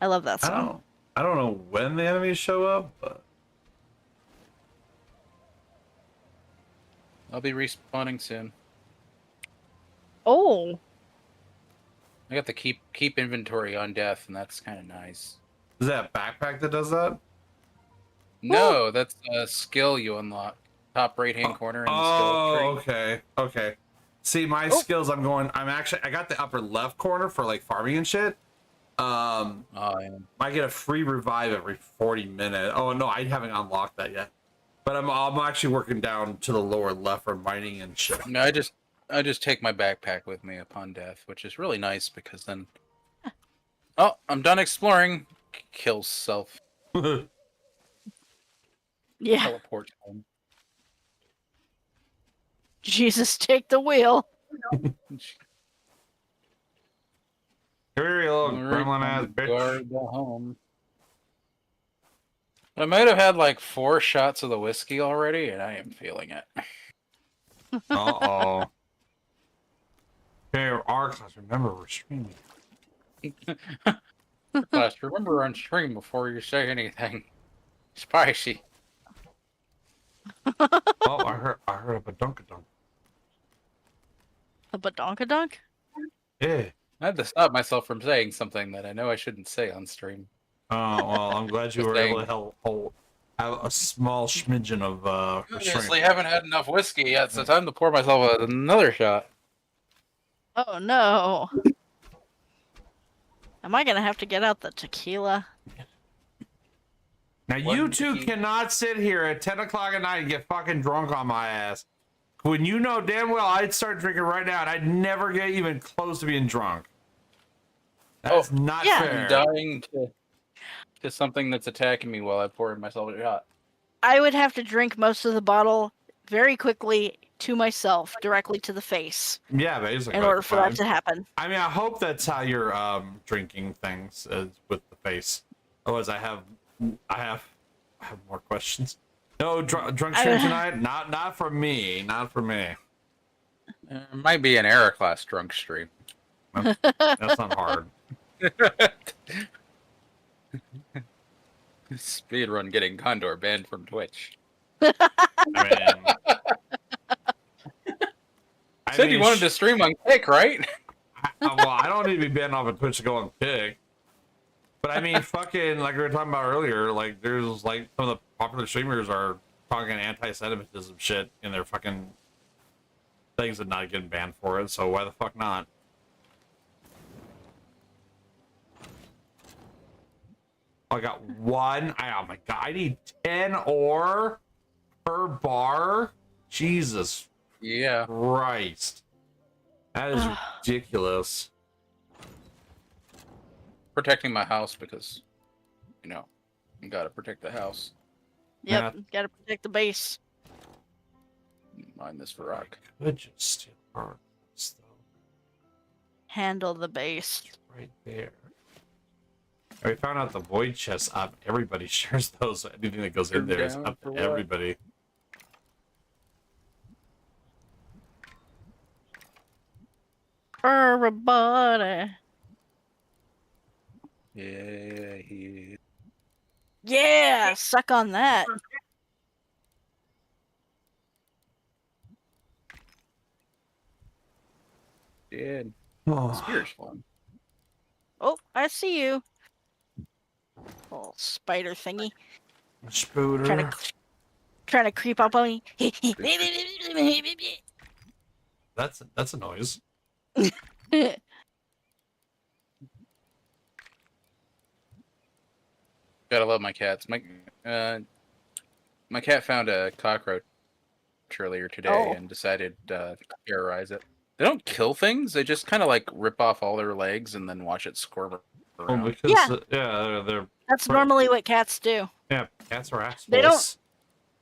I love that song. I don't know when the enemies show up, but I'll be respawning soon. Oh. I got the keep inventory on death, and that's kind of nice. is that a backpack that does that? No, that's a skill you unlock. Top right-hand corner in the skill tree. Oh, okay. Okay. See, my skills, I got the upper left corner for like farming and shit. I get a free revive every 40 minutes. Oh no, I haven't unlocked that yet. But I'm actually working down to the lower left for mining and shit. No, I just take my backpack with me upon death, which is really nice because then... Oh, I'm done exploring. Kill self. Yeah. Teleport home. Jesus, take the wheel. Here you little gremlin ass bitch. Guard the home. I might have had like 4 shots of the whiskey already, and I am feeling it. Uh-oh. Okay, our class, remember we're streaming. Class, remember on stream before you say anything spicy. Oh, I heard a badunkadunk. A badonkadunk? Yeah. I had to stop myself from saying something that I know I shouldn't say on stream. Oh, well, I'm glad you were able to have a small smidgen of restraint. Obviously haven't had enough whiskey yet, so time to pour myself another shot. Oh no. Am I gonna have to get out the tequila? Now you two cannot sit here at 10 o'clock at night and get fucking drunk on my ass. When you know damn well I'd start drinking right now and I'd never get even close to being drunk. That's not fair. I'm dying to something that's attacking me while I pour myself a shot. I would have to drink most of the bottle very quickly to myself, directly to the face. Yeah, basically. In order for that to happen. I mean, I hope that's how you're drinking things with the face. Otherwise, I have more questions. No drunk stream tonight. Not for me. Not for me. It might be an era class drunk stream. That's not hard. Speedrun getting Condor banned from Twitch. I Said you wanted to stream on Kick, right? Well, I don't need to be banned off of Twitch to go on Kick. But I mean, fucking, like we were talking about earlier, like, there's, like, some of the popular streamers are talking anti-Semitism shit in their fucking things and not getting banned for it, so why the fuck not? I got one. Oh my god, I need 10 ore per bar? Jesus. Yeah. Christ. That is ridiculous. Protecting my house because, you know, you gotta protect the house. Yep, gotta protect the base. Mind this for rock. Could just steal parts, though. Handle the base. Right there. We found out the void chest up. Everybody shares those. So anything that goes in there is up to everybody. Everybody. Yeah. Yeah, suck on that. Dude. Oh. Spear's fun. Oh, I see you. Little spider thingy. Spooter. Trying to creep up on me. That's a noise. Gotta love my cats. My cat found a cockroach earlier today and decided to terrorize it. They don't kill things. They just kind of like rip off all their legs and then watch it squirm around. Well, because, they're That's normally what cats do. Yeah, cats are assholes. They don't.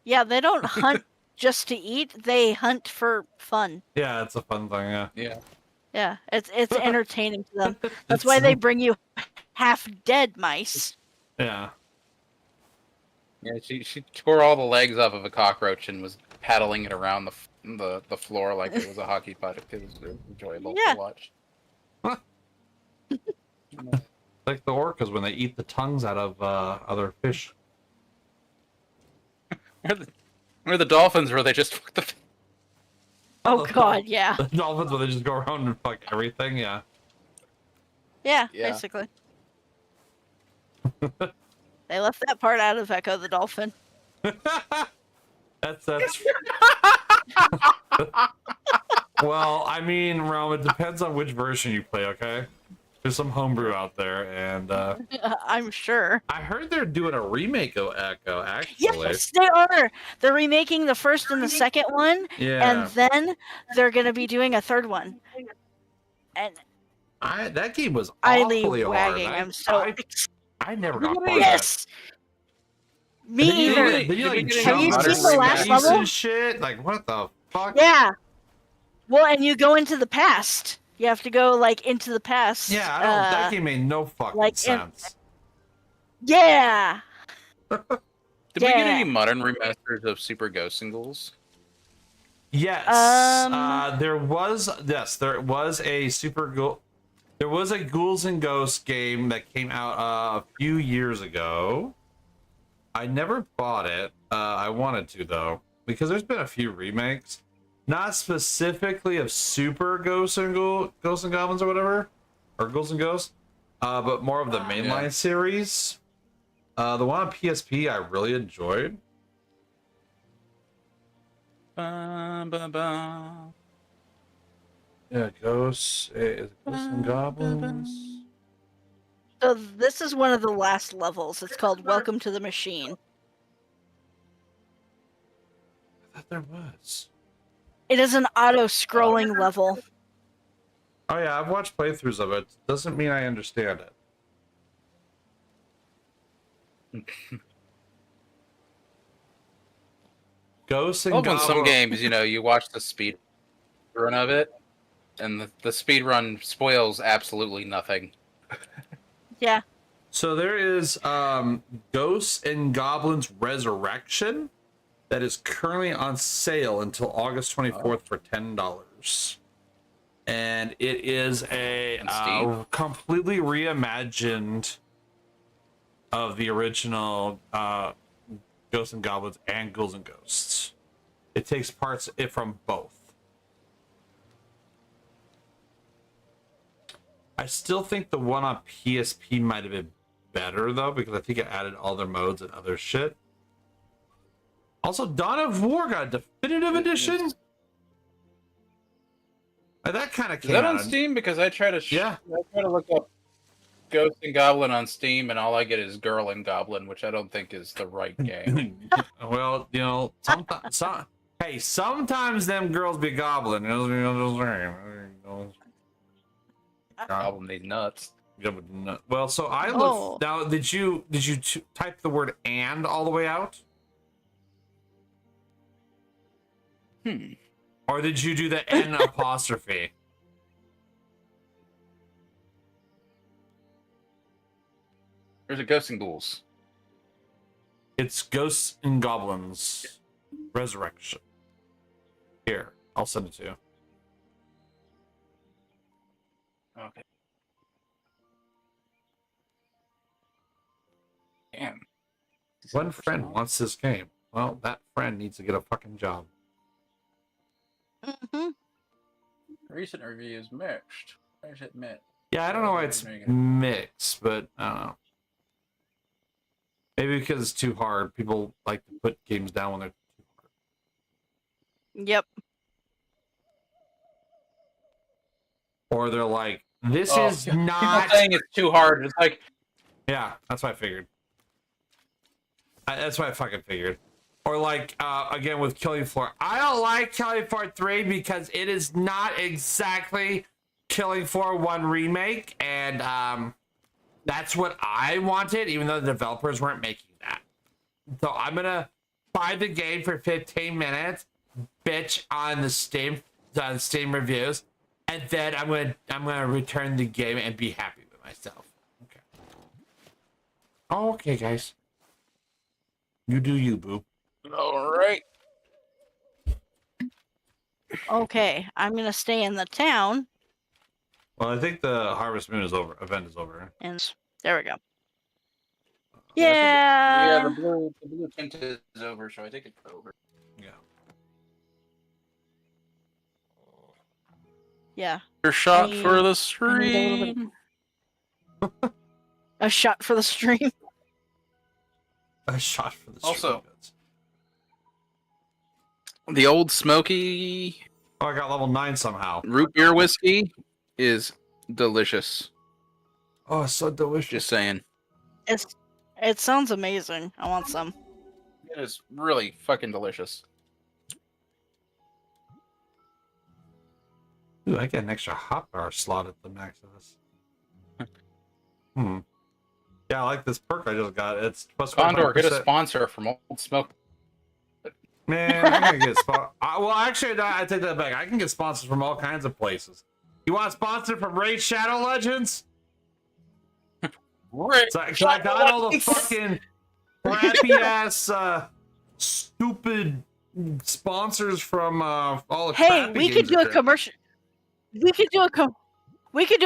Yeah, they don't hunt just to eat. They hunt for fun. Yeah, it's a fun thing. Yeah. Yeah. Yeah, it's entertaining to them. That's why they bring you half dead mice. Yeah. Yeah, she tore all the legs off of a cockroach and was paddling it around the floor like it was a hockey puck. It was enjoyable to watch. Like the orcas when they eat the tongues out of other fish. Or the dolphins where they just fuck the. Oh god, yeah. The dolphins where they just go around and fuck everything. Yeah. Yeah, Yeah. basically. They left that part out of Echo the Dolphin. That's Well, I mean, Realm, it depends on which version you play, okay? There's some homebrew out there, and I'm sure. I heard they're doing a remake of Echo, actually. Yes, they are. They're remaking the first and the second one, Yeah. and then they're going to be doing a third one. And that game was highly awfully hard. wagging. I'm so I never got part yes. Me either. Have you seen the last level? And shit? Like, what the fuck? Yeah. Well, and you go into the past. You have to go like into the past. Yeah, I don't. That game made no fucking sense. Yeah. Did we get any modern remasters of Super Ghosts and Ghouls? Yes. There was a There was a Ghouls and Ghosts game that came out a few years ago. I never bought it. I wanted to though, because there's been a few remakes, not specifically of Super Ghosts and Goblins or whatever, or Ghouls and Ghosts, but more of the mainline series. The one on PSP I really enjoyed. Yeah, Ghosts and Goblins. So this is one of the last levels. It's called Welcome to the Machine. I thought there was. It is an auto-scrolling level. Oh yeah, I've watched playthroughs of it. Doesn't mean I understand it. Ghosts and Goblins. Some games, you watch the speed run of it, and the speed run spoils absolutely nothing. Yeah. So there is Ghosts and Goblins Resurrection, that is currently on sale until August 24th for $10. And it is a completely reimagined of the original Ghosts and Goblins and Ghouls and Ghosts. It takes parts from both. I still think the one on PSP might have been better though, because I think it added all their modes and other shit. Also, Dawn of War got a definitive edition. That kind of came out on Steam, because I try to I try to look up Ghost and Goblin on Steam, and all I get is Girl and Goblin, which I don't think is the right game. Well, you know, sometimes them girls be goblin. Goblin these nuts. Well, so I looked. Now, did you type the word "and" all the way out? Or did you do the N apostrophe? There's a Ghosts and Ghouls. It's Ghosts and Goblins Resurrection. Here, I'll send it to you. Okay. Damn. One friend wants this game. Well, that friend needs to get a fucking job. Recent reviews mixed. Where's it mixed? Yeah, I don't know why it's mixed, but I don't know. Maybe because it's too hard. People like to put games down when they're too hard. Yep. Or they're like, this is not... People saying it's too hard. It's like... Yeah, that's what I figured. That's what I fucking figured. Or like, again, with Killing Floor. I don't like Killing Floor 3 because it is not exactly Killing Floor 1 remake. And that's what I wanted, even though the developers weren't making that. So I'm going to buy the game for 15 minutes, bitch on the Steam reviews, and then I'm gonna return the game and be happy with myself. Okay. Okay, guys. You do you, boo. All right. Okay, I'm gonna stay in the town. Well, I think the Harvest Moon is over. Event is over. And there we go. Yeah, the blue tint is over, so I think it's over. Yeah. Yeah. Your shot for the stream. A shot for the stream. A shot for the stream. Also, the Old Smoky. Oh, I got level 9 somehow. Root beer whiskey is delicious. Oh, it's so delicious. Just saying. It sounds amazing. I want some. It is really fucking delicious. Ooh, I get an extra hot bar slot at the max of this. Yeah, I like this perk I just got. It's plus Condor, get a sponsor from Old Smoke. Man, I'm gonna get well, actually, I take that back. I can get sponsors from all kinds of places. You want a sponsor from Raid Shadow Legends? Raid so I got all the fucking crappy ass, stupid sponsors from all the. Hey, we could do a commercial. We could do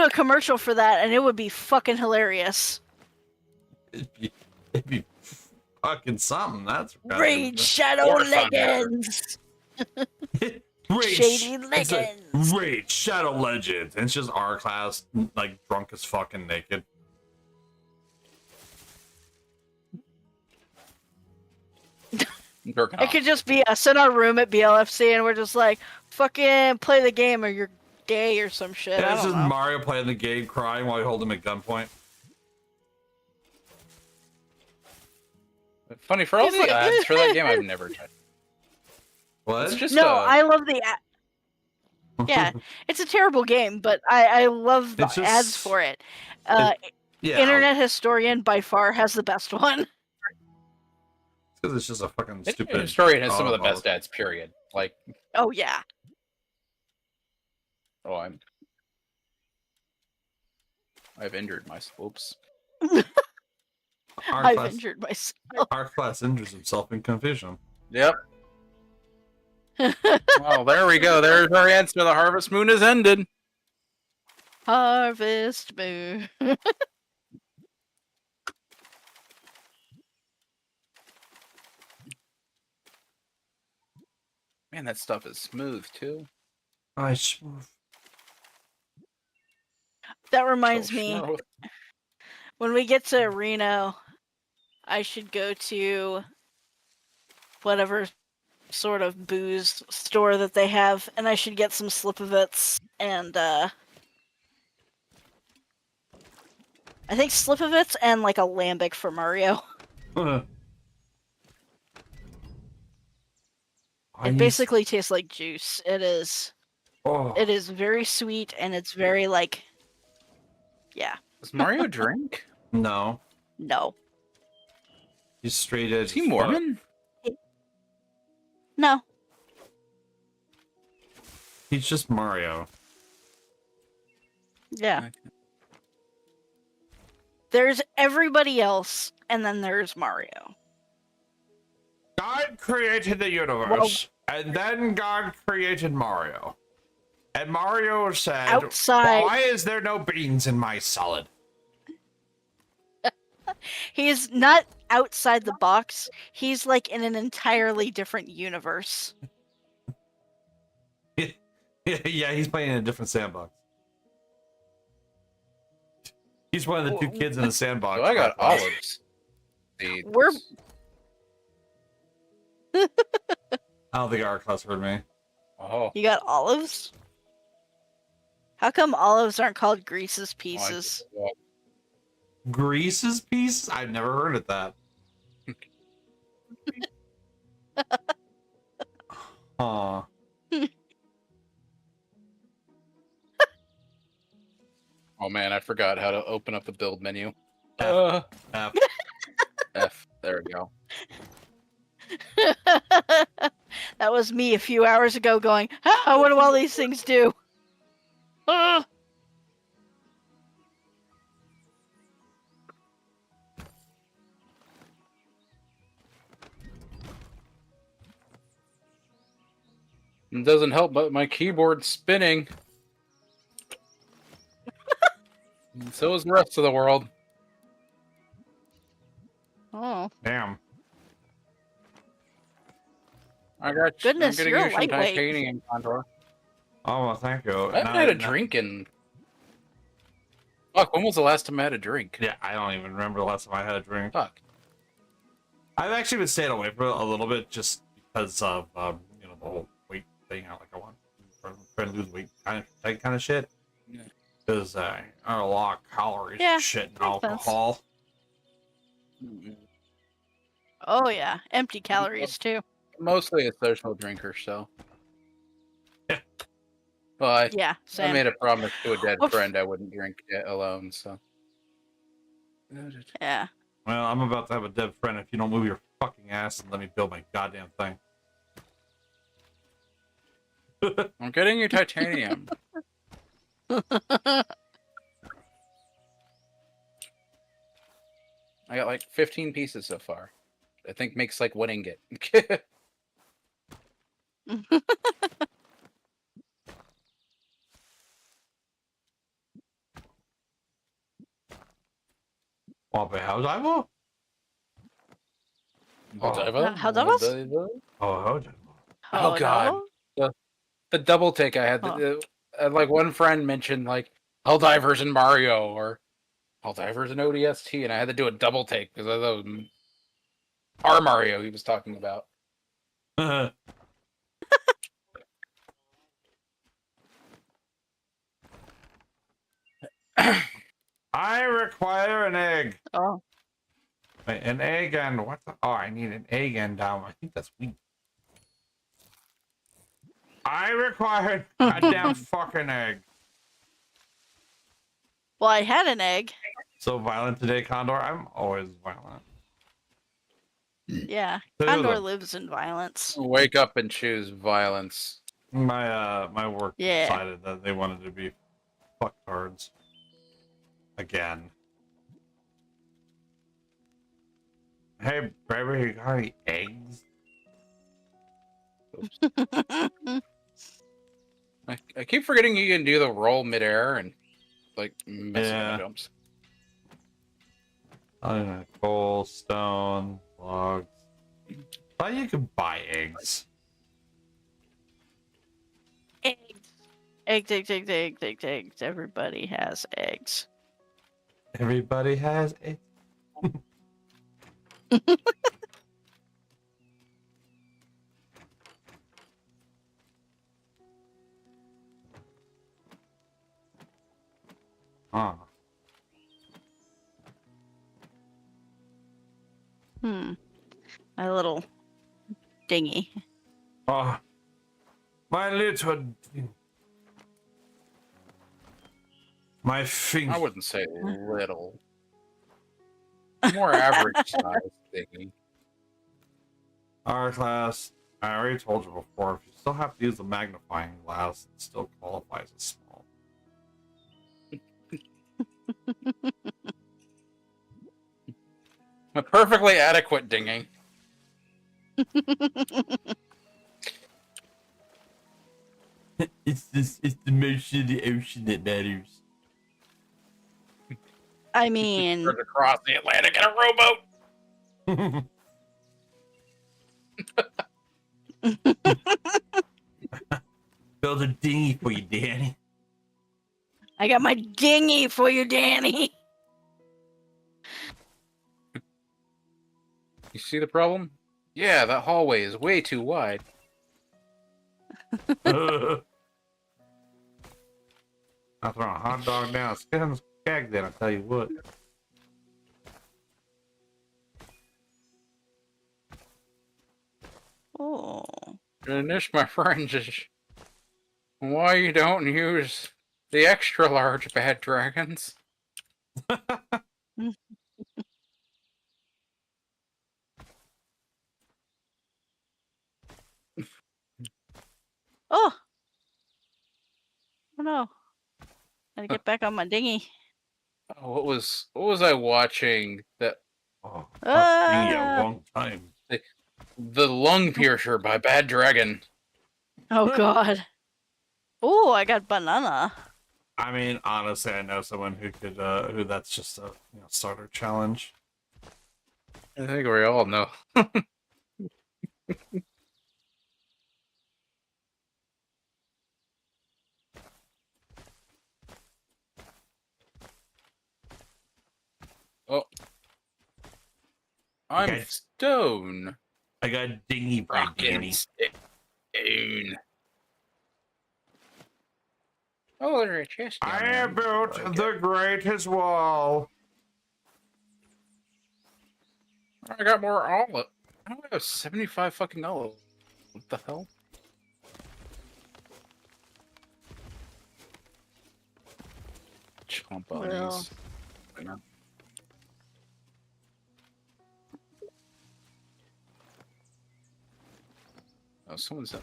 a commercial for that, and it would be fucking hilarious. It'd be fucking something. That's Raid Shadow Legends. Shady Legends. Raid Shadow Legends. And it's just our class, like drunk as fucking naked. It could just be us in our room at BLFC, and we're just like, fucking play the game, or you're gay or some shit. Yeah, I it's don't just know. Mario playing the game, crying while you hold him at gunpoint. Funny, for all the ads for that game, I've never touched. What? It's just I love the ad. Yeah, it's a terrible game, but I love the ads for it. Internet Historian by far has the best one. Because it's just a fucking stupid. Historian has some of the best ads. Period. Like. Oh yeah. Oh, I've injured myself. Oops. I've injured myself. Our class injures himself in confusion. Yep. Well, there we go. There's our answer. The harvest moon has ended. Harvest moon. Man, that stuff is smooth too. Smooth. That reminds So me, smooth. when we get to Reno, I should go to whatever sort of booze store that they have, and I should get some Slipavits and I think Slipavits and like a lambic for Mario. It basically tastes like juice. It is. Oh. It is very sweet and it's very like. Yeah. Does Mario drink? No. No. He's straight edge. Is he Mormon? No. He's just Mario. Yeah. There's everybody else, and then there's Mario. God created the universe, and then God created Mario. And Mario said, Outside. "Why is there no beans in my salad?" He's not outside the box. He's like in an entirely different universe. Yeah, he's playing in a different sandbox. He's one of the two kids in the sandbox. So I got olives. We're. I don't think our class heard me. Oh. You got olives? How come olives aren't called Grease's pieces? Grease's piece? I've never heard of that. Aw. Oh man, I forgot how to open up the build menu. F. F. There we go. That was me a few hours ago going, what do all these things do? It doesn't help, but my keyboard's spinning. And so is the rest of the world. Oh. Damn. Goodness, I'm you're getting you some lightweight. titanium, Condor. Oh, well, thank you. I haven't had a drink in... Fuck, when was the last time I had a drink? Yeah, I don't even remember the last time I had a drink. Fuck. I've actually been staying away from it a little bit just because of, you know, the whole weight thing. I want to lose weight kind of shit. Because I earn a lot of calories, shit, and alcohol. Oh yeah, empty calories too. Mostly a social drinker, so. Well, Yeah, I same. made a promise to a dead Oof. friend I wouldn't drink it alone, so. Yeah. Well, I'm about to have a dead friend if you don't move your fucking ass and let me build my goddamn thing. I'm getting you titanium. I got like 15 pieces so far. I think makes like one ingot. How's I will? Oh god. The double take I had. Like one friend mentioned like Helldivers and Mario or Helldivers and ODST, and I had to do a double take because of the our Mario he was talking about. I require an egg. Oh. Wait, an egg and what the? Oh, I need an egg and I think that's wheat. I require a goddamn fucking egg. Well, I had an egg. So violent today, Condor. I'm always violent. Yeah, So Condor the- lives in violence. Wake up and choose violence. My work Yeah. decided that they wanted to be fucktards. Again. Hey, baby, you got any eggs? I keep forgetting you can do the roll midair and like messing up my jumps. I don't know, coal, stone, logs. Oh, you can buy eggs. Eggs. Eggs. Everybody has eggs. Everybody has eggs. Ah. My little dinghy. Oh, my little... My finger. I wouldn't say little. More average size thingy. Our class, I already told you before, if you still have to use the magnifying glass, it still qualifies as small. A perfectly adequate dinghy. It's the motion of the ocean that matters. I mean, across the Atlantic in a rowboat. Build a dinghy for you, Danny. I got my dinghy for you, Danny. You see the problem? Yeah, that hallway is way too wide. I'll throw a hot dog down, skag then, I'll tell you what. Oh. And this, my friends, is why you don't use the extra large bad dragons. Oh. Oh no. Gotta get back on my dinghy. Oh, what was I watching that? Oh, dinghy a long time. The Lung Piercer by Bad Dragon. Oh god. Oh, I got banana. I mean, honestly, I know someone who could, who that's just a starter challenge. I think we all know. Oh. I'm stone. I got dinghy by Danny. Stone. Oh, there's a chest down I there. have built the greatest wall. I got more olive. I have 75 fucking olive. What the hell? Chomp on these. Oh, someone's up.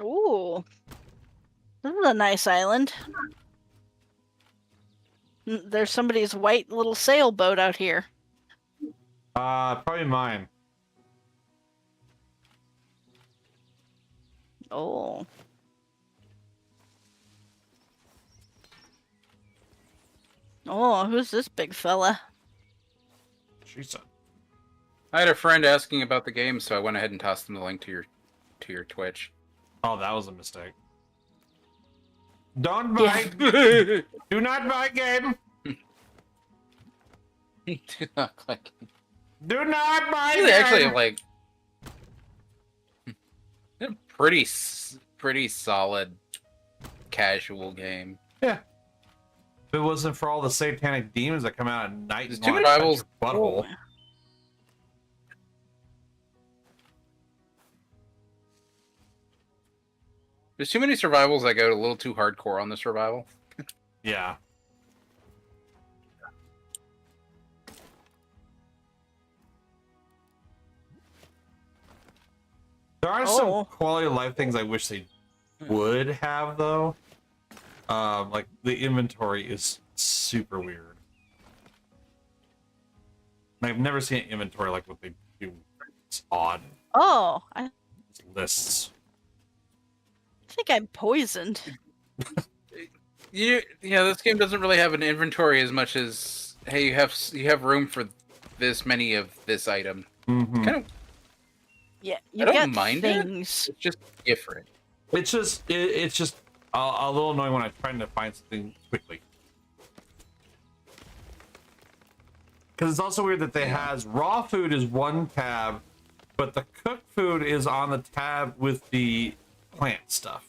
Ooh. This is a nice island. There's somebody's white little sailboat out here. Probably mine. Oh. Oh, who's this big fella? She's a... I had a friend asking about the game, so I went ahead and tossed him the link to your Twitch. Oh, that was a mistake. Don't buy. Do not buy game. Do not click. Do not buy It's game. actually like a pretty solid casual game. Yeah. If it wasn't for all the satanic demons that come out at night and too many touch rivals. your butthole. There's too many survivals that go a little too hardcore on the survival. Yeah. There are some quality of life things I wish they would have, though. Like the inventory is super weird. I've never seen an inventory like what they do. It's odd. Oh, It's lists. I think I'm poisoned. Yeah, this game doesn't really have an inventory as much as, hey, you have room for this many of this item. Mm-hmm. Kind of. Yeah, I don't mind things. it. It's just different. It's just a little annoying when I'm trying to find something quickly. Because it's also weird that they has raw food is one tab, but the cooked food is on the tab with the plant stuff.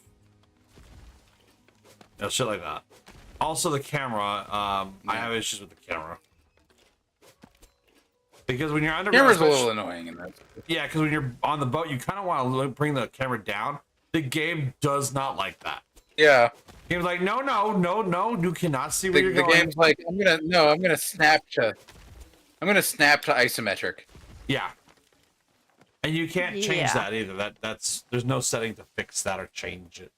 Shit like that. Also the camera, I have issues with the camera. Because when you're underground, Camera's a little annoying in that. Yeah, because when you're on the boat, you kind of want to bring the camera down. The game does not like that. Yeah. The game's like, no, you cannot see where you're going. The game's like, I'm gonna snap to isometric. Yeah. And you can't change that either. That's there's no setting to fix that or change it.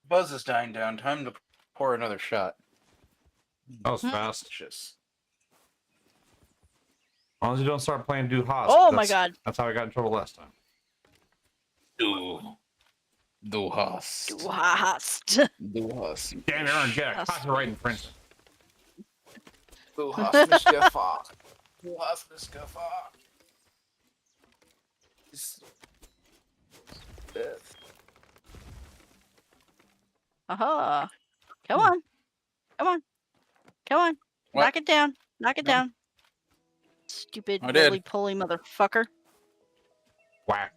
Buzz is dying down. Time to pour another shot. That was fast. Just... As long as you don't start playing Du Hast. Oh my god. That's how I got in trouble last time. Du Hast. Du Hast. Du Hast. Damn, Aaron, get a copyright infringement. Du hast mich gefragt. Du hast mich gefragt. Aha. Come on. Come on. Come on. What? Knock it down. Knock it down. Stupid I did. roly-poly motherfucker. Whack.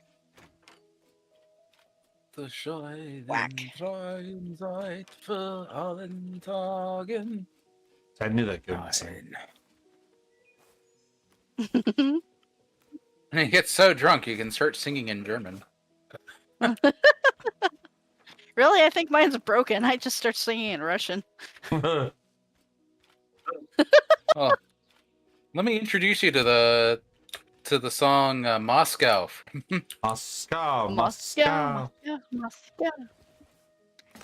The Scheiden Whack. seit für allen Tagen. I knew that good. And he gets so drunk he can start singing in German. Really? I think mine's broken. I just start singing in Russian. Oh, let me introduce you to the song Moscow. Moscow. Moscow.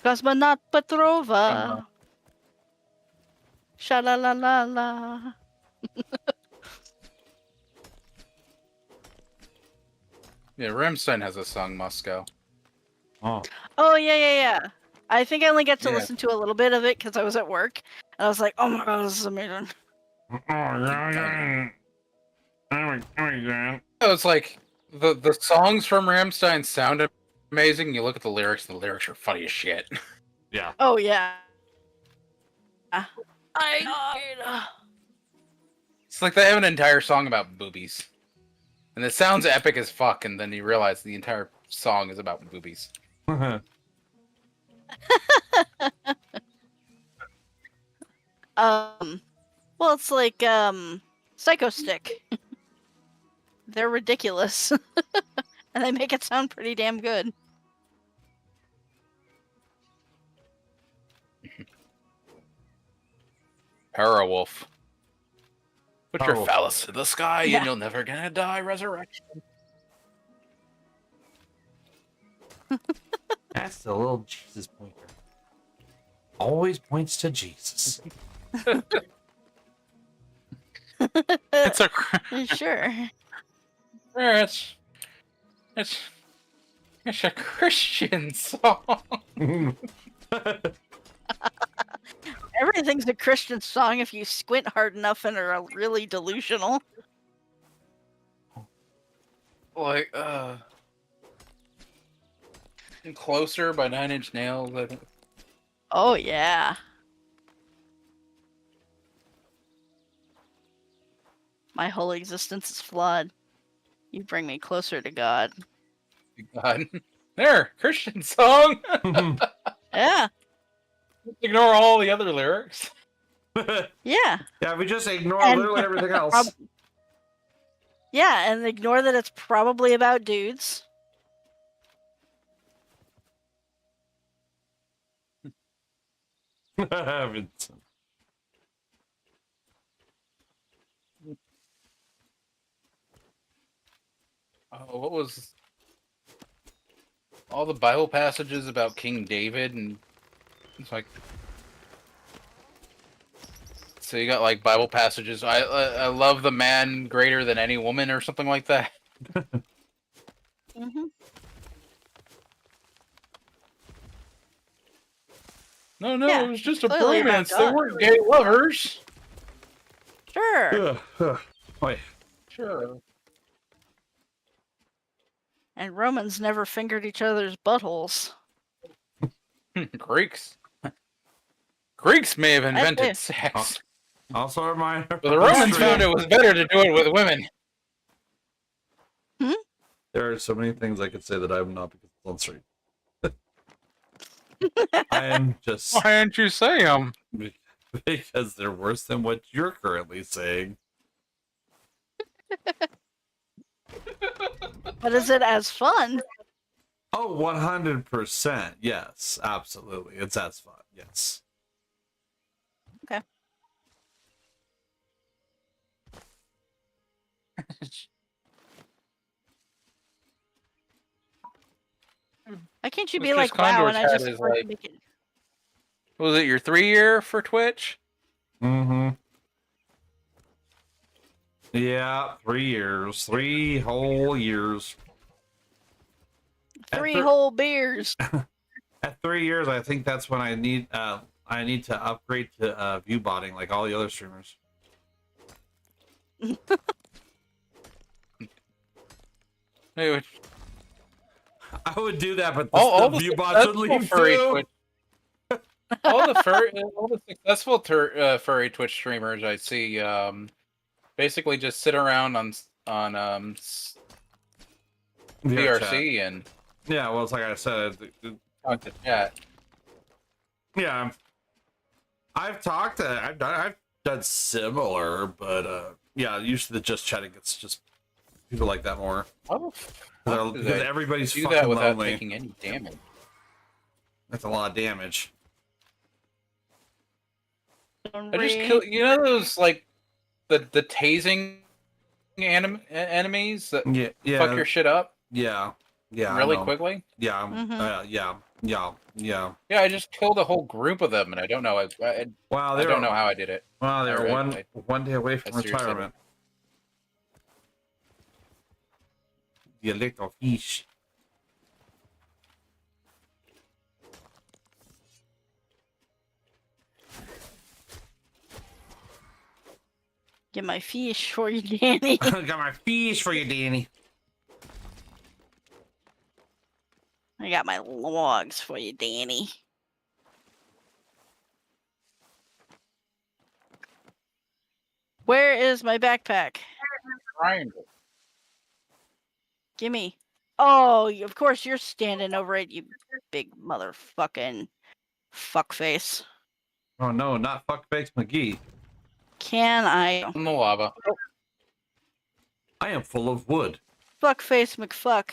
Cosmonaut Petrova. Sha-la-la-la-la. Yeah, Rammstein has a song Moscow. Oh, yeah. I think I only got to listen to a little bit of it because I was at work. And I was like, oh my god, this is amazing. Oh, it's like the songs from Rammstein sound amazing. You look at the lyrics, and the lyrics are funny as shit. Yeah. Oh, yeah. It's like they have an entire song about boobies. And it sounds epic as fuck, and then you realize the entire song is about boobies. Well, it's like Psycho Stick. They're ridiculous. And they make it sound pretty damn good. Parawolf. Put your Parawolf. phallus to the sky Yeah. and you'll never gonna die. Resurrection. That's the little Jesus pointer. Always points to Jesus. It's a Sure. it's a Christian song. Everything's a Christian song if you squint hard enough and are really delusional. Like Closer by 9 Inch Nails, I think. Oh, yeah. My whole existence is flawed. You bring me closer to God. God. There, Christian song. Yeah. Ignore all the other lyrics. Yeah. Yeah, we just ignore And- literally everything else. Yeah, and ignore that it's probably about dudes. Vincent. Oh, what was all the Bible passages about King David, and it's like, so you got like Bible passages. I love the man greater than any woman, or something like that. Mm-hmm. No, Yeah, it was just a clearly about bromance. They God. weren't gay lovers. Sure. Wait. Sure. And Romans never fingered each other's buttholes. Greeks. Greeks may have invented sex. Also, a reminder. But the Romans found it was better to do it with women. There are so many things I could say that I'm not because it's on stream. I am just. Why didn't you say them? Because they're worse than what you're currently saying. But is it as fun? Oh, 100%. Yes, absolutely. It's as fun. Yes. Okay. Why can't you be Mistress like, wow, and Condor's I hat just is wanted to like- make it... Was it your 3-year for Twitch? Mm-hmm. Yeah, 3 years. 3 whole years. 3 whole beers. At 3 years, I think that's when I need to upgrade to view botting like all the other streamers. Anyway, I would do that, but all the the view bots would successful leave furry too. Twitch, all the successful furry Twitch streamers I see basically just sit around on VRC and yeah, well, it's like I said. talk to chat. Yeah, I've talked to. I've done similar, but yeah, usually the just chatting gets just people like that more. Oh, Because everybody's do fucking that without lonely. taking any damage. That's a lot of damage. I just kill. You know those like the tasing enemies that Yeah, fuck your shit up Yeah, I really know. quickly. Yeah, Mhm. yeah. Yeah, I just killed a whole group of them, and I don't know. Wow, I don't know how I did it. Wow, they were Alright, one day away from I seriously retirement. The little fish. Get my fish for you, Danny. Got my fish for you, Danny. I got my logs for you, Danny. Where is my backpack? Triangle. Gimme. Oh, of course you're standing over it, you big motherfucking fuckface. Oh no, not fuckface McGee. Can I? In the lava. I am full of wood. Fuckface McFuck.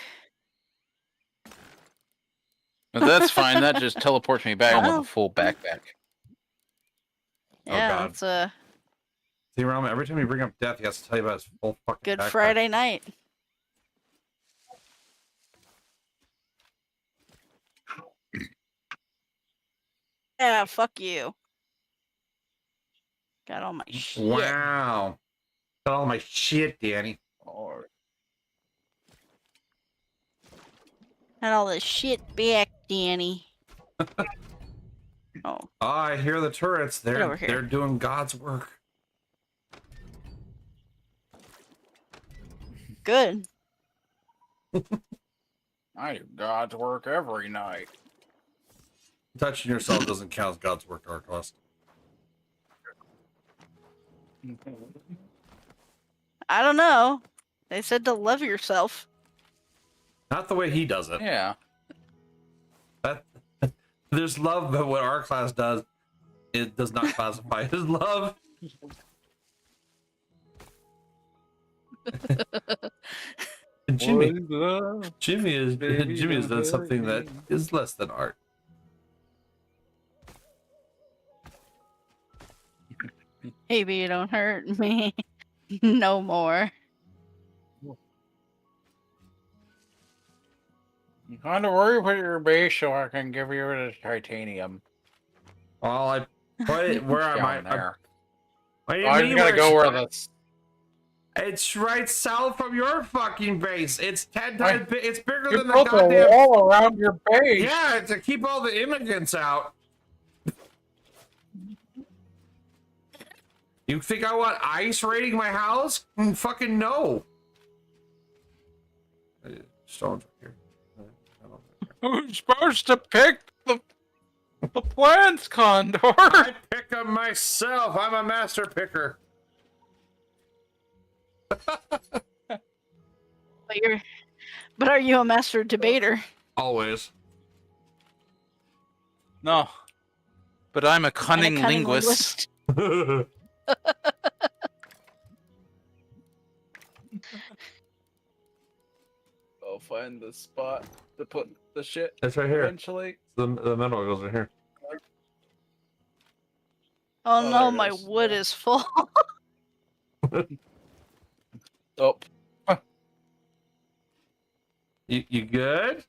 But that's fine. That just teleports me back with Oh. a full backpack. Yeah, God. that's a See, Rama, every time you bring up death, he has to tell you about his full fucking Good backpack. Friday night. Yeah, fuck you. Got all my shit. Wow. Got all my shit, Danny. Got all the shit back, Danny. Oh, Oh, I hear the turrets. Get They're over here. they're doing God's work. good. I do God's work every night. Touching yourself doesn't count as God's work, Darklost. I don't know. They said to love yourself. Not the way he does it. Yeah. There's love, but what our class does, it does not classify as love. Jimmy has done something that is less than art. Baby, don't hurt me no more. You kind of worry with your base so I can give you the titanium. Well, I put it where am I? There. What do you I mean gotta go where that's. It's right south from your fucking base. It's 10 times big. It's bigger You than the built a goddamn wall around your base. Yeah, to keep all the immigrants out. You think I want ICE raiding my house? Fucking no. Stones right here. Who's supposed to pick the plants, Condor? I pick them myself. I'm a master picker. But are you a master debater? Always. No. But I'm a cunning linguist. Go find the spot to put the shit. It's right here. Eventually. The metal goes in here. Oh no, my wood is full. Oh. You good?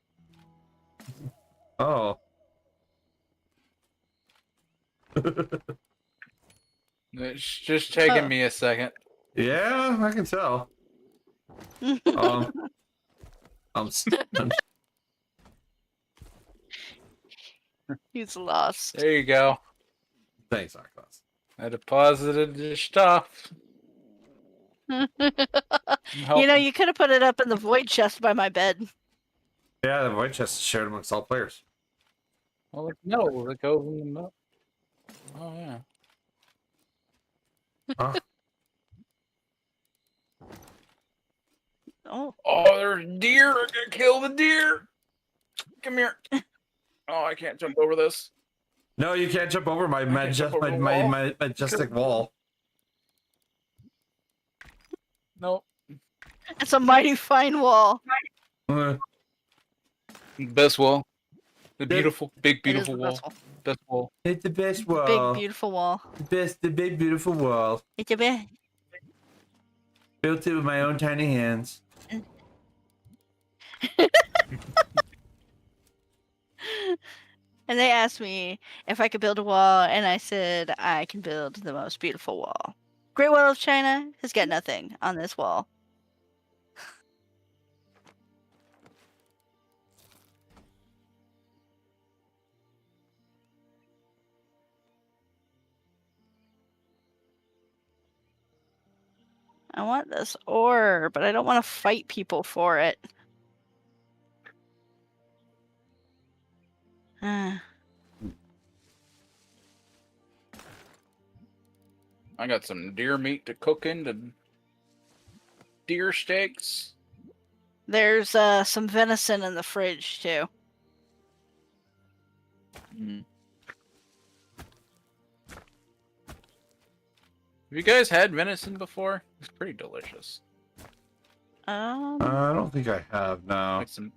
Oh. It's just taking me a second. Yeah, I can tell. He's lost. There you go. Thanks, Arcos. I deposited your stuff. You know, you could have put it up in the void chest by my bed. Yeah, the void chest is shared amongst all players. Well, no, it goes in the middle. Oh, yeah. Huh? Oh, there's deer. I'm gonna kill the deer. Come here. Oh, I can't jump over this. No, you can't jump over my majestic wall. Nope. it's a mighty fine wall. Best wall. The beautiful, big, It is beautiful the wall. best wall. Best wall. It's the best wall. Big beautiful wall. The big beautiful wall. It's a bit. Built it with my own tiny hands. And they asked me if I could build a wall, and I said I can build the most beautiful wall. Great Wall of China has got nothing on this wall. I want this ore, but I don't want to fight people for it. I got some deer meat to cook into deer steaks. There's some venison in the fridge too. Mm. Have you guys had venison before? It's pretty delicious. I don't think I have. No. Like some...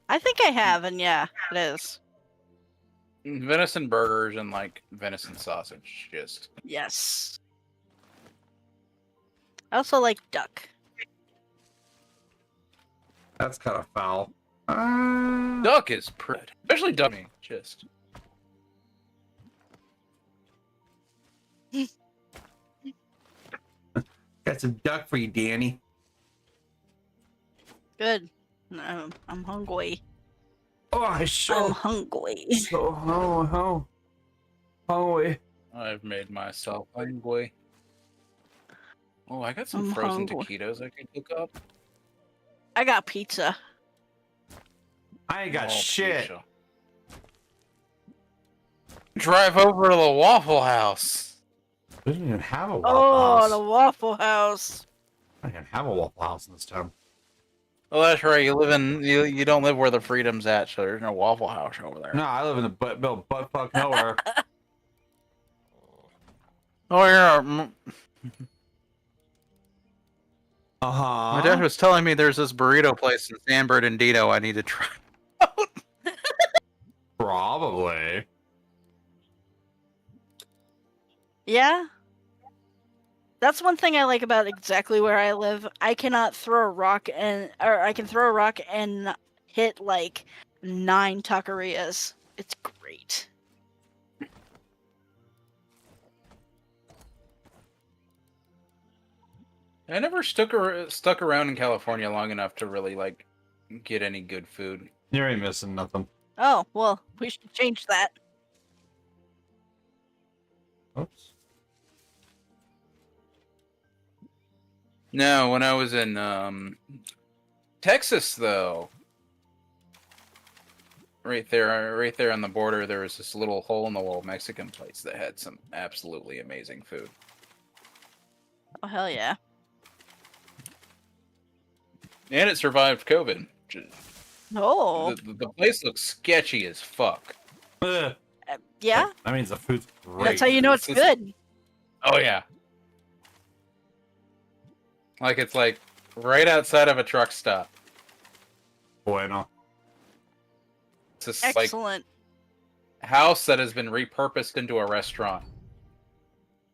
I think I have, and yeah, it is. Venison burgers and like venison sausage, just. Yes. I also like duck. That's kind of foul. Duck is pretty, especially duck. Just. Got some duck for you, Danny. Good. No, I'm hungry. Oh, I'm hungry. So hungry. I've made myself hungry. Oh, I got some I'm frozen hungry. taquitos I could cook up. I got pizza. I ain't got shit. Pizza. Drive over to the Waffle House. We don't even have a Waffle House. The Waffle House. I don't even have a Waffle House in this town. Well, that's right. You don't live where the freedom's at, so there's no Waffle House over there. No, I live in the butt fuck nowhere. Oh yeah. Uh-huh. My dad was telling me there's this burrito place in San Bernardino I need to try. Probably. Yeah. That's one thing I like about exactly where I live. I cannot throw a rock or I can throw a rock and hit like 9 taquerias. It's great. I never stuck around in California long enough to really like get any good food. You ain't missing nothing. Oh, well, we should change that. Oops. No, when I was in Texas, though, right there on the border, there was this little hole-in-the-wall Mexican place that had some absolutely amazing food. Oh, hell yeah. And it survived COVID. Oh. The place looks sketchy as fuck. Yeah? That means the food's great. That's how you know it's good. Oh, yeah. Like, it's like right outside of a truck stop. Bueno. It's this, Excellent. like, house that has been repurposed into a restaurant.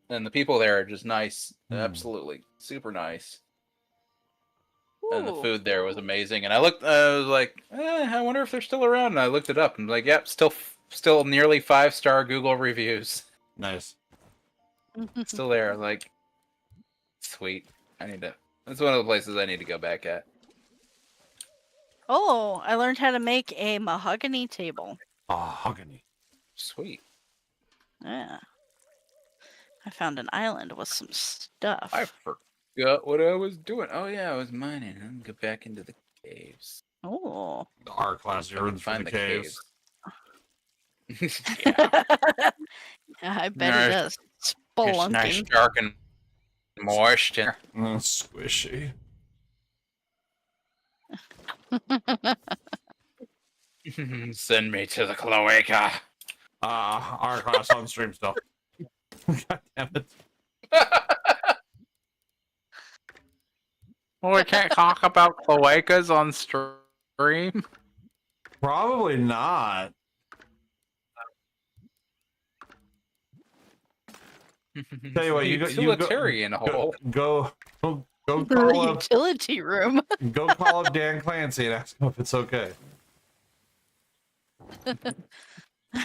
And the people there are just nice. Absolutely. Super nice. And the food there was amazing. And I was like, I wonder if they're still around. And I looked it up and like, yep, still nearly 5-star Google reviews. Nice. Still there. Like, sweet. That's one of the places I need to go back at. Oh, I learned how to make a mahogany table. Mahogany. Sweet. Yeah. I found an island with some stuff. I forgot what I was doing. Oh yeah, I was mining. I'm gonna go back into the caves. Oh. The R-class urns for the caves. Yeah, I bet it does. It's nice, dark, and moist. Squishy. Send me to the cloaca. R-class on stream still. God damn it. Well, we can't talk about cloacas on stream. Probably not. Tell you what, utilitarian hole. Go call up utility room. Go call up Dan Clancy and ask him if it's okay.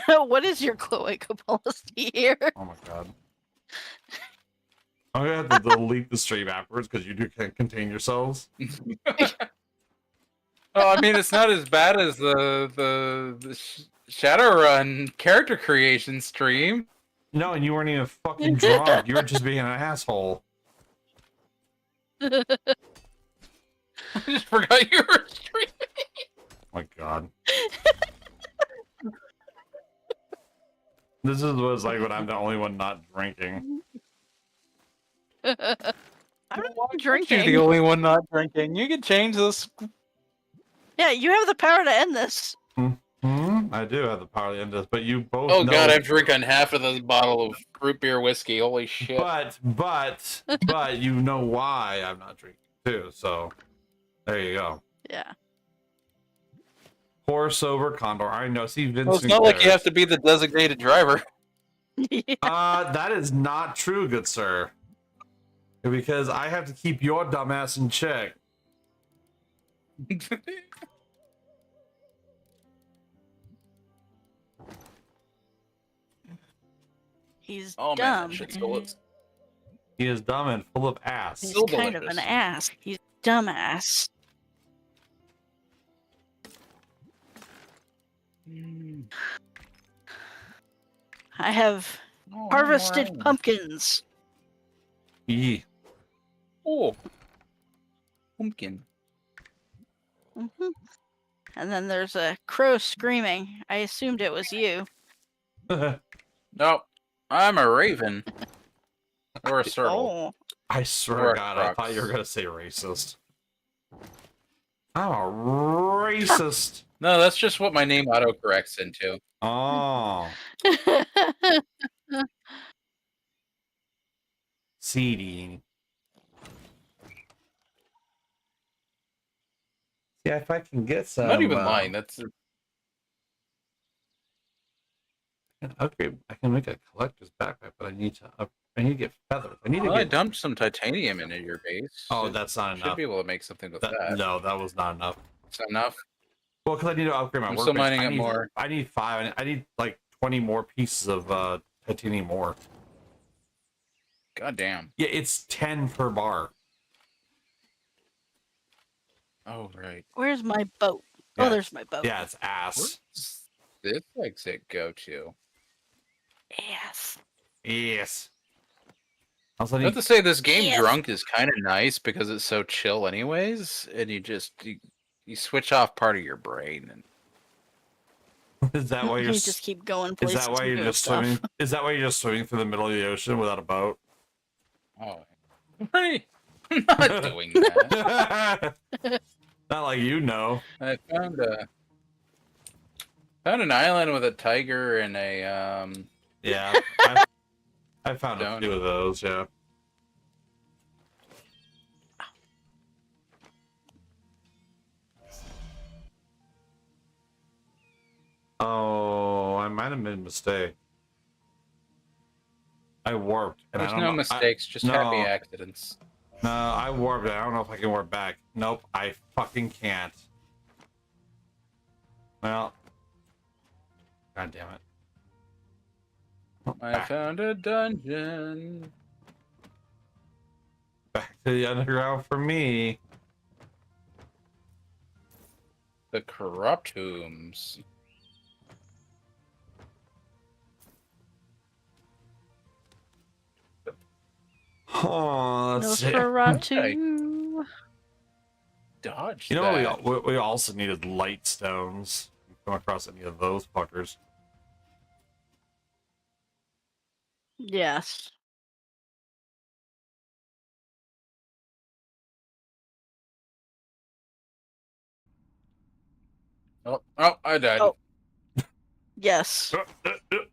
What is your cloaca policy here? Oh my god. I'm gonna have to delete the stream afterwards because you can't contain yourselves. Oh, I mean, it's not as bad as the Shadowrun character creation stream. No, and you weren't even fucking drunk. You were just being an asshole. I just forgot you were streaming. Oh my god. This is what it's like when I'm the only one not drinking. I'm not drinking. You're the only one not drinking. You can change this. Yeah, you have the power to end this. I do have the power to end this, but you both Oh know... god, I've drinking half of this bottle of root beer whiskey. Holy shit. But you know why I'm not drinking too, so there you go. Yeah. Poor sober condor. I know. See, Vincent. Well, it's not like you have to be the designated driver. Yeah. That is not true, good sir. Because I have to keep your dumbass in check. He's oh, dumb. Man, that he is dumb and full of ass. He's kind of an ass. He's dumbass. I have harvested pumpkins. Yee. Oh, pumpkin. And then there's a crow screaming. I assumed it was you. Nope, I'm a raven. Or a turtle. Oh. I swear to God, I thought you were gonna say racist. I'm a racist. No, that's just what my name autocorrects into. Oh. CD. Yeah, if I can get some. I'm not even lying. That's upgrade. I can make a collector's backpack, but I need to I need to get feathers. I need to I get. dumped some titanium into your base. Oh, that's not Should enough. be able to make something with that. No, that was not enough. It's enough. Well, because I need to upgrade my I'm workbench. still mining I it need, more. I need 5. I need like 20 more pieces of titanium ore. God damn. Yeah, it's 10 per bar. Oh right. Where's my boat? Yeah, Oh, there's my boat. Yeah, it's ass. Where's this exit go to? Yes. Yes. Also, I have to say, this game drunk is kind of nice because it's so chill, anyways, and you switch off part of your brain. And is that why You you're just keep going Is places that why and you're doing just stuff. swimming? Is that why you're just swimming through the middle of the ocean without a boat? Oh, I'm not doing that. Not like you know. I found an island with a tiger and a Yeah, I found a few of those. Yeah. Oh, I might have made a mistake. I warped. And There's I don't no know, mistakes, just happy accidents. No, I warped. I don't know if I can warp back. Nope, I fucking can't. Well, god damn it. I found a dungeon. Back to the underground for me. The corrupt tombs. Oh, let's see. Nosferatu. Dodge. You know what we also needed? Light stones. You come across any of those fuckers? Yes. Oh, I died. Oh. Yes.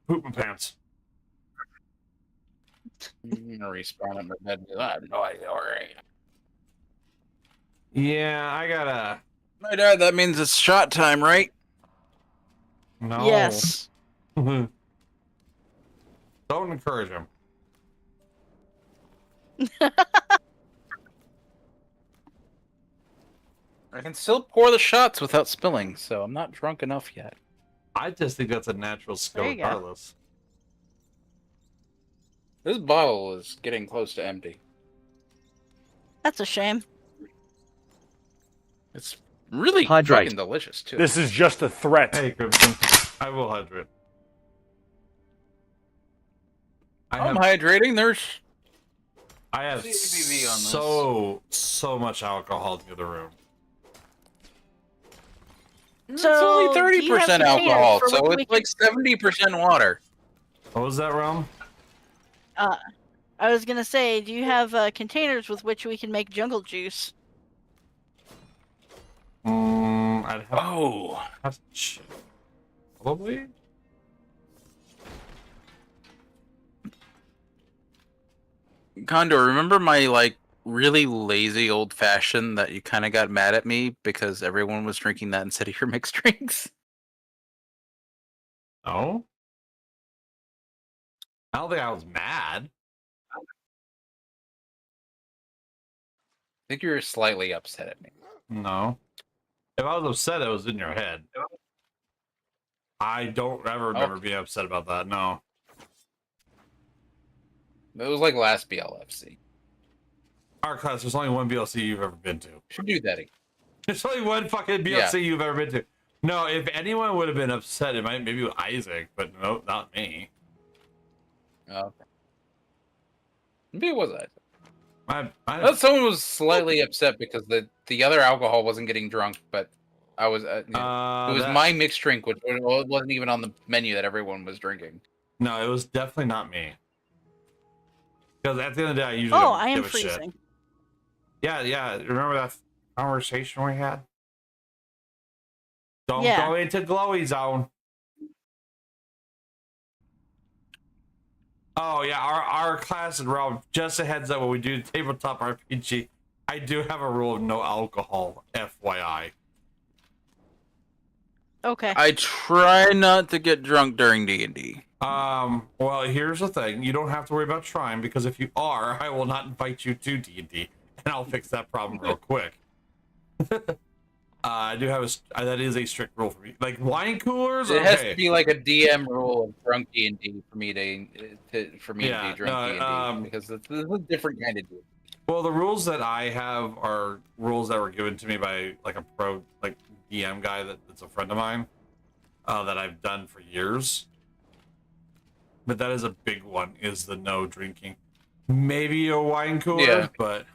Poop my pants. I'm gonna respawn at my bed. No idea where I am. Yeah, I gotta. My dad, that means it's shot time, right? No. Yes. Don't encourage him. I can still pour the shots without spilling, so I'm not drunk enough yet. I just think that's a natural skill There you go. regardless. This bottle is getting close to empty. That's a shame. It's really Hydrate. fucking delicious, too. This is just a threat. Hey, Crimson. I will hydrate. I'm hydrating. I have CBV on this. so much alcohol to the room. It's So, only do you have 30% containers alcohol, for so when we it's like 70% water. What was that, Rom? I was gonna say, do you have containers with which we can make jungle juice? I'd have. Oh. Probably. Condor, remember my like really lazy old fashioned that you kind of got mad at me because everyone was drinking that instead of your mixed drinks? Oh. I don't think I was mad. I think you were slightly upset at me. No. If I was upset, it was in your head. I don't ever remember being upset about that. No. It was like last BLFC. Art class, there's only one BLC you've ever been to. Should do that again. There's only one fucking BLC you've ever been to. No, if anyone would have been upset, it might maybe with Isaac, but no, not me. Oh, okay. Maybe it was Isaac. I thought someone was slightly upset because the other alcohol wasn't getting drunk, but I was. It was my mixed drink, which wasn't even on the menu that everyone was drinking. No, it was definitely not me. Because at the end of the day, I usually Oh, don't I am give a shit. freezing. Yeah. Remember that conversation we had? Don't go into glowy zone. Oh yeah, our class in Realm, just a heads up, when we do tabletop RPG, I do have a rule of no alcohol, FYI. Okay. I try not to get drunk during D&D. Well, here's the thing. You don't have to worry about trying, because if you are, I will not invite you to D&D, and I'll fix that problem real quick. I do have that is a strict rule for me. Like wine coolers, it has to be like a DM rule of drunk D&D for me to be drunk D&D, because it's a different kind of D&D. Well, the rules that I have are rules that were given to me by like a pro DM guy that's a friend of mine that I've done for years. But that is a big one, is the no drinking. Maybe a wine cooler, but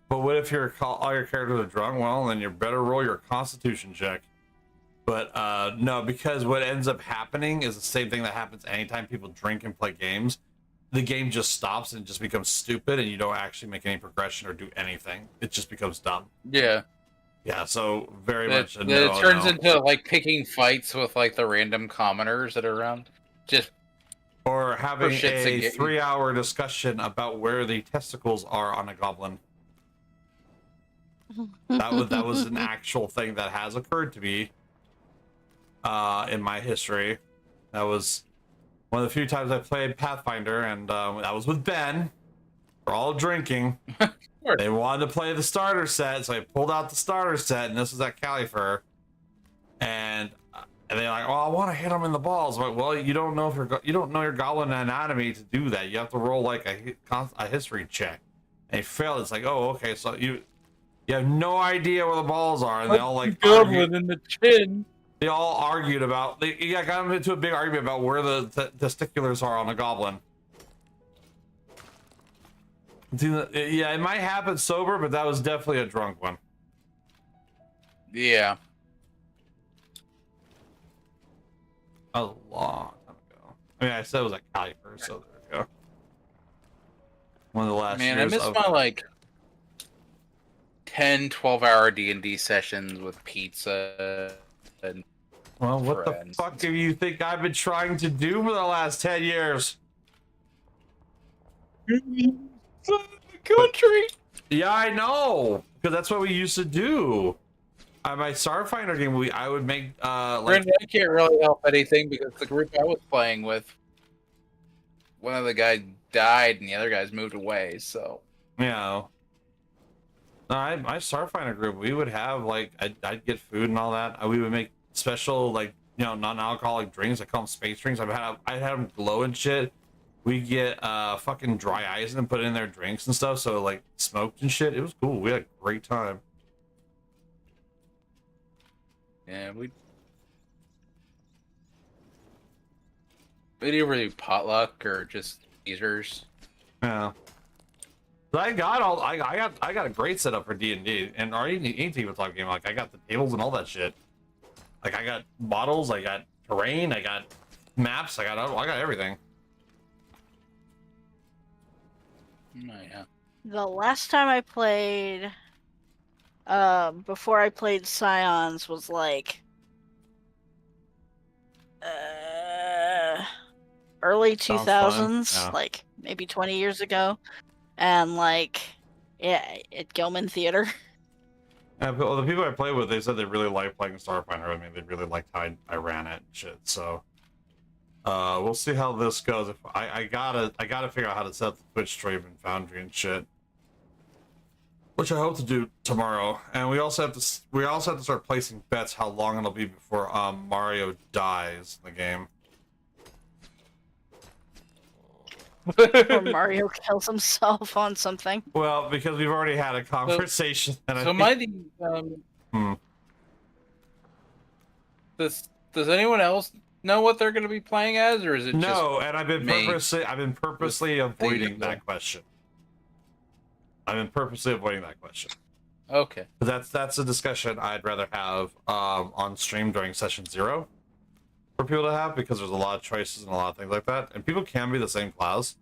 what if all your characters are drunk? Well, then you better roll your constitution check. But no, because what ends up happening is the same thing that happens anytime people drink and play games. The game just stops and it just becomes stupid, and you don't actually make any progression or do anything. It just becomes dumb. Yeah. Yeah, so very much a no. It turns into like picking fights with like the random commoners that are around. Or having a 3-hour discussion about where the testicles are on a goblin. That was an actual thing that has occurred to me in my history. That was one of the few times I played Pathfinder, and that was with Ben. We're all drinking. They wanted to play the starter set, so I pulled out the starter set, and this was at Califer. And they're like, "Oh, I want to hit him in the balls." I'm like, well, you don't know you don't know your goblin anatomy to do that. You have to roll like a history check. And he failed. It's like, oh, okay, so you have no idea where the balls are, and they all like goblin in the chin. They all argued about. Got into a big argument about where the testiculars are on a goblin. Yeah, it might happen sober, but that was definitely a drunk one. Yeah. That was a long time ago. I mean, I said it was at Califer, so there we go. One of the last years. Man, I miss my like 10, 12-hour D&D sessions with pizza and well, what friends. The fuck do you think I've been trying to do for the last 10 years? Country. Yeah, I know, because that's what we used to do. My Starfinder game, I would make I can't really help anything because the group I was playing with, one of the guys died and the other guys moved away. So yeah, my Starfinder group, we would have like I'd get food and all that. We would make special non-alcoholic drinks. I call them space drinks. I'd have them glow and shit. We get fucking dry ice and put it in their drinks and stuff, so like smoked and shit. It was cool. We had a great time. yeah, we didn't really potluck or just teasers. Yeah. But I got a great setup for D&D and or any tabletop game. Like I got the tables and all that shit. Like I got models, I got terrain, I got maps, I got everything. Oh, yeah. The last time I played, before I played Scions, was like early 2000s, yeah. like maybe 20 years ago, and like at Gilman Theater. Yeah, well, the people I played with, they said they really liked playing Starfinder. I mean, they really liked how I ran it and shit. So we'll see how this goes. If I gotta figure out how to set up the Twitch stream and Foundry and shit, which I hope to do tomorrow. And we also have to start placing bets how long it'll be before Mario dies in the game. Or Mario kills himself on something. Well, because we've already had a conversation. Does anyone else know what they're going to be playing as, or is it no? Just and I've been purposely avoiding that question. Okay. That's a discussion I'd rather have on stream during session 0 for people to have, because there's a lot of choices and a lot of things like that, and people can be the same class.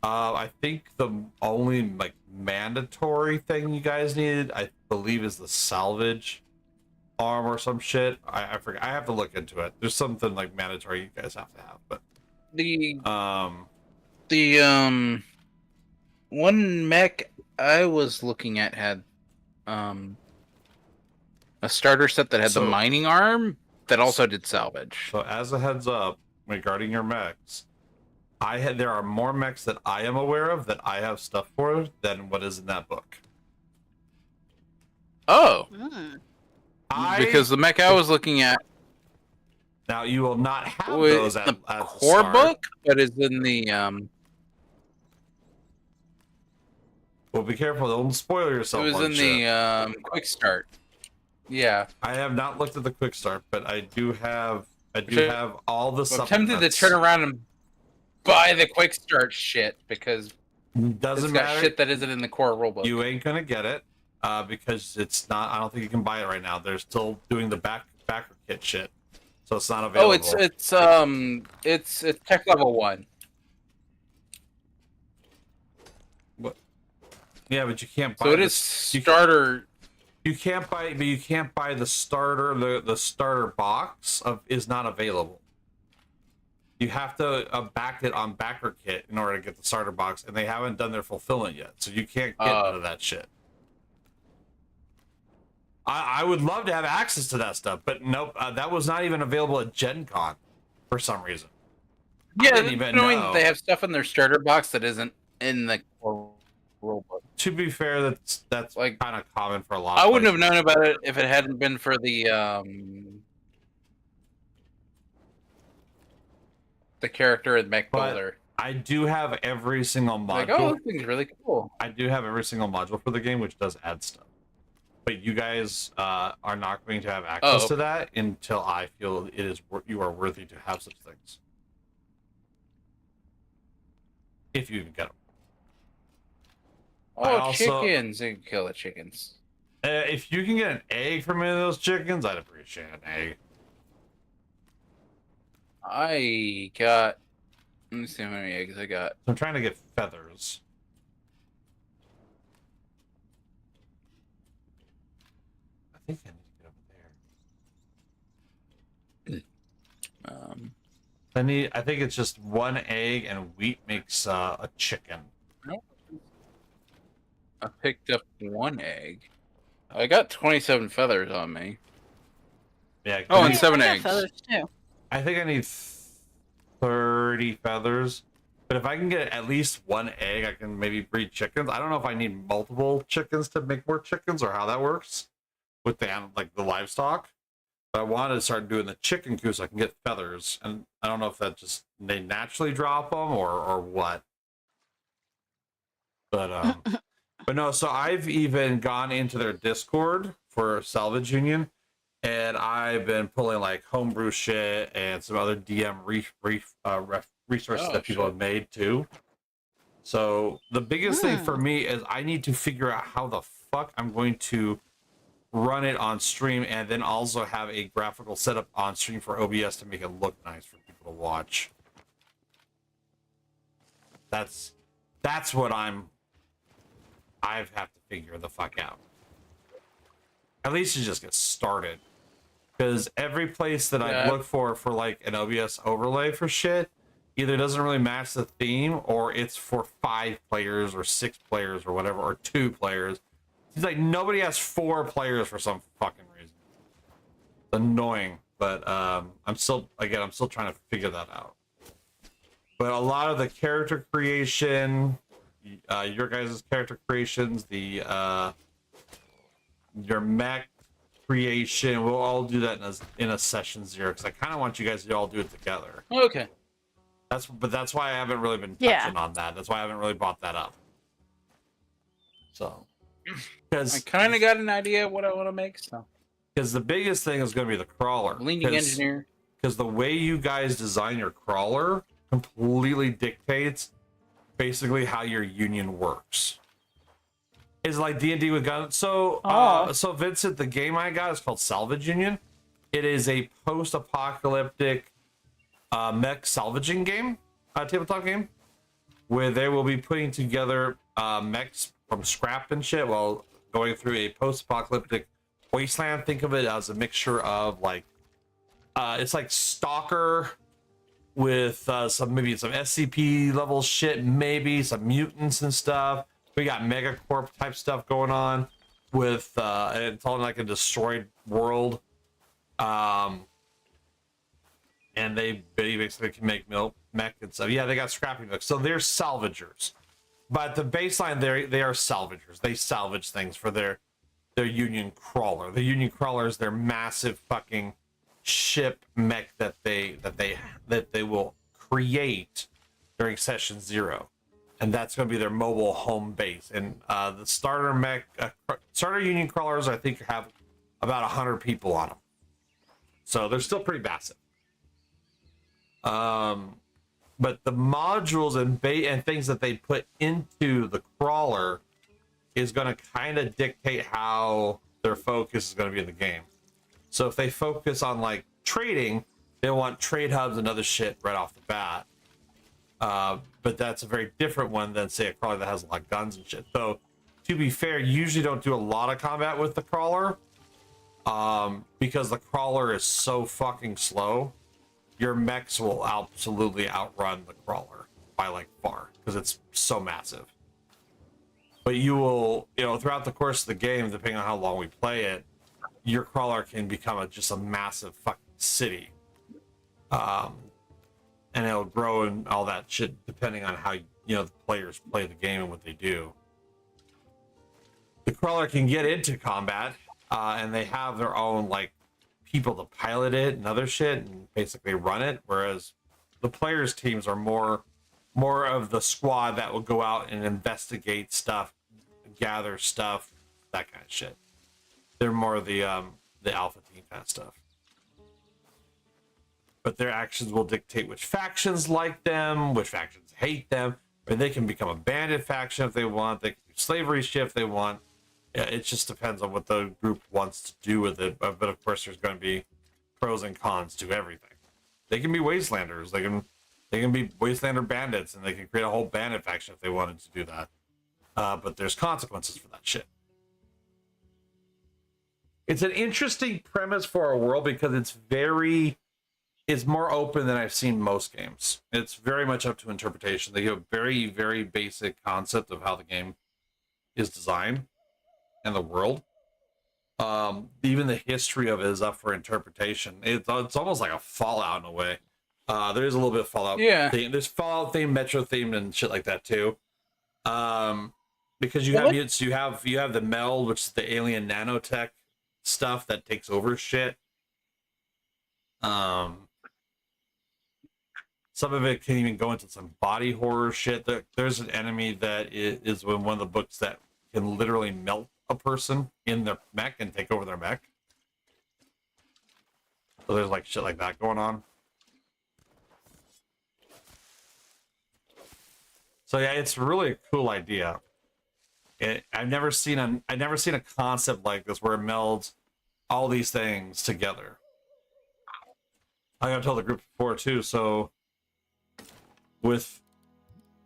I think the only like mandatory thing you guys needed, I believe, is the salvage. arm or some shit. I forget. I have to look into it. There's something like mandatory you guys have to have, but the one mech I was looking at had a starter set that had the mining arm that also did salvage. So as a heads up regarding your mechs, there are more mechs that I am aware of that I have stuff for than what is in that book. Oh. Because the mech I was looking at. Now you will not have those at the at core start. book, but is in the Well, be careful! Don't spoil yourself. It was in the quick start. Yeah, I have not looked at the quick start, but I do have. I do have all the. I'm tempted to turn around and buy the quick start shit because doesn't it's got matter. shit that isn't in the core rulebook. You ain't gonna get it because it's not. I don't think you can buy it right now. They're still doing the backer kit shit, so it's not available. Oh, it's tech level 1. What? Yeah, but you can't buy. So it is starter. You can't buy, but you can't buy the starter. The starter box is not available. You have to back it on backer kit in order to get the starter box, and they haven't done their fulfillment yet, so you can't get none of that shit. I would love to have access to that stuff, but nope, that was not even available at Gen Con for some reason. Yeah, I didn't even know. They have stuff in their starter box that isn't in the core rulebook. To be fair, that's like kind of common for a lot. I wouldn't have known about it if it hadn't been for the character and mech builder. I do have every single module. Like, oh, this thing's really cool. I do have every single module for the game, which does add stuff. But you guys are not going to have access to that until I feel you are worthy to have such things. If you can get them. Oh, chickens! You can kill the chickens. If you can get an egg from any of those chickens, I'd appreciate an egg. I got. Let me see how many eggs I got. I'm trying to get feathers. I think I need to get over there. I think it's just one egg, and wheat makes a chicken. Nope. I picked up one egg. I got 27 feathers on me. Yeah. Oh, and 7 eggs. Feathers too. I think I need 30 feathers. But if I can get at least one egg, I can maybe breed chickens. I don't know if I need multiple chickens to make more chickens or how that works with the livestock. But I wanted to start doing the chicken coop so I can get feathers. And I don't know if that just they naturally drop them or what. But but no, so I've even gone into their Discord for Salvage Union, and I've been pulling like homebrew shit and some other DM resources that people have made too. So the biggest thing for me is I need to figure out how the fuck I'm going to run it on stream, and then also have a graphical setup on stream for OBS to make it look nice for people to watch. That's what I have to figure the fuck out. At least to just get started. Because every place that I look for like an OBS overlay for shit either doesn't really match the theme, or it's for 5 players or 6 players or whatever, or 2 players. It's like nobody has 4 players for some fucking reason. It's annoying, but I'm still trying to figure that out. But a lot of the character creation, your guys' character creations, your mech creation, we'll all do that in a session 0, because I kind of want you guys to all do it together. Okay. That's why I haven't really been touching on that. That's why I haven't really brought that up. So, because I kind of got an idea of what I want to make. So, because the biggest thing is going to be the crawler. Leaning engineer. Because the way you guys design your crawler completely dictates basically how your union works. It's like D&D with guns. So, so Vincent, the game I got is called Salvage Union. It is a post-apocalyptic mech salvaging game, tabletop game, where they will be putting together mechs from scrap and shit while going through a post-apocalyptic Wasteland, think of it as a mixture of like it's like Stalker with maybe some SCP level shit, maybe some mutants and stuff. We got Megacorp type stuff going on with it's all like a destroyed world. And they basically can make mech and stuff. Yeah, they got scrapping hooks, so they're salvagers. But the baseline, they are salvagers. They salvage things for their Union crawler. The Union crawler is their massive fucking ship mech that they will create during session 0, and that's going to be their mobile home base. And the starter mech, starter Union crawlers, I think have about 100 people on them, so they're still pretty massive. But the modules and things that they put into the crawler is going to kind of dictate how their focus is going to be in the game. So if they focus on like trading, they want trade hubs and other shit right off the bat. But that's a very different one than say a crawler that has a lot of guns and shit. So to be fair, you usually don't do a lot of combat with the crawler because the crawler is so fucking slow. Your mechs will absolutely outrun the crawler by like far because it's so massive. But you will, throughout the course of the game, depending on how long we play it, your crawler can become just a massive fucking city. And it'll grow and all that shit depending on how, the players play the game and what they do. The crawler can get into combat, and they have their own, like, people to pilot it and other shit and basically run it, whereas the players' teams are more of the squad that will go out and investigate stuff, gather stuff, that kind of shit. They're more the alpha team kind of stuff. But their actions will dictate which factions like them, which factions hate them, or they can become a bandit faction if they want, they can do slavery shit if they want. Yeah, it just depends on what the group wants to do with it. But of course, there's going to be pros and cons to everything. They can be wastelanders. They can be wastelander bandits, and they can create a whole bandit faction if they wanted to do that. But there's consequences for that shit. It's an interesting premise for a world because it's more open than I've seen most games. It's very much up to interpretation. They give a very, very basic concept of how the game is designed and the world. Even the history of it is up for interpretation. It's almost like a Fallout in a way. There is a little bit of Fallout. Yeah. Theme. There's Fallout theme, Metro themed, and shit like that too. Because you have the meld, which is the alien nanotech stuff that takes over shit. Some of it can even go into some body horror shit. There's an enemy that is in one of the books that can literally melt a person in their mech and take over their mech. So there's like shit like that going on. So yeah, it's really a cool idea. I've never seen a concept like this where it melds all these things together. I gotta tell the group before too. So with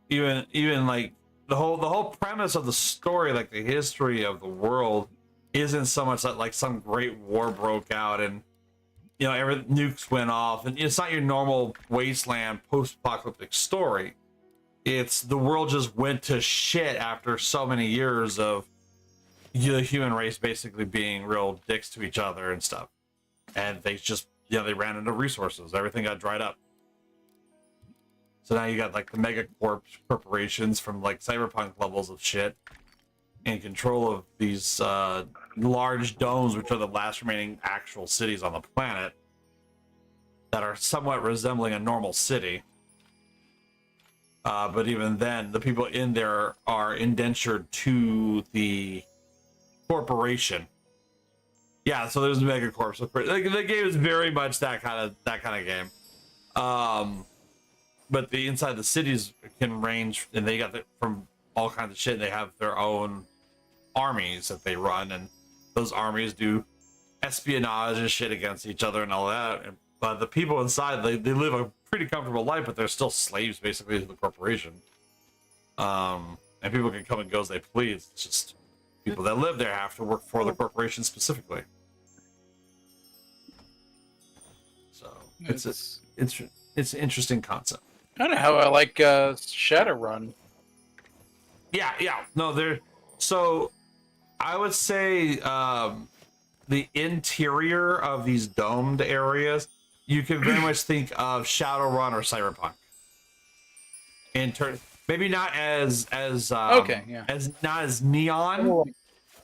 even like the whole premise of the story, like the history of the world, isn't so much that like some great war broke out and every nukes went off, and it's not your normal wasteland post-apocalyptic story. It's the world just went to shit after so many years of the human race basically being real dicks to each other and stuff, and they just they ran into resources. Everything got dried up. So now you got like the megacorp corporations from like cyberpunk levels of shit in control of these large domes, which are the last remaining actual cities on the planet that are somewhat resembling a normal city. But even then, the people in there are indentured to the corporation. Yeah, so there's megacorps. So like, the game is very much that kind of game. But the inside the cities can range, and they got from all kinds of shit. They have their own armies that they run, and those armies do espionage and shit against each other and all that. But the people inside, they live a pretty comfortable life, but they're still slaves basically to the corporation. And people can come and go as they please. It's just people that live there have to work for the corporation specifically. So it's an interesting concept. I don't know how I like Shadowrun. Yeah. No, there. So I would say the interior of these domed areas, you can very much think of Shadowrun or Cyberpunk. Maybe not as Okay, yeah. as not as neon,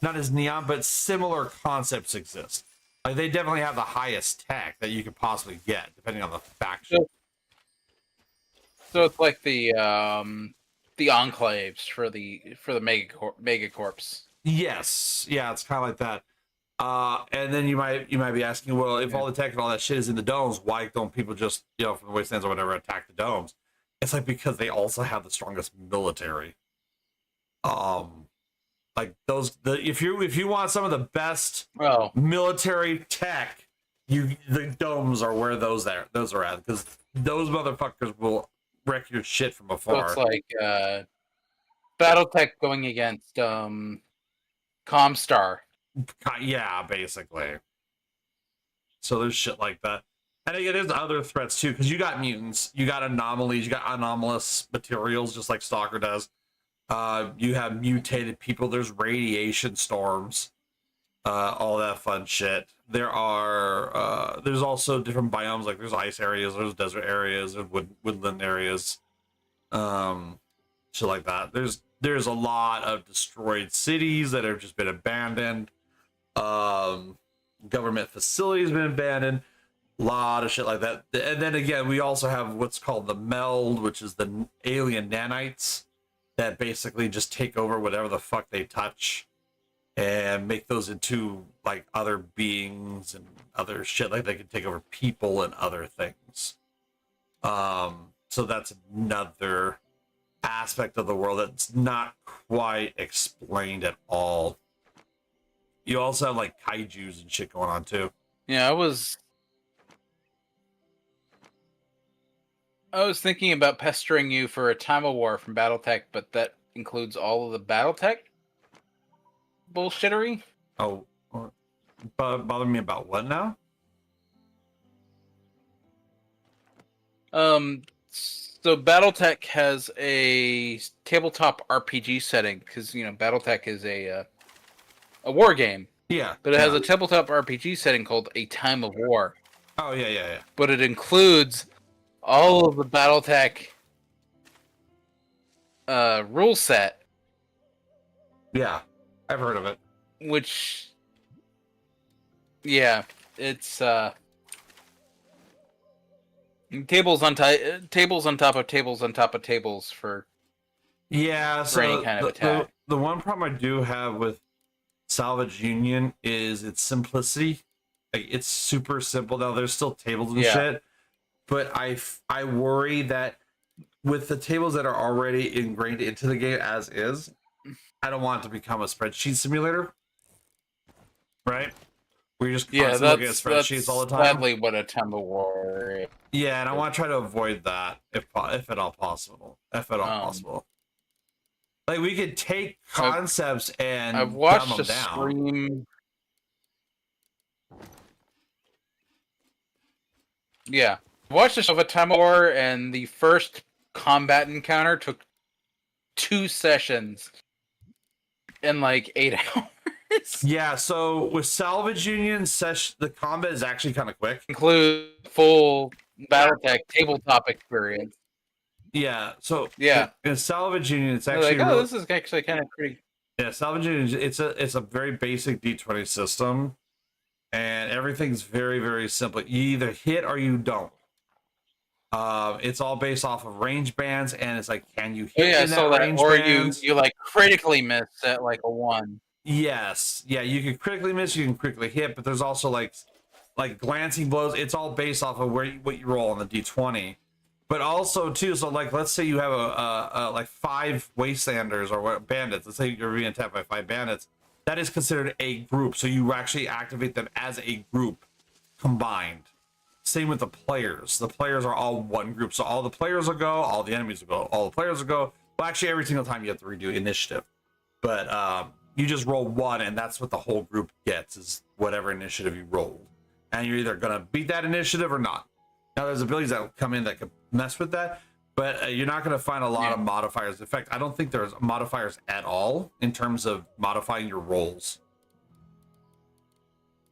but similar concepts exist. Like they definitely have the highest tech that you could possibly get, depending on the faction. So it's like the enclaves for the megacorps. Yes, yeah, it's kind of like that. And then you might be asking, well, if all the tech and all that shit is in the domes, why don't people just, from the wastelands or whatever, attack the domes? It's like because they also have the strongest military. Like if you want some of the best military tech, the domes are where those are at, because those motherfuckers will wreck your shit from afar. So it's like BattleTech going against Comstar. Yeah, basically. So there's shit like that. And again, there's other threats too, because you got mutants, you got anomalies, you got anomalous materials, just like Stalker does. You have mutated people, there's radiation storms, all that fun shit. There's also different biomes, like there's ice areas, there's desert areas, there's woodland areas, shit like that. There's a lot of destroyed cities that have just been abandoned. Government facilities have been abandoned. A lot of shit like that. And then again, we also have what's called the meld, which is the alien nanites that basically just take over whatever the fuck they touch and make those into like other beings and other shit. Like they can take over people and other things. So that's another aspect of the world that's not quite explained at all. You also have like kaijus and shit going on too. Yeah, I was thinking about pestering you for a Time of War from BattleTech, but that includes all of the BattleTech bullshittery. Oh, bother me about what now? So BattleTech has a tabletop RPG setting because BattleTech is a war game. Yeah, but it has a tabletop RPG setting called A Time of War. Oh yeah. But it includes all of the BattleTech rule set. Yeah, I've heard of it. Which, yeah, it's tables on top of tables on top of tables for any kind of attack. The one problem I do have with Salvage Union is its simplicity. Like it's super simple. Now there's still tables and shit, but I worry that with the tables that are already ingrained into the game as is, I don't want it to become a spreadsheet simulator, right? Where you're just constantly looking at spreadsheets all the time. Sadly, what a Time of War is. Yeah, and I want to try to avoid that if at all possible. Like we could take concepts and I've watched dumb a them down. stream. Yeah, I watched a show of A Time of War, and the first combat encounter took 2 sessions in like 8 hours. Yeah, so with Salvage Union, the combat is actually kind of quick. Include full BattleTech tabletop experience. Yeah, so yeah, in Salvage Union, it's actually like, this is actually kind of pretty. Yeah, Salvage Union, it's a very basic D20 system, and everything's very, very simple. You either hit or you don't. It's all based off of range bands, and it's like, can you hit in that range band? Or you like critically miss at like a 1. Yes, yeah, you can critically miss, you can critically hit, but there's also like glancing blows. It's all based off of what you roll on the D20. But also too, so like let's say you have a like 5 wastelanders or bandits. Let's say you're being attacked by 5 bandits. That is considered a group. So you actually activate them as a group combined. Same with the players. The players are all one group. So all the players will go, all the enemies will go, all the players will go. Well, actually every single time you have to redo initiative. But you just roll one, and that's what the whole group gets, is whatever initiative you rolled. And you're either going to beat that initiative or not. Now, there's abilities that will come in that could mess with that, but you're not going to find a lot of modifiers. In fact, I don't think there's modifiers at all in terms of modifying your rolls.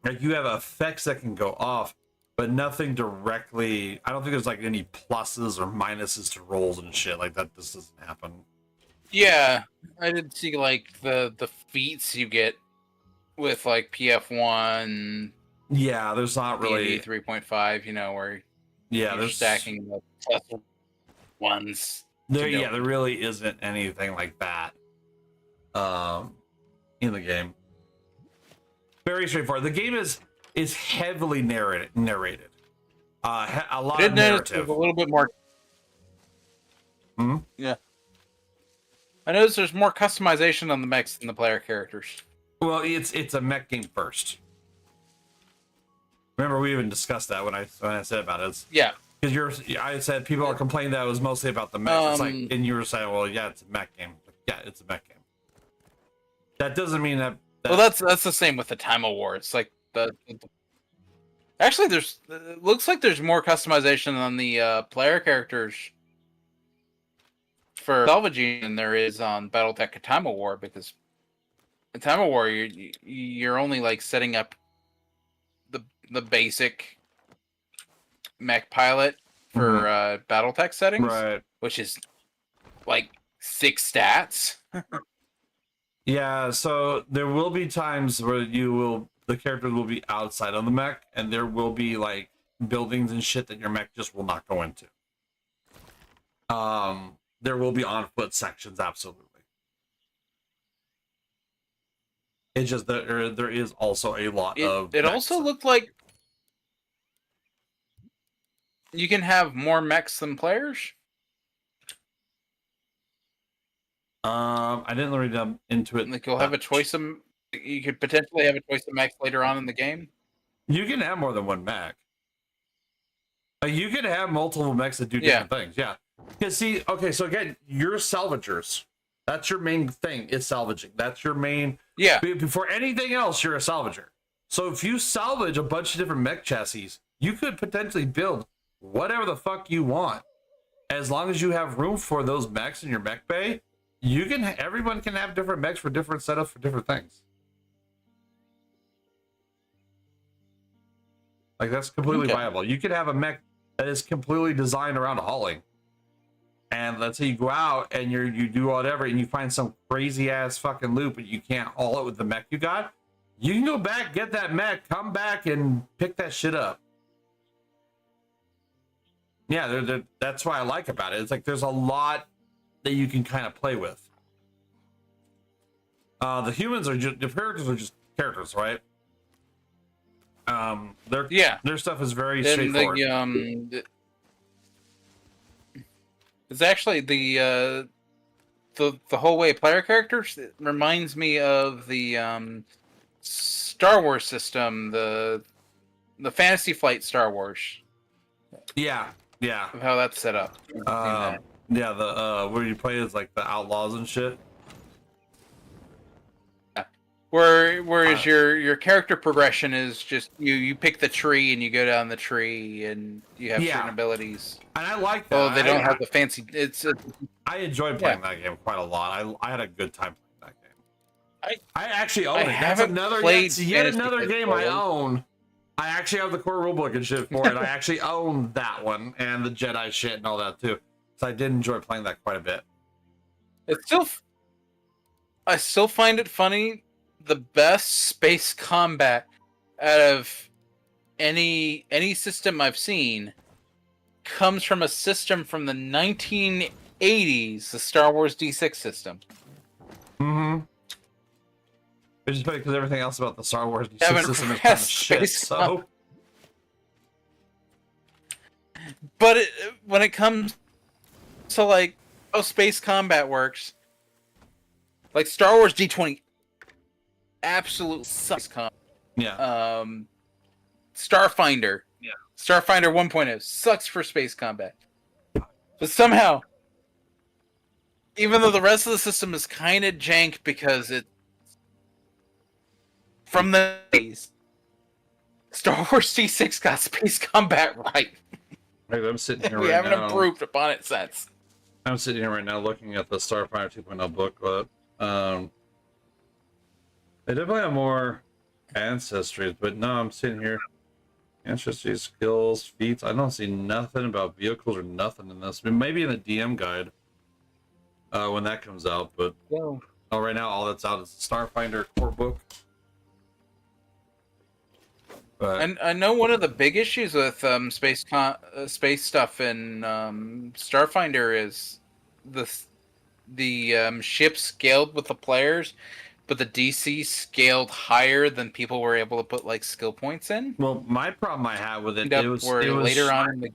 Like, you have effects that can go off, but nothing directly. I don't think there's like any pluses or minuses to rolls and shit like that. This doesn't happen. Yeah, I did see like the feats you get with like PF1. Yeah, there's not really 3.5. You know, where you're stacking the plus ones. There really isn't anything like that in the game. Very straightforward. The game is heavily narrated. A lot of narrative. A little bit more. Yeah. I noticed there's more customization on the mechs than the player characters. Well, it's a mech game first. Remember, we even discussed that when I said about it. Yeah. Because I said people are complaining that it was mostly about the mech. It's like, and you were saying, well, yeah, it's a mech game. Yeah, it's a mech game. That doesn't mean that. Well, that's the same with the Time Awards. Like actually, it looks like there's more customization on the player characters for salvaging than there is on BattleTech Time Award, because in Time Award you're only like setting up the basic mech pilot for BattleTech settings, right? Which is like 6 stats. Yeah, so there will be times where the characters will be outside of the mech, and there will be like buildings and shit that your mech just will not go into. There will be on foot sections, absolutely. It's just that there is also a lot of. It also looked like you can have more mechs than players. I didn't read into it. Like you'll have a choice of. You could potentially have a choice of mechs later on in the game. You can have more than one mech. You can have multiple mechs that do different things. Yeah. Because see, okay, so again, you're salvagers. That's your main thing. Is salvaging. That's your main. Yeah. Before anything else, you're a salvager. So if you salvage a bunch of different mech chassis, you could potentially build whatever the fuck you want, as long as you have room for those mechs in your mech bay. Everyone can have different mechs for different setups for different things. Like, that's completely viable. You could have a mech that is completely designed around hauling. And let's say you go out and you do whatever and you find some crazy ass fucking loop and you can't haul it with the mech you got. You can go back, get that mech, come back and pick that shit up. Yeah, that's what I like about it. It's like there's a lot that you can kind of play with. The humans are just, the characters are just characters, right? Their stuff is very straightforward. It's actually the whole way player characters, it reminds me of the Star Wars system, the Fantasy Flight Star Wars. Yeah. Of how that's set up. Yeah, the where you play as like the outlaws and shit. Whereas your character progression is just you pick the tree and you go down the tree and you have certain abilities. And I like that. Oh, they don't have the fancy. I enjoyed playing that game quite a lot. I had a good time playing that game. I actually own it. That's yet another game I own. I actually have the core rulebook and shit for it. I actually own that one and the Jedi shit and all that too. So I did enjoy playing that quite a bit. I still find it funny. The best space combat out of any system I've seen comes from a system from the 1980s, the Star Wars D6 system. Mm-hmm. It's just funny because everything else about the Star Wars D6 system is kind of shit. So, but when it comes to like how space combat works, like Star Wars D20. Absolute sucks. Yeah. Starfinder. Yeah. Starfinder 1.0 sucks for space combat. But somehow, even though the rest of the system is kind of jank because from the Star Wars D6 got space combat right. I'm sitting here We right haven't now. improved upon it since. I'm sitting here right now looking at the Starfighter 2.0 booklet. They definitely have more ancestries, but no, I'm sitting here. Ancestry, skills, feats. I don't see nothing about vehicles or nothing in this. I mean, maybe in the DM guide when that comes out, but right now all that's out is the Starfinder core book. But And I know one of the big issues with space stuff in Starfinder is the ship scaled with the players, but the DC scaled higher than people were able to put like skill points in. Well, my problem I had with it, it was later on in the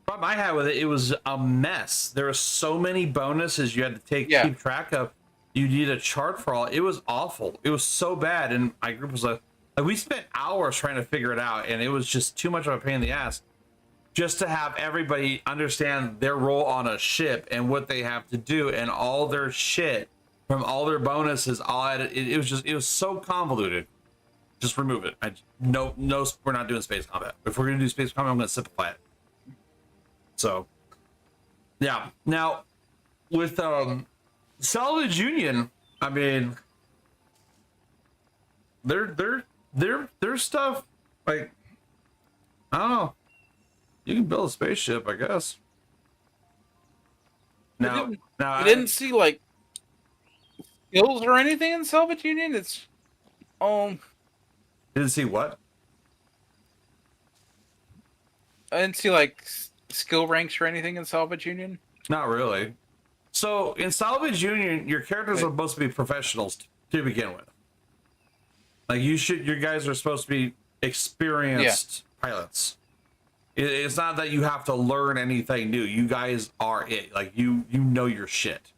problem I had with it, it was a mess. There were so many bonuses you had to keep track of. You need a chart for all. It was awful. It was so bad, and my group was like we spent hours trying to figure it out, and it was just too much of a pain in the ass. Just to have everybody understand their role on a ship and what they have to do, and all their shit from all their bonuses, it was so convoluted. Just remove it. No, we're not doing space combat. If we're gonna do space combat, I'm gonna simplify it. So, yeah. Now, with Salvage Union, I mean, their stuff, like, I don't know. You can build a spaceship, I guess. Now, I didn't see like skills or anything in Salvage Union. It's didn't see what? I didn't see like skill ranks or anything in Salvage Union. Not really. So in Salvage Union, your characters are supposed to be professionals to begin with. Like your guys are supposed to be experienced pilots. It's not that you have to learn anything new. You guys are it. Like you know your shit.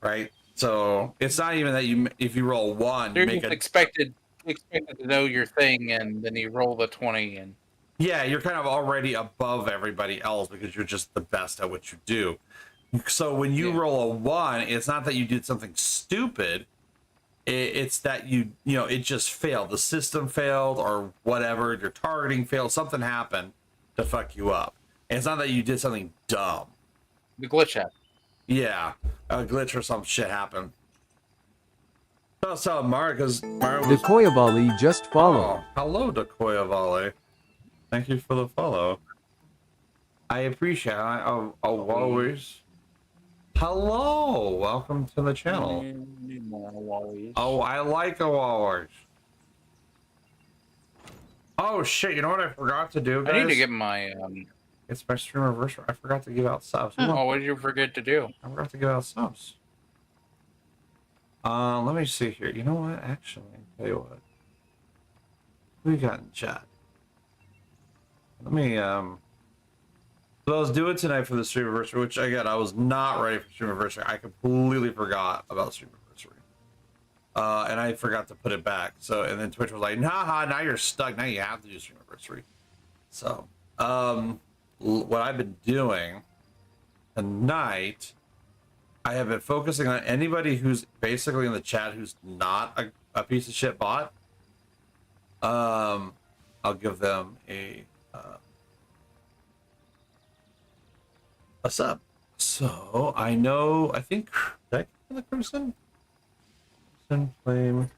Right? So it's not even that if you roll one, You're expected to know your thing, and then you roll the 20 and yeah, you're kind of already above everybody else because you're just the best at what you do. So when you roll a 1, it's not that you did something stupid. It's that it just failed. The system failed or whatever. Your targeting failed. Something happened to fuck you up. And it's not that you did something dumb. The glitch happened. Yeah, a glitch or some shit happened. So Mario, because Mario was... Decoyavali just followed. Oh, hello, Decoyavali. Thank you for the follow. I appreciate it. I'll always... Hello, welcome to the channel. Oh, I like a Walrus. Oh shit! You know what I forgot to do, guys? I need to get my It's my stream anniversary. I forgot to give out subs. Oh, what did you forget to do? I forgot to give out subs. Let me see here. You know what? Actually, I'll tell you what. Who we got in chat? Let me So I was doing tonight for the stream anniversary, which again I was not ready for stream anniversary. I completely forgot about stream anniversary, and I forgot to put it back. So and then Twitch was like, "Nah, now you're stuck. Now you have to do stream anniversary." So what I've been doing tonight, I have been focusing on anybody who's basically in the chat who's not a piece of shit bot. I'll give them a sub. So I know, I think that the Crimson Flame.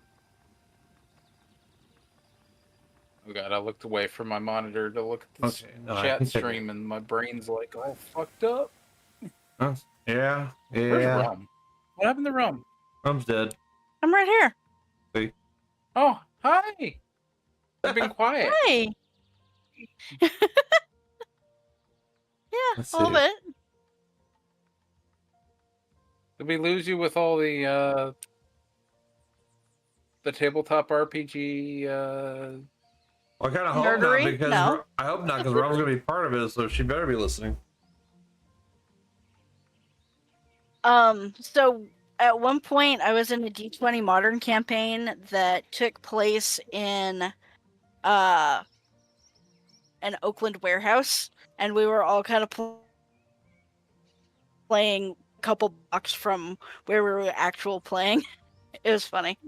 Oh god, I looked away from my monitor to look at this chat stream, and my brain's like all fucked up. Yeah. Where's Rum? What happened to Rum? Rum's dead. I'm right here. See? Oh, hi. I've been quiet. Hi. Yeah, Let's a little see. bit. Did we lose you with all the tabletop RPG? Well, I kind of hope Nerdery? not because No. I hope not because Rum's gonna be part of it, so she better be listening. So at one point I was in a D20 Modern campaign that took place in an Oakland warehouse, and we were all kind of playing a couple blocks from where we were playing, It was funny.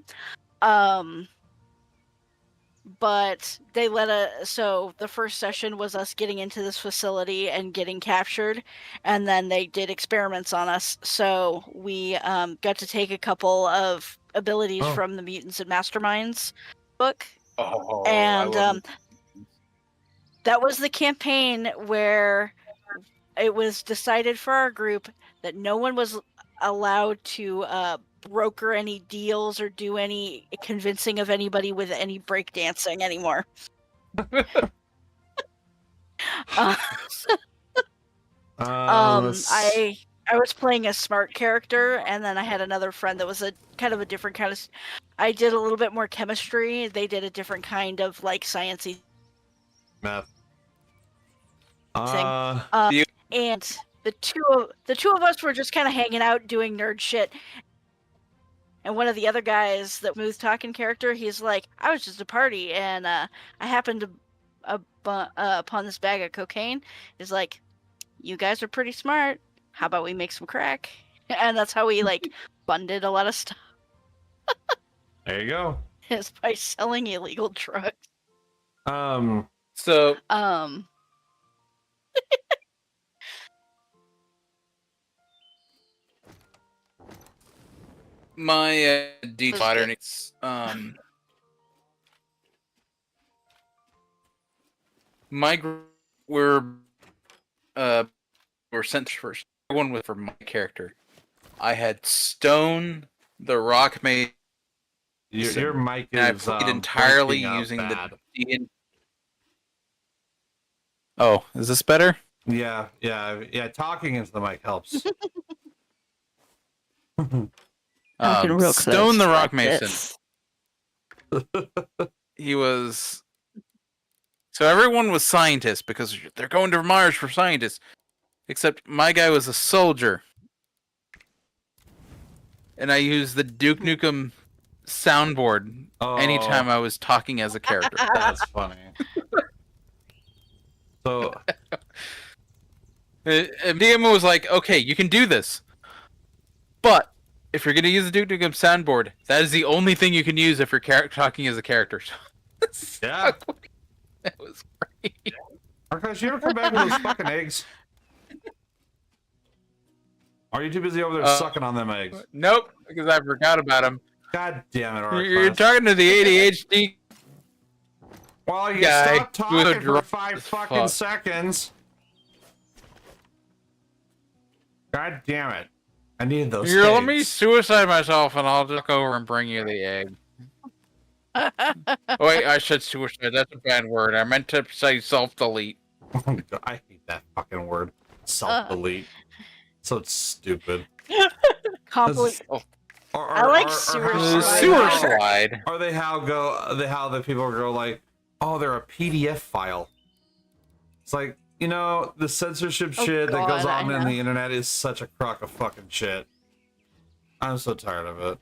But they let us. So the first session was us getting into this facility and getting captured, and then they did experiments on us. So we got to take a couple of abilities from the Mutants and Masterminds book. Oh, and I love that was the campaign where it was decided for our group that no one was allowed to broker any deals or do any convincing of anybody with any breakdancing anymore. I was playing a smart character, and then I had another friend that was a kind of a different kind of. I did a little bit more chemistry. They did a different kind of like sciencey math. And the two of us were just kind of hanging out doing nerd shit. And one of the other guys, that smooth talking character, he's like, I was just at a party and I happened to upon this bag of cocaine. He's like, you guys are pretty smart. How about we make some crack? And that's how we like funded a lot of stuff. There you go. Is by selling illegal drugs. So my D pattern my group were sent first. One was for my character. I had Stone, the Rock Mason. Your mic is I played entirely using bad. the. Oh, is this better? Yeah. Talking into the mic helps. Stone, the Rock Mason. He was. So everyone was scientists because they're going to Mars for scientists. Except my guy was a soldier. And I used the Duke Nukem soundboard anytime I was talking as a character. That's funny. So DM was like, okay, you can do this. But if you're going to use the Duke Nukem soundboard, that is the only thing you can use if you're talking as a character. Yeah. That was great. Archives, you ever come back with those fucking eggs? Are you too busy over there sucking on them eggs? Nope, because I forgot about them. God damn it, Archives. You're talking to the ADHD Well, you guy. stop talking for 5 fucking seconds. God damn it. I need those Here, eggs. let me suicide myself and I'll just go over and bring you the egg. Wait, I said suicide. That's a bad word. I meant to say self-delete. I hate that fucking word. Self-delete. So stupid. I like sewer slide. Sewer slide. Are they how the people go like, oh, they're a PDF file. It's like, you know, the censorship shit that goes on in the internet is such a crock of fucking shit. I'm so tired of it.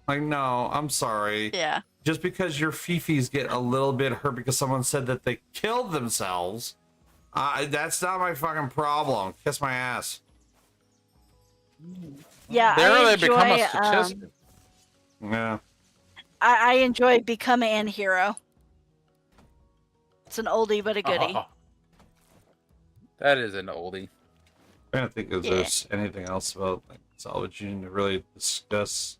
Like, no, I'm sorry. Yeah. Just because your fifis get a little bit hurt because someone said that they killed themselves, that's not my fucking problem. Kiss my ass. Yeah, I enjoy, become a statistic. Yeah. I enjoy Become an Hero. It's an oldie but a goodie. That is an oldie. I don't think there's anything else about like salvaging to really discuss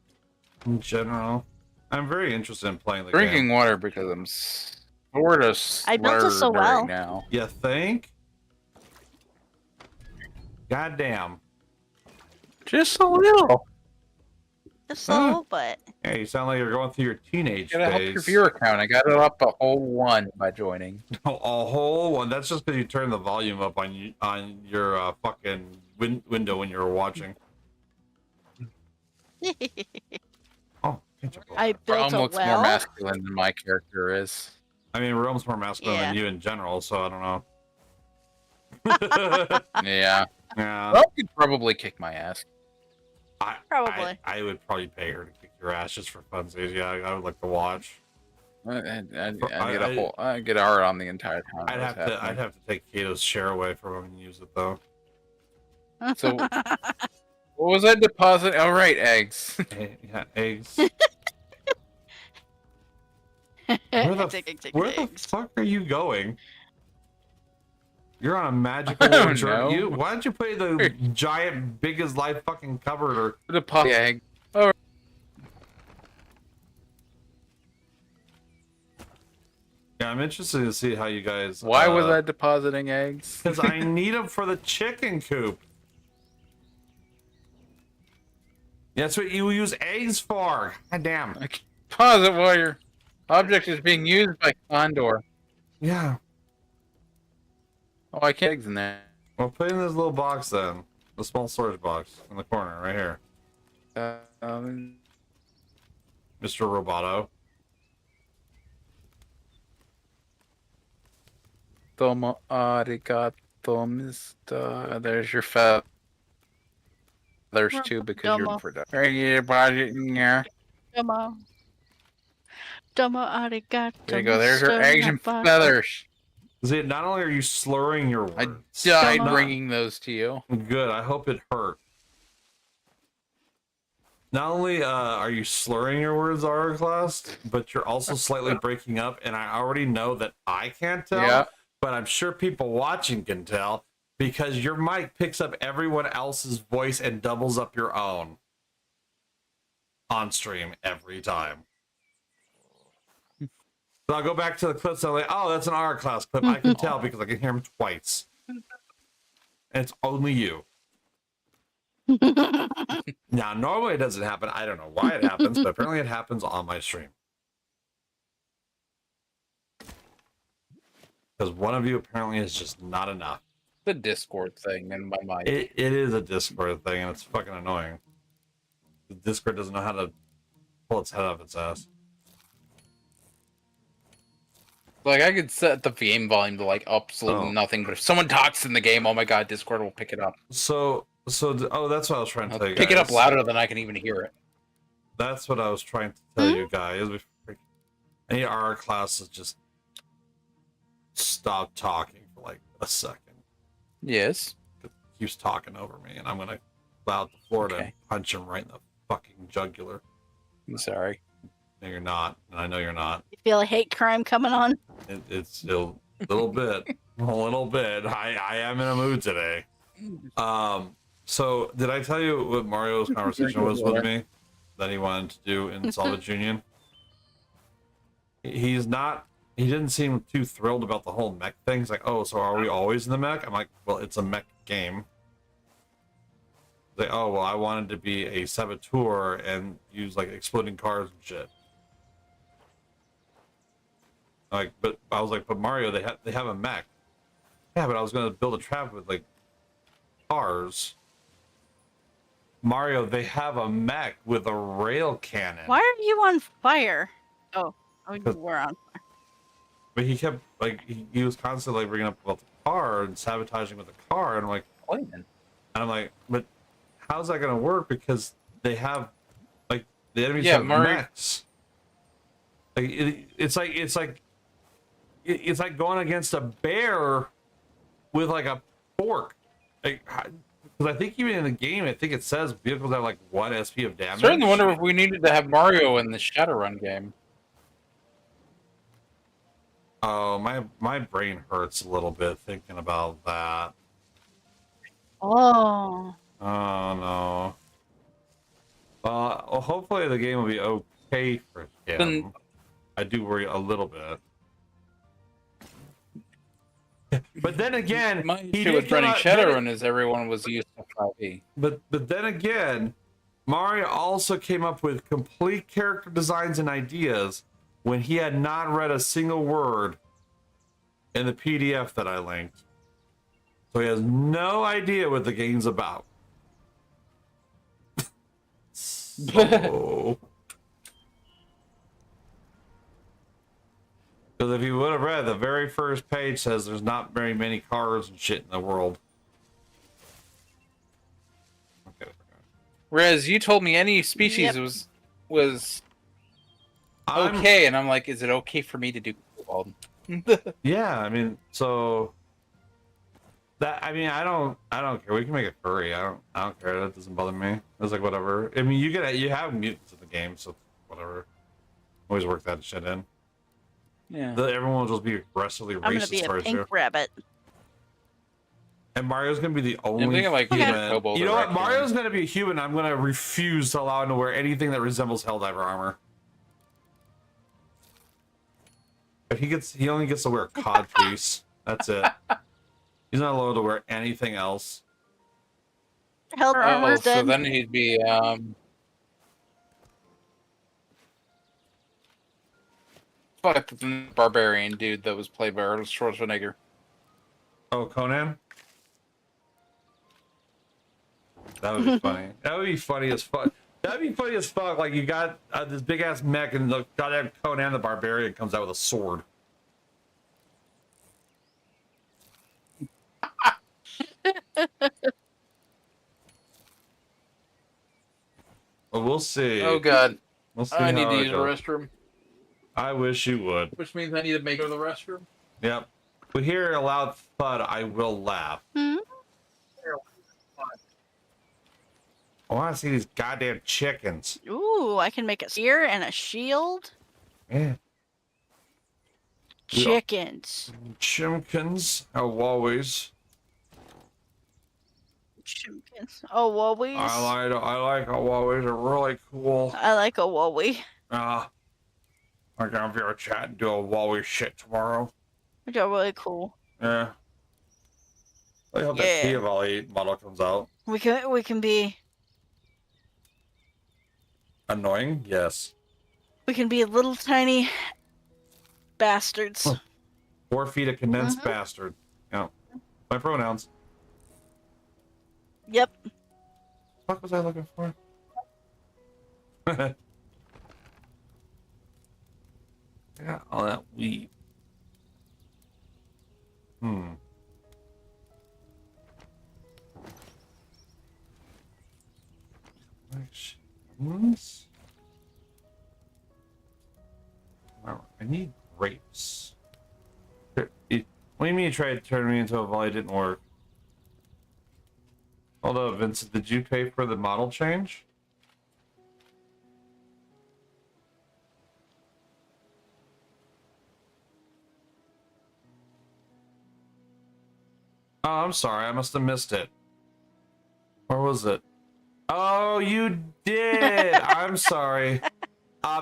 in general. I'm very interested in playing the Drinking game. water because I'm sort of I built it so well. right now. You think? Goddamn. Just a little. Just a little bit. Hey, you sound like you're going through your teenage Gotta help phase. your viewer count. I got it up a whole 1 by joining. A whole one. That's just because you turned the volume up on your fucking window when you were watching. I built Rome a looks well. more masculine than my character is. I mean, Rome's more masculine than you in general, so I don't know. Yeah. Yeah. Well, you'd probably kick my ass. Probably. I would probably pay her to kick your ass just for funsies. Yeah, I would like to watch. I'd get hard on the entire time. I'd have to take Kato's share away from him and use it though. So What was that deposit? Oh, right, eggs. Yeah, eggs. Where the fuck are you going? You're on a magical don't journey. know. Why don't you play the giant, big as life fucking cupboard or Deposit egg? Oh. Yeah, I'm interested to see how you guys. Why was I depositing eggs? Because I need them for the chicken coop. That's what you use eggs for. God damn. Deposit while your object is being used by Condor. Yeah. Oh, I can't eggs in there. Well, put it in this little box then. The small storage box in the corner, right here. Mr. Roboto. Tomo arigato, Mr. There's your feather. There's two because you're for that. Right, yeah, budget in there. Domo arigato. There you go. There's your eggs and feathers. See, not only are you slurring your words, I died bringing those to you. Good. I hope it hurt. Not only are you slurring your words, Aura class, but you're also slightly breaking up, and I already know that I can't tell. Yeah. But I'm sure people watching can tell because your mic picks up everyone else's voice and doubles up your own on stream every time. So I'll go back to the clips and I'm like, oh, that's an Aura class clip. I can tell because I can hear him twice. And it's only you. Now, normally it doesn't happen. I don't know why it happens, but apparently it happens on my stream. Because one of you apparently is just not enough. The Discord thing in my mind. It is a Discord thing, and it's fucking annoying. The Discord doesn't know how to pull its head off its ass. Like, I could set the game volume to, like, absolutely nothing, but if someone talks in the game, oh my god, Discord will pick it up. So that's what I was trying to tell you guys. Pick it up louder than I can even hear it. That's what I was trying to tell you guys. Any RR classes just stop talking for like a second. Yes. It keeps talking over me, and I'm gonna go out the floor to punch him right in the fucking jugular. I'm sorry. No, you're not, and I know you're not. You feel a hate crime coming on? It's still a little bit, a little bit. I am in a mood today. So did I tell you what Mario's conversation was with me that he wanted to do in Salvage Union? He didn't seem too thrilled about the whole mech thing. He's like, oh, so are we always in the mech? I'm like, well, it's a mech game. He's like, oh, well, I wanted to be a saboteur and use like exploding cars and shit. Like, but I was like, but Mario, they have a mech. Yeah, but I was gonna build a trap with like cars. Mario, they have a mech with a rail cannon. Why are you on fire? Oh, you were on fire. But he kept like he was constantly bringing up about the car and sabotaging with the car, and I'm like, and I'm like, but how's that gonna work? Because they have like the enemies have mechs. Like it's like going against a bear with like a fork. Like, because I think even in the game, I think it says vehicles have like 1 SP of damage. Starting to wonder if we needed to have Mario in the Shadowrun game. Oh, my brain hurts a little bit thinking about that. Oh. Oh no. Well, hopefully the game will be okay for him. I do worry a little bit. But then again, my issue with running Shadowrun is everyone was used to 5e. But then again, Mario also came up with complete character designs and ideas when he had not read a single word in the PDF that I linked. So he has no idea what the game's about. So... Because if you would have read, the very first page says there's not very many cars and shit in the world. Okay. Whereas you told me any species was okay, and I'm like, is it okay for me to do Cobalt? Yeah, I mean, so That I mean, I don't care. We can make it furry. I don't care. That doesn't bother me. It's like whatever. I mean, you have mutants in the game, so whatever. Always work that shit in. Yeah. Everyone will just be aggressively I'm gonna racist be a towards pink you. rabbit. And Mario's gonna be the only thinking like human. Kobold You know or what? Raccoon. Mario's gonna be a human. I'm gonna refuse to allow him to wear anything that resembles Helldiver armor. But he only gets to wear a codpiece. That's it. He's not allowed to wear anything else. Hell, Oh, so dead. then he'd be fuck the barbarian dude that was played by Arnold Schwarzenegger. Oh, Conan? That would be funny. That would be funny as fuck. That'd be funny as fuck. Like you got this big ass mech and the goddamn Conan the Barbarian comes out with a sword. Well, we'll see. Oh god. We'll see I need how to it use the goes. restroom. I wish you would. Which means I need to make it to the restroom. Yep. We hear a loud thud. I will laugh. Hmm? I want to see these goddamn chickens. Ooh, I can make a spear and a shield. Yeah. Chickens. Chimkins, how always. Chickens. Oh, Wowies. I like how always are really cool. I like a Wowie. I'm gonna be able to chat and do a Wally shit tomorrow. They're really cool. Yeah. I hope that Yeah. Tia Valley model comes out. We can be Annoying? Yes. little tiny bastards. 4 feet of condensed bastard. Yeah. My pronouns. Yep. What was I looking for? Yeah, all that weed. I need grapes. What do you mean you tried to turn me into a volley? It didn't work. Hold up, Vincent. Did you pay for the model change? Oh, I'm sorry. I must have missed it. Where was it? Oh, you did. I'm sorry.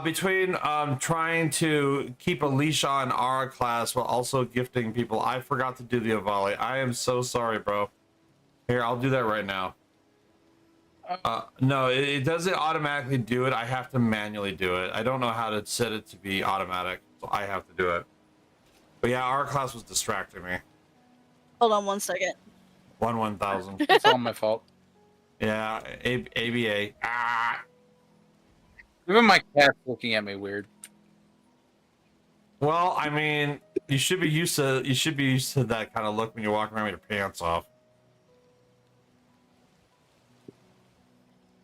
Between trying to keep a leash on our class while also gifting people, I forgot to do the Avali. I am so sorry, bro. Here, I'll do that right now. No, it doesn't automatically do it. I have to manually do it. I don't know how to set it to be automatic, so I have to do it. But yeah, our class was distracting me. Hold on 1 second. 1,000. It's all my fault. Yeah, ABA. Ah. Even my cat's looking at me weird. Well, I mean, you should be used to that kind of look when you're walking around with your pants off.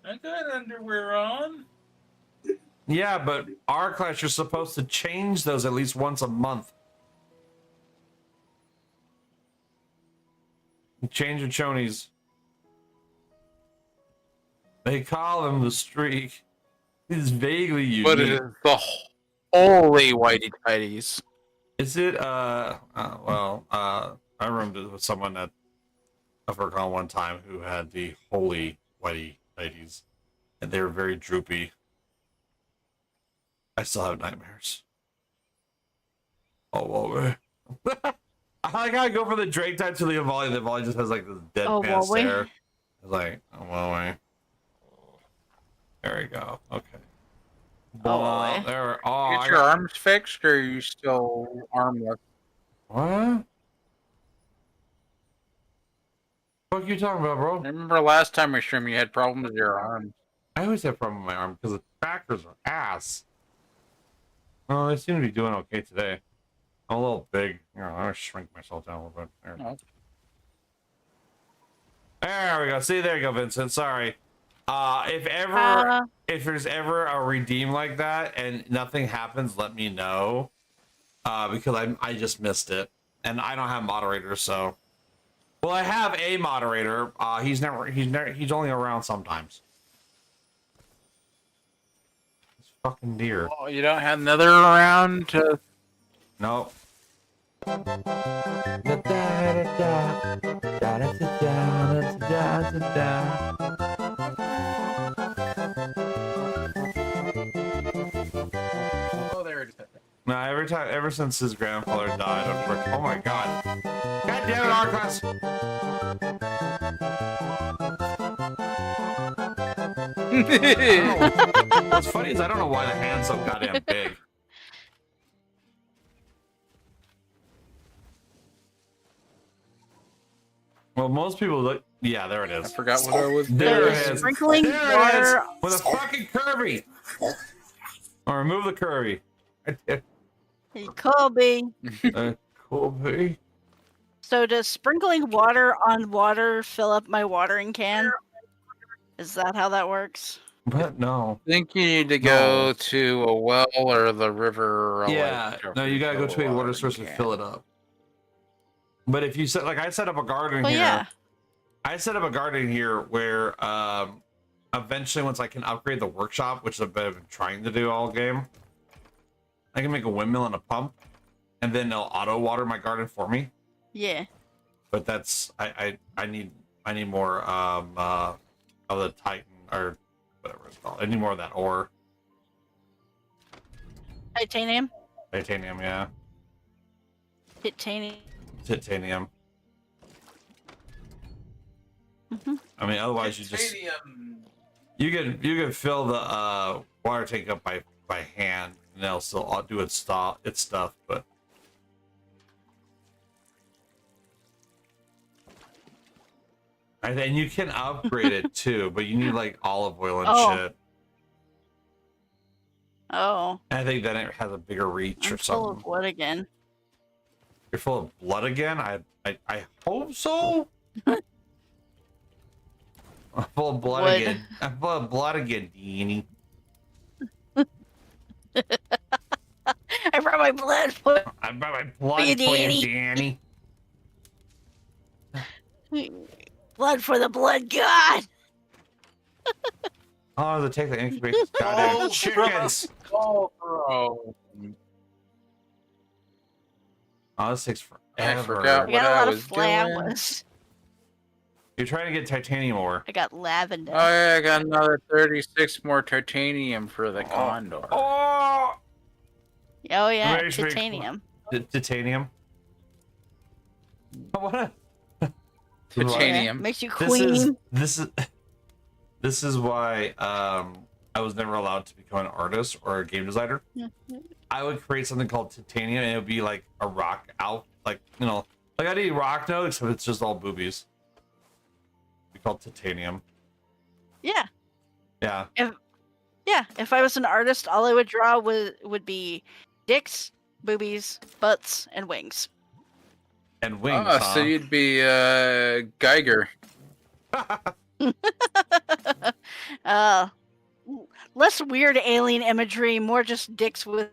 I got underwear on. Yeah, but our class, you're supposed to change those at least once a month. Change your chonies. They call them the streak. It's vaguely unique. But it is the holy whitey tighties. Is it, I roomed with someone at AfriCon one time who had the holy whitey tighties, and they were very droopy. I still have nightmares. Oh, over. I like how I go for the Drake type to the volley. The volley just has like this deadpan stare. It's like, oh, well, there we go. Okay. Oh, there. Oh, get your arms fixed, or are you still armless? What? What are you talking about, bro? I remember last time we streamed, you had problems with your arms. I always have problems with my arm because the backers are ass. Oh, they seem to be doing okay today. I'm a little big. You know, I'm gonna shrink myself down a little bit. There. Oh. There we go. See, there you go, Vincent. Sorry. If there's ever a redeem like that and nothing happens, let me know. Because I just missed it, and I don't have moderators, so. Well, I have a moderator. He's only around sometimes. It's fucking deer. Oh, you don't have another around to... Nope. Oh, there it is. No, ever since his grandfather died, oh my god. God damn it, Arcos! What's funny is I don't know why the hand's so goddamn big. Well, most people look. Yeah, there it is. I forgot what I was. There it is. Sprinkling There water. it is. With a fucking Kirby. Or remove the Kirby. Hey, Colby. Colby. So does sprinkling water on water fill up my watering can? Is that how that works? But no. I think you need to go to a well or the river. Or Yeah. No, you gotta go to a water source and fill it up. But if you set, like, I set up a garden here. Yeah. I set up a garden here where eventually, once I can upgrade the workshop, which I've been trying to do all game, I can make a windmill and a pump, and then it'll auto water my garden for me. Yeah. But that's I need more of the Titan or whatever it's called. I need more of that ore. Titanium. Titanium, yeah. Titanium. Titanium. I mean, otherwise you can fill the water tank up by hand, and they'll still do its stuff, but. And you can upgrade it too, but you need like olive oil and shit. Oh. And I think then it has a bigger reach or Full something. of what again? You're full of blood again? I hope so. I'm full of blood Wood. again. I'm full of blood again, Danny. I brought my blood for I brought my blood for you, Danny. Blood for the blood god. How long does it take to incubate these goddamn chickens? Oh, bro. Oh, this takes forever. I forgot I what got a I lot was of flowers. You're trying to get titanium ore. I got lavender. Oh yeah, I got another 36 more titanium for the condor. Oh! Oh yeah, Very sweet. titanium. Titanium. What? Titanium. Makes you queen. This is why I was never allowed to become an artist or a game designer. I would create something called titanium, and it would be like a rock out, like like I need rock notes, except it's just all boobies. It'd be called titanium. Yeah. Yeah. If I was an artist, all I would draw would be dicks, boobies, butts, and wings. And wings. Oh, so you'd be Geiger. Less weird alien imagery, more just dicks with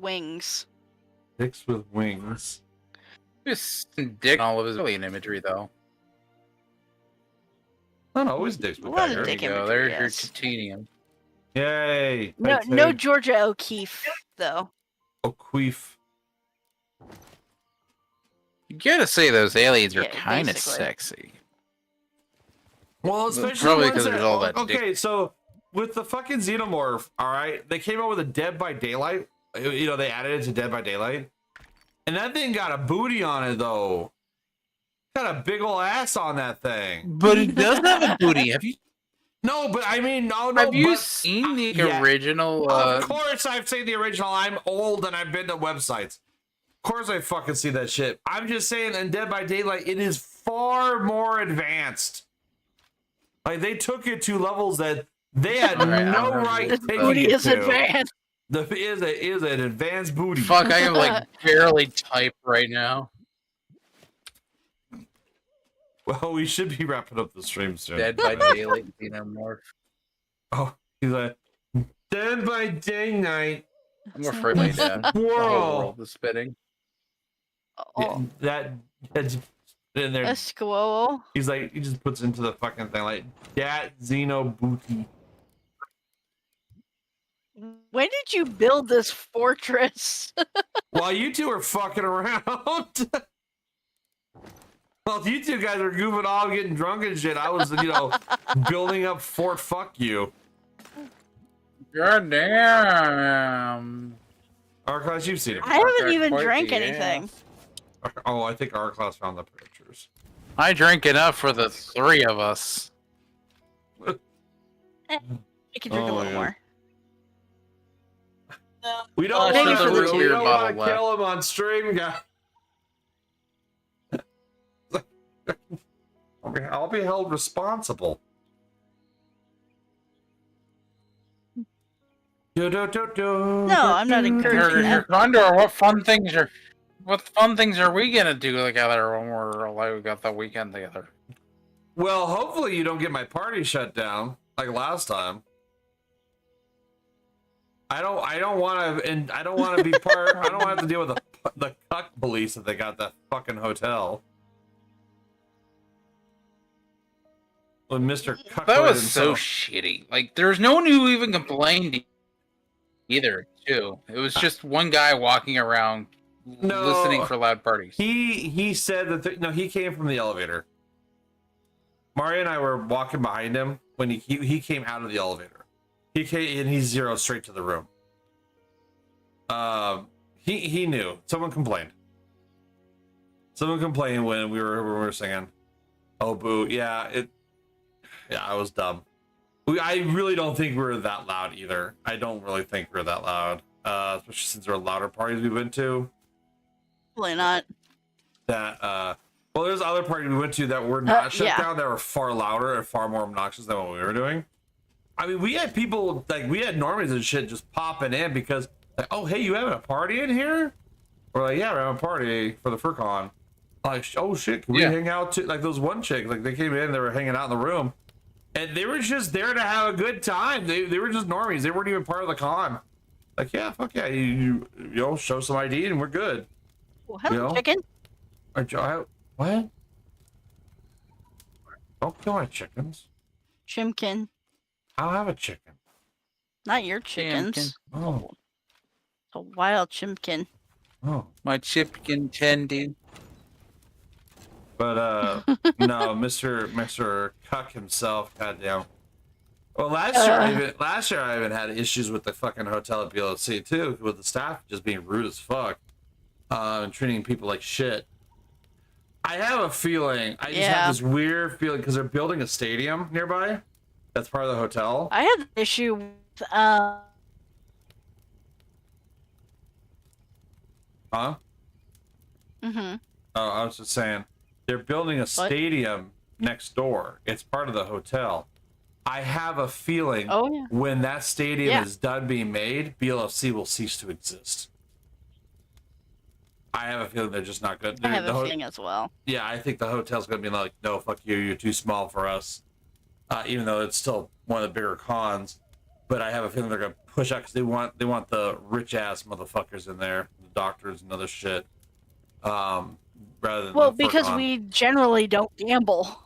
wings. Dicks with wings. Just dick all of his alien imagery, though. Not always dicks with A lot of Geiger. dick There you go. imagery, There's your yes. titanium. Yay! No Georgia O'Keeffe though. O'Keeffe. You gotta say those aliens are Yeah, kind of basically. sexy. Well, especially Probably ones 'cause there's all that dick. Okay, so with the fucking xenomorph, all right, they came out with a Dead by Daylight. They added it to Dead by Daylight, and that thing got a booty on it though. Got a big ol' ass on that thing. But it does have a booty. Have you? No, but I mean, no. Have you but, seen the yeah. original? Of course, I've seen the original. I'm old and I've been to websites. Of course, I fucking see that shit. I'm just saying, in Dead by Daylight, it is far more advanced. Like they took it to levels that they had no right taking Booty it is to. advanced. Is an advanced booty. Fuck, I can like barely type right now. Well, we should be wrapping up the stream soon. Dead by Daylight xenomorph. Oh, he's like Dead by Daylight. I'm afraid my dad. The whole world is spitting. Yeah, that's in there. A squirrel. He's like, he just puts into the fucking thing like Dat Xeno Booty. When did you build this fortress? While you two are fucking around. Well, you two guys are goofing off, getting drunk and shit. I was, building up Fort Fuck You. God damn. R-Class, you've seen it. I haven't even drank anything. Oh, I think R-Class found the pictures. I drank enough for the 3 of us. I can drink a little more. We don't Maybe want for the to two. kill him on stream, guys. I'll be held responsible. No, I'm not encouraging that. Condor, what fun things are we gonna do together when we're like we got the weekend together? Well, hopefully you don't get my party shut down like last time. I don't want to, and I don't want to be part. I don't want to have to deal with the cuck police that they got that fucking hotel. When Mr. Cuck That was so shitty. Like, there's no one who even complained either. Too. It was just one guy walking around listening for loud parties. He said that no, he came from the elevator. Mario and I were walking behind him when he came out of the elevator. He came and he zeroed straight to the room. He knew. Someone complained. Someone complained when we were singing. Oh boo! Yeah, I was dumb. I really don't think we were that loud either. I don't really think we were that loud, especially since there were louder parties we went to. Probably not. Well, there's other parties we went to that were not shut down that were far louder and far more obnoxious than what we were doing. I mean, we had people, we had normies and shit just popping in because, oh, hey, you having a party in here? We're like, yeah, we're having a party for the FurCon. Like, oh, shit, can we hang out too? Like, those one chick, they came in, they were hanging out in the room, and they were just there to have a good time. They were just normies. They weren't even part of the con. Like, yeah, fuck yeah, you show some ID and we're good. Well, hello, chicken. What? Don't kill my chickens. Chimkin. I'll have a chicken. Not your chickens. Oh. A wild chimkin. Oh. My chipkin tendy. But no, Mr. Cuck himself, goddamn. Well, last year I even had issues with the fucking hotel at BLC too, with the staff just being rude as fuck, and treating people like shit. I have a feeling. I just have this weird feeling because they're building a stadium nearby. That's part of the hotel. I had an issue with Huh? Mm-hmm. Oh, I was just saying, they're building a stadium next door. It's part of the hotel. I have a feeling when that stadium is done being made, BLFC will cease to exist. I have a feeling they're just not good. I have a feeling as well. Yeah, I think the hotel's going to be like, no, fuck you, you're too small for us. Even though it's still one of the bigger cons. But I have a feeling they're going to push out because they want the rich-ass motherfuckers in there, the doctors and other shit. Rather than because we generally don't gamble.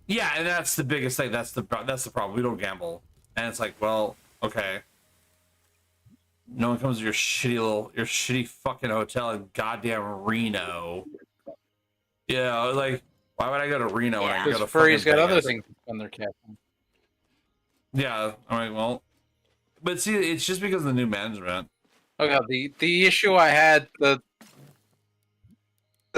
Yeah, and that's the biggest thing. That's the problem. We don't gamble, and it's like, well, okay. No one comes to your shitty fucking hotel in goddamn Reno. Yeah, like, why would I go to Reno when I can go to Furry's fucking got Vegas? other things on their cap. Yeah, all right, well, but see, it's just because of the new management. Okay, the issue I had, the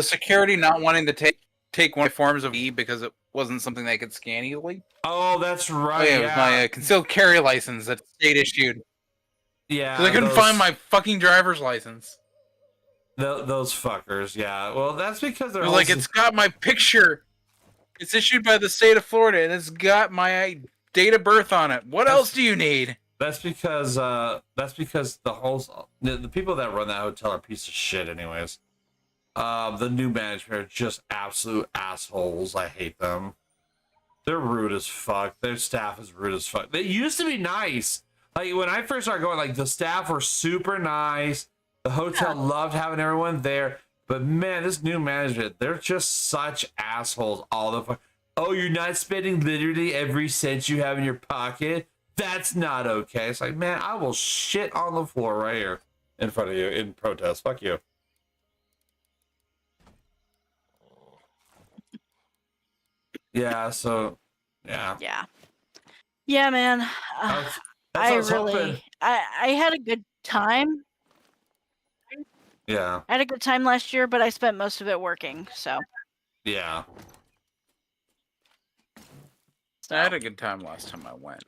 security not wanting to take one forms of E because it wasn't something they could scan easily. Oh, that's right. It was my concealed carry license that state issued. Yeah, because I couldn't find my fucking driver's license. Those fuckers, yeah. Well, that's because they're like, it's got my picture. It's issued by the state of Florida, and it's got my date of birth on it. What else do you need? That's because the people that run that hotel are a piece of shit, anyways. The new management are just absolute assholes. I hate them. They're rude as fuck. Their staff is rude as fuck. They used to be nice. Like, when I first started going, like, the staff were super nice. The hotel loved having everyone there. But man, this new management, they're just such assholes all the fuck. Oh, you're not spending literally every cent you have in your pocket? That's not okay. It's like, man, I will shit on the floor right here in front of you in protest. Fuck you. Yeah, so, yeah. Yeah. Yeah, man. I really, I had a good time. Yeah. I had a good time last year, but I spent most of it working, so. Yeah. I had a good time last time I went.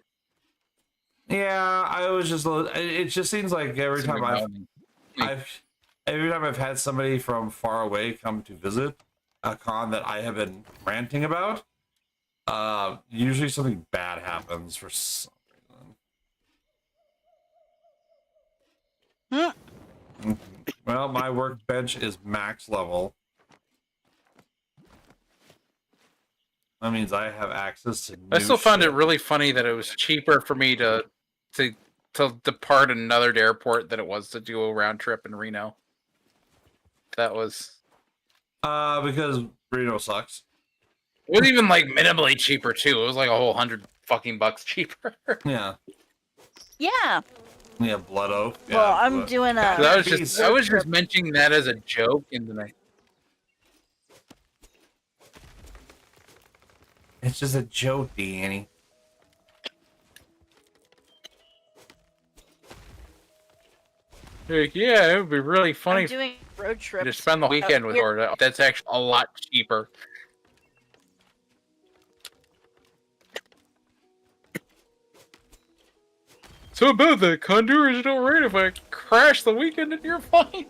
Yeah, I was just. It just seems like every time I've had somebody from far away come to visit a con that I have been ranting about, usually something bad happens for some reason. Well, my workbench is max level. That means I have access to. I still found it really funny that it was cheaper for me to depart another airport than it was to do a round trip in Reno. That was because Reno sucks. It was even like minimally cheaper too. It was like a whole $100 cheaper. Yeah. Yeah. Yeah, Blood Oak. Yeah, Well, I'm doing a. I was just mentioning that as a joke in the night. It's just a joke, Danny. Like, yeah, it would be really funny I'm doing road trips. to spend the weekend with her. That's actually a lot cheaper. So about that, Condors don't rain if I crash the weekend and you're fine.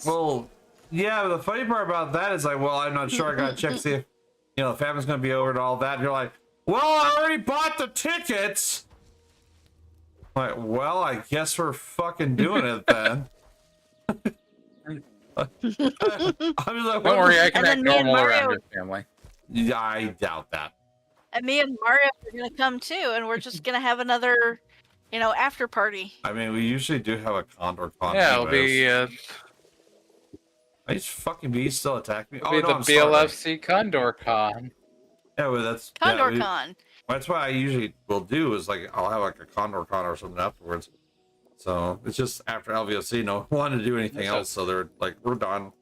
Well, yeah, but the funny part about that is like, well, I'm not sure. I gotta check see if the family's gonna be over and all that. And you're like, well, I already bought the tickets. Like, well, I guess we're fucking doing it then. I'm just like, Don't worry, I can act normal around your family. Yeah, I doubt that. And me and Mario are gonna come too, and we're just gonna have another, after party. I mean, we usually do have a Condor Con. Yeah, it'll be. These fucking bees still attack me. It'll be the BLFC Condor Con. Yeah, well, that's Condor Con. That's what I usually will do. Is like I'll have like a Condor Con or something afterwards. So it's just after LVOC, no one wanted to do anything else. So they're like, we're done.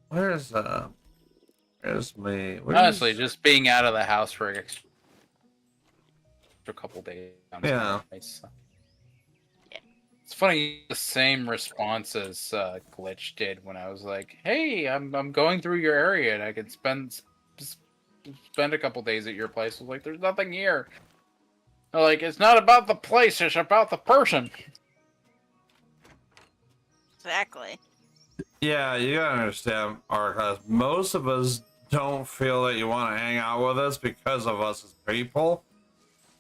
Where's me? Honestly, just being out of the house for a couple days. Yeah. Nice. It's funny, the same response as Glitch did when I was like, "Hey, I'm going through your area and I could spend a couple days at your place." I was like, "There's nothing here." They're like, "It's not about the place; it's about the person." Exactly. Yeah, you gotta understand, Arcus. Most of us don't feel that you want to hang out with us because of us as people.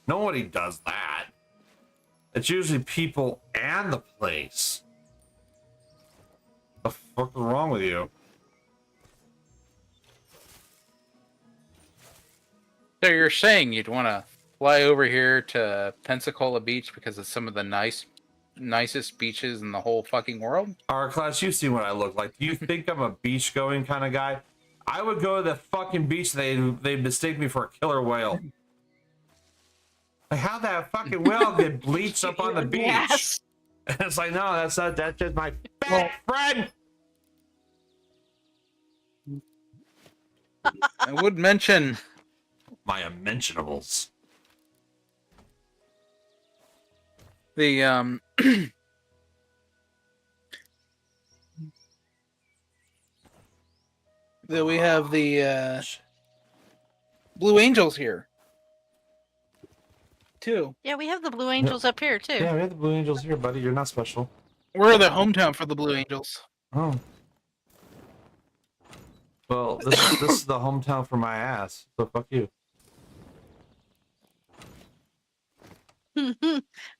Nobody does that. It's usually people and the place. The fuck is wrong with you? So you're saying you'd want to fly over here to Pensacola Beach because it's some of the nicest beaches in the whole fucking world? Arcus, you've seen what I look like. Do you think I'm a beach going kind of guy? I would go to the fucking beach. They mistake me for a killer whale. Like, how that fucking whale get bleached up on the beach? Yes. And it's like, no, that's just my fat friend. I would mention my unmentionables. The that we have the Blue Angels here too. Yeah, we have the Blue Angels up here too. Yeah, we have the Blue Angels here, buddy. You're not special. We're the hometown for the Blue Angels. Oh. Well, this is the hometown for my ass. So fuck you.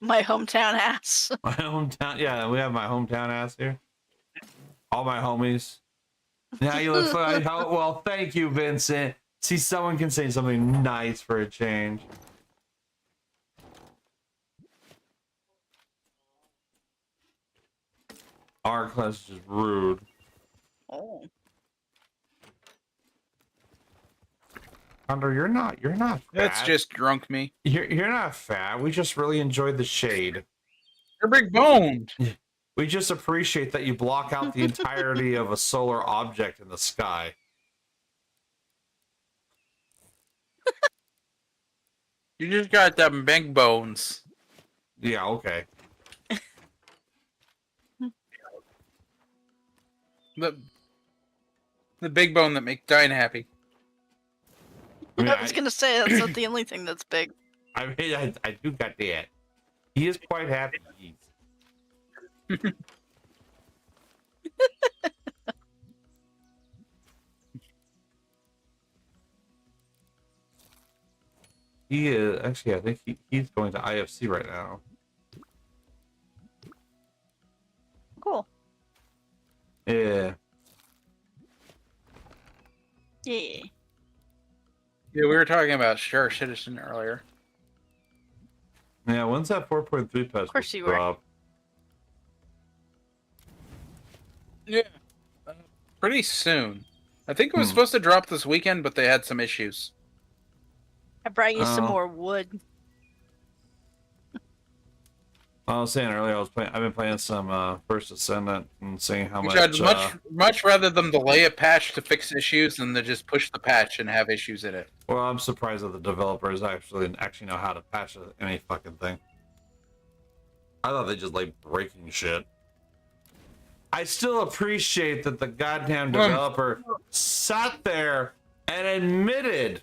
My hometown ass. My hometown. Yeah, we have my hometown ass here. All my homies. Yeah, you look like. Well, thank you, Vincent. See, someone can say something nice for a change. Our class is just rude. Oh. Condor, you're not fat. That's just drunk me. You're not fat. We just really enjoyed the shade. You're big boned. We just appreciate that you block out the entirety of a solar object in the sky. You just got them big bones. Yeah, okay. The big bone that makes Dine happy. I was gonna say that's not the only thing that's big. I mean, I do got that. He is quite happy. He is actually. I think he's going to IFC right now. Cool. Yeah. Yeah. Yeah, we were talking about Star Citizen earlier. Yeah. When's that 4.3 patch? Of course you were. Yeah. Pretty soon. I think it was supposed to drop this weekend, but they had some issues. I brought you some more wood. I was saying earlier, I've been playing some First Ascendant and seeing how much. I'd much rather them delay a patch to fix issues than to just push the patch and have issues in it. Well, I'm surprised that the developers actually know how to patch any fucking thing. I thought they just like breaking shit. I still appreciate that the goddamn developer sat there and admitted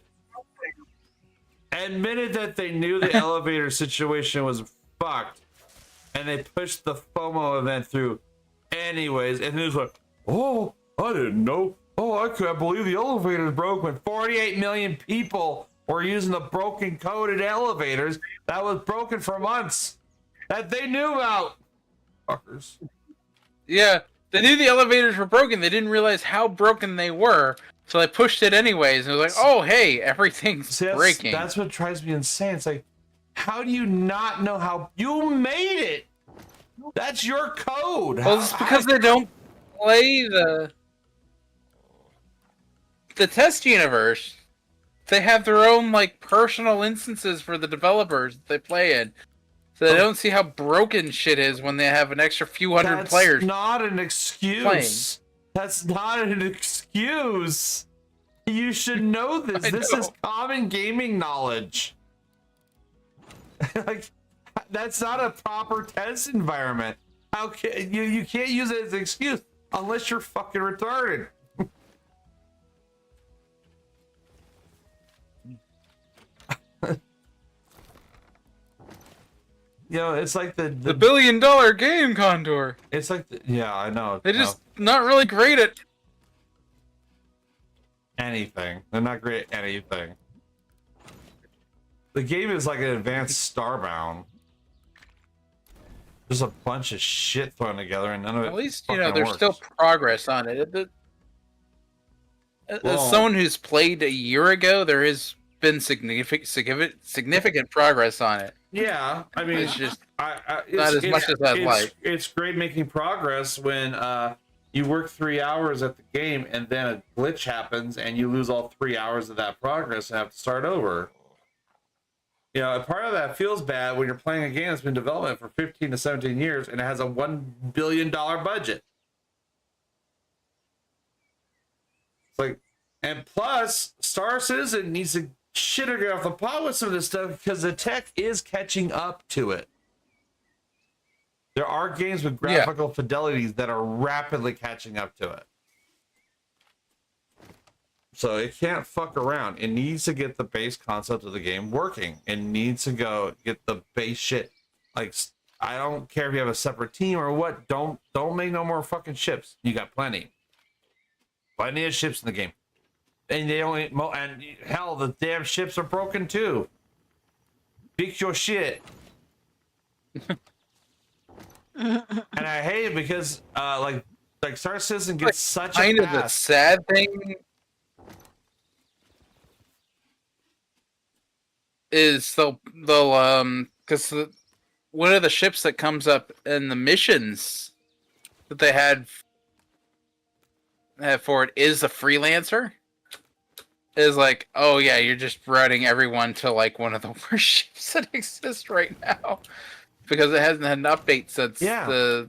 that they knew the elevator situation was fucked, and they pushed the FOMO event through anyways, and it was like, oh, I didn't know. Oh, I can't believe the elevators broke when 48 million people were using the broken coded elevators that was broken for months that they knew about. Fuckers. Yeah, they knew the elevators were broken. They didn't realize how broken they were, so they pushed it anyways. And it was like, oh, hey, everything's breaking. That's what drives me insane. It's like, how do you not know how you made it? That's your code. Well, it's because they don't play the test universe. They have their own like personal instances for the developers that they play in. So they don't see how broken shit is when they have an extra few hundred players. That's not an excuse. Playing. That's not an excuse. You should know this. This is common gaming knowledge. Like, that's not a proper test environment. How can you can't use it as an excuse unless you're fucking retarded. You know, it's like the $1 billion game, Condor. It's like yeah, I know. They're just not really great at anything. They're not great at anything. The game is like an advanced Starbound. There's a bunch of shit thrown together, and none of it. At least fucking there's works. still progress on it. As someone who's played a year ago, there has been significant progress on it. Yeah, I mean, it's just not as much as I'd like. It's great making progress when you work 3 hours at the game and then a glitch happens and you lose all 3 hours of that progress and have to start over. You know, part of that feels bad when you're playing a game that's been developed for 15 to 17 years and it has a $1 billion budget. It's like, and plus, Star Citizen needs to shit or get off the pot with some of this stuff because the tech is catching up to it. There are games with graphical fidelities that are rapidly catching up to it. So it can't fuck around. It needs to get the base concept of the game working. It needs to go get the base shit. Like, I don't care if you have a separate team or what. Don't make no more fucking ships. You got plenty. Plenty of ships in the game. And they only and hell, the damn ships are broken too. Fix your shit. And I hate it because like Star Citizen gets such kind a of the sad thing is they'll because one of the ships that comes up in the missions, that they had for it is a freelancer. Is like, oh yeah, you're just routing everyone to like one of the worst ships that exist right now because it hasn't had an update since the.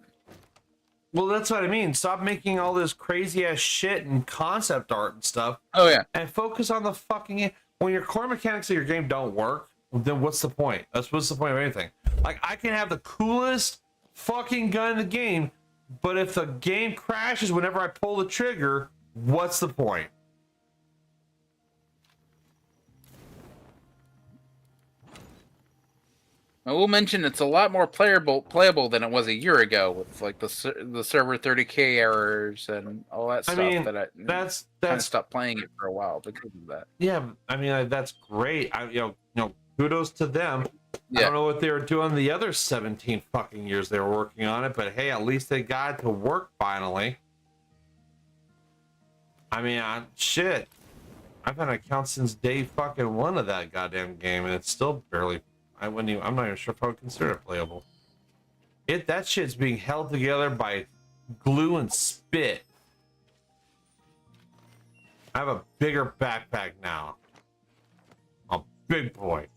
Well, that's what I mean. Stop making all this crazy ass shit and concept art and stuff. Oh yeah, and focus on the fucking. When your core mechanics of your game don't work, then what's the point? What's the point of anything? Like I can have the coolest fucking gun in the game, but if the game crashes whenever I pull the trigger, what's the point? I will mention it's a lot more playable than it was a year ago with like the server 30K errors and all that stuff. That's kind of stopped playing it for a while because of that. Yeah, I mean that's great. Kudos to them. Yeah. I don't know what they were doing the other 17 fucking years they were working on it, but hey, at least they got it to work finally. I mean, shit. I've had an account since day fucking one of that goddamn game, and it's still barely. I'm not even sure if I would consider it playable. That shit's being held together by glue and spit. I have a bigger backpack now. A big boy.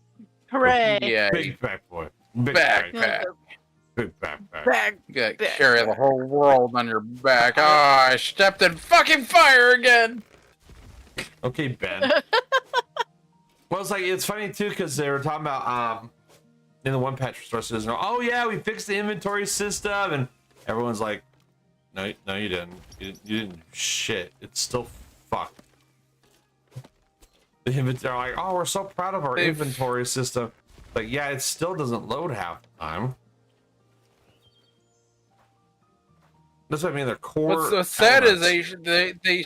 Hooray! Yeah, big back boy. Big backpack. Big backpack. You gotta carry the whole world on your back. Oh, I stepped in fucking fire again. Okay, Ben. Well, it's funny too because they were talking about in the one patch for Star Citizen. Oh yeah, we fixed the inventory system, and everyone's like, no, you didn't. You didn't do shit. It's still fucked. The inventory, like, oh, we're so proud of our inventory system. Like, yeah, it still doesn't load half the time. That's what I mean. Their core. What's so sad is they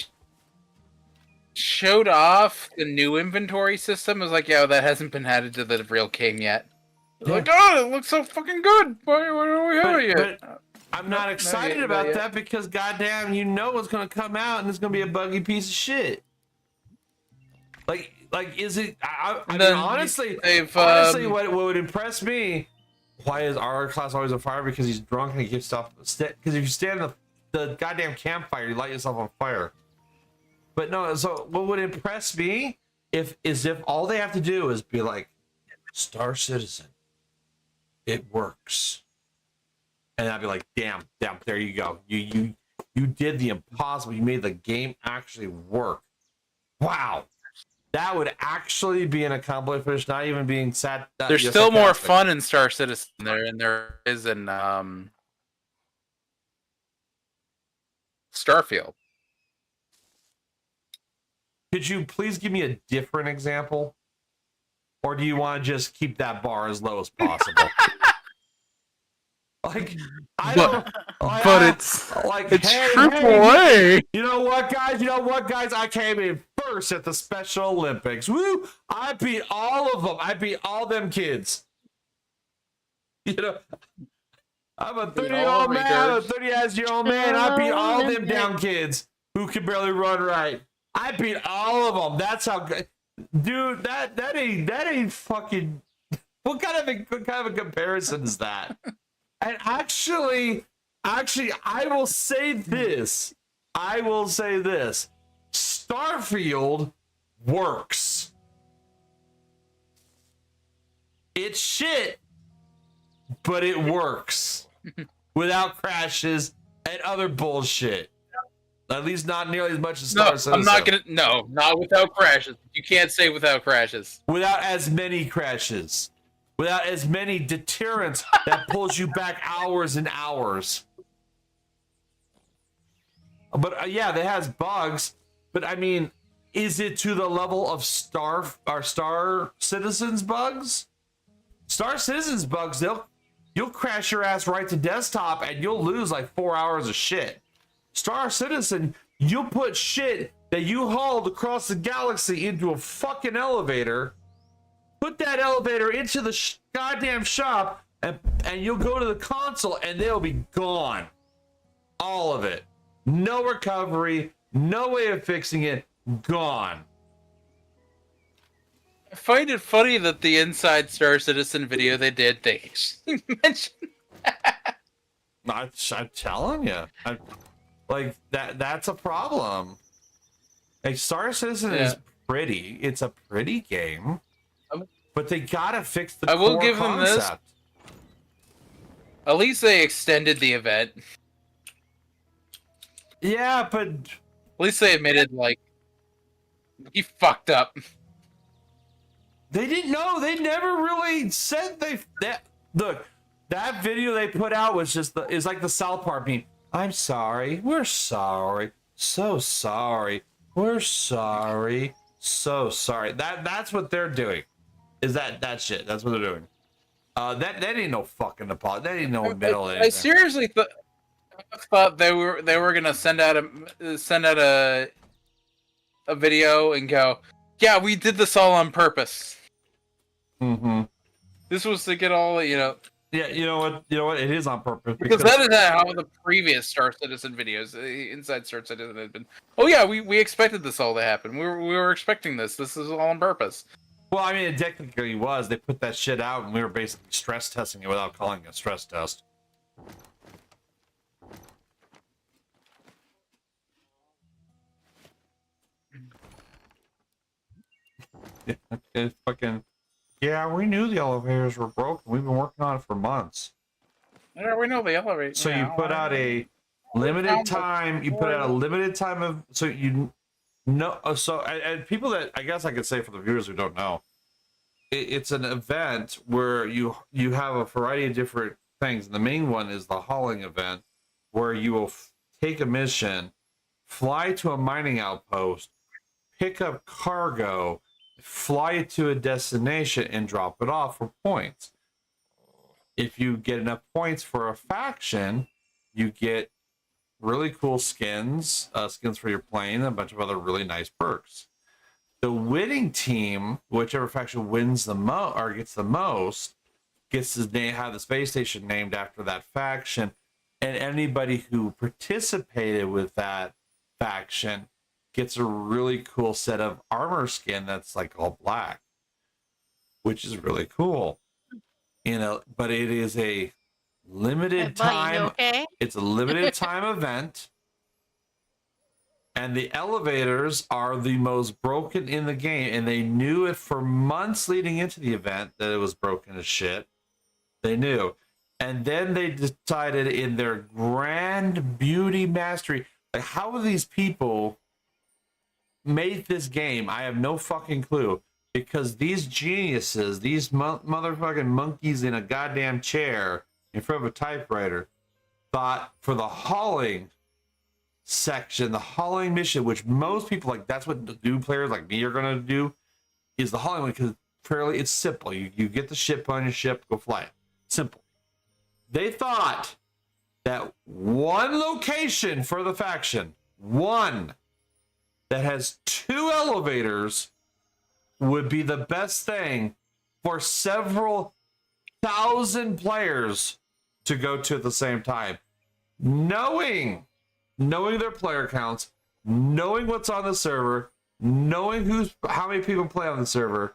showed off the new inventory system. It was like, yeah, that hasn't been added to the real game yet. Yeah. Like, oh, it looks so fucking good. Why don't we have it yet? But I'm not excited about that because goddamn, it's gonna come out and it's gonna be a buggy piece of shit. Like, is it? I mean, honestly, what would impress me? Why is our class always on fire? Because he's drunk and he gives stuff. Because if you stand in the goddamn campfire, you light yourself on fire. But no, so what would impress me if all they have to do is be like, Star Citizen, it works, and I'd be like, damn, there you go. You did the impossible. You made the game actually work. Wow. That would actually be an accomplishment, not even being sad. There's still more fun in Star Citizen than there is in Starfield. Could you please give me a different example? Or do you want to just keep that bar as low as possible? Like, I don't. But it's hey, AAA. You know what, guys? I came in first at the Special Olympics. Woo! I beat all of them. I beat all them kids. I'm a 30-year-old man. I'm a 30-year-old man. I beat all them damn kids who can barely run right. I beat all of them. That's how good, dude. That ain't fucking. What kind of a comparison is that? And actually, I will say this. Starfield works. It's shit, but it works without crashes and other bullshit. At least not nearly as much as Star Citizen. I'm not gonna. No, not without crashes. You can't say without crashes. Without as many crashes. Without as many deterrents that pulls you back hours and hours. But yeah, that has bugs. But I mean, is it to the level of Star Citizen's bugs? Star Citizen's bugs, you'll crash your ass right to desktop and you'll lose like 4 hours of shit. Star Citizen, you'll put shit that you hauled across the galaxy into a fucking elevator. Put that elevator into the goddamn shop, and you'll go to the console, and they'll be gone. All of it. No recovery, no way of fixing it, gone. I find it funny that the Inside Star Citizen video they did, they mentioned that. I'm telling you, like that's a problem. Like Star Citizen is pretty. It's a pretty game, but they gotta fix the core give concept. them this. At least they extended the event. Yeah, but at least they admitted like he fucked up. They didn't know. They never really said look. That video they put out was just is like the South Park meme. I'm sorry. We're sorry. So sorry. We're sorry. So sorry. That's what they're doing. Is that shit? That's what they're doing. That ain't no fucking apology. That ain't no middle. I seriously thought they were gonna send out a video and go, yeah, we did this all on purpose. Mm-hmm. This was to get all Yeah, you know what? It is on purpose because that is how the previous Star Citizen videos, inside Star Citizen, had been. Oh yeah, we expected this all to happen. We were expecting this. This is all on purpose. Well, I mean, it technically was. They put that shit out, and we were basically stress testing it without calling it a stress test. It's fucking. Yeah, we knew the elevators were broken. We've been working on it for months. Yeah, we know the elevator. So you put out a limited time. You put out a limited time of. So you know. So and people that I guess I could say for the viewers who don't know, it's an event where you have a variety of different things. And the main one is the hauling event, where you will take a mission, fly to a mining outpost, pick up cargo, fly it to a destination, and drop it off for points. If you get enough points for a faction, you get really cool skins, skins for your plane, and a bunch of other really nice perks. The winning team, whichever faction wins the most or gets the most, gets to have the space station named after that faction, and anybody who participated with that faction gets a really cool set of armor skin that's like all black, which is really cool. But it is a limited time. Okay? It's a limited time event, and the elevators are the most broken in the game. And they knew it for months leading into the event that it was broken as shit. They knew, and then they decided in their grand beauty mastery, like how are these people made this game? I have no fucking clue. Because these geniuses, these motherfucking monkeys in a goddamn chair in front of a typewriter, thought for the hauling section, the hauling mission, which most people like, that's what new players like me are going to do, is the hauling one, because it's simple. You get the ship on your ship, go fly it. Simple. They thought that one location for the faction, one that has 2 elevators, would be the best thing for several thousand players to go to at the same time. Knowing their player counts, knowing what's on the server, knowing how many people play on the server,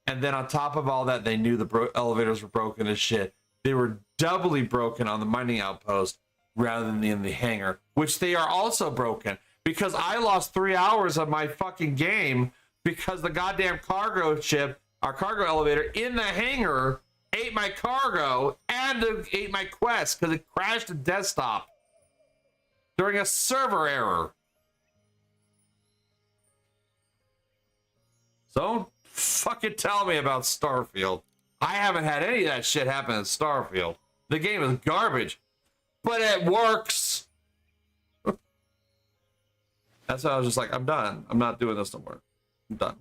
and then on top of all that, they knew the elevators were broken as shit. They were doubly broken on the mining outpost rather than in the hangar, which they are also broken, because I lost 3 hours of my fucking game because the goddamn cargo ship, our cargo elevator in the hangar, ate my cargo and ate my quest because it crashed the desktop during a server error. So don't fucking tell me about Starfield. I haven't had any of that shit happen in Starfield. The game is garbage, but it works. That's why I was just like, I'm done. I'm not doing this no more. I'm done.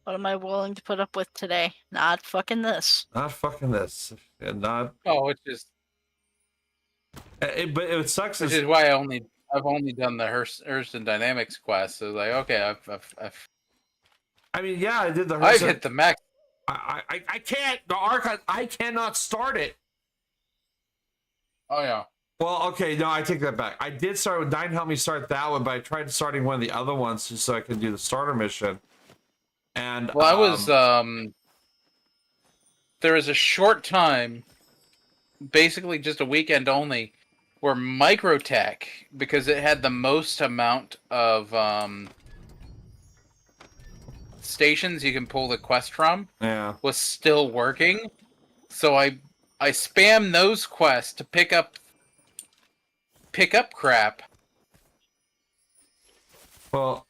What am I willing to put up with today? Not fucking this. Not fucking this. And not. Oh, it's just. But it sucks. Which is why I've only done the Hurston Dynamics quest. So like, okay, I've. I mean, yeah, I did the. I've hit the max. I can't. The archive. I cannot start it. Oh yeah. Well, okay, no, I take that back. I did start with 9 helped me start that one, but I tried starting one of the other ones just so I could do the starter mission. And well, I was there was a short time, basically just a weekend only, where Microtech, because it had the most amount of stations you can pull the quest from, was still working. So I spam those quests to pick up crap. Well,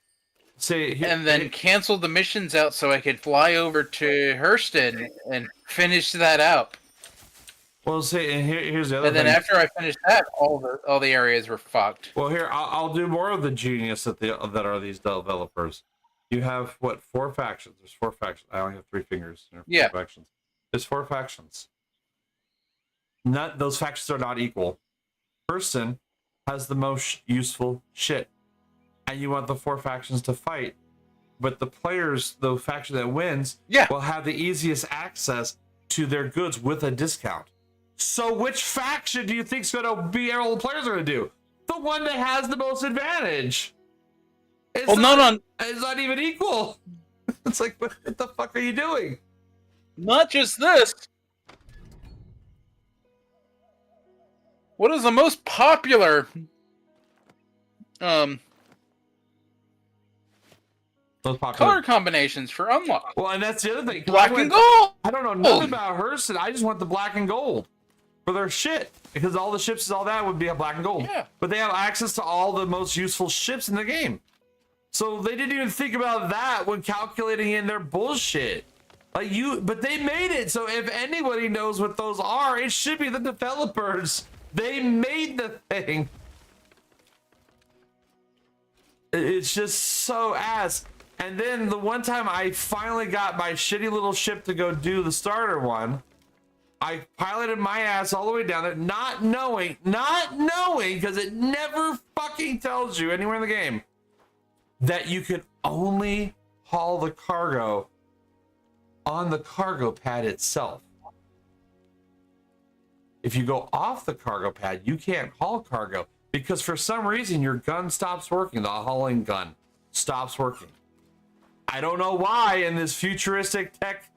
see, and then cancel the missions out so I could fly over to Hurston and finish that out. Well, see, and here's the other thing. And then after I finished that, all the areas were fucked. Well, here I'll do more of the genius that are these developers. You have what, 4 factions? There's 4 factions. I only have 3 fingers. Yeah. 4 factions. There's 4 factions. Those factions are not equal. Person has the most useful shit, and you want the 4 factions to fight, but the faction that wins, will have the easiest access to their goods with a discount. So which faction do you think is going to be all the players are going to do? The one that has the most advantage. It's not even equal. It's like, what the fuck are you doing? Not just this. What is the most popular color combinations for unlock? Well, and that's the other thing. Black and gold. I don't know nothing about Hurston. I just want the black and gold for their shit, because all the ships and all that would be a black and gold. Yeah. But they have access to all the most useful ships in the game. So they didn't even think about that when calculating in their bullshit. But they made it. So if anybody knows what those are, it should be the developers. They made the thing. It's just so ass. And then the one time I finally got my shitty little ship to go do the starter one, I piloted my ass all the way down there, not knowing, because it never fucking tells you anywhere in the game that you could only haul the cargo on the cargo pad itself. If you go off the cargo pad, you can't haul cargo, because for some reason your gun stops working. The hauling gun stops working. I don't know why in this futuristic tech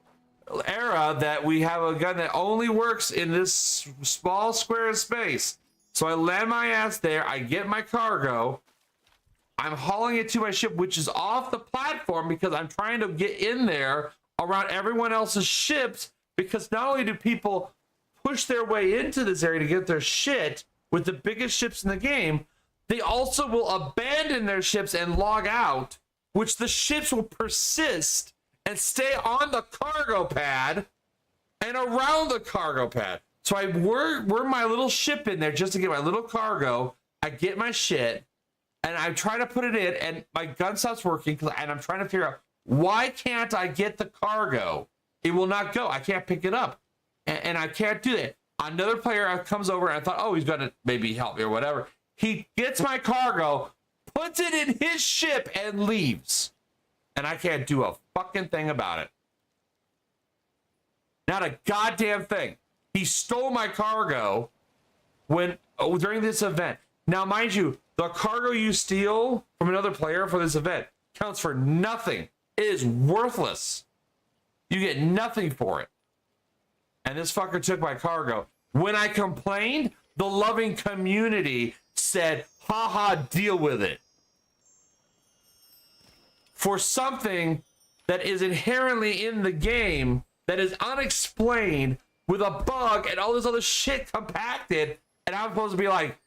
era that we have a gun that only works in this small square of space. So I land my ass there, I get my cargo, I'm hauling it to my ship, which is off the platform, because I'm trying to get in there around everyone else's ships, because not only do people push their way into this area to get their shit with the biggest ships in the game, they also will abandon their ships and log out, which the ships will persist and stay on the cargo pad and around the cargo pad. So I work my little ship in there just to get my little cargo. I get my shit, and I try to put it in, and my gun stops working, and I'm trying to figure out, why can't I get the cargo? It will not go. I can't pick it up, and I can't do that. Another player comes over, and I thought, oh, he's going to maybe help me or whatever. He gets my cargo, puts it in his ship, and leaves. And I can't do a fucking thing about it. Not a goddamn thing. He stole my cargo during this event. Now, mind you, the cargo you steal from another player for this event counts for nothing. It is worthless. You get nothing for it. And this fucker took my cargo. When I complained, the loving community said, haha, deal with it. For something that is inherently in the game, that is unexplained, with a bug and all this other shit compacted, and I'm supposed to be like,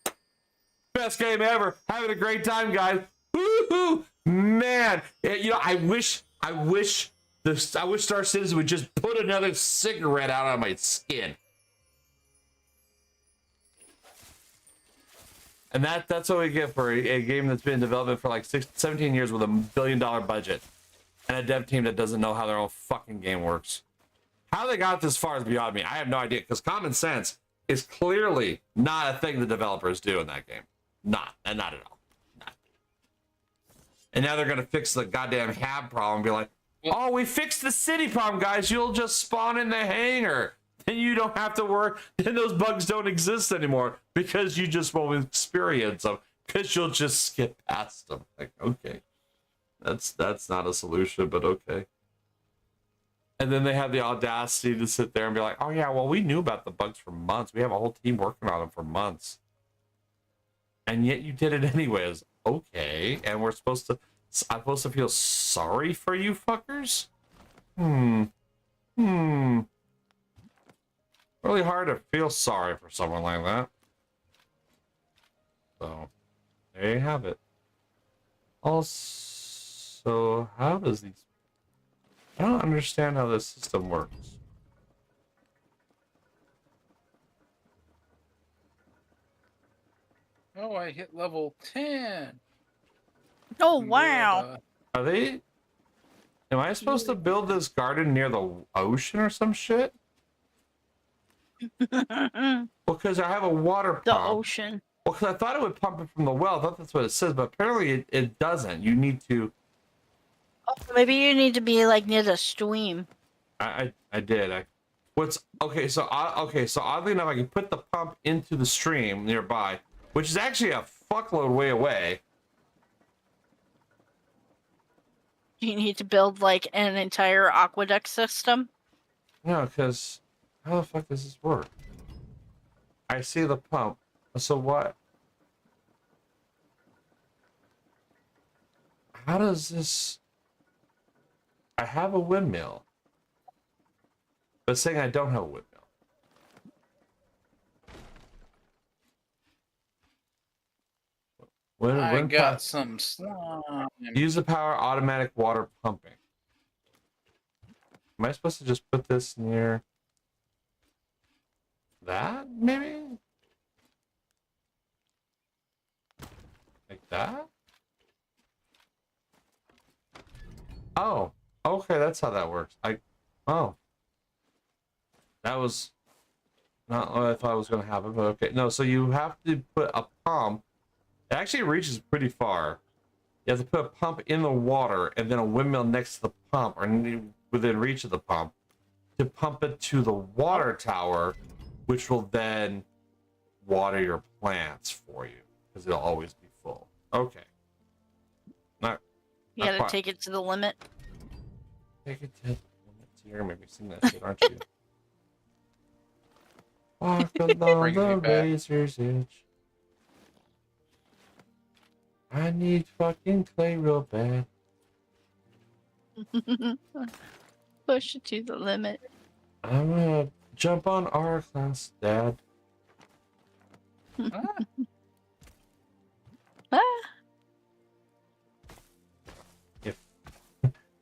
best game ever, having a great time, guys. Woohoo! Man, I wish Star Citizen would just put another cigarette out on my skin. And that's what we get for a game that's been in development for like 17 years with $1 billion budget and a dev team that doesn't know how their own fucking game works. How they got this far is beyond me. I have no idea, because common sense is clearly not a thing the developers do in that game. Not at all. Not. And now they're going to fix the goddamn hab problem and be like, oh, we fixed the city problem, guys. You'll just spawn in the hangar. Then you don't have to worry. Then those bugs don't exist anymore, because you just won't experience them, because you'll just skip past them. Like, okay, that's not a solution, but okay. And then they have the audacity to sit there and be like, oh yeah, well, we knew about the bugs for months. We have a whole team working on them for months. And yet you did it anyways. Okay. And I'm supposed to feel sorry for you fuckers? Really hard to feel sorry for someone like that. So, there you have it. Also, how does these... I don't understand how this system works. Oh, I hit level 10. Oh, wow. Are they... Am I supposed to build this garden near the ocean or some shit? Because I have a water pump. The ocean. Well, because I thought it would pump it from the well. I thought that's what it says, but apparently it doesn't. You need to... Oh, maybe you need to be like near the stream. I did. Okay, so oddly enough, I can put the pump into the stream nearby, which is actually a fuckload way away. You need to build like an entire aqueduct system. No, because how the fuck does this work? I see the pump. So what? How does this... I have a windmill. But saying I don't have a windmill. I got some slime. Use the power automatic water pumping. Am I supposed to just put this near that, maybe? Like that? Oh, okay, that's how that works. Oh. That was not what I thought was going to happen, but okay. No, so you have to put a pump. It actually reaches pretty far. You have to put a pump in the water and then a windmill next to the pump or within reach of the pump to pump it to the water tower, which will then water your plants for you because it'll always be full. Okay. You gotta take it to the limit. Take it to the limit. You're gonna make me sing that shit, aren't you? Walk along the razor's edge. I need fucking clay real bad. Push it to the limit. I'm gonna jump on our class, Dad.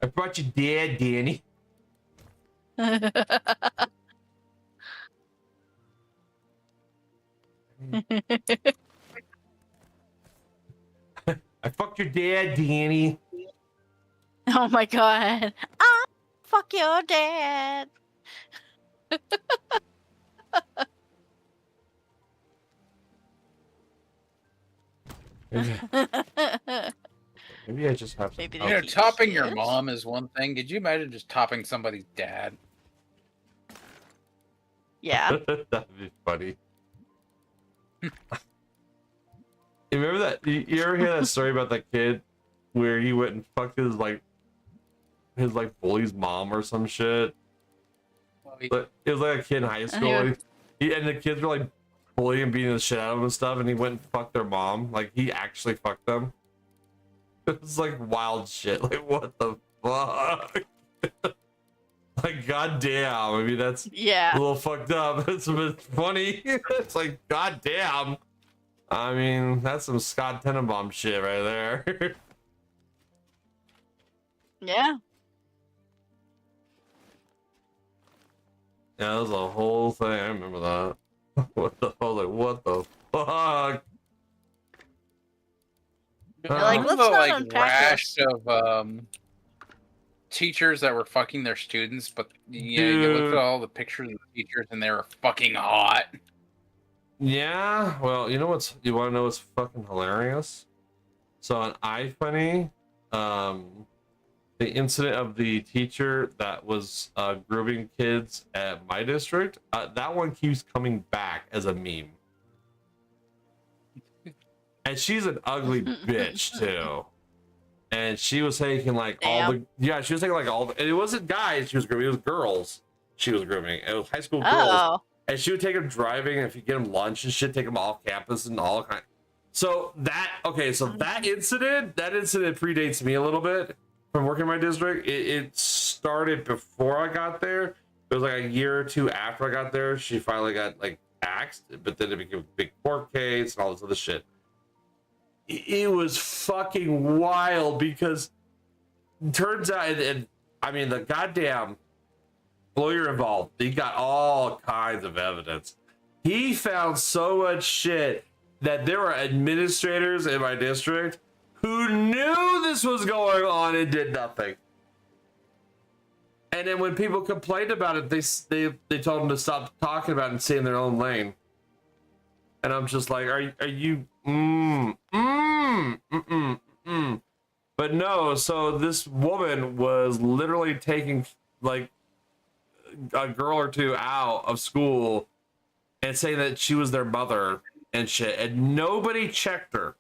I brought you Dad, Danny. I fucked your dad, Danny. Oh my god. Fuck your dad. Maybe I just have You know, topping your mom is one thing. Could you imagine just topping somebody's dad? Yeah. That'd be funny. You remember that? You ever hear that story about that kid where he went and fucked his bully's mom or some shit? But it was like a kid in high school, and the kids were like bullying and beating the shit out of him and stuff, and he went and fucked their mom. Like he actually fucked them. It was like wild shit. Like what the fuck? Like goddamn. I mean that's a little fucked up. It's a bit funny. It's like goddamn. I mean, that's some Scott Tenenbaum shit right there. Yeah. Yeah, that was a whole thing. I remember that. What the fuck? Like, what the fuck? Like, let's not unpack rash of teachers that were fucking their students, but you look at all the pictures of the teachers and they were fucking hot. Yeah, well, you want to know what's fucking hilarious? So on iFunny, the incident of the teacher that was grooming kids at my district, that one keeps coming back as a meme. And she's an ugly bitch too. and she was taking like all the she was taking like all the, and it wasn't guys she was grooming, it was girls she was grooming. It was high school girls, and she would take them driving, and if you get them lunch and shit, take them off campus and all kind. So that that incident predates me a little bit from working in my district. It started before I got there. It was like a year or two after I got there. She finally got like axed, but then it became a big court case and all this other shit. It was fucking wild because it turns out, and I mean, the goddamn lawyer involved, he got all kinds of evidence. He found so much shit that there were administrators in my district who knew this was going on and did nothing. And then when people complained about it, they told them to stop talking about it and stay in their own lane. And I'm just like, are you But no, so this woman was literally taking like a girl or two out of school and saying that she was their mother and shit, and nobody checked her.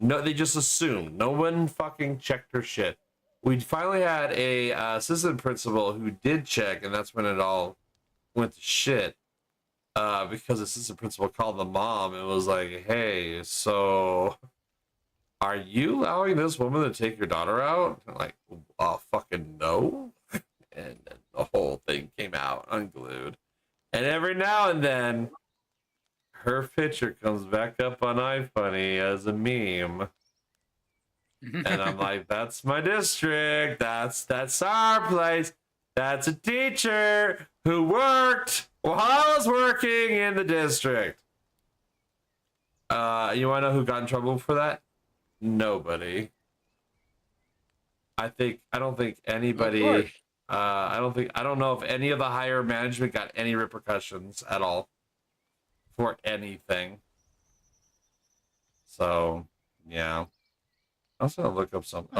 No, they just assumed. No one fucking checked her shit. We finally had a assistant principal who did check, and that's when it all went to shit. Because the assistant principal called the mom and was like, "Hey, so are you allowing this woman to take your daughter out?" And like, fucking no. And then the whole thing came out unglued. And every now and then, her picture comes back up on iFunny as a meme. And I'm like, that's my district. That's our place. That's a teacher who worked while I was working in the district. You want to know who got in trouble for that? Nobody. I don't think anybody. I don't know if any of the higher management got any repercussions at all for anything. So yeah. I was gonna look up something.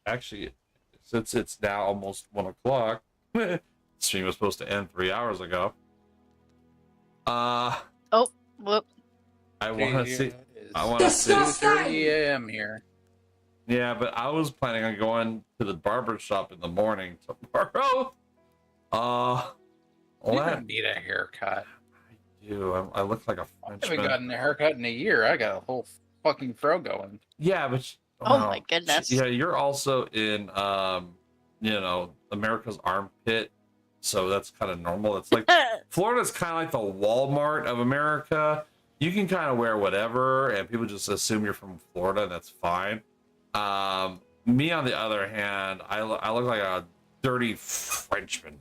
Actually, since it's now almost 1 o'clock, stream was supposed to end 3 hours ago. Whoop. I want to see 30 a.m. here. Yeah, but I was planning on going to the barber shop in the morning tomorrow. You don't need a haircut. I do. I look like a Frenchman. I haven't gotten a haircut in a year. I got a whole fucking fro going. Yeah, but my goodness. Yeah, you're also in America's armpit, so that's kind of normal. It's like Florida's kind of like the Walmart of America. You can kind of wear whatever, and people just assume you're from Florida, and that's fine. Me, on the other hand, I look like a dirty Frenchman.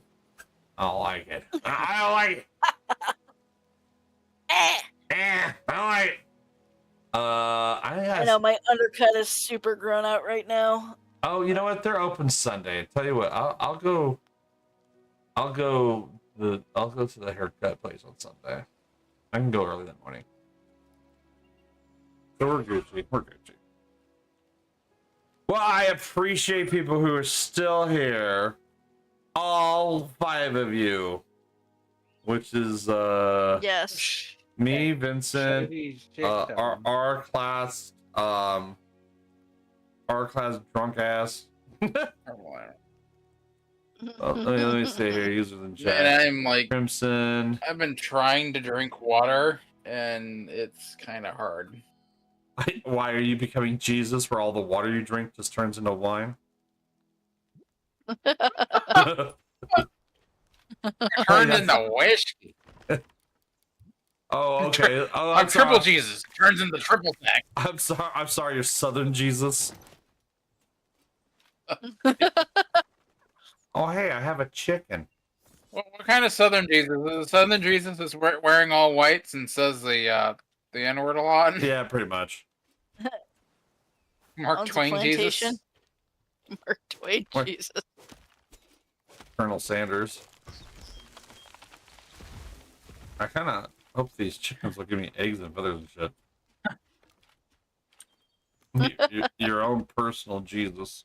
I don't like it. I don't like it. I don't like it. I know my undercut is super grown out right now. Oh, you know what? They're open Sunday. I tell you what, I'll go to the haircut place on Sunday. I can go early that morning. So we're Gucci. We're Gucci. Well, I appreciate people who are still here. All 5 of you. Which is yes. Me, Vincent, our class drunk ass. Let me see here. Users in chat. And I'm like Crimson. I've been trying to drink water, and it's kind of hard. Why are you becoming Jesus? Where all the water you drink just turns into wine? Turned into whiskey. Oh, okay. Oh, I'm triple Jesus. Turns into triple stack. I'm sorry. You're Southern Jesus. Oh, hey, I have a chicken. What kind of Southern Jesus? The Southern Jesus is wearing all whites and says the N-word a lot. Yeah, pretty much. Mark Twain Jesus. Mark Twain Jesus. Colonel Sanders. I kind of hope these chickens will give me eggs and feathers and shit. Your own personal Jesus.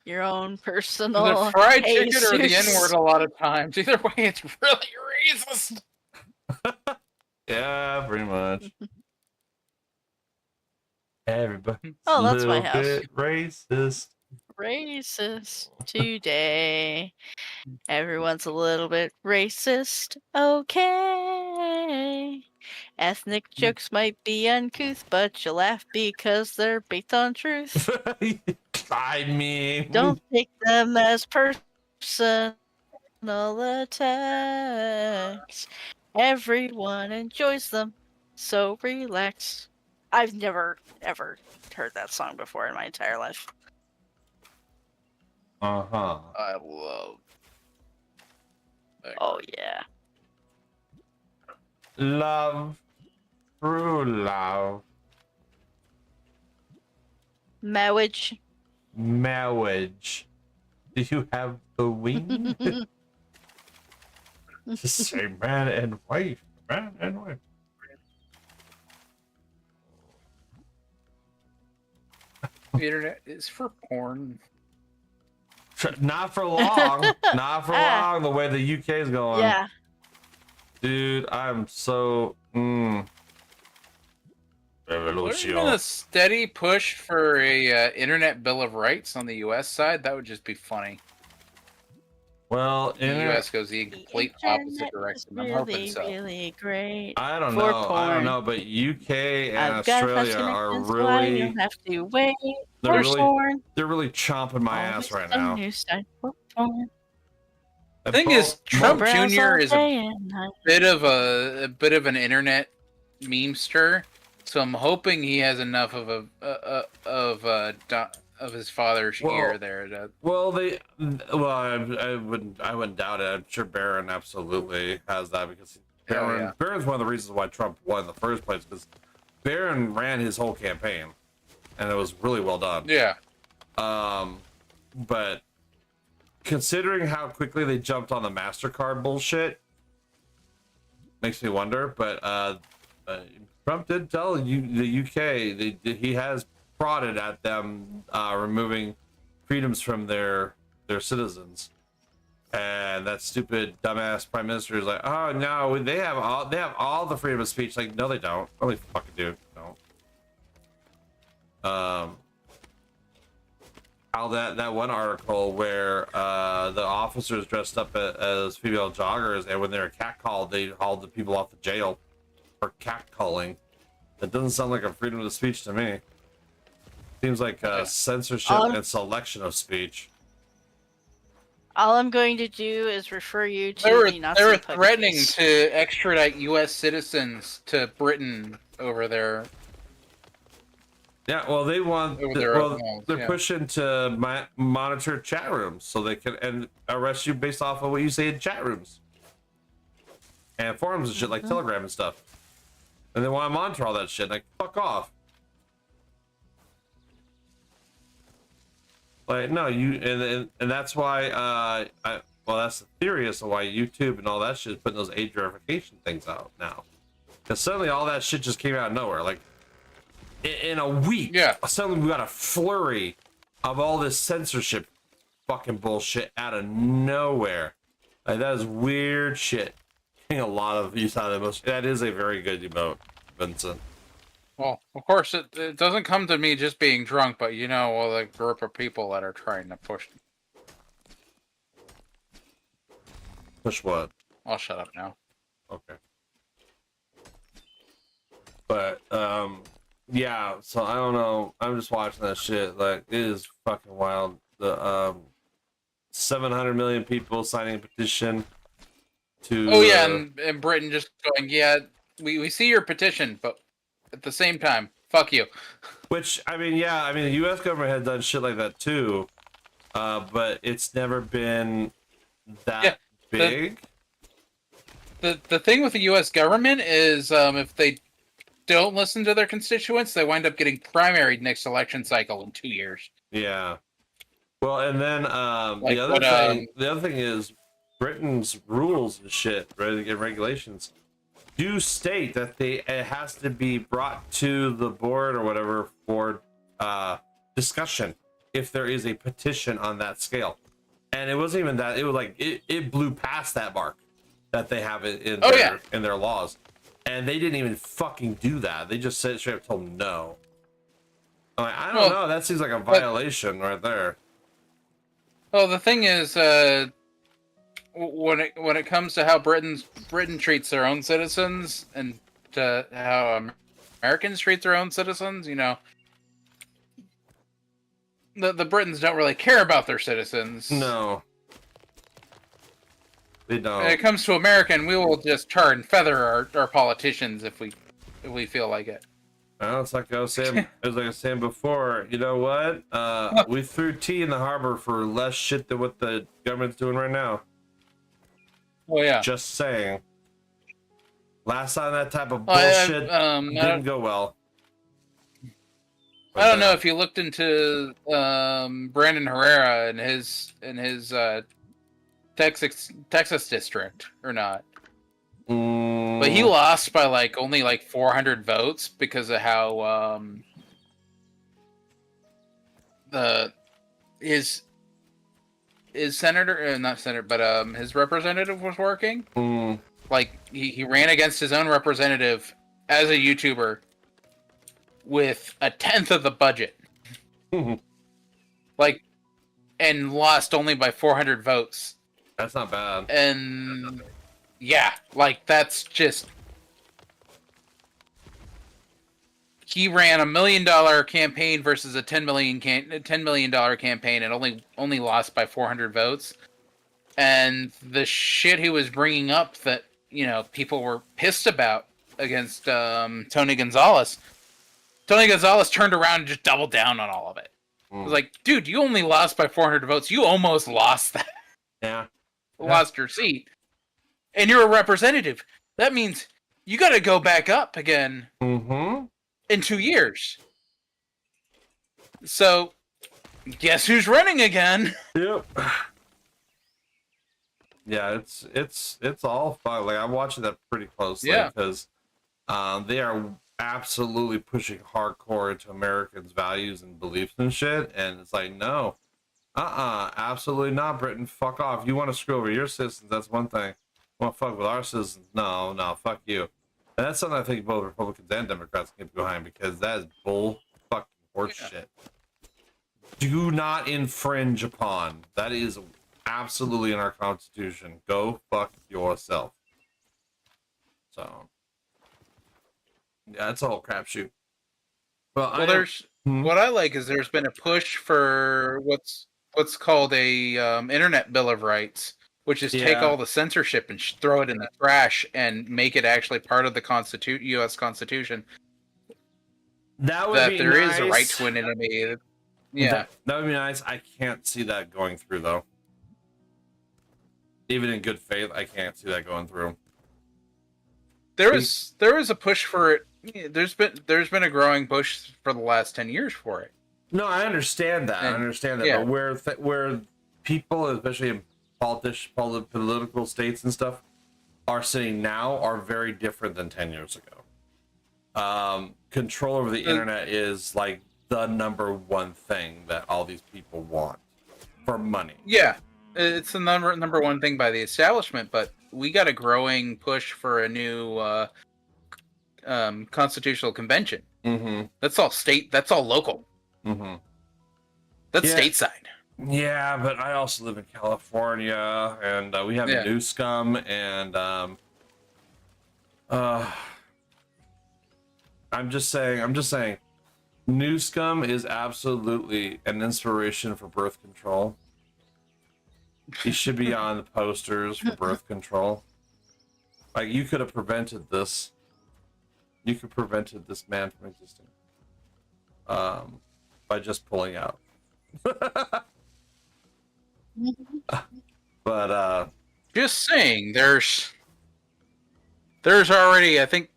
Your own personal. The fried chicken or the N-word a lot of times. Either way, it's really racist. Yeah, pretty much. Everybody's Oh, a that's my little house. bit racist. Racist today. Everyone's a little bit racist. Okay. Ethnic jokes might be uncouth, but you laugh because they're based on truth. I mean, Don't take them as personal attacks. Everyone enjoys them, so relax. I've never, ever heard that song before in my entire life. Uh-huh. I love. Oh, yeah. Love. True love. Marriage. Marriage. Do you have the wing? Just say man and wife. Man and wife. The internet is for porn. Not for long. Not for long. The way the UK is going. Yeah. Dude, I'm so. There's been a steady push for a internet bill of rights on the U.S. side. That would just be funny. Well, the U.S. goes the complete opposite direction. I'm hoping so. Really great. I don't know, but UK and Australia are really. You don't have to wait. They're really chomping my ass right now. The thing is, Trump Jr. is a bit of an internet memester, so I'm hoping he has enough of his father's ear there. I wouldn't doubt it. I'm sure Barron absolutely has that because Barron's one of the reasons why Trump won in the first place because Barron ran his whole campaign, and it was really well done. Yeah. But considering how quickly they jumped on the MasterCard bullshit, makes me wonder. But Trump did tell the UK he has prodded at them removing freedoms from their citizens, and that stupid dumbass prime minister is like, oh no, they have all the freedom of speech. Like, no, they don't. Really fucking do. Don't. How that one article where the officers dressed up as female joggers, and when they were catcalled, they hauled the people off the jail for catcalling. That doesn't sound like a freedom of speech to me. Seems like censorship and selection of speech. All I'm going to do is refer you to the Nazi They were threatening to extradite U.S. citizens to Britain over there. Yeah, well, they want. They're pushing to monitor chat rooms so they can arrest you based off of what you say in chat rooms and forums and shit like Telegram and stuff. And they want to monitor all that shit. Like, fuck off. Like, no, and that's why that's the theory as to why YouTube and all that shit is putting those age verification things out now. Because suddenly all that shit just came out of nowhere. Like, in a week, suddenly we got a flurry of all this censorship fucking bullshit out of nowhere. Like, that is weird shit. I think a lot of use out of most. That is a very good emote, Vincent. Well, of course, it doesn't come to me just being drunk, but the group of people that are trying to push. Push what? I'll shut up now. Okay. But, yeah, so I don't know. I'm just watching that shit. Like, it is fucking wild. The 700 million people signing a petition to. Oh yeah, and Britain just going, yeah, we see your petition, but at the same time, fuck you. Which the U.S. government had done shit like that too, but it's never been that big. The thing with the U.S. government is, if they don't listen to their constituents, they wind up getting primaried next election cycle in 2 years. Yeah. Well, and then the other thing is Britain's rules and shit, right? And regulations do state that it has to be brought to the board or whatever for discussion if there is a petition on that scale. And it wasn't even that. It was like it blew past that mark that they have in their laws. And they didn't even fucking do that. They just said straight up told them no. I don't know. That seems like a violation right there. Well, the thing is, when it comes to how Britain treats their own citizens and to how Americans treat their own citizens, you know, the Britons don't really care about their citizens. No, they don't. When it comes to American, we will just tar and feather our politicians if we feel like it. Well, it's like I was saying before. You know what? We threw tea in the harbor for less shit than what the government's doing right now. Oh yeah. Just saying. Last time that type of bullshit didn't go well. I don't know if you looked into Brandon Herrera and his Texas district or not. But he lost by only 400 votes because of how his senator, not senator, but his representative was working. Like he ran against his own representative as a YouTuber with 1/10 of the budget, and lost only by 400 votes. That's not bad. And yeah, that's just. He ran $1 million campaign versus a $10 million campaign, and only lost by 400 votes. And the shit he was bringing up that people were pissed about against Tony Gonzalez. Tony Gonzalez turned around and just doubled down on all of it. It was like, dude, you only lost by 400 votes. You almost lost that. Yeah. Lost your seat. And you're a representative. That means you got to go back up again in 2 years. So, guess who's running again? Yep. Yeah, it's all fun. I'm watching that pretty closely because they are absolutely pushing hardcore into Americans' values and beliefs and shit. And it's like, no, absolutely not, Britain. Fuck off. You want to screw over your citizens? That's one thing. You want to fuck with our citizens? No, fuck you. And that's something I think both Republicans and Democrats can get behind because that is bull fucking horse shit. Do not infringe upon. That is absolutely in our Constitution. Go fuck yourself. So, yeah, it's a whole crapshoot. Well, there's what I like is there's been a push for what's called a Internet Bill of Rights, which is take all the censorship and throw it in the trash and make it actually part of the U.S. Constitution. That would be there nice. is a right to anonymity. Yeah, that would be nice. I can't see that going through though. Even in good faith, I can't see that going through. There was a push for it. There's been a growing push for the last 10 years for it. No, I understand that. But where people, especially in political states and stuff, are sitting now are very different than 10 years ago. Control over the internet is the number one thing that all these people want for money. Yeah, it's the number one thing by the establishment, but we got a growing push for a new constitutional convention. That's all state. That's all local. That's stateside. Yeah, but I also live in California, and we have New Scum, and I'm just saying, New Scum is absolutely an inspiration for birth control. He should be on the posters for birth control. You could have prevented this. You could have prevented this man from existing. By just pulling out. But just saying, there's already, I think,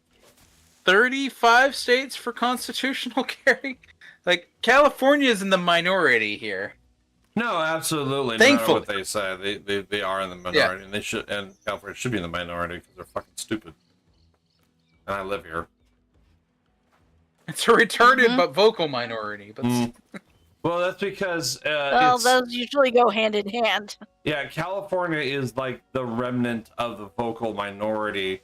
35 states for constitutional carry. California is in the minority here. No, absolutely. Thankfully, no matter what they say, they are in the minority, and California should be in the minority because they're fucking stupid. And I live here. It's a retarded but vocal minority. But well, that's because those usually go hand in hand. Yeah, California is the remnant of the vocal minority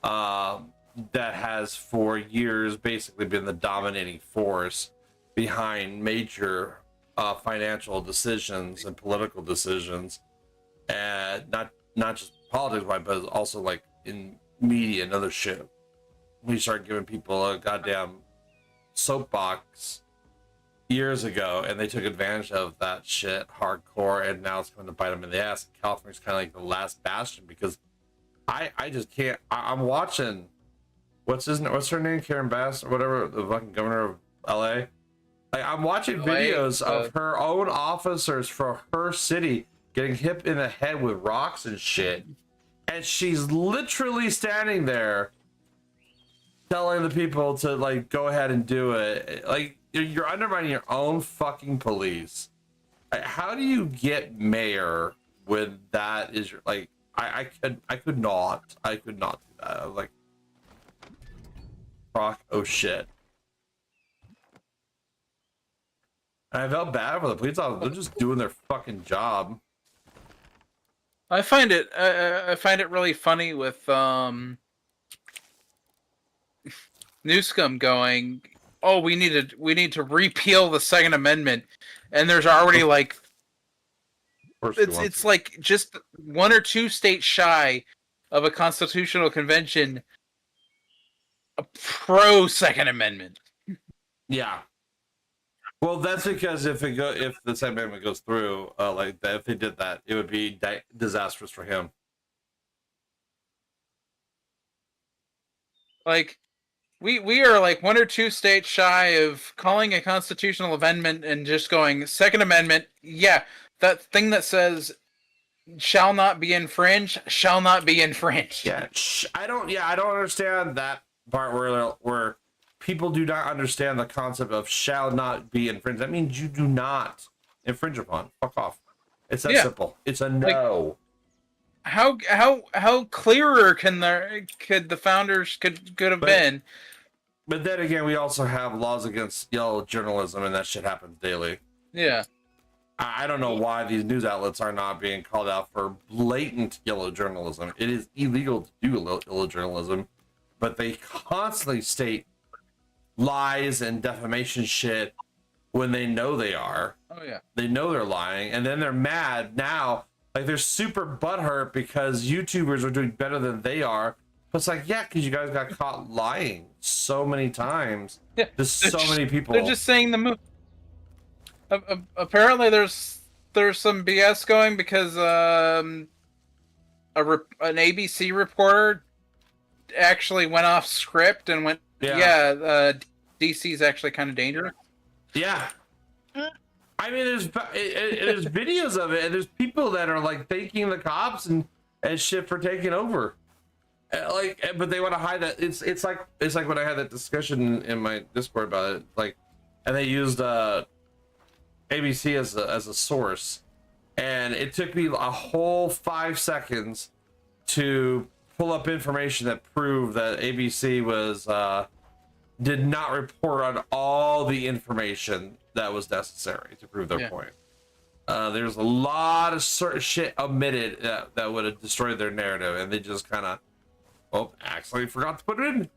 that has for years basically been the dominating force behind major financial decisions and political decisions, and not just politics, but also like in media and other shit. We started giving people a goddamn soapbox years ago, and they took advantage of that shit hardcore, and now it's going to bite them in the ass. California's kind of like the last bastion, because I just can't. I'm watching what's her name, Karen Bass or whatever, the fucking governor of LA. Like, I'm watching videos of her own officers for her city getting hit in the head with rocks and shit, and she's literally standing there telling the people to like go ahead and do it. Like, you're undermining your own fucking police. Like, how do you get mayor when that is your, like, I could not do that. I was like, fuck, oh shit. And I felt bad for the police officers. They're just doing their fucking job. I find it really funny with Newscomb going, oh, we need to repeal the Second Amendment, and there's already like it's like just 1 or 2 states shy of a constitutional convention pro Second Amendment. Yeah. Well, that's because if the Second Amendment goes through, like that, if they did that, it would be disastrous for him. Like, we are like 1 or 2 states shy of calling a constitutional amendment and just going Second Amendment. Yeah, that thing that says shall not be infringed shall not be infringed. Yeah, I don't understand that part where people do not understand the concept of shall not be infringed. That means you do not infringe upon. Fuck off. It's that simple. It's a no. Like, how clearer could the founders could have been? But then again, we also have laws against yellow journalism, and that shit happens daily. Yeah. I don't know why these news outlets are not being called out for blatant yellow journalism. It is illegal to do yellow journalism, but they constantly state lies and defamation shit when they know they are. Oh yeah. They know they're lying, and then they're mad now. Like, they're super butthurt because YouTubers are doing better than they are. But it's like, yeah, because you guys got caught lying so many times. Yeah, to so many people. They're just saying the move. Apparently, there's some BS going because an ABC reporter actually went off script and went, DC's actually kind of dangerous. Yeah. I mean, there's videos of it, and there's people that are like thanking the cops and shit for taking over. Like, but they want to hide that. It's like when I had that discussion in my Discord about it. Like, and they used ABC as a source, and it took me a whole 5 seconds to pull up information that proved that ABC was did not report on all the information that was necessary to prove their point. There's a lot of certain shit omitted that would have destroyed their narrative, and they just kind of, actually forgot to put it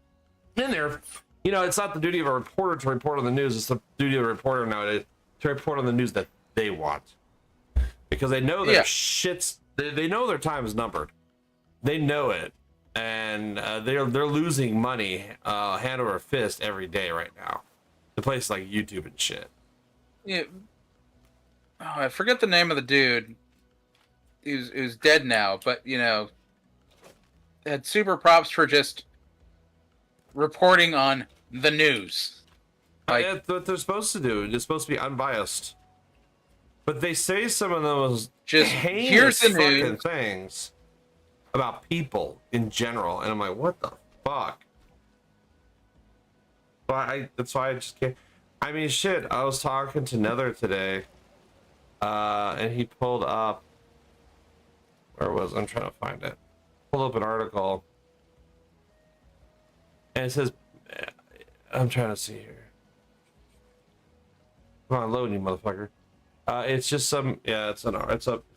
in there. You know, it's not the duty of a reporter to report on the news. It's the duty of a reporter nowadays to report on the news that they want, because they know their shit's. They know their time is numbered. They know it, and they're losing money hand over fist every day right now to places like YouTube and shit. Yeah. Oh, I forget the name of the dude. Who's dead now, but you know, had super props for just reporting on the news. Like, that's what they're supposed to do. They're supposed to be unbiased, but they say some of those just here's the fucking news things about people in general, and I'm like, what the fuck? But that's why I just can't. I mean, shit. I was talking to Nether today, and he pulled up. Where was I'm trying to find it? Pulled up an article, and it says, I'm trying to see here. Come on, load, you motherfucker. It's just some, it's not an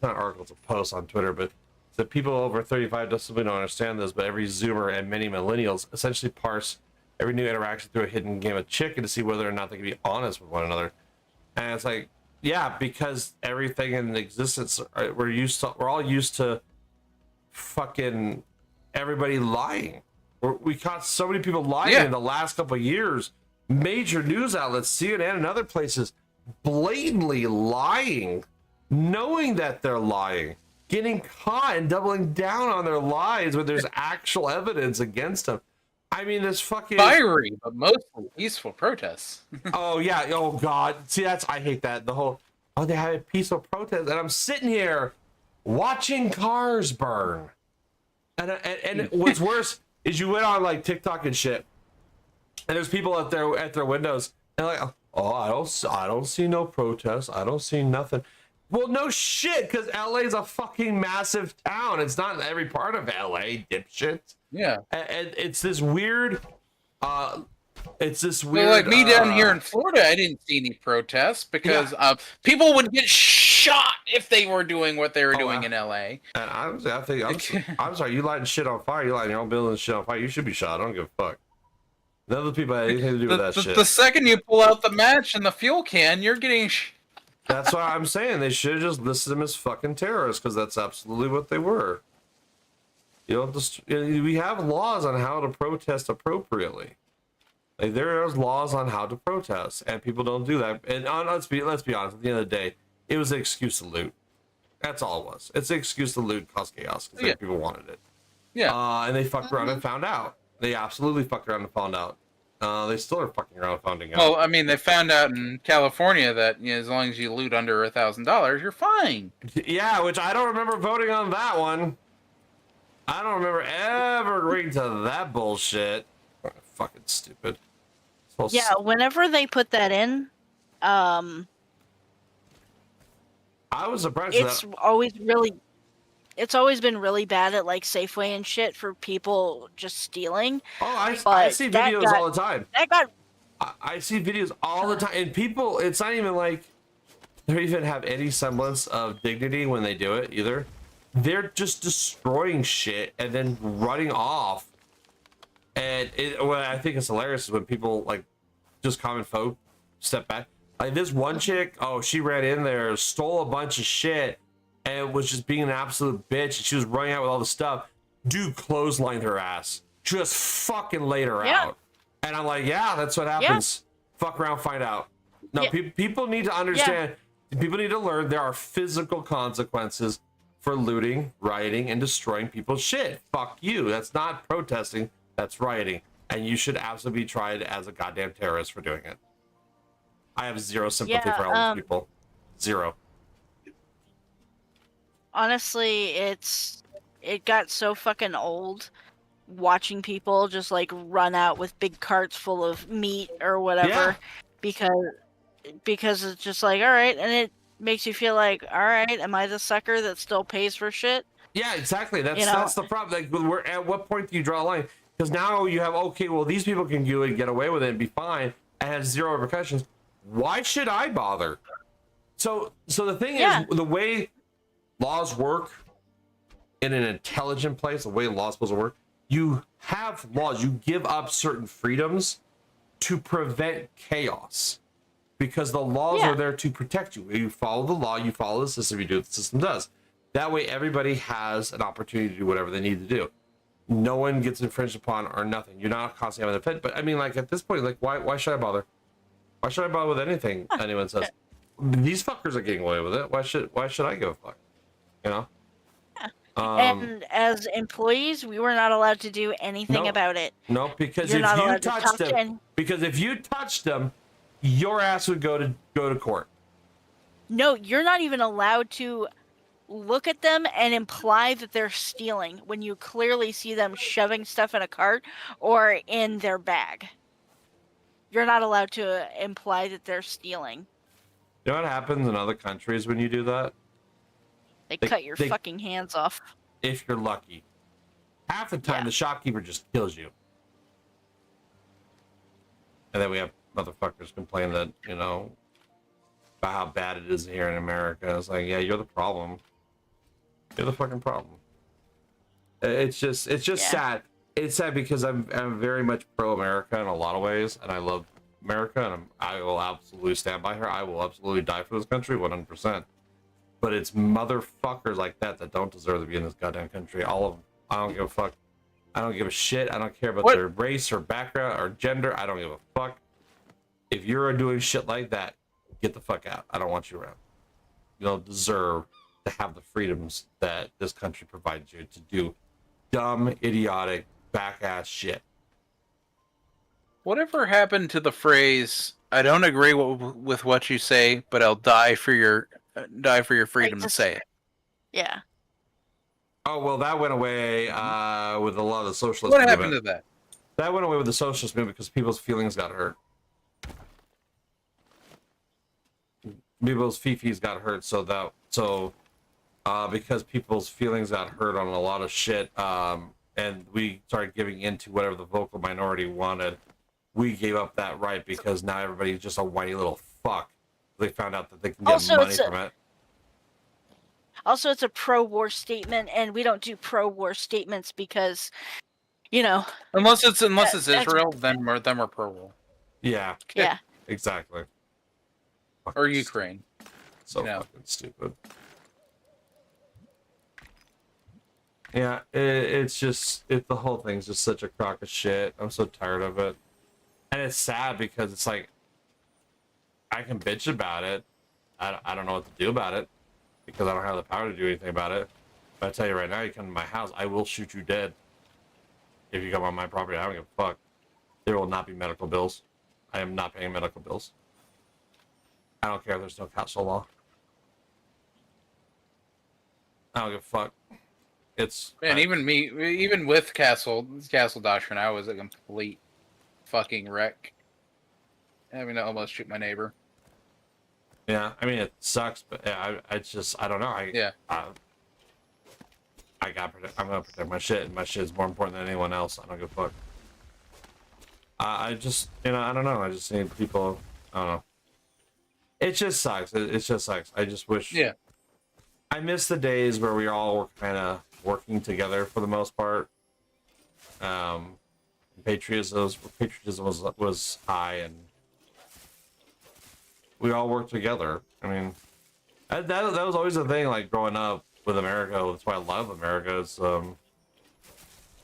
article, it's a post on Twitter, but the people over 35 just simply don't understand this, but every Zoomer and many millennials essentially parse every new interaction through a hidden game of chicken to see whether or not they can be honest with one another. And it's like, yeah, because everything in existence, we're all used to fucking everybody lying. We caught so many people lying in the last couple of years. Major news outlets, CNN and other places, blatantly lying, knowing that they're lying, getting caught and doubling down on their lies when there's actual evidence against them. I mean, this fucking fiery, but mostly peaceful protests. Oh yeah, oh god. See, I hate that. The whole, oh, they have a peaceful protest, and I'm sitting here watching cars burn. And what's worse is you went on like TikTok and shit, and there's people at their windows, and like, oh, I don't see no protests. I don't see nothing. Well, no shit, because LA is a fucking massive town. It's not every part of LA, dipshit. Yeah. And it's this weird, Well, like me down here in Florida, I didn't see any protests because people would get shot if they were doing what they were doing in LA. And I'm sorry, you lighting shit on fire. You lighting your own building shit on fire. You should be shot. I don't give a fuck. None of the people had anything to do with that shit. The second you pull out the match and the fuel can, you're getting. That's why I'm saying they should have just listed them as fucking terrorists, because that's absolutely what they were. We have laws on how to protest appropriately. Like, there's laws on how to protest, and people don't do that. And let's be honest. At the end of the day, it was an excuse to loot. That's all it was. It's an excuse to loot, cause chaos, because people wanted it. Yeah. And they fucked around and found out. They absolutely fucked around and found out. They still are fucking around and finding out. Well, I mean, they found out in California that as long as you loot under $1,000, you're fine. Yeah, which I don't remember voting on that one. I don't remember ever agreeing to that bullshit. Fucking stupid. Yeah, whenever they put that in, I was surprised. It's always been really bad at like Safeway and shit for people just stealing. Oh, I see videos all the time. I see videos all the time, and people. It's not even like they even have any semblance of dignity when they do it either. They're just destroying shit and then running off. And what I think is hilarious is when people, like, just common folk step back. Like, this one chick, she ran in there, stole a bunch of shit, and was just being an absolute bitch. And she was running out with all the stuff. Dude clotheslined her ass. Just fucking laid her out. And I'm like, yeah, that's what happens. Fuck around, find out. No, people need to understand. People need to learn there are physical consequences for looting, rioting, and destroying people's shit. Fuck you. That's not protesting. That's rioting. And you should absolutely be tried as a goddamn terrorist for doing it. I have zero sympathy for all these people. Zero. Honestly, it got so fucking old watching people just like run out with big carts full of meat or whatever because it's just like, all right, and it makes you feel like, all right, am I the sucker that still pays for shit? Yeah, exactly. That's the problem. Like, at what point do you draw a line? Because now you have, okay, well, these people can do it, get away with it, and be fine, and has zero repercussions. Why should I bother? So the thing is, the way laws work in an intelligent place, the way laws supposed to work, you have laws. You give up certain freedoms to prevent chaos. Because the laws are there to protect you. You follow the law, you follow the system, you do what the system does. That way everybody has an opportunity to do whatever they need to do. No one gets infringed upon or nothing. You're not constantly having to defend. But I mean, like, at this point, like, why should I bother? Why should I bother with anything anyone says? These fuckers are getting away with it. Why should I give a fuck? You know? And as employees, we were not allowed to do anything about it. No, because if you touched them, your ass would go to court. No, you're not even allowed to look at them and imply that they're stealing when you clearly see them shoving stuff in a cart or in their bag. You're not allowed to imply that they're stealing. You know what happens in other countries when you do that? They cut your fucking hands off. If you're lucky. Half the time, the shopkeeper just kills you. And then we have motherfuckers complain that, about how bad it is here in America. It's like, yeah, you're the problem. You're the fucking problem. It's just sad. it's sad because I'm very much pro-America in a lot of ways, and I love America, and I will absolutely stand by her. I will absolutely die for this country, 100%. But it's motherfuckers like that that don't deserve to be in this goddamn country. All of them. I don't give a fuck. I don't give a shit. I don't care about their race or background or gender. I don't give a fuck. If you're doing shit like that, get the fuck out. I don't want you around. You don't deserve to have the freedoms that this country provides you to do dumb, idiotic, back-ass shit. Whatever happened to the phrase, I don't agree with what you say, but I'll die for your freedom to say it. Yeah. Oh, well, that went away with a lot of the socialist What movement. happened to that? That went away with the socialist movement because people's feelings got hurt. People's fifis got hurt, because people's feelings got hurt on a lot of shit, and we started giving into whatever the vocal minority wanted. We gave up that right because now everybody's just a whiny little fuck. They found out that they can get money from it. Also, it's a pro-war statement, and we don't do pro-war statements because, you know. Unless it's Israel, then we're pro-war. Yeah. Yeah. Exactly. Or Ukraine. So fucking stupid. Yeah, it's the whole thing's just such a crock of shit. I'm so tired of it. And it's sad because it's like, I can bitch about it. I don't know what to do about it because I don't have the power to do anything about it. But I tell you right now, you come to my house, I will shoot you dead. If you come on my property, I don't give a fuck. There will not be medical bills. I am not paying medical bills. I don't care if there's no castle law. I don't give a fuck. Even with castle doctrine, I was a complete fucking wreck. Having to almost shoot my neighbor. Yeah, I mean it sucks, but yeah, I don't know. I'm gonna protect my shit, and my shit is more important than anyone else. I don't give a fuck. I don't know. I just need people. I don't know. It just sucks. It just sucks. I just wish. Yeah. I miss the days where we all were kind of working together for the most part. Patriotism was high, and we all worked together. I mean, that was always the thing. Like growing up with America, that's why I love America. Is the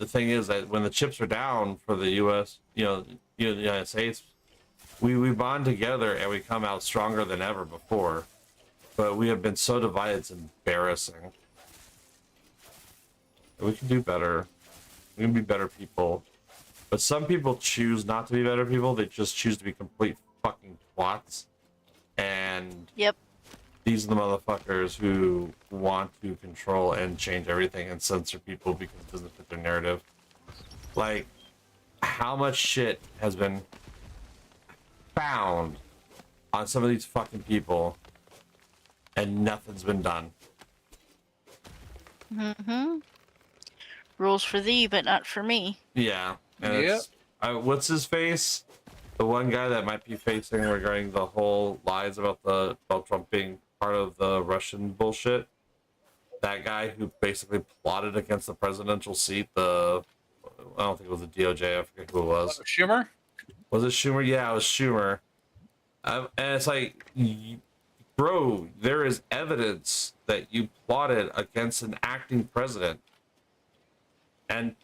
thing is that when the chips are down for the U.S., the United States, we bond together and we come out stronger than ever before. But we have been so divided; it's embarrassing. We can do better. We can be better people. But some people choose not to be better people. They just choose to be complete fucking twats. And these are the motherfuckers who want to control and change everything and censor people because it doesn't fit their narrative. Like, how much shit has been found on some of these fucking people and nothing's been done. Mm-hmm. Rules for thee, but not for me. Yeah. And what's his face? The one guy that might be facing regarding the whole lies about Trump being part of the Russian bullshit. That guy who basically plotted against the presidential seat. I don't think it was the DOJ. I forget who it was. Schumer? Was it Schumer? Yeah, it was Schumer. And it's like, bro, there is evidence that you plotted against an acting president. And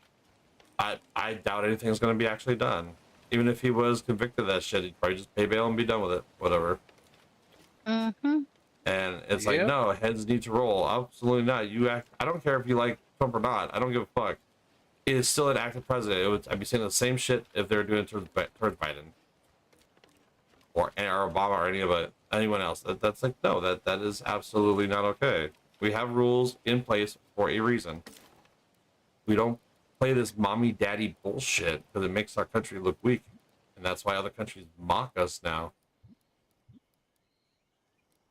I doubt anything's going to be actually done. Even if he was convicted of that shit, he'd probably just pay bail and be done with it. Whatever. Mm-hmm. And it's like, no, heads need to roll. Absolutely not. I don't care if you like Trump or not. I don't give a fuck. It is still an active president. I'd be saying the same shit if they were doing it towards Biden. Or Obama or anyone else. That's like, no, that is absolutely not okay. We have rules in place for a reason. We don't play this mommy daddy bullshit because it makes our country look weak, and that's why other countries mock us now.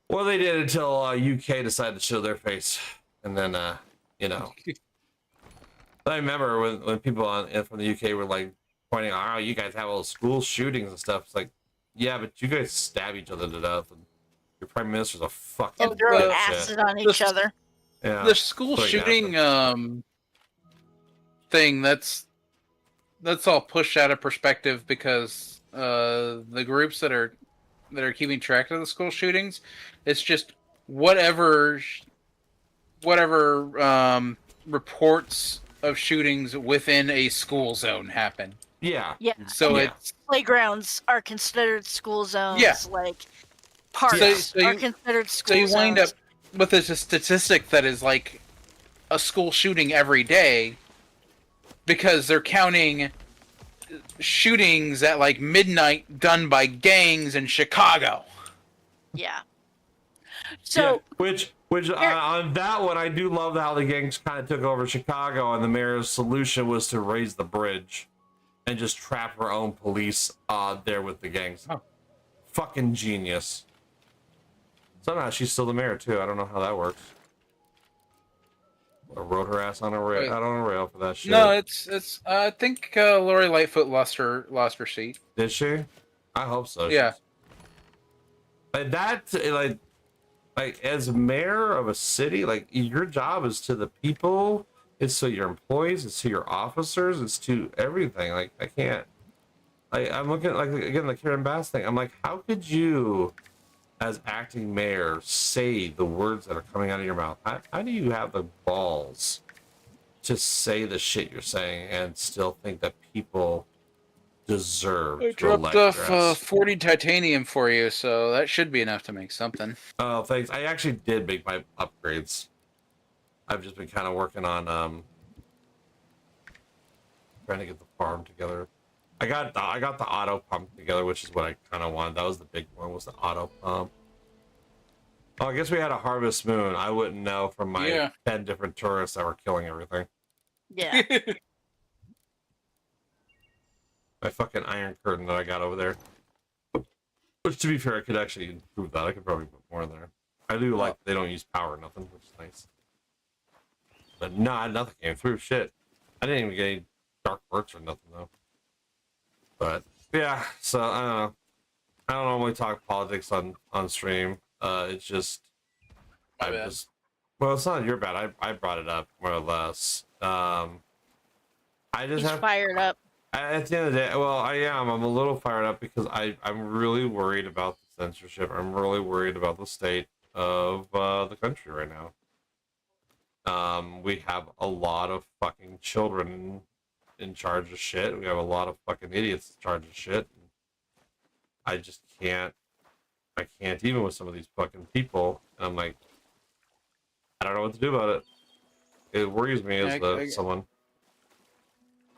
Well, they did until UK decided to show their face, and then I remember when people from the UK were like pointing out, "Oh, you guys have all the school shootings and stuff." It's like, yeah, but you guys stab each other to death, and your prime minister's a fucking and throw acid on each other. Yeah, the school shooting thing, that's that's all pushed out of perspective because the groups that are keeping track of the school shootings, it's just whatever reports of shootings within a school zone happen. Yeah. Yeah. So and it's playgrounds are considered school zones. Yeah. Like parks so are you, considered school so you wind up zones. with a statistic that is like a school shooting every day because they're counting shootings at like midnight done by gangs in Chicago. Yeah. So which on that one, I do love how the gangs kind of took over Chicago, and the mayor's solution was to raise the bridge and just trap her own police there with the gangs. Oh. Fucking genius. Somehow she's still the mayor too. I don't know how that works. I rode her ass on a rail, out on a rail for that shit. No, it's. I think Lori Lightfoot lost her seat. Did she? I hope so. Yeah. Like that, like as mayor of a city, like your job is to the people, it's to your employees, it's to your officers, it's to everything. Like I can't. I'm looking at, like, again, the Karen Bass thing. I'm like, how could you, as acting mayor, say the words that are coming out of your mouth? How do you have the balls to say the shit you're saying and still think that people deserve I to dropped elect your off ass? 40 titanium for you, so that should be enough to make something. Oh, thanks. I actually did make my upgrades. I've just been kind of working on trying to get the farm together. I got the auto pump together, which is what I kind of wanted. That was the big one, was the auto pump. Oh, I guess we had a harvest moon. I wouldn't know from my 10 different tourists that were killing everything. Yeah. My fucking iron curtain that I got over there. Which, to be fair, I could actually improve that. I could probably put more in there. I do like they don't use power or nothing, which is nice. But no, nothing came through. Shit. I didn't even get any dark works or nothing, though. But, yeah, so, I don't know. I don't normally talk politics on stream. It's just... Well, it's not your bad. I brought it up, more or less. I just He's fired up. At the end of the day, well, I am. I'm a little fired up because I'm really worried about the censorship. I'm really worried about the state of the country right now. We have a lot of fucking children in charge of shit. We have a lot of fucking idiots in charge of shit. I just can't. I can't even with some of these fucking people. And I'm like, I don't know what to do about it. It worries me as someone.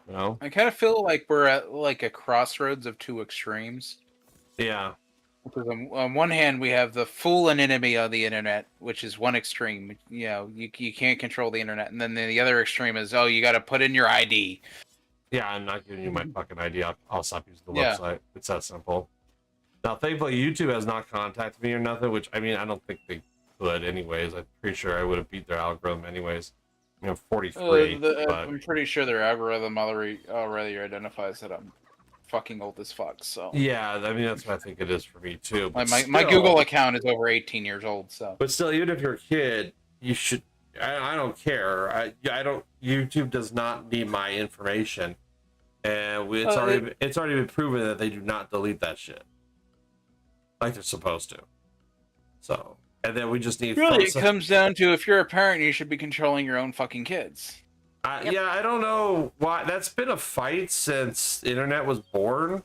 You know? I kind of feel like we're at like a crossroads of two extremes. Yeah. Because on one hand, we have the full anonymity of the internet, which is one extreme. You know, you can't control the internet. And then the other extreme is, oh, you got to put in your ID. Yeah, I'm not giving you my fucking ID. I'll stop using the website. It's that simple. Now, thankfully, YouTube has not contacted me or nothing, which, I mean, I don't think they could anyways. I'm pretty sure I would have beat their algorithm anyways. You know, 43. But... I'm pretty sure their algorithm already identifies that I'm fucking old as fuck, so... Yeah, I mean, that's what I think it is for me, too. But my Google account is over 18 years old, so... But still, even if you're a kid, you should... I don't care. I don't... YouTube does not need my information. And it's already been proven that they do not delete that shit. Like they're supposed to. So... And then we just need... Really, it comes down to, if you're a parent, you should be controlling your own fucking kids. Yeah, I don't know why. That's been a fight since the internet was born.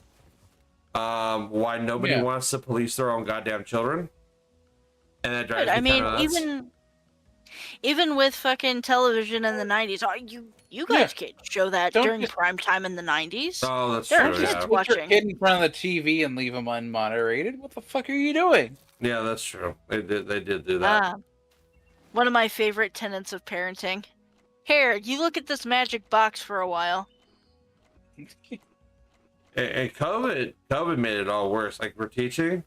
Why nobody wants to police their own goddamn children. And that drives me I mean, even with fucking television in the 90s, you guys can't show that during prime time in the 90s. Oh, that's there true. There are kids watching. Put your kid in front of the TV and leave them unmoderated. What the fuck are you doing? Yeah, that's true. They did do that. One of my favorite tenets of parenting. Here, you look at this magic box for a while. And COVID made it all worse. Like, we're teaching,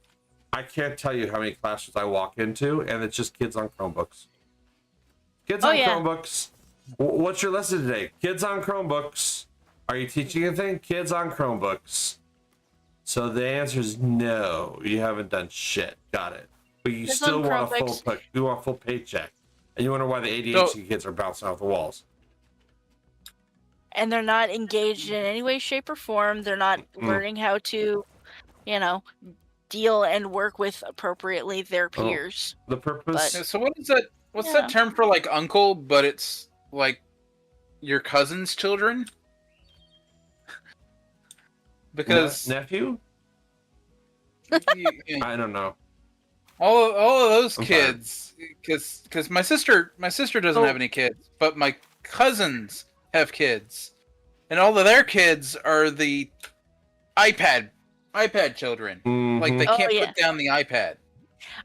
I can't tell you how many classrooms I walk into, and it's just kids on Chromebooks. Kids on Chromebooks. What's your lesson today? Kids on Chromebooks. Are you teaching anything? Kids on Chromebooks. So the answer is no. You haven't done shit. Got it. But you still want a full paycheck, and you wonder why the ADHD kids are bouncing off the walls. and they're not engaged in any way, shape, or form. They're not learning how to, deal and work with appropriately their peers. The purpose. So what is that? What's that term for like uncle? But it's like your cousin's children. Because nephew. I don't know. All of those kids, because my sister doesn't have any kids, but my cousins have kids, and all of their kids are the iPad children. Like they can't put down the iPad.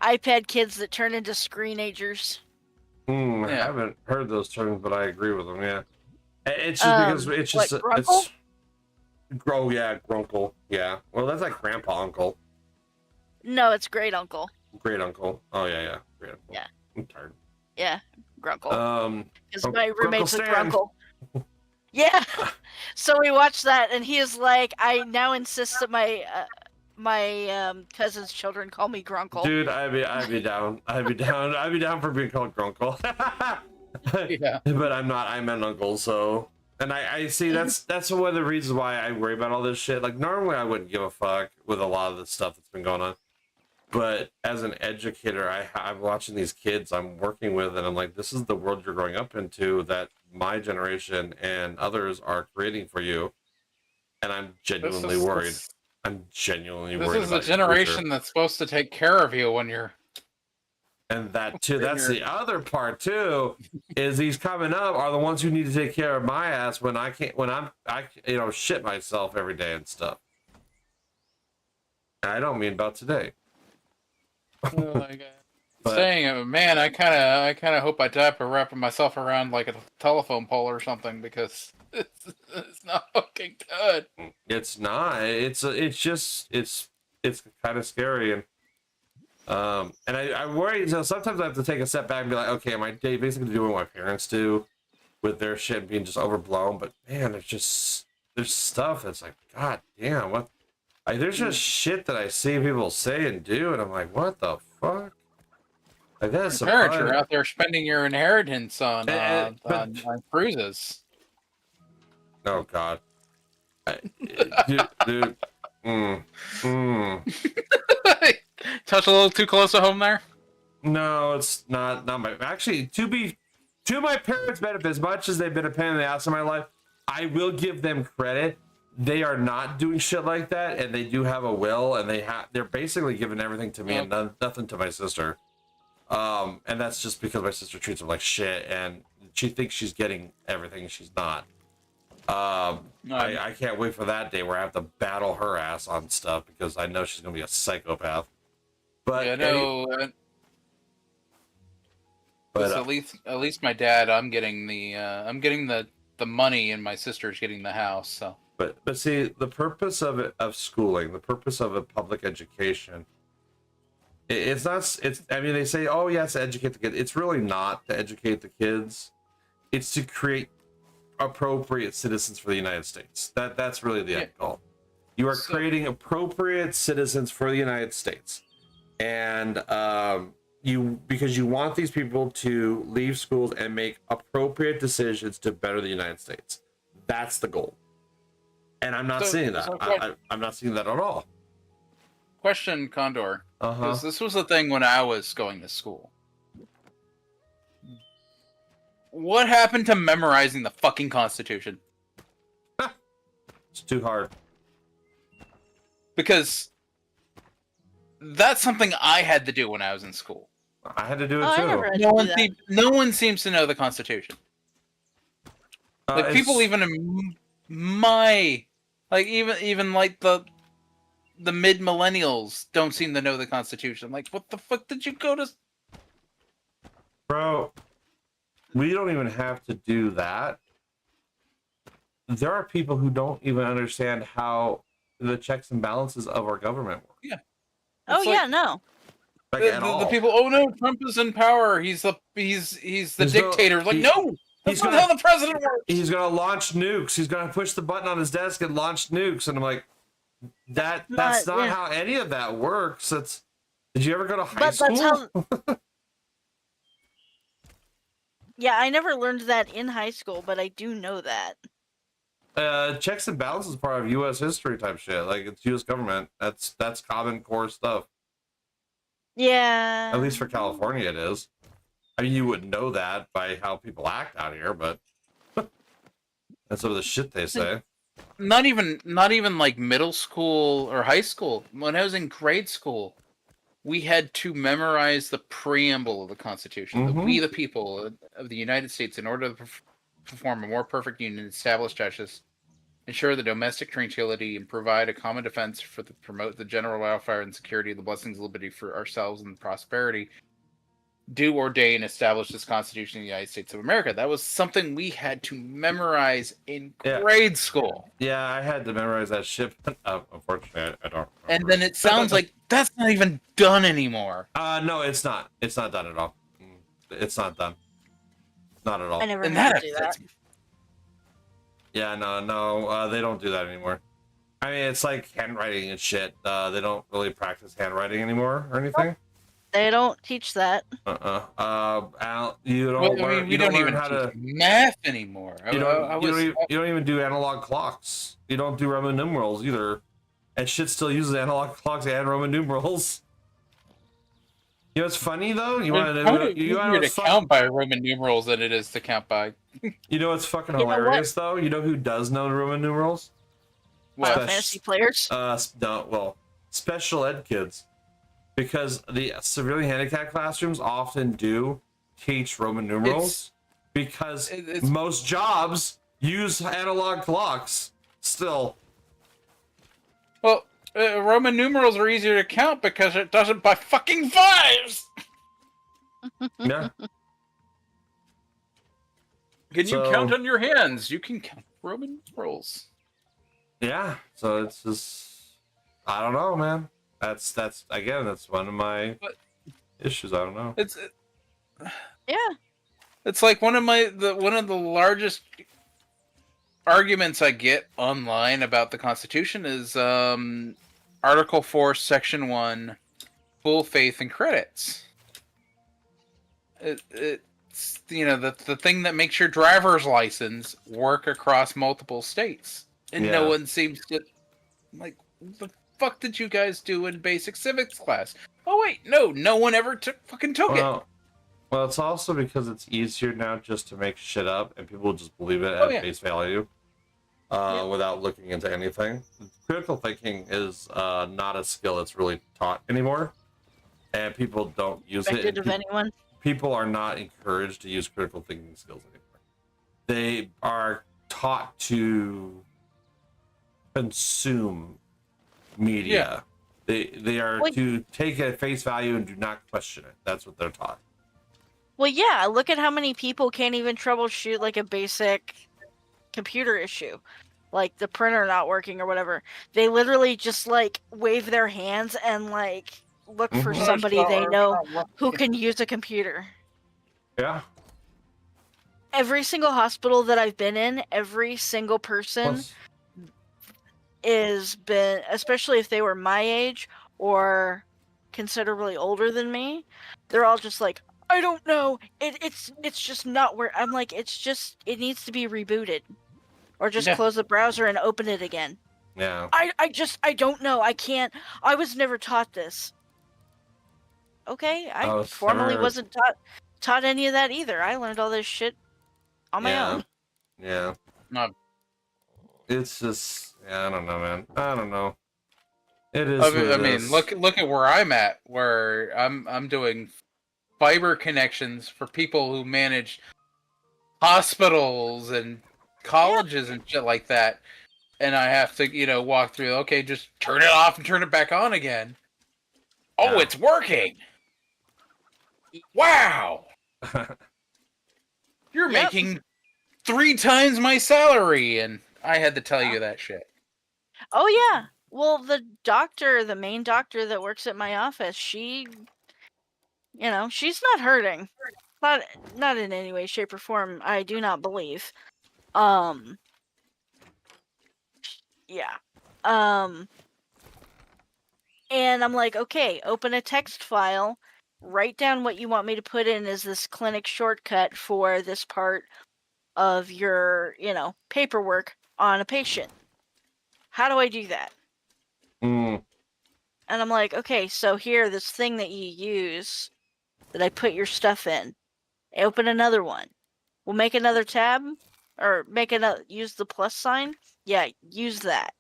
iPad kids that turn into screenagers. I haven't heard those terms, but I agree with them. Yeah, it's just because it's just grunkle? Grunkle. Yeah, well, that's like grandpa uncle. No, it's great uncle. Great uncle. Oh yeah, great uncle. Yeah. I'm tired. Yeah, Grunkle. Because my Grunkle roommate's a Stan. Grunkle. Yeah. So we watched that, and he is like, I now insist that my cousin's children call me Grunkle. Dude, I'd be down. I'd be down for being called Grunkle. Yeah. But I'm not. I'm an uncle, so. And I see that's one of the reasons why I worry about all this shit. Like normally I wouldn't give a fuck with a lot of the stuff that's been going on. But as an educator, I'm watching these kids I'm working with, and I'm like, this is the world you're growing up into that my generation and others are creating for you. And I'm genuinely worried. I'm genuinely worried. This is a generation that's supposed to take care of you when you're. And that too, that's the other part too, is these coming up are the ones who need to take care of my ass when I shit myself every day and stuff. I don't mean about today. Oh my god. Saying, man, I kind of hope I die by wrapping myself around like a telephone pole or something because it's not fucking good. It's not. It's kind of scary and I worry. So sometimes I have to take a step back and be like, okay, am I basically doing what my parents do with their shit being just overblown? But man, there's stuff that's like, god damn, what? There's just shit that I see people say and do, and I'm like, what the fuck? Like that's your parents are out there spending your inheritance on cruises. Oh god, dude. Touch a little too close to home there. No, it's not my. Actually, to my parents' benefit, as much as they've been a pain in the ass in my life, I will give them credit. They are not doing shit like that, and they do have a will, and they're basically giving everything to me and nothing to my sister. And that's just because my sister treats them like shit, and she thinks she's getting everything, she's not. I can't wait for that day where I have to battle her ass on stuff because I know she's gonna be a psychopath. But yeah, no. But at least my dad, I'm getting the money, and my sister's getting the house. So. But see, the purpose of schooling, the purpose of a public education, it's not. I mean, they say, oh yes, educate the kids. It's really not to educate the kids. It's to create appropriate citizens for the United States. That's really the end goal. You are creating appropriate citizens for the United States, and because you want these people to leave schools and make appropriate decisions to better the United States. That's the goal. And I'm not seeing that. I'm not seeing that at all. Question, Condor. Because this was the thing when I was going to school. What happened to memorizing the fucking Constitution? It's too hard. Because that's something I had to do when I was in school. I had to do it too. No one seems to know the Constitution. Like people even in my even like the mid millennials don't seem to know the Constitution. Like, what the fuck did you go to? Bro, we don't even have to do that. There are people who don't even understand how the checks and balances of our government work. Yeah. No. Like the people, oh no, Trump is in power. He's the dictator. No, that's not how the president works. He's gonna launch nukes. He's gonna push the button on his desk and launch nukes. And I'm like, that's not how any of that works. Did you ever go to high school? Yeah, I never learned that in high school, but I do know that. Checks and balances is part of U.S. history type shit. Like it's U.S. government. That's common core stuff. Yeah. At least for California, it is. I mean, you would know that by how people act out here, but that's some of the shit they say. Not even like middle school or high school. When I was in grade school, we had to memorize the preamble of the Constitution. Mm-hmm. We, the people of the United States, in order to perform a more perfect union, establish justice, ensure the domestic tranquility, and provide a common defense for the promote the general welfare and security of the blessings and liberty for ourselves and prosperity, do ordain establish this Constitution of the United States of America. That was something we had to memorize in grade school. Yeah, I had to memorize that shit. Unfortunately, I don't remember. And then it sounds like that's not even done anymore. No, it's not. It's not done at all. It's not done. Not at all. I never had to do that. Yeah, no, they don't do that anymore. I mean, it's like handwriting and shit. They don't really practice handwriting anymore or anything. They don't teach that. You don't learn. You don't learn how to math anymore. You don't even do analog clocks. You don't do Roman numerals either. And shit still uses analog clocks and Roman numerals. You know what's funny though? You want to know? To count by Roman numerals than it is to count by. You know what's fucking hilarious though? You know who does know Roman numerals? Fantasy players. No, well, special ed kids, because the severely handicapped classrooms often do teach Roman numerals because most jobs use analog clocks still. Well, Roman numerals are easier to count because it does it by fucking fives. Yeah. Can you count on your hands? You can count Roman numerals. Yeah. So it's just, I don't know, man. That's one of my issues. I don't know. It's like one of the largest arguments I get online about the Constitution is Article 4, Section 1, full faith and credits. It's the thing that makes your driver's license work across multiple states, and no one seems to like. What the fuck did you guys do in basic civics class? Oh wait, no one ever took it. Well, it's also because it's easier now just to make shit up, and people just believe it at face value, without looking into anything. Critical thinking is not a skill that's really taught anymore, and people don't use it. Of anyone. People are not encouraged to use critical thinking skills anymore. They are taught to consume media. They are to take it at face value and do not question it. That's what they're taught. Well, yeah, look at how many people can't even troubleshoot like a basic computer issue, like the printer not working or whatever. They literally just like wave their hands and like look for somebody they know who can use a computer. Yeah. Every single hospital that I've been in, every single person is been, especially if they were my age or considerably older than me, they're all just like, I don't know. It's just not where I'm like, it needs to be rebooted. Or just close the browser and open it again. Yeah. I don't know. I can't. I was never taught this. Okay, I formerly wasn't taught any of that either. I learned all this shit on my own. Yeah. It's just, I don't know, man. I don't know. It is. I mean, look at where I'm at. Where I'm doing fiber connections for people who manage hospitals and colleges and shit like that, and I have to, walk through. Okay, just turn it off and turn it back on again. Oh, it's working! Wow! You're making 3 times my salary, and I had to tell you that shit. Oh yeah. Well, the main doctor that works at my office, she's not hurting. Not in any way, shape, or form, I do not believe. Yeah. And I'm like, okay, open a text file, write down what you want me to put in as this clinic shortcut for this part of your, paperwork. on a patient. How do I do that? Mm. And I'm like, okay, so here, this thing that you use that I put your stuff in, open another one. We'll make another tab or use the plus sign. Yeah, use that.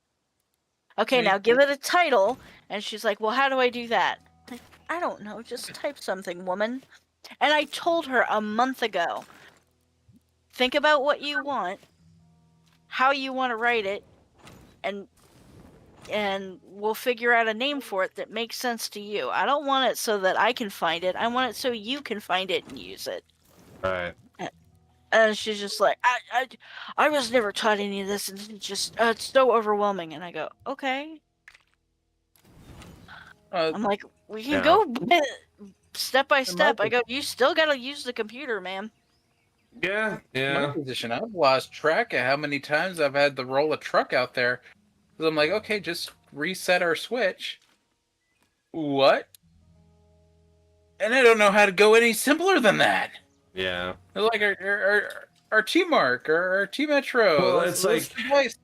Okay, now give it a title. And she's like, well, how do I do that? Like, I don't know. Just type something, woman. And I told her a month ago, think about what you want, how you want to write it, and we'll figure out a name for it that makes sense to you. I don't want it so that I can find it. I want it so you can find it and use it. Right. And she's just like, I was never taught any of this, and it's just it's so overwhelming. And I go, okay. I'm like, we can go step by step. I go, you still got to use the computer, man. Yeah, My position, I've lost track of how many times I've had to roll a truck out there. Because I'm like, okay, just reset our switch. What? And I don't know how to go any simpler than that. Yeah. Like our T-Mark or our T-Metro. Well, it's like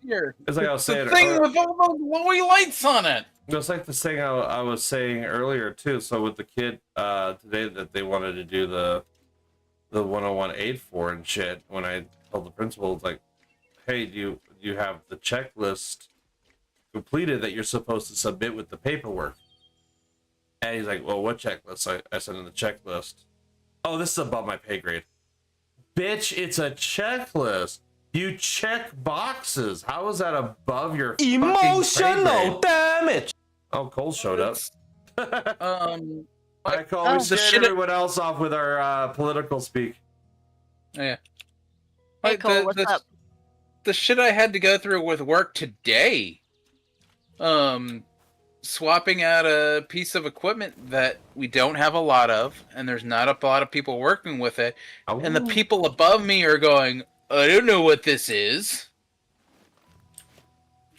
here. It's like I was saying. The thing with all those glowy lights on it. It's like the thing I was saying earlier too. So with the kid today that they wanted to do the 101.84 and shit. When I told the principal, it's like, hey, do you have the checklist completed that you're supposed to submit with the paperwork? And he's like, well, what checklist? I sent him the checklist. Oh, this is above my pay grade. Bitch, it's a checklist. You check boxes. How is that above your emotional damage? Oh, Cole showed up. I call Oh, we scared everyone else off with our political speak. Yeah. Hey, Cole, what's up? The shit I had to go through with work today. Swapping out a piece of equipment that we don't have a lot of, and there's not a lot of people working with it. Oh. And the people above me are going, I don't know what this is.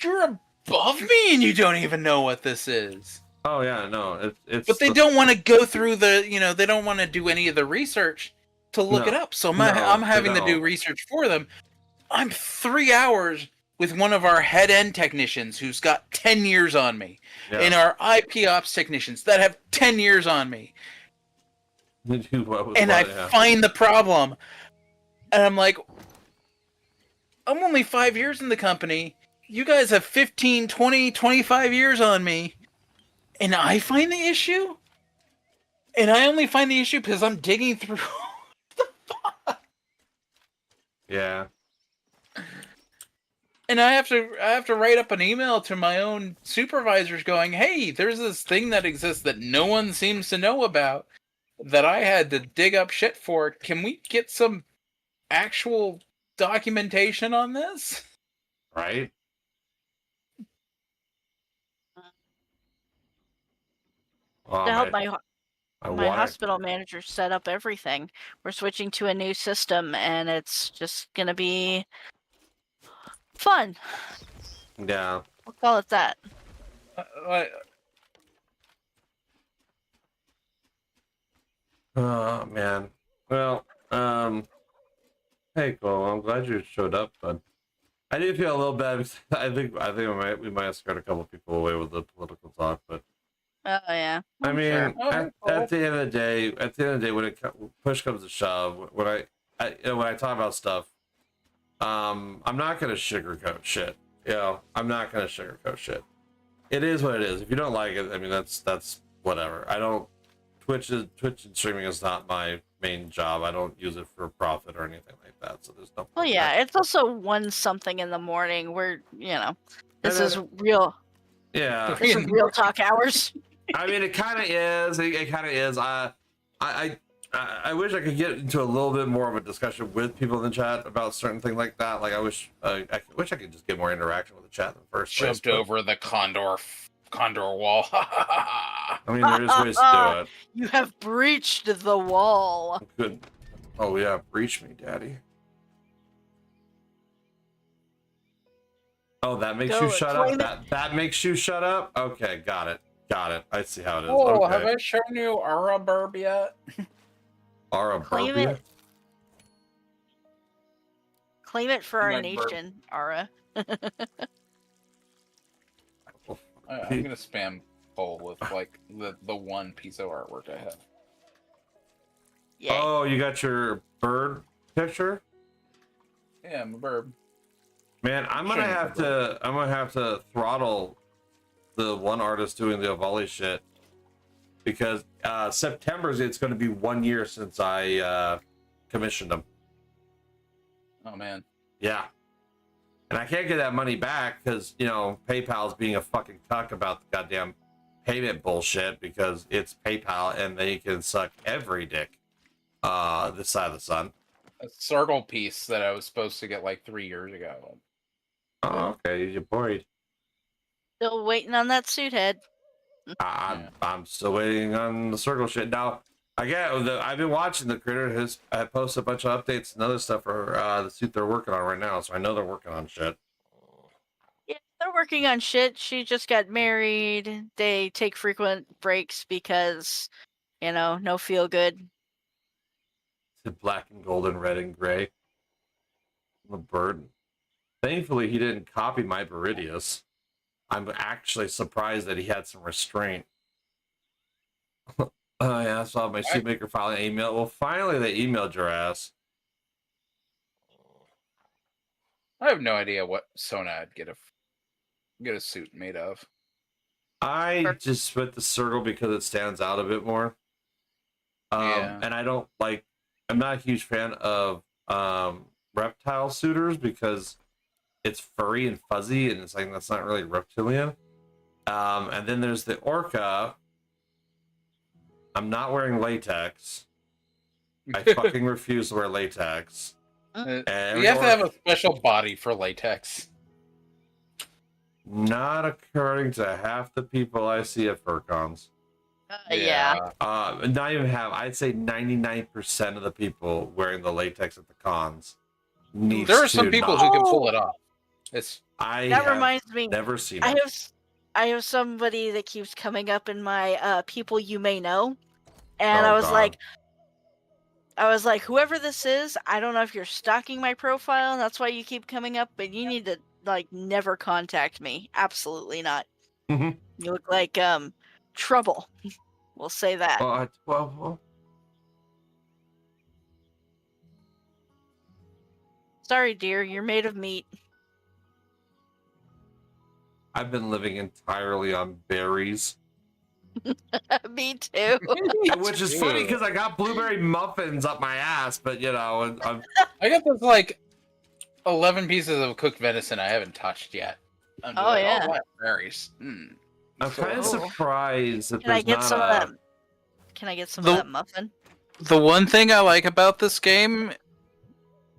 You're above me and you don't even know what this is. Oh yeah, no, it's. But they don't want to go through they don't want to do any of the research to look it up. So I'm having to do research for them. I'm 3 hours with one of our head end technicians who's got 10 years on me. Yeah. And our IP ops technicians that have 10 years on me. I find the problem. And I'm like, I'm only 5 years in the company. You guys have 15, 20, 25 years on me. And I find the issue? And I only find the issue because I'm digging through the file. Yeah. And I have to write up an email to my own supervisors going, hey, there's this thing that exists that no one seems to know about that I had to dig up shit for. Can we get some actual documentation on this? Right. To help my hospital manager set up everything. We're switching to a new system, and it's just gonna be fun. Yeah. We'll call it that. Oh man. Well, hey Cole, I'm glad you showed up, but I do feel a little bad because I think we might have scared a couple people away with the political talk, but oh yeah. I mean, at the end of the day, when push comes to shove, when I talk about stuff, I'm not gonna sugarcoat shit. I'm not gonna sugarcoat shit. It is what it is. If you don't like it, I mean, that's whatever. I don't. Twitch and streaming is not my main job. I don't use it for profit or anything like that. So there's no. Well, yeah, it's also 1-something in the morning. Where this is real. Yeah. This is real talk hours. I mean, it kind of is. It kind of is. I wish I could get into a little bit more of a discussion with people in the chat about certain things like that. Like I wish I could just get more interaction with the chat in the first place. Jumped over the condor wall. I mean, there is ways to do it. You have breached the wall. Good. Oh yeah, breach me, daddy. Oh, that makes you shut up. That makes you shut up. Okay, got it. I see how it is. Oh, okay. Have I shown you Aura Burb yet? Aura Burb? Claim it for our Might burp. nation, Ara. I'm gonna spam Cole with like the one piece of artwork I have. Yay. Oh, you got your bird picture? Yeah, I'm a bird. Man, I'm gonna have to throttle the one artist doing the Avali shit because September's it's going to be 1 year since I commissioned them. Oh man. Yeah, and I can't get that money back because you know PayPal's being a fucking cuck about the goddamn payment bullshit because it's PayPal and they can suck every dick this side of the sun. A circle piece that I was supposed to get like 3 years ago. Oh, okay, you're bored. Still waiting on that suit head. I'm still waiting on the circle shit. Now, I've been watching the critter. I posted a bunch of updates and other stuff for the suit they're working on right now, so I know they're working on shit. Yeah, they're working on shit. She just got married. They take frequent breaks because, you know, no feel good. It's black and gold and red and gray. The bird. Thankfully, he didn't copy my Viridius. I'm actually surprised that he had some restraint. Oh yeah, I saw my suitmaker file email. Well, finally they emailed your ass. I have no idea what Sona I'd get a suit made of. I just went the circle because it stands out a bit more. And I don't like. I'm not a huge fan of reptile suitors because it's furry and fuzzy, and it's like that's not really reptilian. And then there's the orca. I'm not wearing latex. I fucking refuse to wear latex. You have to have a special body for latex. Not according to half the people I see at FurCons. Yeah. Not even half. I'd say 99% of the people wearing the latex at the cons. There are some people who can pull it off. That reminds me. Never seen it. I have somebody that keeps coming up in my people you may know, and I was like, whoever this is, I don't know if you're stalking my profile, and that's why you keep coming up, but you need to like never contact me. Absolutely not. Mm-hmm. You look like trouble. We'll say that. Well. Sorry, dear, you're made of meat. I've been living entirely on berries. Me too. Which is funny because I got blueberry muffins up my ass, but you know, I got those like 11 pieces of cooked venison I haven't touched yet. I'm just yeah. what? Berries. I'm kind of surprised that Can I there's get not some a... of that? Can I get some of that muffin? The one thing I like about this game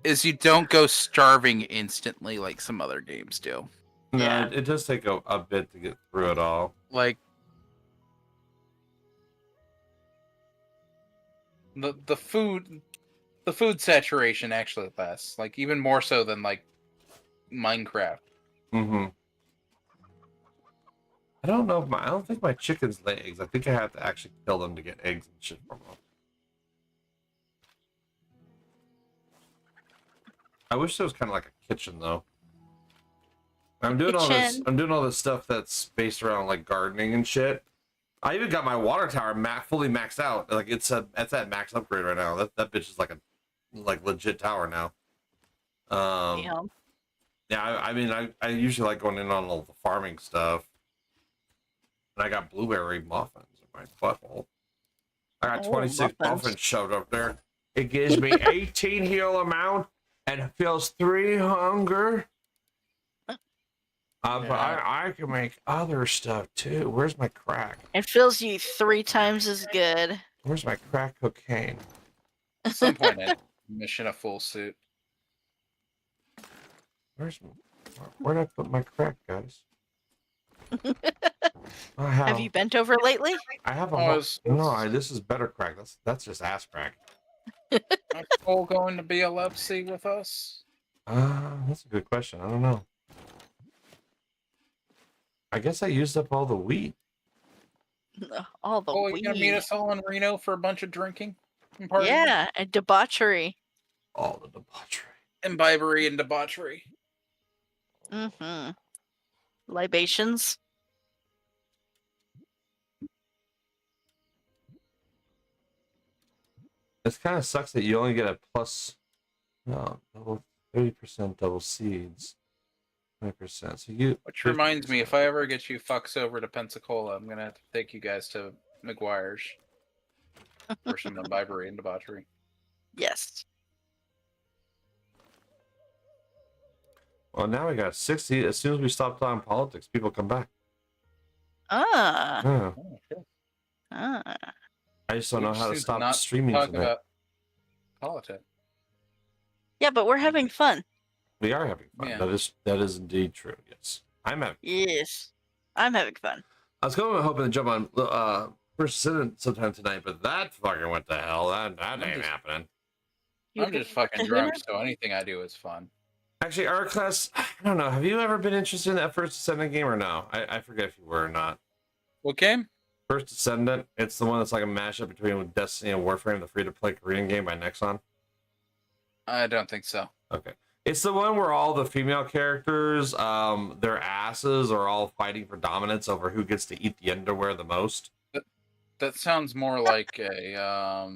is you don't go starving instantly like some other games do. No, it does take a bit to get through it all. Like the food saturation actually lasts, like even more so than like Minecraft. Mm-hmm. I don't think my chickens lay eggs. I think I have to actually kill them to get eggs and shit from them. I wish there was kind of like a kitchen though. I'm doing all this stuff that's based around like gardening and shit. I even got my water tower fully maxed out. Like it's at max upgrade right now. That bitch is like a legit tower now. Yeah, I mean I usually like going in on all the farming stuff. And I got blueberry muffins in my butthole. I got 26 muffins shoved up there. It gives me 18 heal amount and it feels 3 hunger. But I can make other stuff too. Where's my crack? It fills you 3 times as good. Where's my crack cocaine? At some point in mission a full suit. Where'd I put my crack, guys? Have you bent over lately? I have a no. This is better crack. That's just ass crack. Is Cole going to be a Lepsy with us? That's a good question. I don't know. I guess I used up all the wheat. All the wheat. Oh, weed. you gonna meet us all in Reno for a bunch of drinking? Yeah, and debauchery. All the debauchery. Imbibery and debauchery. Mm-hmm. Libations. It kind of sucks that you only get a plus, no, double 30% double seeds, 20%. So you. Which reminds me, if I ever get you fucks over to Pensacola, I'm gonna have to take you guys to McGuire's for some imbibery and debauchery. Yes. Well, now we got 60. As soon as we stop talking politics, people come back. Ah. Yeah. Oh, sure. Ah. I just don't know how to stop streaming talk tonight. about politics. Yeah, but we're having fun. We are having fun. Yeah. That is indeed true. Yes, I'm having. Yes, I'm having fun. I was hoping to jump on First Ascendant sometime tonight, but that fucking went to hell. That ain't happening. I'm just fucking drunk, so anything I do is fun. Actually, our class, I don't know. Have you ever been interested in that First Ascendant game or no? I forget if you were or not. What game? First Ascendant. It's the one that's like a mashup between Destiny and Warframe, the free-to-play Korean game by Nexon. I don't think so. Okay. It's the one where all the female characters, their asses are all fighting for dominance over who gets to eat the underwear the most. That sounds more like a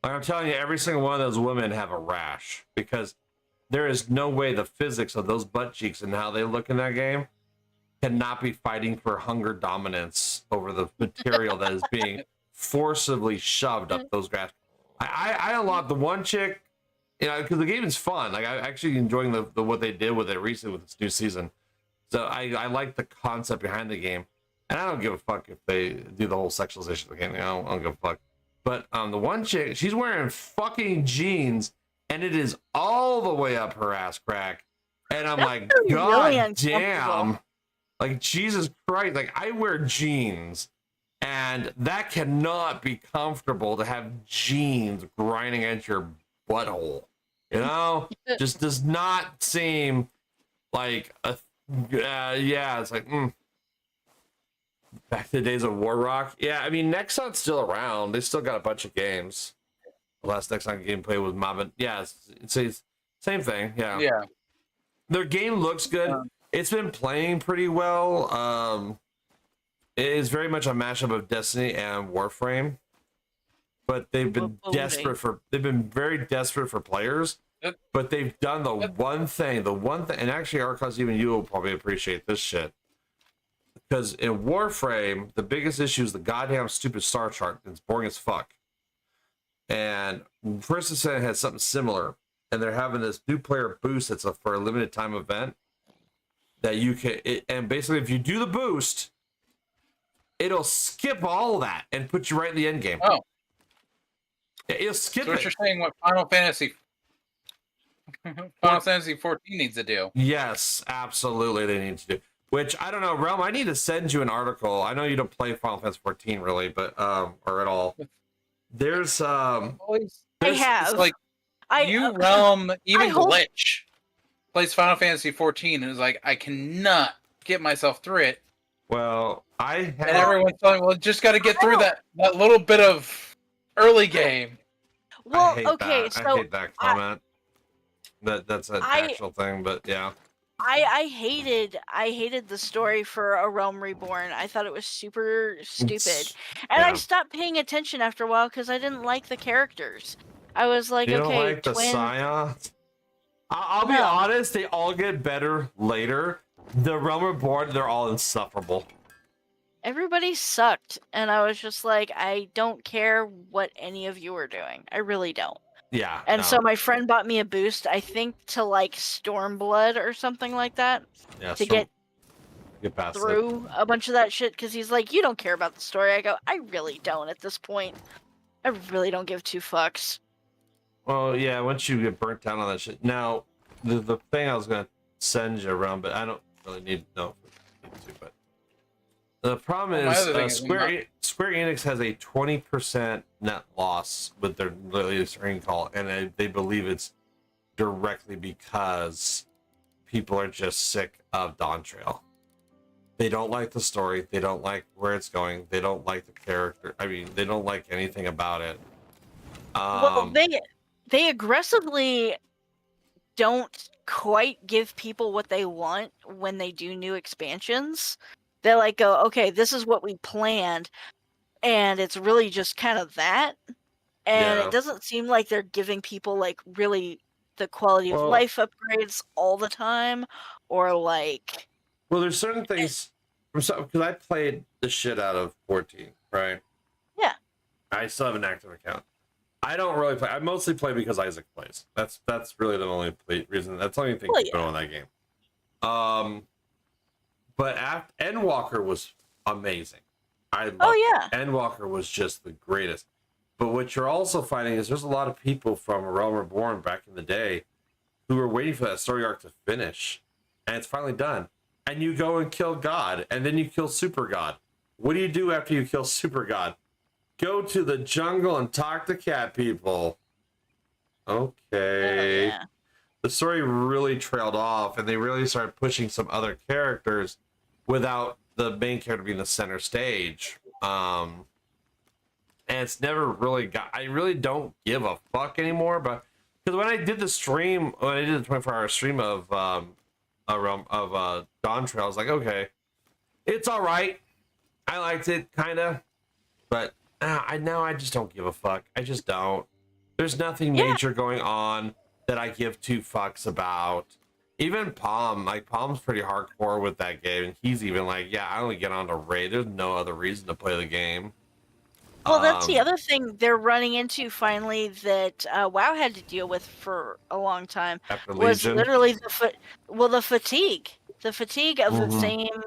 Like I'm telling you, every single one of those women have a rash because there is no way the physics of those butt cheeks and how they look in that game cannot be fighting for hunger dominance over the material that is being forcibly shoved up those grass. I unlocked the one chick, you know, because the game is fun. Like I'm actually enjoying the what they did with it recently with this new season. So I like the concept behind the game, and I don't give a fuck if they do the whole sexualization of the game. I don't give a fuck. But the one chick, she's wearing fucking jeans, and it is all the way up her ass crack. And I'm like, God damn. Like, Jesus Christ. Like, I wear jeans, and that cannot be comfortable to have jeans grinding at your butthole. You know? Just does not seem like a... yeah, it's like, Back to the days of War Rock. Yeah, I mean, Nexon's still around. They still got a bunch of games. The last Nexon gameplay was Mobbin. Yeah, it's same thing. Yeah. Yeah. Their game looks good. It's been playing pretty well. It is very much a mashup of Destiny and Warframe. But they've been they've been very desperate for players. But they've done the one thing, and actually, Arcos, even you will probably appreciate this shit. Because in Warframe, the biggest issue is the goddamn stupid star chart. It's boring as fuck. And First Ascent has something similar. And they're having this new player boost that's for a limited time event. That you can... and basically, if you do the boost, it'll skip all of that and put you right in the end game. Oh. Yeah, it'll skip So what it. you're saying what Final Fantasy 14 needs to do. Yes, absolutely they need to do. Which, I don't know, Realm, I need to send you an article. I know you don't play Final Fantasy 14 really, but, or at all. There's, I have. It's like, Realm, even Glitch plays Final Fantasy 14 and is like, I cannot get myself through it. Well, and everyone's telling, well, just got to get through that little bit of early game. Well, I hate okay, that. so I hate that comment. That's an actual thing, but yeah. I hated the story for A Realm Reborn. I thought it was super stupid. And I stopped paying attention after a while because I didn't like the characters. I was like, You okay, don't like the Scions? I'll be honest, they all get better later. The Realm Reborn, they're all insufferable. Everybody sucked. And I was just like, I don't care what any of you are doing. I really don't. Yeah. And so my friend bought me a boost, I think, to like Stormblood or something like that. Yeah, to get past through a bunch of that shit because he's like, you don't care about the story. I go, I really don't at this point. I really don't give two fucks. Well, yeah, once you get burnt down on that shit. Now, the thing I was going to send you around, but I don't really need to know if we need to, but the problem is Square Enix has a 20% net loss with their latest earnings call, and they believe it's directly because people are just sick of Dawntrail. They don't like the story. They don't like where it's going. They don't like the character. I mean, they don't like anything about it. Well, they aggressively don't quite give people what they want when they do new expansions. They like go, okay, this is what we planned, and it's really just kind of that. And Yeah. it doesn't seem like they're giving people like really the quality of life upgrades all the time, or like. Well, there's certain things because I played the shit out of 14, right? Yeah. I still have an active account. I don't really play. I mostly play because Isaac plays. That's really the only reason. That's the only thing going on in that game. But Endwalker was amazing. Endwalker was just the greatest. But what you're also finding is there's a lot of people from Realm Reborn back in the day who were waiting for that story arc to finish, and it's finally done. And you go and kill God, and then you kill Super God. What do you do after you kill Super God? Go to the jungle and talk to cat people. Okay. Yeah. The story really trailed off, and they really started pushing some other characters without the main character being the center stage. And it's never really got. I really don't give a fuck anymore. But because when I did the 24-hour stream of Dawn Trail, I was like, okay, it's all right. I liked it, kind of, but I just don't give a fuck. I just don't. There's nothing major going on that I give two fucks about. Even Palm, Palm's pretty hardcore with that game, and he's even like, yeah, I only get on to raid. There's no other reason to play the game. Well, that's the other thing they're running into finally that WoW had to deal with for a long time. After was Legion? literally the fatigue. The fatigue of the same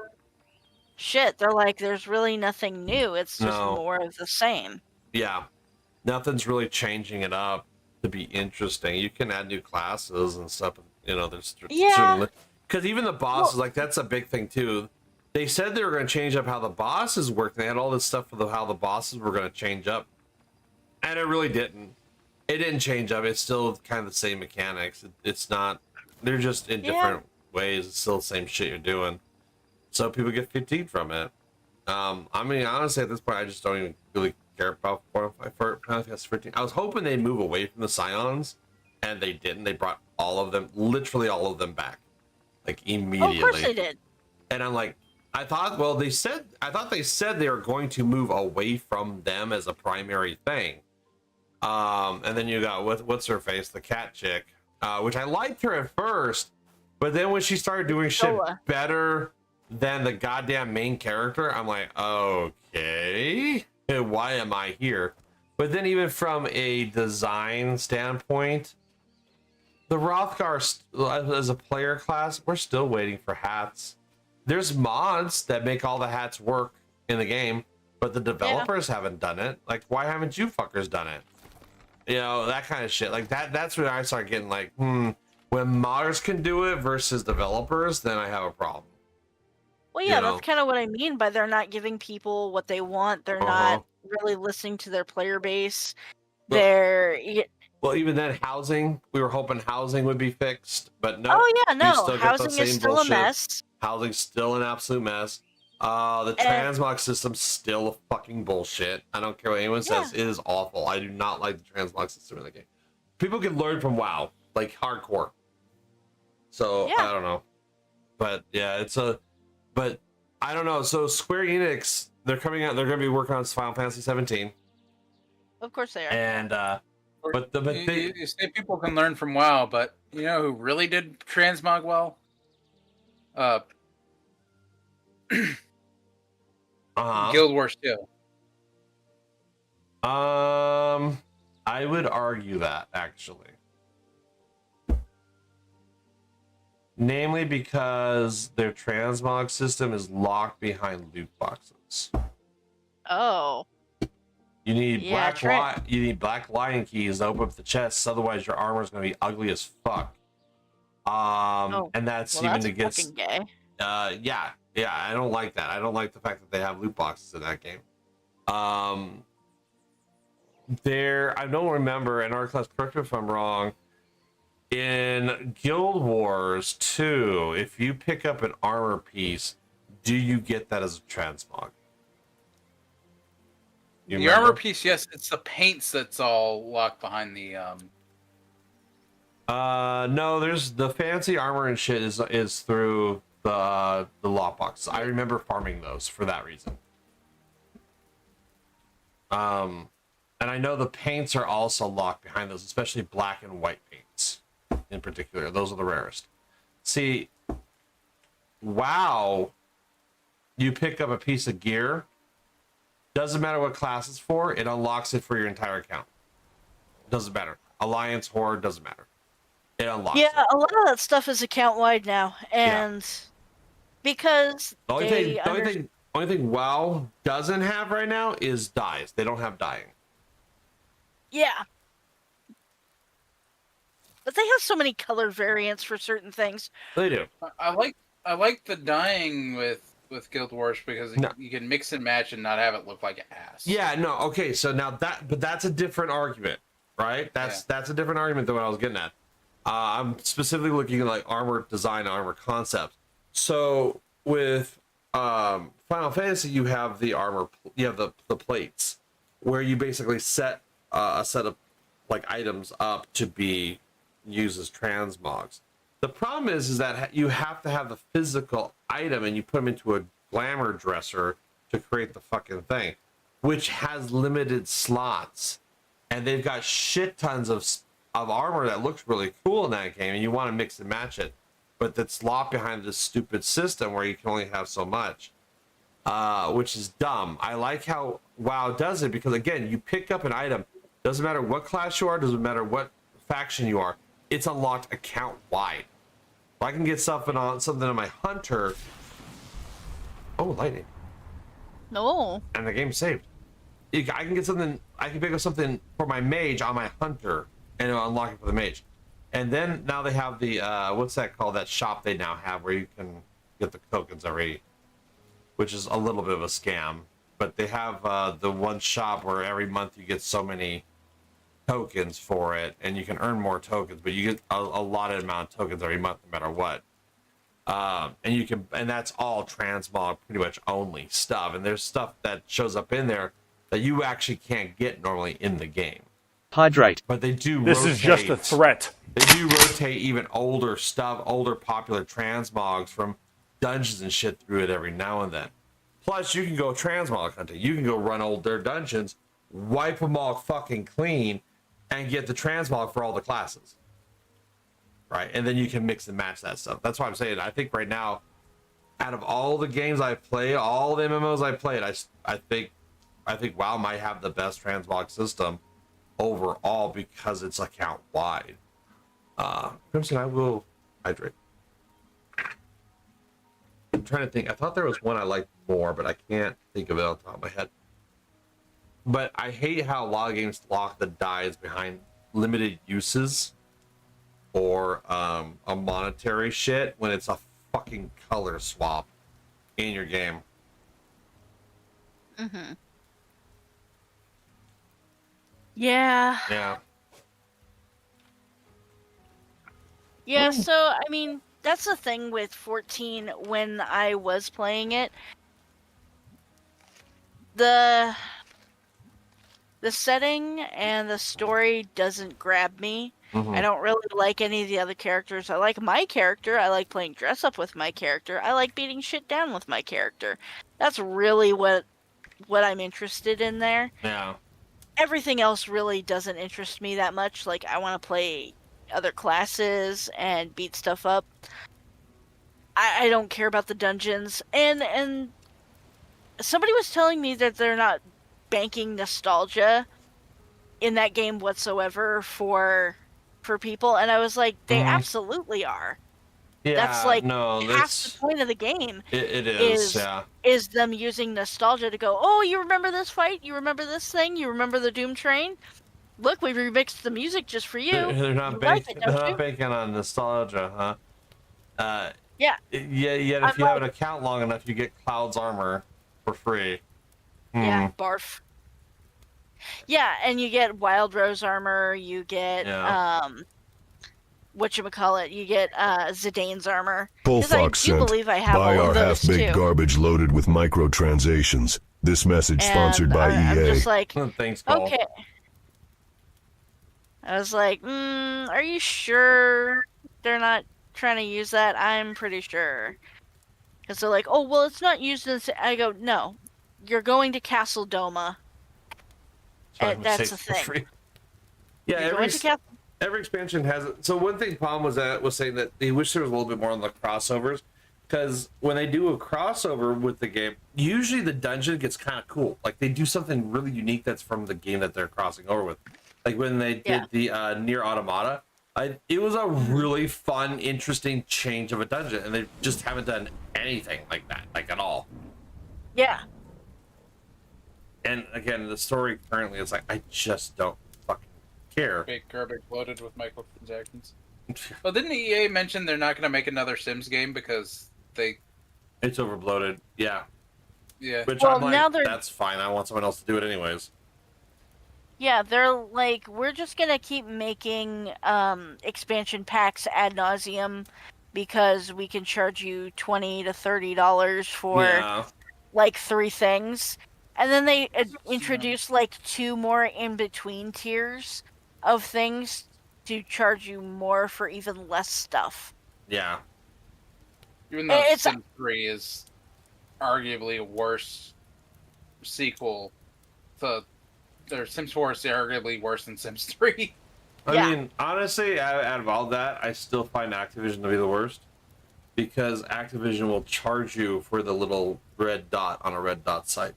shit. They're like, there's really nothing new. It's just more of the same. Yeah. Nothing's really changing it up to be interesting. You can add new classes and stuff. There's because even the bosses, that's a big thing too. They said they were going to change up how the bosses work. They had all this stuff for how the bosses were going to change up, and it really didn't. It didn't change up. It's still kind of the same mechanics. It's not. They're just in different ways. It's still the same shit you're doing. So people get fatigued from it. I mean, honestly, at this point, I just don't even really care about Final Fantasy 15. I was hoping they'd move away from the Scions, and they didn't. They brought all of them, literally all of them, back, immediately. Oh, of course they did. And I'm like, I thought they said they were going to move away from them as a primary thing. And then you got what's her face, the cat chick, which I liked her at first, but then when she started doing shit better than the goddamn main character, I'm like, okay, why am I here? But then even from a design standpoint, the Rothgar as a player class, we're still waiting for hats. There's mods that make all the hats work in the game, but the developers haven't done it. Why haven't you fuckers done it? That kind of shit. That's when I start getting when modders can do it versus developers, then I have a problem. Well, yeah, that's kind of what I mean by they're not giving people what they want. They're not really listening to their player base. Well, even then, housing, we were hoping housing would be fixed, but no. Oh, yeah, no. Housing is still a mess. Housing's still an absolute mess. The transmog system's still a fucking bullshit. I don't care what anyone says. It is awful. I do not like the transmog system in the game. People can learn from WoW, hardcore. So, I don't know. But, yeah, but, I don't know. So, Square Enix, they're coming out, they're going to be working on Final Fantasy 17. Of course they are. And, you say people can learn from WoW, but you know who really did transmog well? Guild Wars 2. I would argue that actually, namely because their transmog system is locked behind loot boxes. Oh. You need you need black lion keys to open up the chests, otherwise your armor is going to be ugly as fuck. And that's even against. Gay. Yeah, I don't like that. I don't like the fact that they have loot boxes in that game. I don't remember, and Arclas, correct me if I'm wrong. In Guild Wars 2, if you pick up an armor piece, do you get that as a transmog? The armor piece, yes, it's the paints that's all locked behind the No, there's the fancy armor and shit is through the lockbox. I remember farming those for that reason. And I know the paints are also locked behind those, especially black and white paints in particular. Those are the rarest. See, WoW, you pick up a piece of gear, doesn't matter what class it's for, it unlocks it for your entire account. Doesn't matter. Alliance, Horde, doesn't matter. It unlocks it. A lot of that stuff is account wide now, and because The only thing WoW doesn't have right now is dyes. They don't have dyeing. Yeah. But they have so many color variants for certain things. They do. I like the dyeing with Guild Wars because you can mix and match and not have it look like ass. Yeah, no, okay, so now that's a different argument, right? That's a different argument than what I was getting at. I'm specifically looking at like armor design, armor concept. So with Final Fantasy, you have the armor, you have the plates, where you basically set a set of like items up to be used as transmogs. The problem is that you have to have the physical item and you put them into a glamour dresser to create the fucking thing, which has limited slots, and they've got shit tons of armor that looks really cool in that game, and you want to mix and match it, but that's locked behind this stupid system where you can only have so much, which is dumb. I like how WoW does it because again, you pick up an item, doesn't matter what class you are, doesn't matter what faction you are, it's unlocked account wide. If I can get something on my hunter. Oh, lightning. No. And the game's saved. I can get something. I can pick up something for my mage on my hunter, and it'll unlock it for the mage. And then now they have the what's that called? That shop they now have where you can get the tokens already, which is a little bit of a scam. But they have the one shop where every month you get so many tokens for it, and you can earn more tokens, but you get a allotted amount of tokens every month, no matter what. And that's all transmog pretty much only stuff. And there's stuff that shows up in there that you actually can't get normally in the game. Hydrate. But they do. This is just a threat. They do rotate even older stuff, older popular transmogs from dungeons and shit through it every now and then. Plus, you can go transmog hunting. You can go run older dungeons, wipe them all fucking clean, and get the transmog for all the classes. Right, and then you can mix and match that stuff. That's why I'm saying I think right now, out of all the games I play, all the MMOs I played, I think WoW might have the best transmog system overall because it's account wide. Crimson, I will hydrate. I'm trying to think. I thought there was one I liked more, but I can't think of it off the top of my head. But I hate how a lot of games lock the dyes behind limited uses or a monetary shit when it's a fucking color swap in your game. Mm-hmm. Yeah. Yeah. Yeah, so, I mean, that's the thing with 14 when I was playing it. The setting and the story doesn't grab me. Mm-hmm. I don't really like any of the other characters. I like my character. I like playing dress up with my character. I like beating shit down with my character. That's really what I'm interested in there. Yeah. Everything else really doesn't interest me that much. Like, I want to play other classes and beat stuff up. I don't care about the dungeons. And somebody was telling me that they're not banking nostalgia in that game whatsoever for people, and I was like, they absolutely are. Yeah, that's like no, half the point of the game. It is, yeah. Is them using nostalgia to go, oh, you remember this fight? You remember this thing? You remember the Doom Train? Look, we remixed the music just for you. They're not banking on nostalgia, huh? Yeah. Yet if you have an account long enough, you get Cloud's armor for free. Yeah, barf. Yeah, and you get Wild Rose armor, you get whatchamacallit, you get Zidane's armor. Bullfox sent. Buy our half-baked garbage loaded with microtransactions. This message sponsored by EA. I'm just like, Thanks, Paul. okay. I was like, are you sure they're not trying to use that? I'm pretty sure. Because they're like, oh, well, it's not used in... I go, no. You're going to Castle Doma. That's the thing. Yeah, You're going to Castle... every expansion has it. So one thing Palm was saying that they wish there was a little bit more on the crossovers, because when they do a crossover with the game, usually the dungeon gets kind of cool. Like they do something really unique that's from the game that they're crossing over with. Like when they did the Near Automata, it was a really fun, interesting change of a dungeon, and they just haven't done anything like that, like at all. Yeah. And again, the story currently is like, I just don't fucking care. Big garbage loaded with microtransactions. Well, didn't EA mention they're not going to make another Sims game because it's overbloated? Yeah. Yeah. Which well, I'm like, now that's fine. I want someone else to do it anyways. Yeah, they're like, we're just gonna keep making expansion packs ad nauseum because we can charge you $20 to $30 for like 3 things, and then they introduce like 2 more in between tiers of things to charge you more for even less stuff. Yeah. Even though Sims 3 is arguably a worse sequel to. Sims 4 is arguably worse than Sims 3. I mean, honestly, out of all that, I still find Activision to be the worst, because Activision will charge you for the little red dot on a red dot site.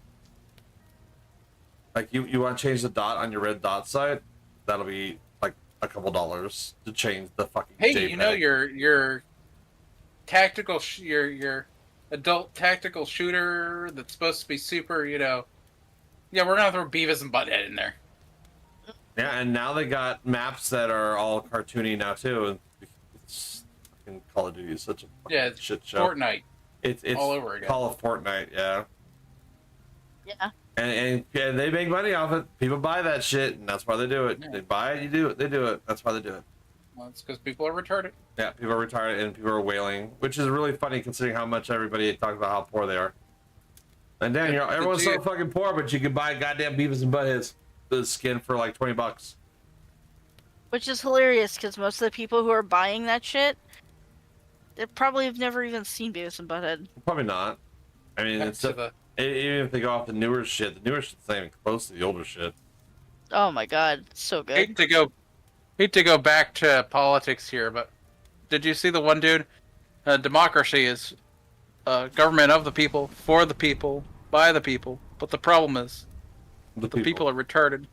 Like you want to change the dot on your red dot site, that'll be like a couple dollars to change the fucking JPEG. You know your tactical your adult tactical shooter that's supposed to be super, yeah, we're gonna throw Beavis and Butthead in there. Yeah, and now they got maps that are all cartoony now too. It's fucking Call of Duty is such a shit show. Fortnite. It's all over again. Call of Fortnite, yeah. Yeah. And they make money off it. People buy that shit, and that's why they do it. Yeah. They buy it, you do it, they do it. That's why they do it. Well, it's because people are retarded. Yeah, people are retarded and people are wailing, which is really funny considering how much everybody talks about how poor they are. And then everyone's so fucking poor, but you can buy goddamn Beavis and Butthead's the skin for like $20. Which is hilarious because most of the people who are buying that shit, they probably have never even seen Beavis and Butthead. Probably not. I mean, it's even if they go off the newer shit's not even close to the older shit. Oh my god, so good. Hate to go back to politics here, but did you see the one dude? Democracy is government of the people, for the people, by the people. But the problem is, the people are retarded.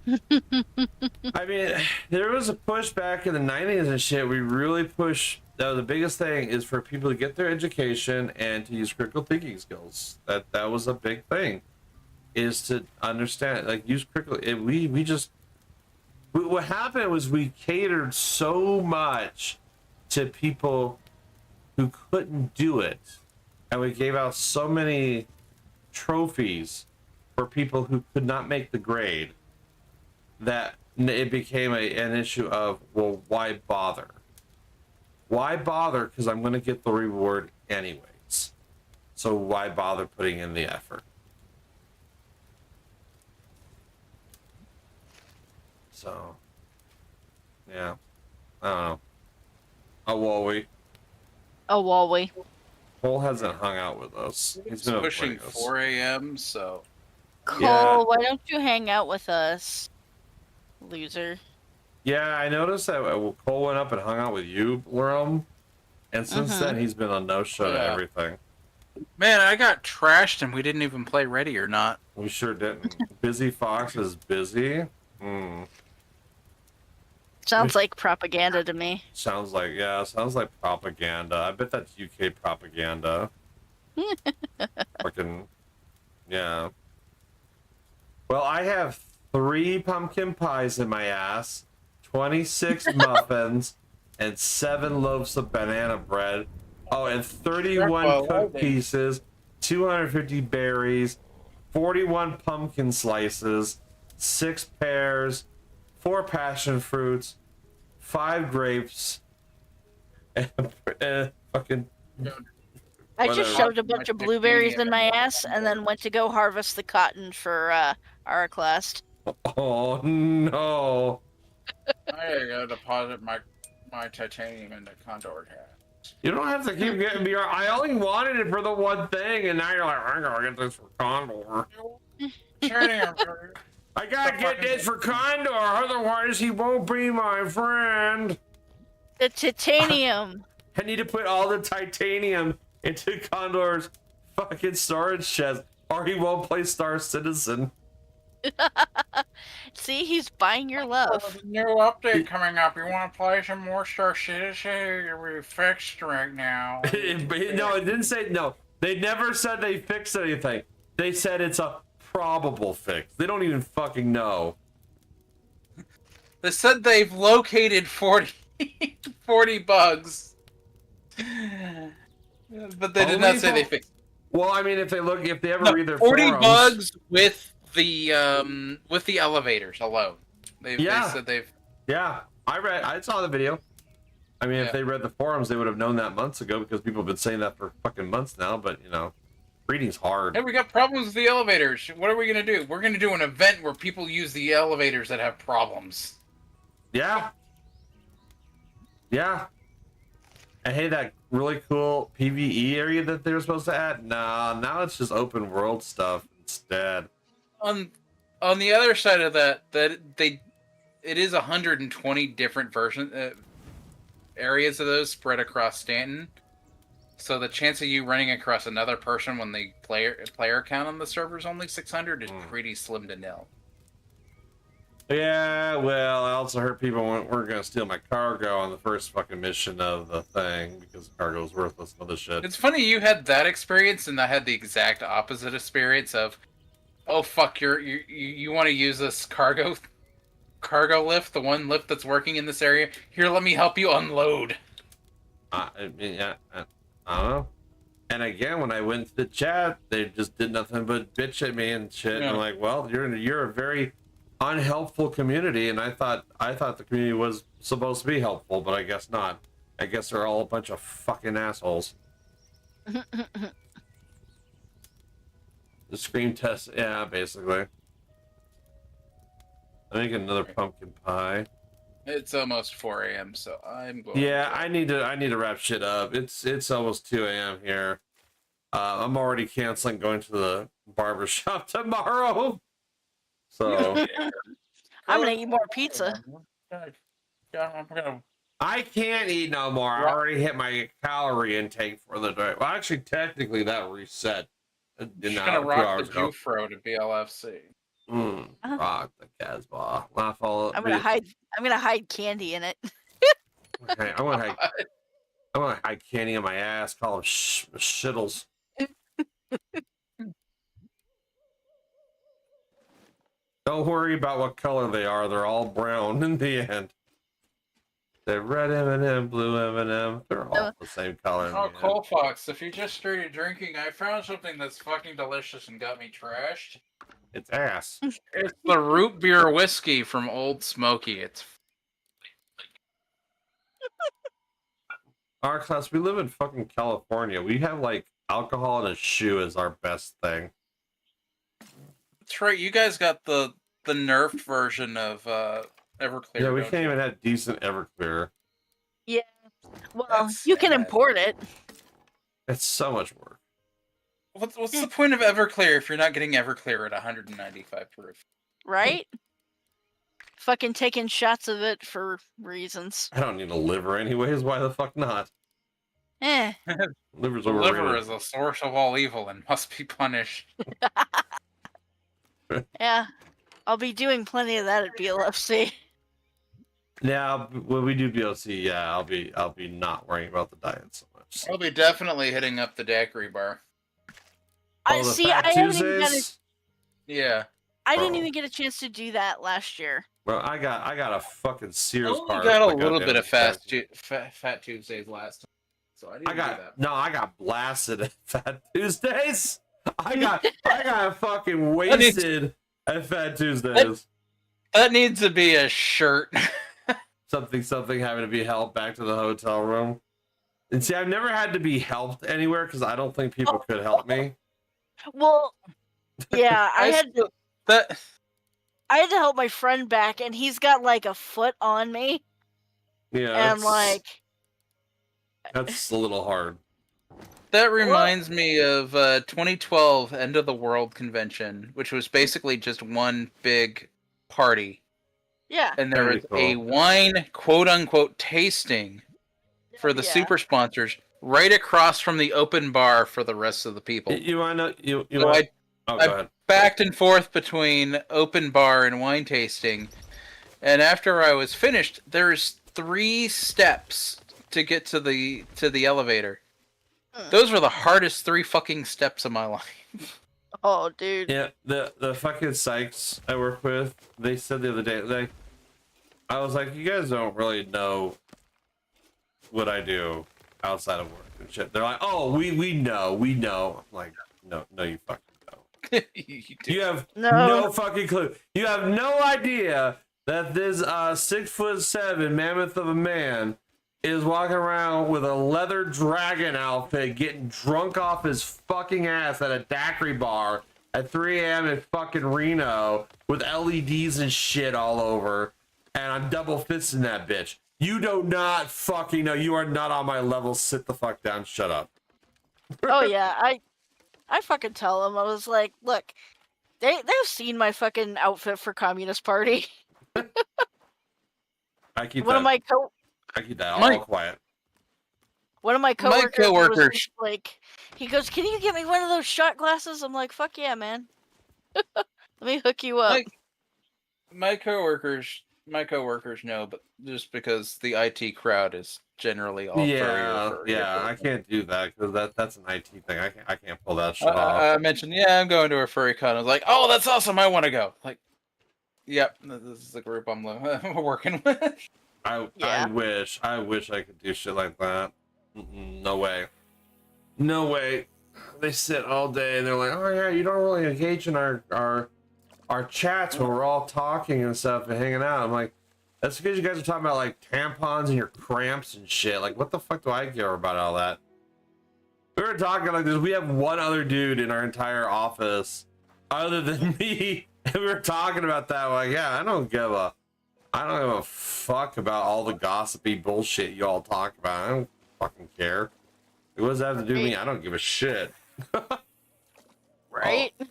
I mean, there was a push back in the 90s and shit. We really pushed. The biggest thing is for people to get their education and to use critical thinking skills. That was a big thing, is to understand, like, use critical. What happened was we catered so much to people who couldn't do it, and we gave out so many trophies for people who could not make the grade, that it became an issue of, well, why bother? Why bother? Because I'm going to get the reward anyways. So why bother putting in the effort? So, yeah. I don't know. Wally. Cole hasn't hung out with us. He's been pushing 4 a.m., so... Cole, why don't you hang out with us? Loser. Yeah, I noticed that Cole went up and hung out with you, Lerome, and since then he's been on no-show to everything. Man, I got trashed and we didn't even play Ready or Not. We sure didn't. Busy Fox is busy. Sounds like propaganda to me. Sounds like propaganda. I bet that's UK propaganda. Fucking, yeah. Well, I have 3 pumpkin pies in my ass, 26 muffins, and 7 loaves of banana bread. Oh, and 31 cooked pieces, 250 berries, 41 pumpkin slices, 6 pears, 4 passion fruits, 5 grapes, and fucking... I just shoved a bunch of blueberries in my ass and then went to go harvest the cotton for Araclast. Oh no! I gotta go deposit my titanium into Condor hat. You don't have to keep getting me. I only wanted it for the one thing, and now you're like, I'm gonna get this for Condor. I gotta get this for Condor, otherwise he won't be my friend. The titanium. I need to put all the titanium into Condor's fucking storage chest, or he won't play Star Citizen. See, he's buying your love. New update coming up. You want to play some more Star Citizen? We're fixed right now. No, it didn't say no. They never said they fixed anything. They said it's a probable fix. They don't even fucking know. They said they've located 40 bugs, but they did not say they fixed. Well, I mean, if they ever read their 40 forums, bugs with the elevators alone. They said they've. Yeah, I saw the video. I mean, if they read the forums, they would have known that months ago because people have been saying that for fucking months now. But you know, reading's hard. Hey, we got problems with the elevators. What are we gonna do? We're gonna do an event where people use the elevators that have problems. Yeah. Yeah. And hey, that really cool PvE area that they were supposed to add, nah, now it's just open world stuff instead. On the other side of that it is 120 different areas of those spread across Stanton. So the chance of you running across another person when the player count on the server is only 600 is pretty slim to nil. Yeah, well, I also heard people weren't going to steal my cargo on the first fucking mission of the thing because cargo's worthless and other shit. It's funny you had that experience and I had the exact opposite experience of, oh fuck, you want to use this cargo lift, the one lift that's working in this area? Here, let me help you unload. I don't know. And again, when I went to the chat, they just did nothing but bitch at me and shit. Yeah. And I'm like, well, you're a very unhelpful community, and I thought the community was supposed to be helpful, but I guess not. I guess they're all a bunch of fucking assholes. The scream test, yeah, basically. I think another pumpkin pie. It's almost 4 a.m., so I'm going. Yeah, I need to wrap shit up. It's almost 2 a.m. here. I'm already canceling going to the barbershop tomorrow. So I'm gonna eat more pizza. I can't eat no more. I already hit my calorie intake for the day. Well, actually, technically, that reset. Just gonna rock the Jufro to BLFC. Rock the Casbah. Laugh all. I'm gonna hide candy in it. Okay, I want to hide candy in my ass. Call them shittles. Don't worry about what color they are. They're all brown in the end. They're red M&M, blue M&M. They're all the same color. Oh, Coal Fox, if you just started drinking, I found something that's fucking delicious and got me trashed. It's ass. It's the root beer whiskey from Old Smoky. It's our class, we live in fucking California. We have like alcohol in a shoe as our best thing. That's right. You guys got the nerfed version of Everclear. Yeah, we can't even have decent Everclear. Yeah. Well, you can import it. It's so much work. What's the point of Everclear if you're not getting Everclear at 195 proof? Right? Fucking taking shots of it for reasons. I don't need a liver anyways. Why the fuck not? Liver's overrated. Liver is a source of all evil and must be punished. Yeah, I'll be doing plenty of that at BLFC. Yeah, when we do BLC, yeah, I'll be not worrying about the diet so much. I'll be definitely hitting up the daiquiri bar. I haven't even got I didn't even get a chance to do that last year. Well, I got a fucking Sears I card. got a little bit of Fat Tuesdays last time, so I didn't do that. No, I got blasted at Fat Tuesdays. I got fucking wasted at Fat Tuesdays. That needs to be a shirt. something having to be helped back to the hotel room. And see, I've never had to be helped anywhere because I don't think people could help me. Well, yeah, I had that. I had to help my friend back, and he's got like a foot on me. Yeah, and like that's a little hard. That reminds me of 2012 End of the World convention, which was basically just one big party. Yeah. And there was a wine quote-unquote tasting for the super sponsors right across from the open bar for the rest of the people. You want to know? So I go ahead. Backed and forth between open bar and wine tasting. And after I was finished, there's 3 steps to get to the elevator. Those were the hardest 3 fucking steps of my life. Oh, dude. Yeah, the fucking psychs I work with, they said the other day, I was like, you guys don't really know what I do outside of work and shit. They're like, oh, we know. I'm like, no, you fucking know. you have no fucking clue. You have no idea that this 6'7" mammoth of a man is walking around with a leather dragon outfit, getting drunk off his fucking ass at a daiquiri bar at 3 a.m. in fucking Reno with LEDs and shit all over, and I'm double fisting that bitch. You do not fucking know. You are not on my level. Sit the fuck down. Shut up. Oh yeah, I fucking tell them. I was like, look, they've seen my fucking outfit for Communist Party. I keep I keep that all quiet. One of my coworkers was just like, he goes, "Can you get me one of those shot glasses?" I'm like, "Fuck yeah, man. Let me hook you up." My coworkers know, but just because the IT crowd is generally all furry. I can't do that because that's an IT thing. I can't pull that shit off. I mentioned, I'm going to a furry con. I was like, oh, that's awesome. I want to go. Like, yep, this is the group I'm working with. I wish I could do shit like that. No way. They sit all day and they're like, oh yeah, you don't really engage in our chats when we're all talking and stuff and hanging out. I'm like, that's because you guys are talking about like tampons and your cramps and shit. Like, what the fuck do I care about all that? We were talking like this. We have one other dude in our entire office other than me, and we were talking about that. Like, yeah, I don't give a fuck about all the gossipy bullshit you all talk about. I don't fucking care. What does that have to do with me? I don't give a shit. Right? Oh.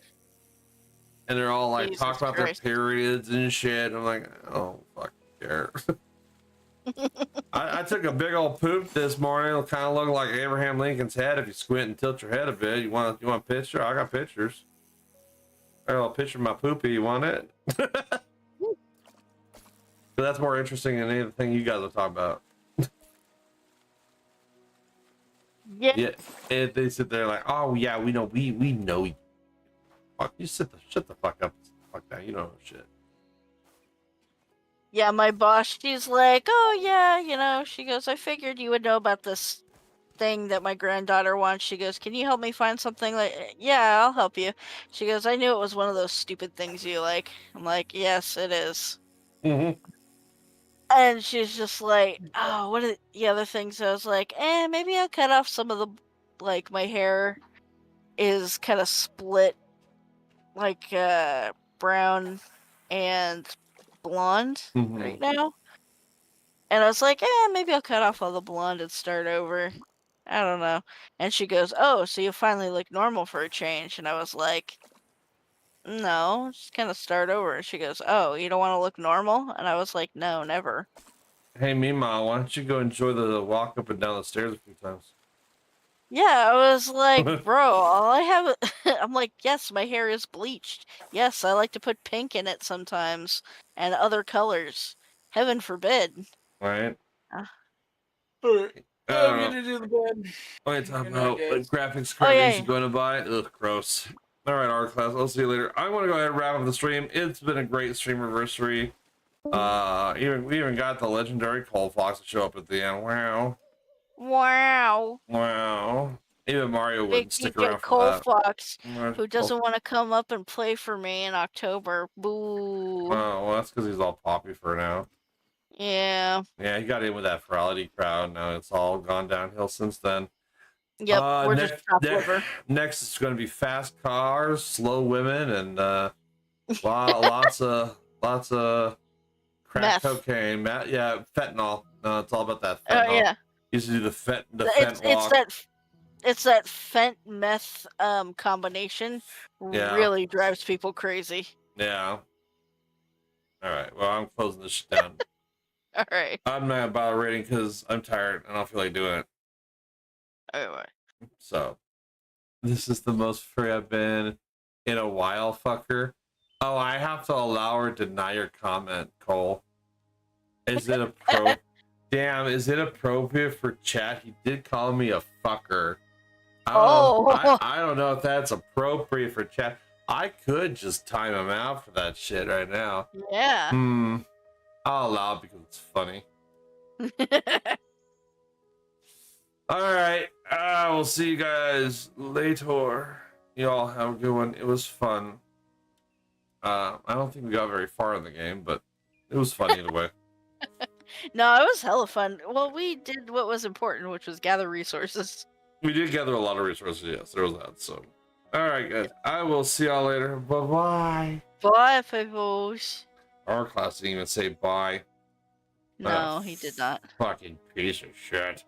And they're all like, talk about their periods and shit. I'm like, oh, fucking care. I took a big old poop this morning. It kind of looked like Abraham Lincoln's head. If you squint and tilt your head a bit, you want a picture? I got pictures. I got a picture of my poopy. You want it? But that's more interesting than anything you guys will talk about. Yeah. And they sit there like, oh yeah, we know you. Fuck you, shut the fuck up, fuck that. You know shit. Yeah, my boss, she's like, oh yeah, she goes, I figured you would know about this thing that my granddaughter wants. She goes, can you help me find something? Like, yeah, I'll help you. She goes, I knew it was one of those stupid things you like. I'm like, yes, it is. Mm-hmm. And she's just like, oh, what are the other things? I was like, maybe I'll cut off some of the, like, my hair is kind of split, like, brown and blonde right now. And I was like, maybe I'll cut off all the blonde and start over. I don't know. And she goes, oh, so you finally look normal for a change. And I was like, no, just kind of start over. And she goes, oh, you don't want to look normal? And I was like, no, never. Hey, Meemaw, why don't you go enjoy the walk up and down the stairs a few times? Yeah, I was like, bro, all I have... I'm like, yes, my hair is bleached. Yes, I like to put pink in it sometimes. And other colors. Heaven forbid. Right. I'm gonna do the bed. What are you talking about? Graphics cards you're going to buy? Ugh, gross. All right, our class. I'll see you later. I want to go ahead and wrap up the stream. It's been a great stream anniversary. We even got the legendary Cold Fox to show up at the end. Wow. Even Mario wouldn't stick around for Cold that. Fox, who doesn't want to come up and play for me in October. Boo. Oh, well, that's because he's all poppy for now. Yeah. Yeah, he got in with that Ferality crowd. Now it's all gone downhill since then. Yep, we're just chopped liver. Next, it's going to be fast cars, slow women, and lots of lots of crack Meth. cocaine, yeah, fentanyl. No, it's all about that fentanyl. Oh yeah. Used to do the fent It's walk. that fent meth combination Yeah. really drives people crazy. Yeah. All right. Well, I'm closing this shit down. All right. I'm not about a rating because I'm tired and I don't feel like doing it. Anyway. So, this is the most free I've been in a while, fucker. Oh, I have to allow her to deny your comment, Cole. Is it Damn, is it appropriate for chat? He did call me a fucker. I don't know if that's appropriate for chat. I could just time him out for that shit right now. Yeah. I'll allow it because it's funny. All right. We'll see you guys later. Y'all have a good one. It was fun. I don't think we got very far in the game, but it was fun either way. No, it was hella fun. Well, we did what was important, which was gather resources. We did gather a lot of resources. Yes, there was that. So, all right, guys. I will see y'all later. Bye-bye. Bye, people. Our class didn't even say bye. No, he did not. Fucking piece of shit.